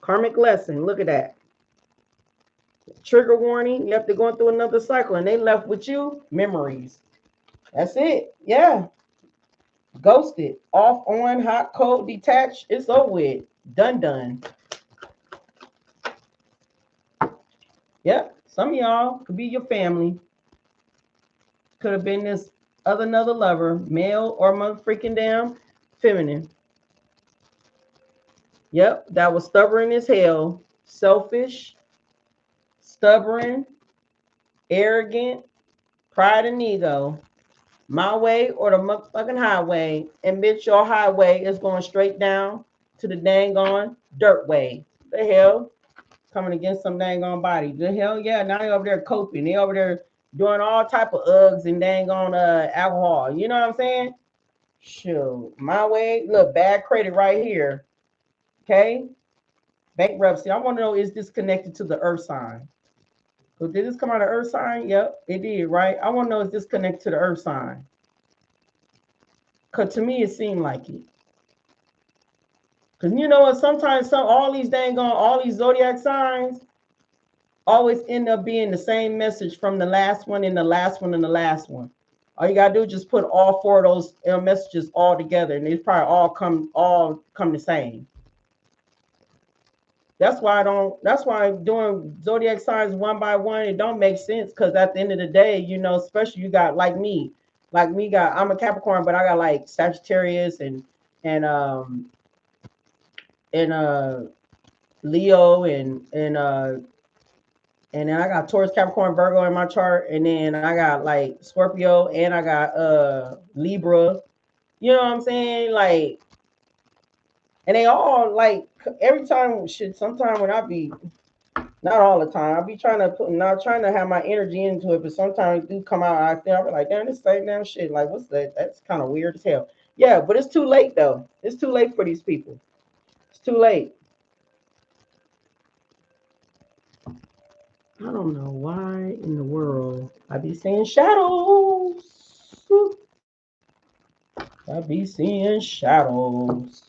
Karmic lesson. Look at that. Trigger warning. Yep, they're going through another cycle and they left with you memories. That's it. Yeah. Ghosted. Off, on, hot, cold, detached. It's over with. Done. Yep. Some of y'all could be your family. Could have been this another lover, male or mother freaking damn feminine. Yep, that was stubborn as hell, selfish, stubborn, arrogant, pride and ego. My way or the motherfucking highway, and bitch, your highway is going straight down to the dang on dirt way. The hell? Coming against some dang on body. The hell, yeah, now they over there coping. They over there doing all type of Uggs and dang on alcohol. You know what I'm saying? Shoot, my way. Look, bad credit right here. Okay, bankruptcy. I want to know, is this connected to the earth sign? So did this come out of earth sign? Yep, it did, right? I want to know, is this connected to the earth sign? Because to me, it seemed like it. Because you know what? Sometimes all these zodiac signs always end up being the same message from the last one and the last one and the last one. All you gotta do is just put all four of those messages all together, and they probably all come the same. That's why doing zodiac signs one by one, it don't make sense, because at the end of the day, you know, especially you got I'm a Capricorn, but I got like Sagittarius and Leo and then I got Taurus, Capricorn, Virgo in my chart, and then I got like Scorpio, and I got Libra. You know what I'm saying? Like, and they all like every time shit. Sometimes when I be, not all the time, I be not trying to have my energy into it, but sometimes it do come out. I feel like, damn, this same damn shit. Like, what's that? That's kind of weird as hell. Yeah, but it's too late though. It's too late for these people. It's too late. I don't know why in the world I be seeing shadows. I be seeing shadows.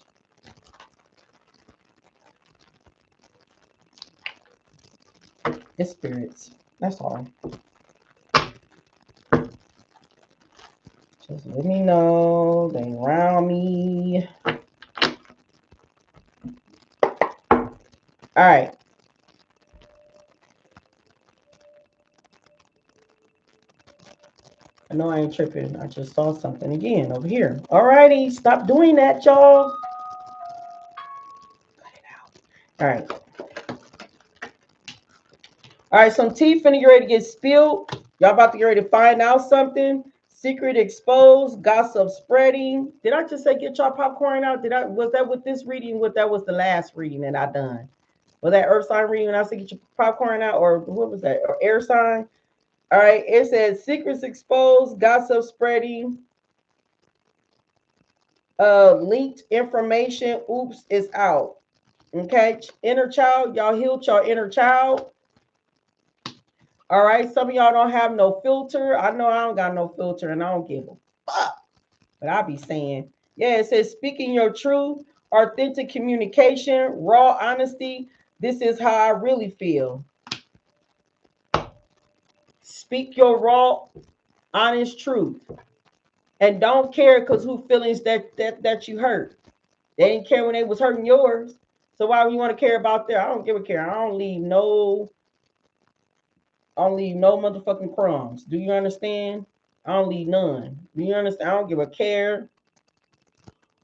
It's spirits. That's all. Just let me know. They around me. All right. I know I ain't tripping. I just saw something again over here. All righty. Stop doing that, y'all. Cut it out. All right. All right. Some tea finna get ready to get spilled. Y'all about to get ready to find out something. Secret exposed, gossip spreading. Did I just say get y'all popcorn out? Was that with this reading? What that was the last reading that I done? Was that earth sign reading when I said get your popcorn out, or what was that? Or air sign? All right, it says secrets exposed, gossip spreading, leaked information. Oops, it's out. Okay, inner child, y'all healed your inner child. All right, some of y'all don't have no filter. I know I don't got no filter, and I don't give a fuck. But I be saying, yeah, it says speaking your truth, authentic communication, raw honesty. This is how I really feel. Speak your raw, honest truth. And don't care because who feelings that you hurt. They didn't care when they was hurting yours. So why would you want to care about their? I don't give a care. I don't leave no motherfucking crumbs. Do you understand? I don't leave none. Do you understand? I don't give a care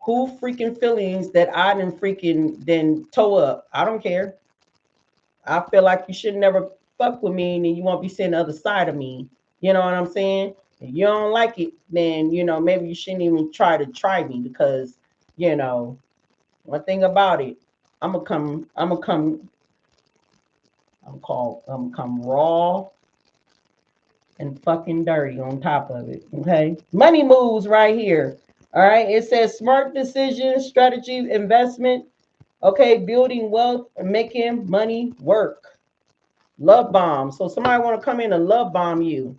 who freaking feelings that I didn't freaking then toe up. I don't care. I feel like you should never fuck with me, and then you won't be seeing the other side of me. You know what I'm saying? If you don't like it, then maybe you shouldn't even try me because one thing about it, I'm gonna come raw and fucking dirty on top of it. Okay, money moves right here. All right, it says smart decisions, strategy, investment. Okay, building wealth and making money work. Love bomb. So somebody want to come in and love bomb you.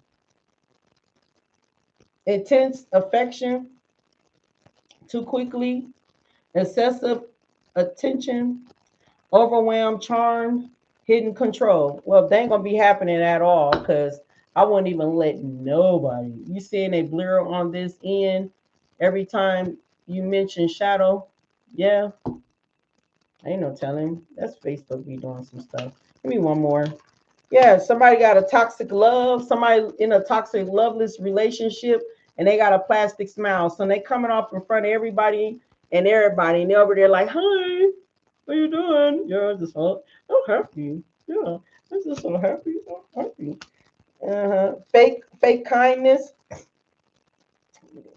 Intense affection too quickly. Excessive attention. Overwhelmed charm. Hidden control. Well, they ain't gonna be happening at all because I wouldn't even let nobody. You seeing a blur on this end every time you mention shadow? Yeah, ain't no telling. That's Facebook be doing some stuff. Give me one more. Yeah, somebody got a toxic love, somebody in a toxic loveless relationship, and they got a plastic smile. So they coming off in front of everybody, and they're over there like, "Hi, what you doing?" Yeah, I'm happy. Yeah, I'm just so happy, so happy. Fake kindness.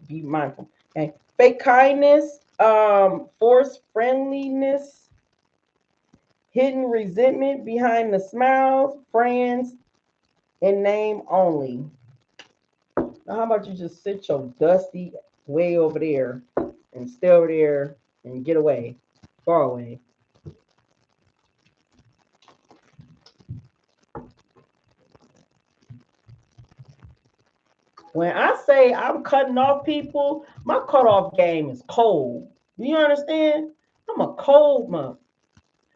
Be mindful. Okay, fake kindness. Forced friendliness. Hidden resentment behind the smiles. Friends in name only. Now, how about you just sit your dusty way over there and stay over there and get away, far away? When I say I'm cutting off people, my cutoff game is cold. Do you understand? I'm a cold month.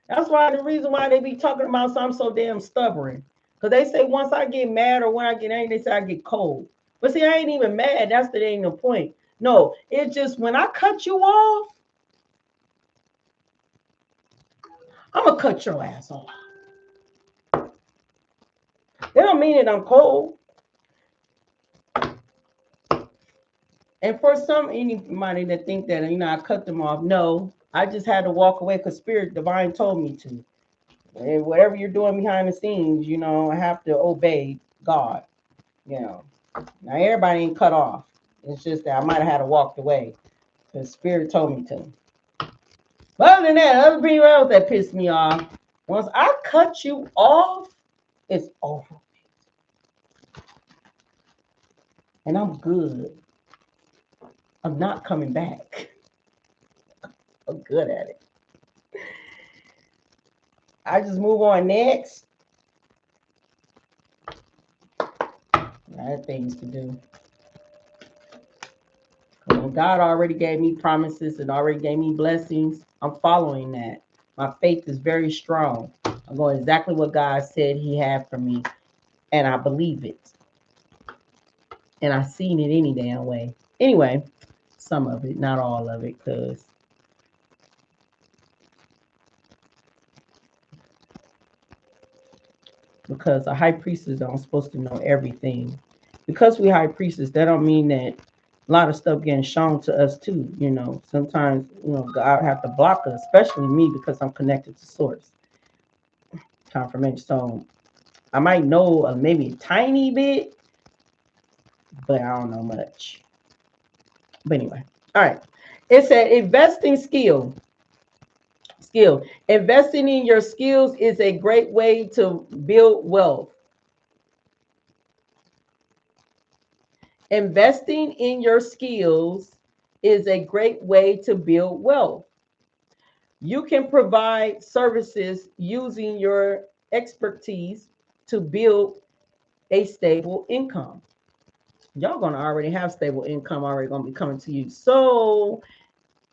That's why the reason why they be talking about something so damn stubborn. Because they say once I get mad or when I get angry, they say I get cold. But see, I ain't even mad. That's the ain't no point. No, it's just when I cut you off, I'm gonna cut your ass off. They don't mean that I'm cold. And for anybody that think that I cut them off, no, I just had to walk away because Spirit Divine told me to. And whatever you're doing behind the scenes, I have to obey God. Now everybody ain't cut off. It's just that I might have had to walk away because Spirit told me to. But other than that, other people else that pissed me off. Once I cut you off, it's over. And I'm good. I'm not coming back. I'm good at it. I just move on next. I had things to do. When God already gave me promises and already gave me blessings, I'm following that. My faith is very strong. I'm going exactly what God said He had for me, and I believe it. And I've seen it any damn way. Anyway, some of it, not all of it, because a high priestess aren't supposed to know everything. Because we high priestess, that don't mean that a lot of stuff getting shown to us too. Sometimes God have to block us, especially me because I'm connected to source confirmation. So I might know maybe a tiny bit, but I don't know much. But anyway, all right. It said investing skill. Investing in your skills is a great way to build wealth. Investing in your skills is a great way to build wealth. You can provide services using your expertise to build a stable income. Y'all gonna already have stable income already gonna be coming to you. So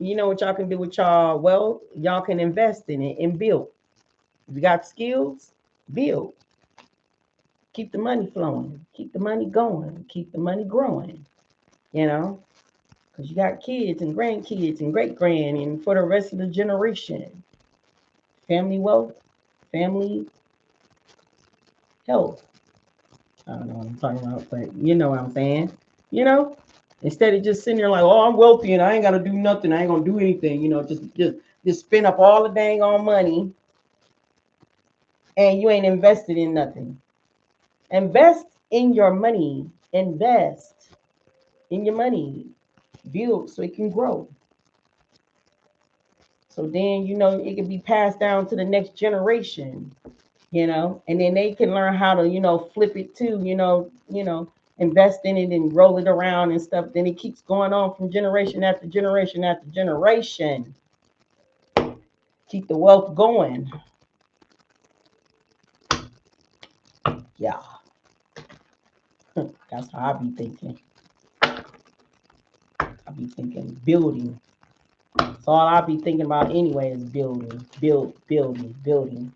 you know what y'all can do with y'all wealth? Y'all can invest in it and build. If you got skills, build. Keep the money flowing. Keep the money going. Keep the money growing. Because you got kids and grandkids and great grand and for the rest of the generation. Family wealth, family health. I don't know what I'm talking about, but you know what I'm saying. Instead of just sitting there like, oh, I'm wealthy and I ain't gotta do nothing. I ain't gonna do anything. Just spend up all the dang on money and you ain't invested in nothing. Invest in your money. Invest in your money. Build so it can grow. So then, it can be passed down to the next generation, and then they can learn how to, flip it too, invest in it and roll it around and stuff. Then it keeps going on from generation after generation after generation. Keep the wealth going. Yeah. That's how I be thinking. I be thinking building. So all I be thinking about anyway is building, building.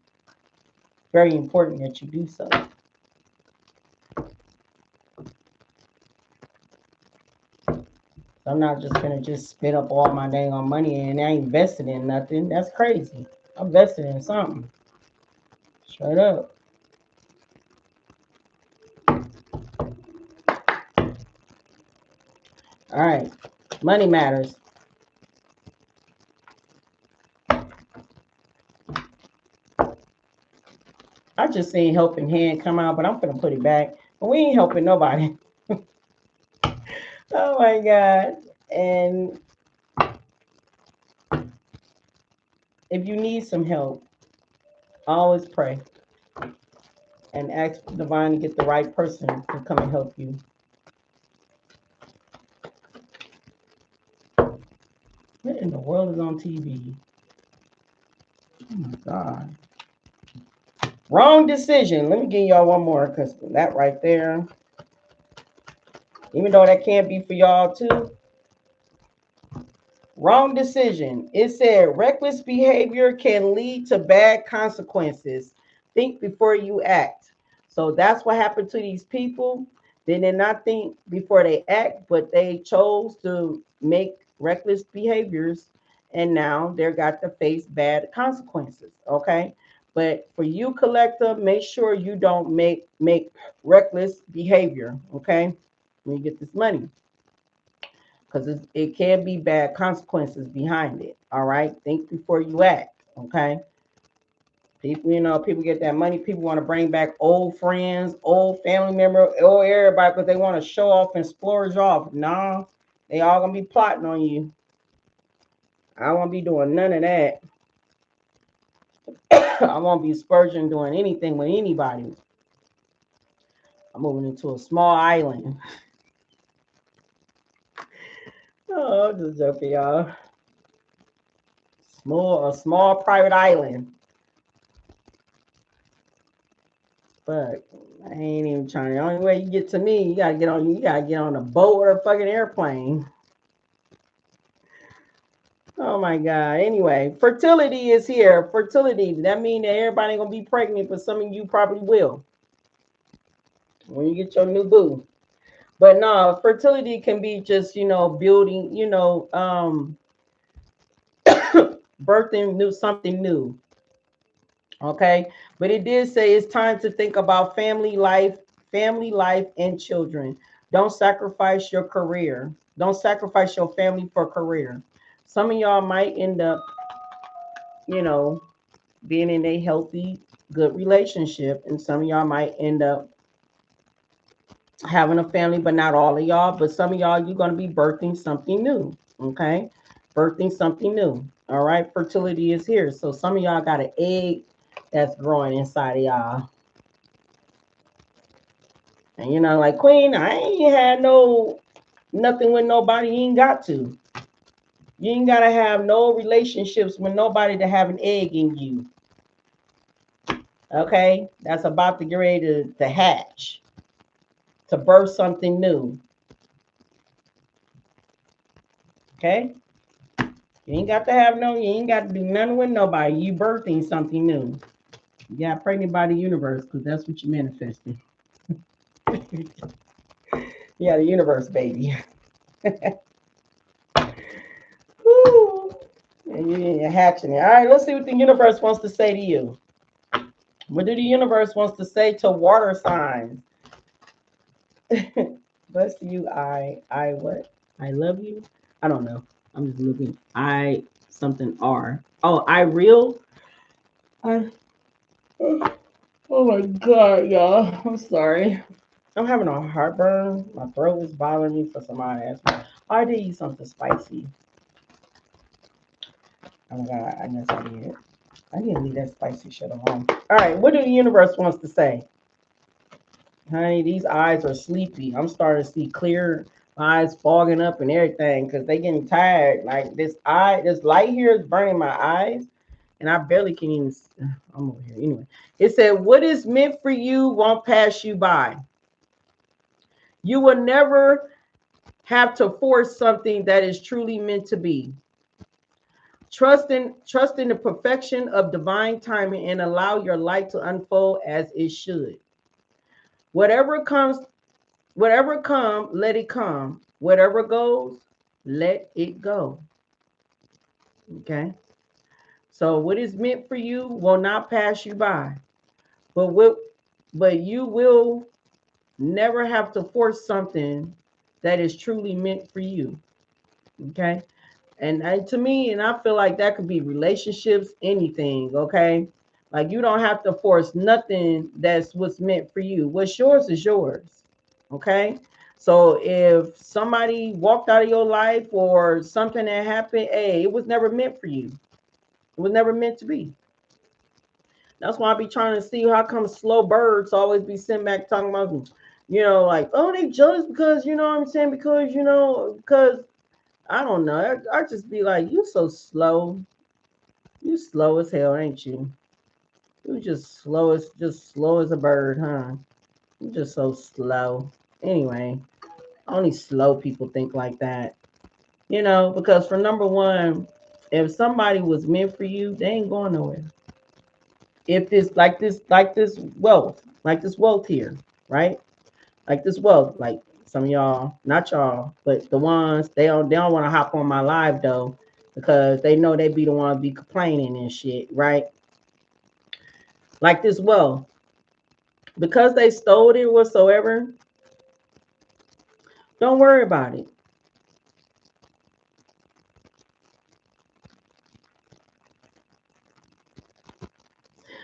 Very important that you do so. I'm not just gonna just spit up all my dang on money and I ain't invested in nothing. That's crazy. I'm invested in something. Straight up. All right. Money matters. I just seen helping hand come out, but I'm gonna put it back. But we ain't helping nobody. Oh my God. And if you need some help, always pray and ask the divine to get the right person to come and help you. What in the world is on TV? Oh my God. Wrong decision. Let me give y'all one more because that right there, even though that can't be for y'all too. Wrong decision. It said reckless behavior can lead to bad consequences. Think before you act. So that's what happened to these people. They did not think before they act, but they chose to make reckless behaviors, and now they're got to face bad consequences. Okay. But for you, collector, make sure you don't make reckless behavior. Okay. When you get this money, because it can be bad consequences behind it. All right. Think before you act. Okay. People get that money. People want to bring back old friends, old family member, old everybody because they want to show off and splurge off. Nah, they all gonna be plotting on you. I won't be doing none of that. I won't be splurging doing anything with anybody. I'm moving into a small island. Oh, I'm just joking, y'all. A small private island. But I ain't even trying. The only way you get to me, you gotta get on a boat or a fucking airplane. Oh my God. Anyway, fertility is here. Fertility. That means that everybody gonna be pregnant, but some of you probably will when you get your new boo. But no, fertility can be just, building, birthing something new. Okay. But it did say it's time to think about family life, and children. Don't sacrifice your career. Don't sacrifice your family for career. Some of y'all might end up, you know, being in a healthy, good relationship, and some of y'all might end up having a family, but not all of y'all. But some of y'all, you're going to be birthing something new. Okay. Birthing something new. All right. Fertility is here. So some of y'all got an egg that's growing inside of y'all. And like Queen, I ain't had nothing with nobody. You ain't got to. You ain't got to have no relationships with nobody to have an egg in you. Okay? That's about to get ready to hatch, to birth something new. Okay? You ain't got to do nothing with nobody. You birthing something new. You got pregnant by the universe because that's what you manifested. Yeah, the universe, baby. Woo. And you're hatching it. All right, let's see what the universe wants to say to you. What do the universe wants to say to water signs? Bless you, I what? I love you. I don't know. I'm just looking. Something R. Oh, I real. I Oh my God, y'all. I'm sorry. I'm having a heartburn. My throat is bothering me for somebody asked me. I did eat something spicy. Oh my God, I guess I did. I need to leave that spicy shit alone. All right, what do the universe wants to say? Honey, these eyes are sleepy. I'm starting to see clear. My eyes fogging up and everything because they getting tired. Like this light here is burning my eyes, and I barely can even. I'm over here anyway. It said, "What is meant for you won't pass you by. You will never have to force something that is truly meant to be. Trust in the perfection of divine timing and allow your life to unfold as it should. Whatever comes, whatever come, let it come. Whatever goes, let it go." Okay. So what is meant for you will not pass you by. But what but you will never have to force something that is truly meant for you. Okay. And to me, and I feel like that could be relationships, anything, okay? Like you don't have to force nothing that's what's meant for you. What's yours is yours, okay? So if somebody walked out of your life or something that happened, hey, it was never meant for you. It was never meant to be. That's why I be trying to see how come slow birds always be sent back talking about, like, oh, they jealous because, you know what I'm saying? Because I don't know. I just be like, you so slow. You slow as hell, ain't you? You just slow as a bird, huh? You just so slow. Anyway, only slow people think like that. Because for number one, if somebody was meant for you, they ain't going nowhere. If this wealth here, right? Like this wealth, like some of y'all, not y'all, but the ones they don't want to hop on my live though, because they know they be the one be complaining and shit, right? Like this wealth, because they stole it whatsoever, don't worry about it.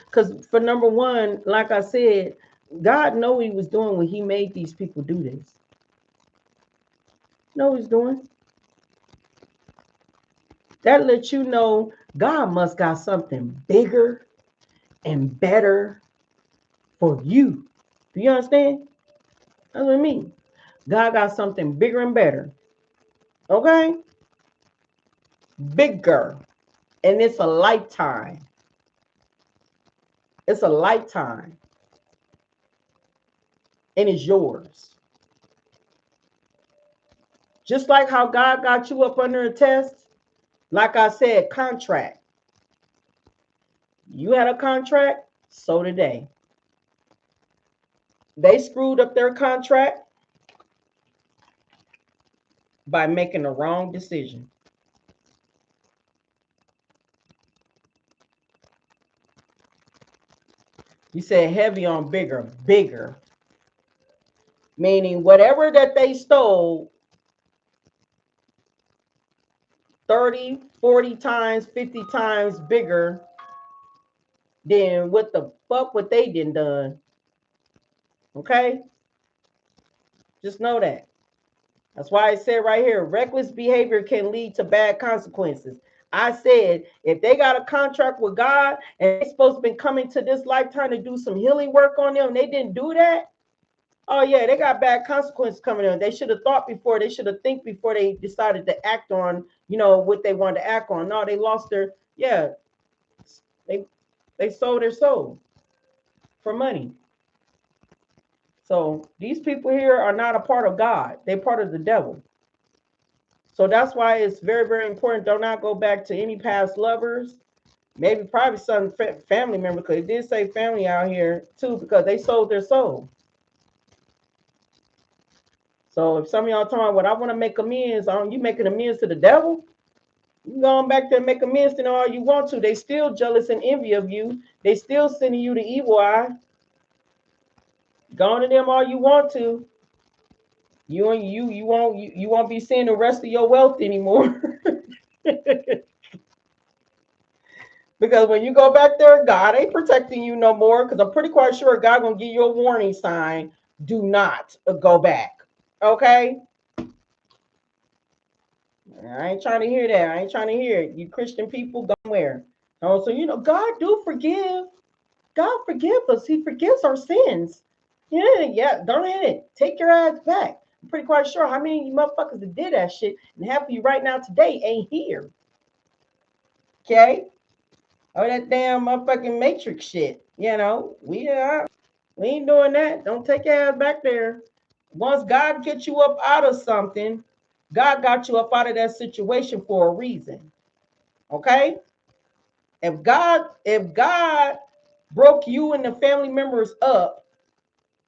Because for number one, like I said, God know what he was doing when he made these people do this. Know what he's doing. That lets you know God must got something bigger and better for you. Do you understand? That's what I mean. God got something bigger and better. Okay? Bigger. And it's a lifetime. It's a lifetime. And it's yours. Just like how God got you up under a test, like I said, contract. You had a contract, so did they. They screwed up their contract by making the wrong decision. You said heavy on bigger, bigger. Meaning whatever that they stole 30, 40 times, 50 times bigger than what the fuck what they done. Okay? Just know that. That's why I said right here, reckless behavior can lead to bad consequences. I said, if they got a contract with God and they supposed to be coming to this lifetime to do some healing work on them, and they didn't do that. Oh yeah, they got bad consequences coming in. They should have thought before. They should have think before they decided to act on, what they wanted to act on. No, they lost their. Yeah, they they sold their soul for money. So these people here are not a part of God. They're part of the devil. So that's why it's very, very important. Do not go back to any past lovers. Maybe probably some family member, because it did say family out here too, because they sold their soul. So if some of y'all talking about what I want to make amends on, you making amends to the devil? You going back there and make amends to all you want to. They still jealous and envy of you. They still sending you the evil eye. Go on to them all you want to. You won't be seeing the rest of your wealth anymore. Because when you go back there, God ain't protecting you no more. Because I'm pretty quite sure God gonna give you a warning sign. Do not go back. Okay? I ain't trying to hear that. I ain't trying to hear it. You Christian people, go somewhere. Oh, so God do forgive. God forgive us. He forgives our sins. Yeah, yeah. Don't hit it. Take your ass back. I'm pretty quite sure how many of you motherfuckers that did that shit and half of you right now today ain't here. Okay? Oh, that damn motherfucking Matrix shit. We ain't doing that. Don't take your ass back there. Once God gets you up out of something, God got you up out of that situation for a reason. Okay? If God broke you and the family members up,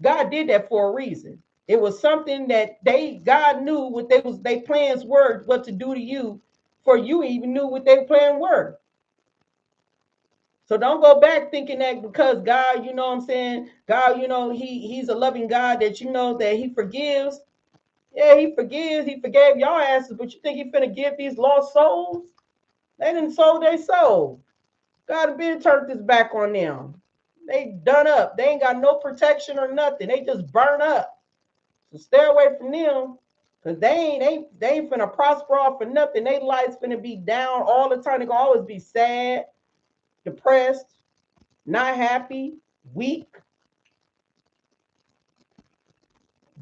God did that for a reason. It was something that God knew what they plans were, what to do to you, for you even knew what their plan were. So don't go back thinking that because God, you know what I'm saying, God, he's a loving God that that he forgives. Yeah, he forgives. He forgave y'all asses, but you think he finna give these lost souls? They didn't sold their soul. God been turned his back on them. They done up. They ain't got no protection or nothing. They just burn up. So stay away from them. Cause they ain't finna prosper off of nothing. They life's finna be down all the time. They gonna always be sad, depressed, not happy, weak,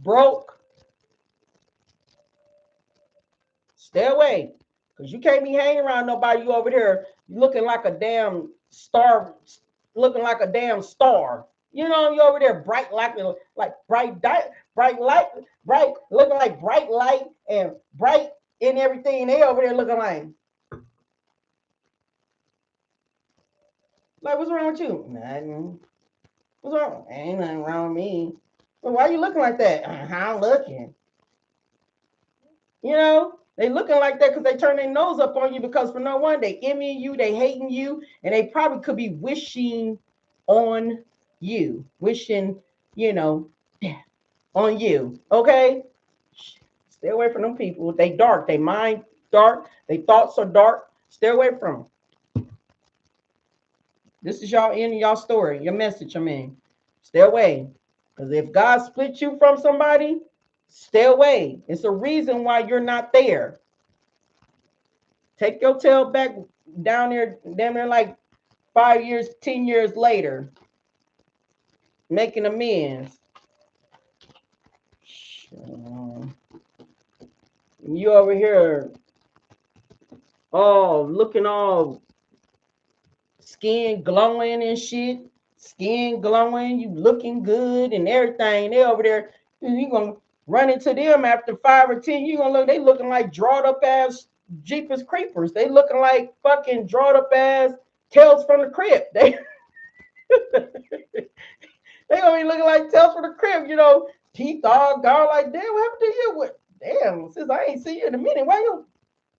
broke. Stay away. Cause you can't be hanging around nobody. You over here looking like a damn star, looking like a damn star. You over there bright like bright light, bright looking like bright light and bright in everything. They over there looking like what's wrong with you? Nothing. What's wrong? Ain't nothing wrong with me. Well, why you looking like that? How I'm looking. They looking like that because they turn their nose up on you because for no one, they envying you, they hating you, and they probably could be wishing on you, wishing, you know, on you. Okay? Stay away from them people. They dark. They mind dark. They thoughts are dark. Stay away from them. This is y'all end of y'all story, your message. I mean, stay away. Because if God split you from somebody, stay away. It's a reason why you're not there. Take your tail back down there like 5 years, 10 years later, making amends. You over here, looking all skin glowing and shit. Skin glowing, you looking good and everything. They over there, you gonna run into them after 5 or 10. You gonna look, they looking like drawed up ass Jeepers Creepers. They looking like fucking drawed up ass Tales from the Crypt. They gonna be looking like Tales from the Crypt, teeth all gone. Like, damn, what happened to you? What? Damn, since I ain't seen you in a minute, why your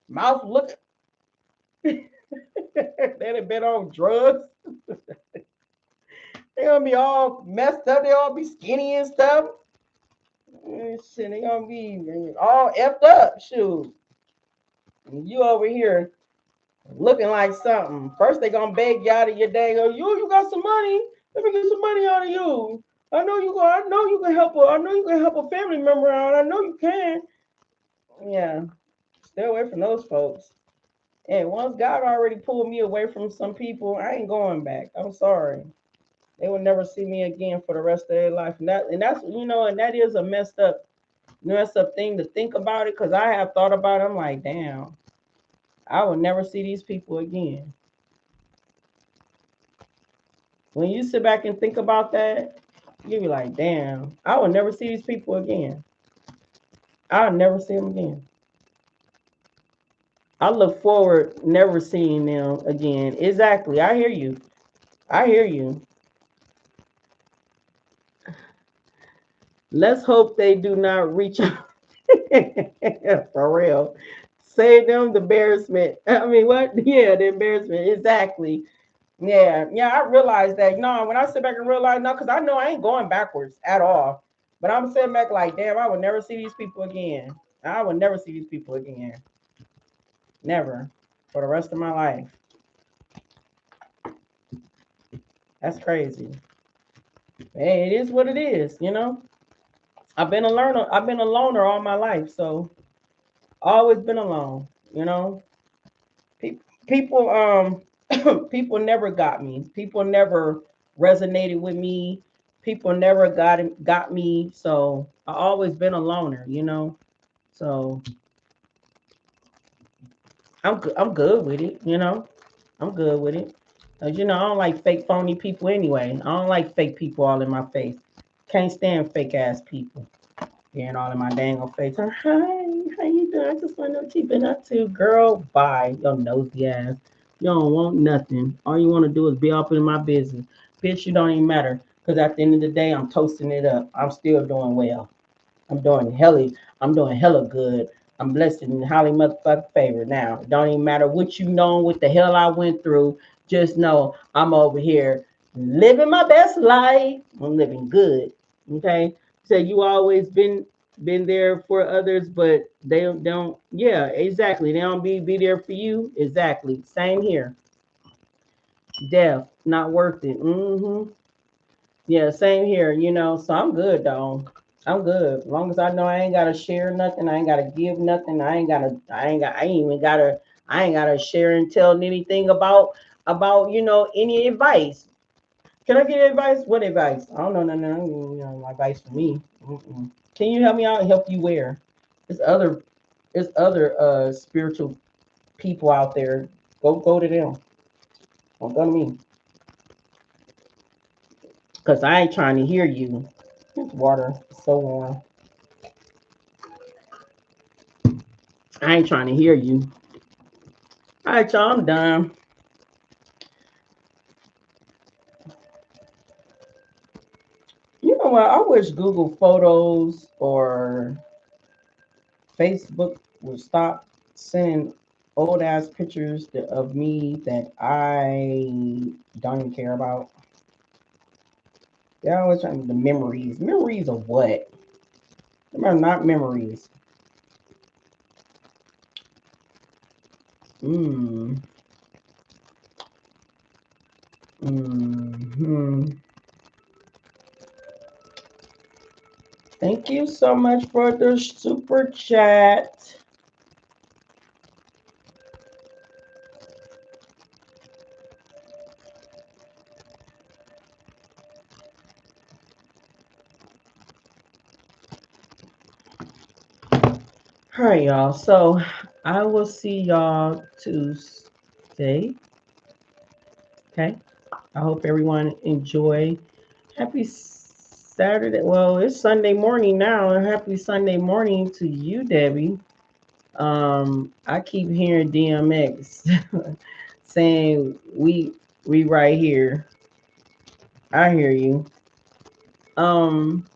mouth looking? They done been on drugs. They gonna be all messed up. They all be skinny and stuff. Shit, they gonna be all effed up. Shoot, and you over here looking like something. First, they gonna beg you out of your day. Go, you got some money? Let me get some money out of you. I know you go. I know you can help. I know you can help a family member out. I know you can. Yeah, stay away from those folks. And once God already pulled me away from some people, I ain't going back. I'm sorry. They will never see me again for the rest of their life. And that is a messed up thing to think about it because I have thought about it. I'm like, damn, I will never see these people again. When you sit back and think about that, you be like, damn, I will never see these people again. I'll never see them again. I look forward never seeing them again. Exactly. I hear you. I hear you. Let's hope they do not reach out. For real. Save them the embarrassment. I mean, what? Yeah, the embarrassment. Exactly. Yeah. I realize that. No, when I sit back and realize, no, because I know I ain't going backwards at all. But I'm sitting back like, damn, I would never see these people again. I would never see these people again. Never. For the rest of my life. That's crazy. Hey, it is what it is, you know. I've been a learner. I've been a loner all my life, so always been alone. You know, people people never got me. People never resonated with me. People never got me. So I always been a loner. You know, so I'm good with it. You know, I'm good with it. 'Cause, you know, I don't like fake phony people anyway. I don't like fake people all in my face. Can't stand fake ass people. Being all in my dang old face. Hi, how you doing? I just want to know what you been up to. Girl, bye. Your nosy ass. You don't want nothing. All you want to do is be up in my business. Bitch, you don't even matter. Because at the end of the day, I'm toasting it up. I'm still doing well. I'm doing hella good. I'm blessed and highly motherfucking favored now. It don't even matter what you know, what the hell I went through. Just know I'm over here living my best life. I'm living good. Okay. So you always been there for others, but they don't yeah, exactly. They don't be there for you. Exactly. Same here. Death, not worth it. Yeah, same here, you know. So I'm good though. I'm good. As long as I know I ain't gotta share nothing, I ain't gotta give nothing, I ain't gotta share and tell anything about any advice. Can I give advice? What advice? I don't know, no advice for me. Mm-mm. Can you help me out and help you where? There's other spiritual people out there. Go to them. Don't go to me. Cause I ain't trying to hear you. This water is so warm. I ain't trying to hear you. All right, y'all, I'm done. You know what? I wish Google Photos or Facebook would stop sending old ass pictures of me that I don't even care about. They're always trying the memories. Memories of what? Remember, not memories. Mm. Hmm. Thank you so much for the super chat. All right, y'all. So I will see y'all Tuesday. Okay. I hope everyone enjoy. Happy Saturday. Well, it's Sunday morning now. Happy Sunday morning to you, Debbie. I keep hearing DMX saying we right here. I hear you. Um,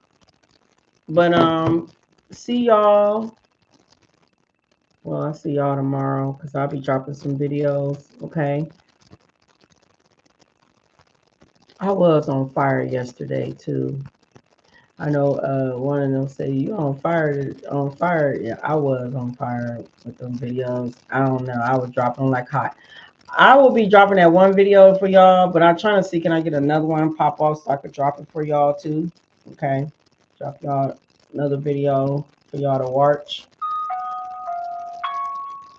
but see y'all. Well, I'll see y'all tomorrow because I'll be dropping some videos. Okay. I was on fire yesterday too. I know one of them said you on fire. Yeah, I was on fire with them videos. I don't know. I was dropping them like hot. I will be dropping that one video for y'all, but I'm trying to see can I get another one pop off so I could drop it for y'all too. Okay. Drop y'all another video for y'all to watch.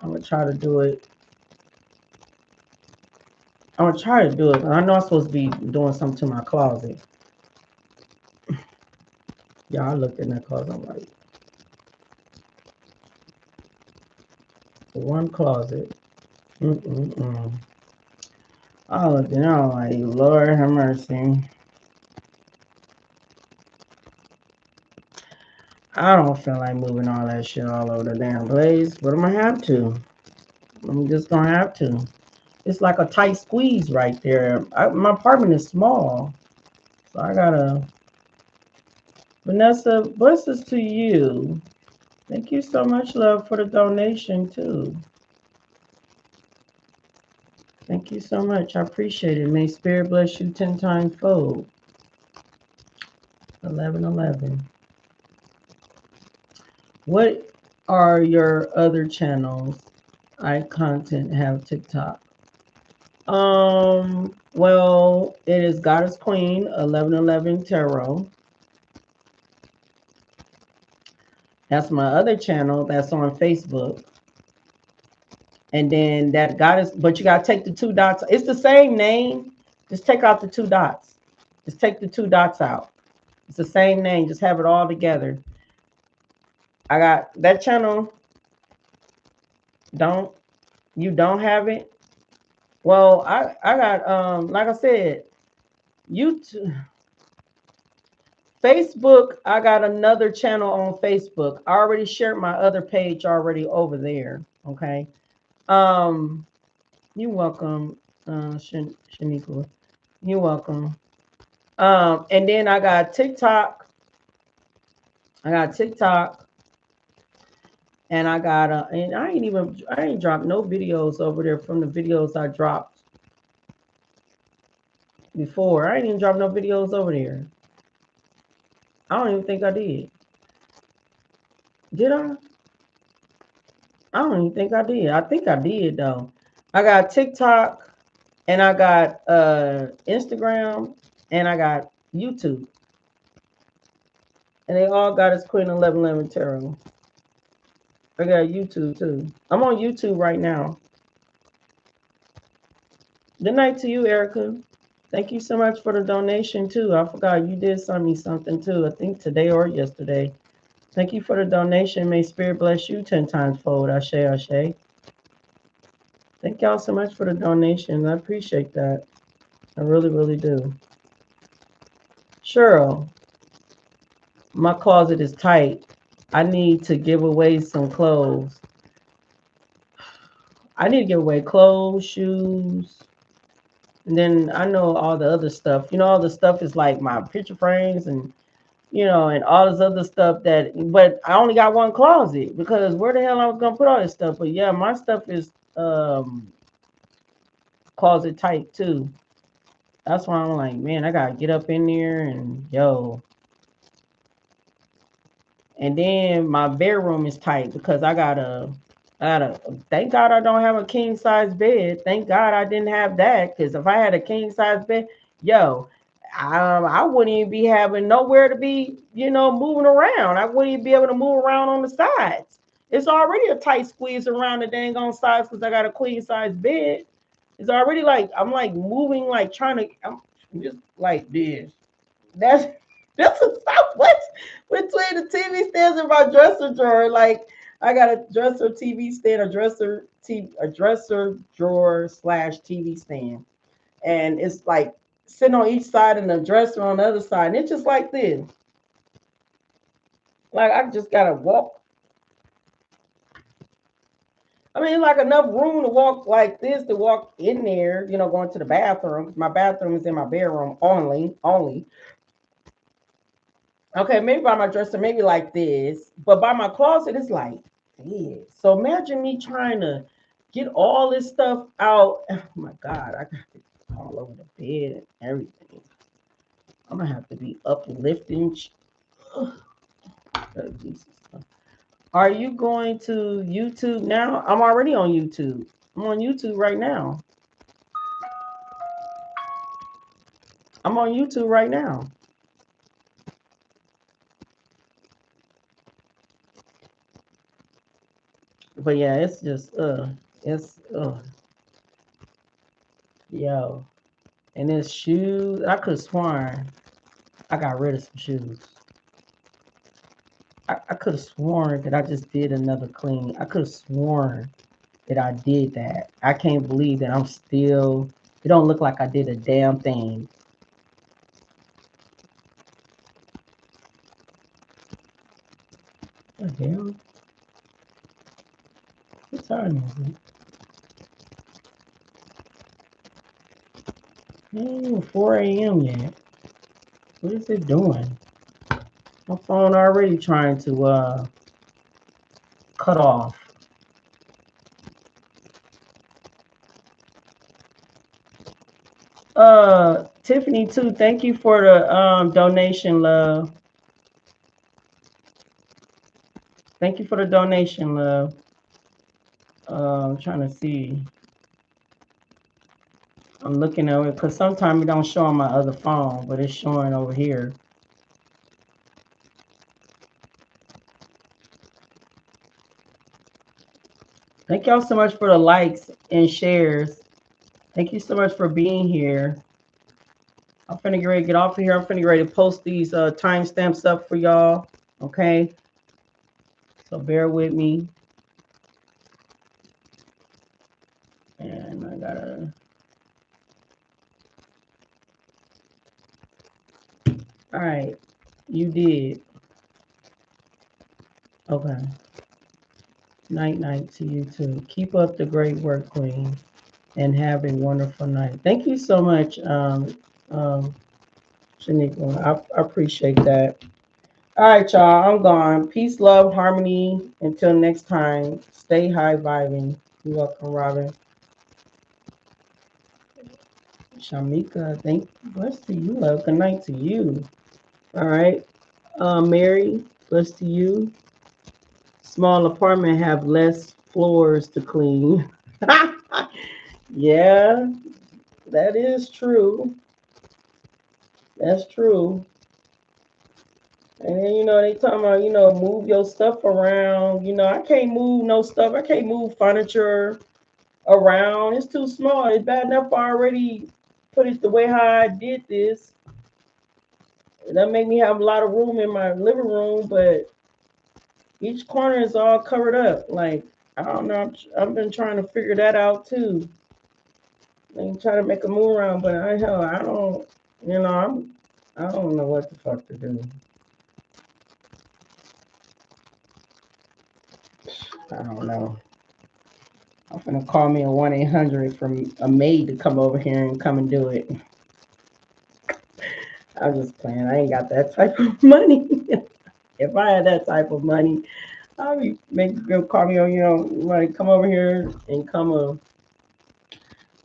I'm gonna try to do it. I'm gonna try to do it. I know I'm supposed to be doing something to my closet. Yeah, I looked in that closet. I'm like, one closet. Mm-mm-mm. I looked in there, I'm like, Lord have mercy. I don't feel like moving all that shit all over the damn place, but I'm gonna have to. I'm just gonna have to. It's like a tight squeeze right there. My apartment is small, so I gotta. Vanessa, blessings to you. Thank you so much, love, for the donation too. Thank you so much. I appreciate it. May Spirit bless you 10 times fold. 1111. What are your other channels? I content have TikTok. Well, it is Goddess Queen 1111 Tarot. That's my other channel that's on Facebook. And then that Goddess, but you got to take the 2 dots. It's the same name. Just take out the 2 dots. Just take the 2 dots out. It's the same name. Just have it all together. I got that channel. You don't have it? Well, I got like I said, YouTube, Facebook, I got another channel on Facebook. I already shared my other page already over there. Okay. Um, you're welcome, Shaniqua. You're welcome. And then I got TikTok. I got TikTok, and I got and I ain't dropped no videos over there from the videos I dropped before. I ain't even dropped no videos over there. I don't even think I did. Did I? I don't even think I did. I think I did though. I got TikTok, and I got Instagram, and I got YouTube. And they all got us Queen 1111 Tarot. I got YouTube too. I'm on YouTube right now. Good night to you, Erica. Thank you so much for the donation too. I forgot you did send me something too. I think today or yesterday. Thank you for the donation. May Spirit bless you 10 times fold. Ashe, ashe. Thank y'all so much for the donation. I appreciate that. I really, really do. Cheryl, my closet is tight. I need to give away some clothes. I need to give away clothes, shoes, and then I know all the other stuff. You know, all the stuff is like my picture frames and and all this other stuff but I only got one closet because where the hell I was gonna put all this stuff? But yeah, my stuff is closet tight too. That's why I'm like, man, I gotta get up in there and and then my bedroom is tight because I gotta thank God I don't have a king size bed. Thank God I didn't have that, because if I had a king size bed, I wouldn't even be having nowhere to be, moving around. I wouldn't even be able to move around on the sides. It's already a tight squeeze around the dang on sides because I got a queen size bed. It's already like I'm like moving, like I'm just like this. That's that's a southwest between the TV stands and my dresser drawer. Like I got a dresser TV stand, a dresser drawer / TV stand, and it's like sitting on each side and the dresser on the other side, and it's just like this. Like I just gotta walk. I mean, like enough room to walk like this to walk in there, going to the bathroom. My bathroom is in my bedroom only. Okay, maybe by my dresser, maybe like this, but by my closet, it's like this. So imagine me trying to get all this stuff out. Oh my God, I got it all over the bed and everything. I'm gonna have to be uplifting. Are you going to YouTube now? I'm already on YouTube. I'm on YouTube right now. I'm on YouTube right now. But yeah, it's just it's yo. And it's shoes. I could have sworn I got rid of some shoes. I could have sworn that I just did another clean. I could have sworn that I did that. I can't believe that I'm still. It don't look like I did a damn thing. What the hell? What time is it? It ain't even 4 a.m. yet. What is it doing? My phone already trying to cut off. Tiffany too, thank you for the donation, love. Thank you for the donation, love. I'm trying to see. I'm looking at it because sometimes it don't show on my other phone, but it's showing over here. Thank y'all so much for the likes and shares. Thank you so much for being here. I'm finna get ready to get off of here. I'm finna get ready to post these timestamps up for y'all. Okay. So bear with me. And I gotta. All right. You did. Okay. Night night to you too. Keep up the great work, Queen, and have a wonderful night. Thank you so much, Shaniqua. I appreciate that. All right, y'all. I'm gone. Peace, love, harmony. Until next time. Stay high vibing. You're welcome, Robin. Shamika, thank bless to you, love. Good night to you. All right. Mary, bless to you. Small apartment have less floors to clean. Yeah, that is true. That's true. And then they talking about move your stuff around. I can't move no stuff. I can't move furniture around. It's too small. It's bad enough I already put it the way how I did this. That make me have a lot of room in my living room, but each corner is all covered up. Like I don't know. I've been trying to figure that out too. Like try to make a move around, but I don't. I don't know what the fuck to do. I don't know. I'm gonna call me a 1-800 from a maid to come over here and come and do it. I'm just playing. I ain't got that type of money. If I had that type of money, I'd be make them call me on. Like come over here and come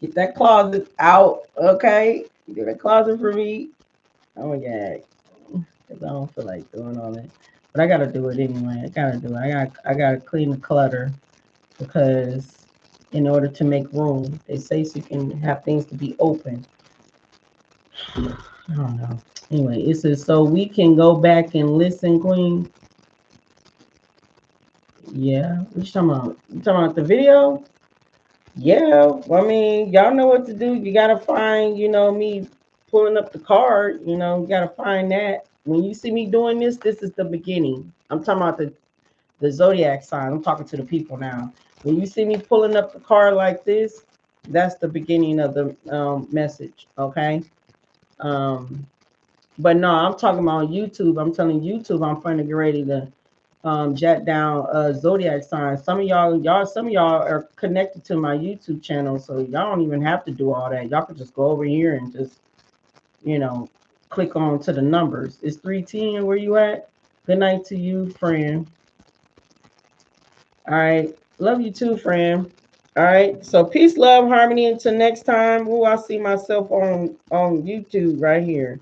get that closet out, okay? Get a closet for me. Oh yeah, because I don't feel like doing all that. But I gotta do it anyway. I gotta do it. I gotta clean the clutter because in order to make room, they say so you can have things to be open. I don't know. Anyway, it says so we can go back and listen, Queen. Yeah. What you talking about? You talking about the video? Yeah. Well, I mean, y'all know what to do. You gotta find, me pulling up the card. You gotta find that. When you see me doing this is the beginning. I'm talking about the Zodiac sign. I'm talking to the people now. When you see me pulling up the card like this, that's the beginning of the message. Okay. Um, but no, I'm talking about YouTube. I'm telling YouTube I'm trying to get ready to jot down Zodiac signs. Some of y'all are connected to my YouTube channel, so y'all don't even have to do all that. Y'all can just go over here and just, you know, click on to the numbers. It's 310. Where you at? Good night to you, friend. All right. Love you too, friend. All right. So peace, love, harmony. Until next time. Oh, I see myself on YouTube right here.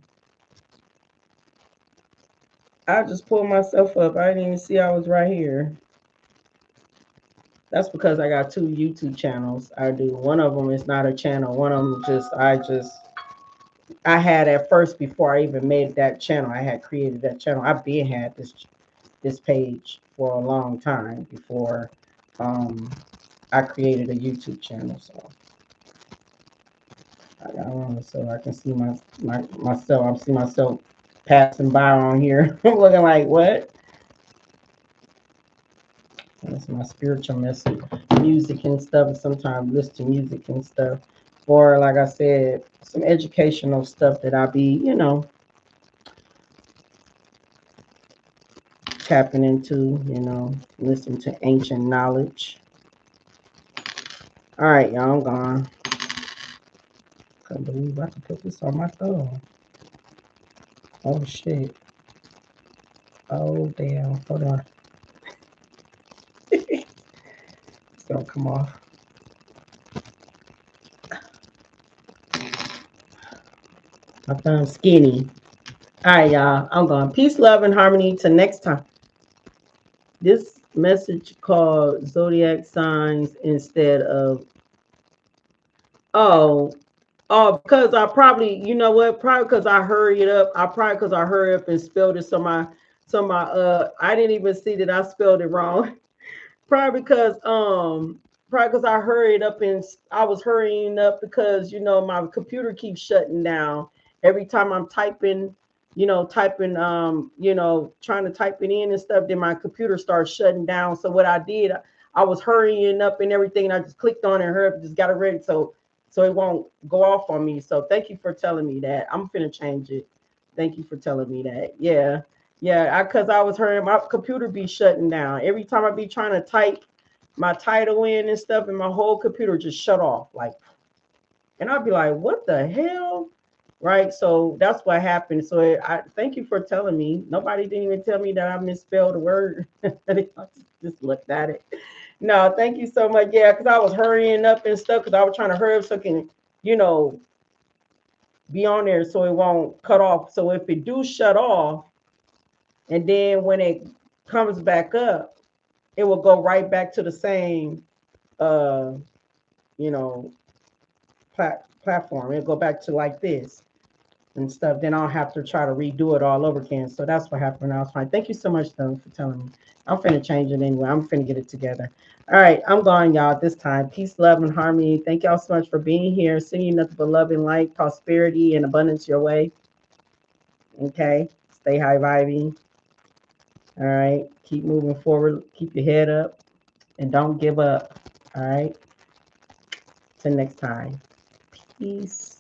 I just pulled myself up. I didn't even see I was right here. That's because I got two YouTube channels. I do. One of them is not a channel. One of them I had at first before I even made that channel. I had created that channel. I've been had this page for a long time before I created a YouTube channel. So I got one so I can see myself. I see myself passing by on here. I'm looking like what? That's my spiritual message, music and stuff. And sometimes listen to music and stuff, or like I said, some educational stuff that I be, tapping into. Listen to ancient knowledge. All right, y'all, I'm gone. Can't believe I can put this on my phone. Oh shit. Oh damn. Hold on. It's gonna come off. My thumb's skinny. All right, y'all. I'm gone. Peace, love, and harmony. Till next time. This message called Zodiac Signs instead of, oh, Oh, because I probably, you know what? Probably because I hurried up. I probably because I hurried up and spelled it. I didn't even see that I spelled it wrong. Probably because I hurried up and I was hurrying up because my computer keeps shutting down every time I'm typing, trying to type it in and stuff, then my computer starts shutting down. So what I did, I was hurrying up and everything, and I just clicked on it and hurried up, just got it ready so it won't go off on me. So thank you for telling me that. I'm finna change it. Thank you for telling me that. Yeah. Yeah, because I was hearing my computer be shutting down every time I be trying to type my title in and stuff, and my whole computer just shut off. Like, and I'd be like, "What the hell?" Right? So that's what happened. So I thank you for telling me. Nobody didn't even tell me that I misspelled a word. I just looked at it. No, thank you so much. Yeah, because I was hurrying up and stuff because I was trying to hurry up so I can, you know, be on there so it won't cut off. So if it do shut off, and then when it comes back up, it will go right back to the same, uh, you know, platform. It'll go back to like this and stuff. Then I'll have to try to redo it all over again. So that's what happened. I was fine. Thank you so much, though, for telling me. I'm finna change it anyway. I'm finna get it together. All right, I'm going, y'all, this time. Peace, love, and harmony. Thank y'all so much for being here. Sending you nothing but love and light, prosperity, and abundance your way. Okay? Stay high vibing. All right? Keep moving forward. Keep your head up. And don't give up. All right? Till next time. Peace.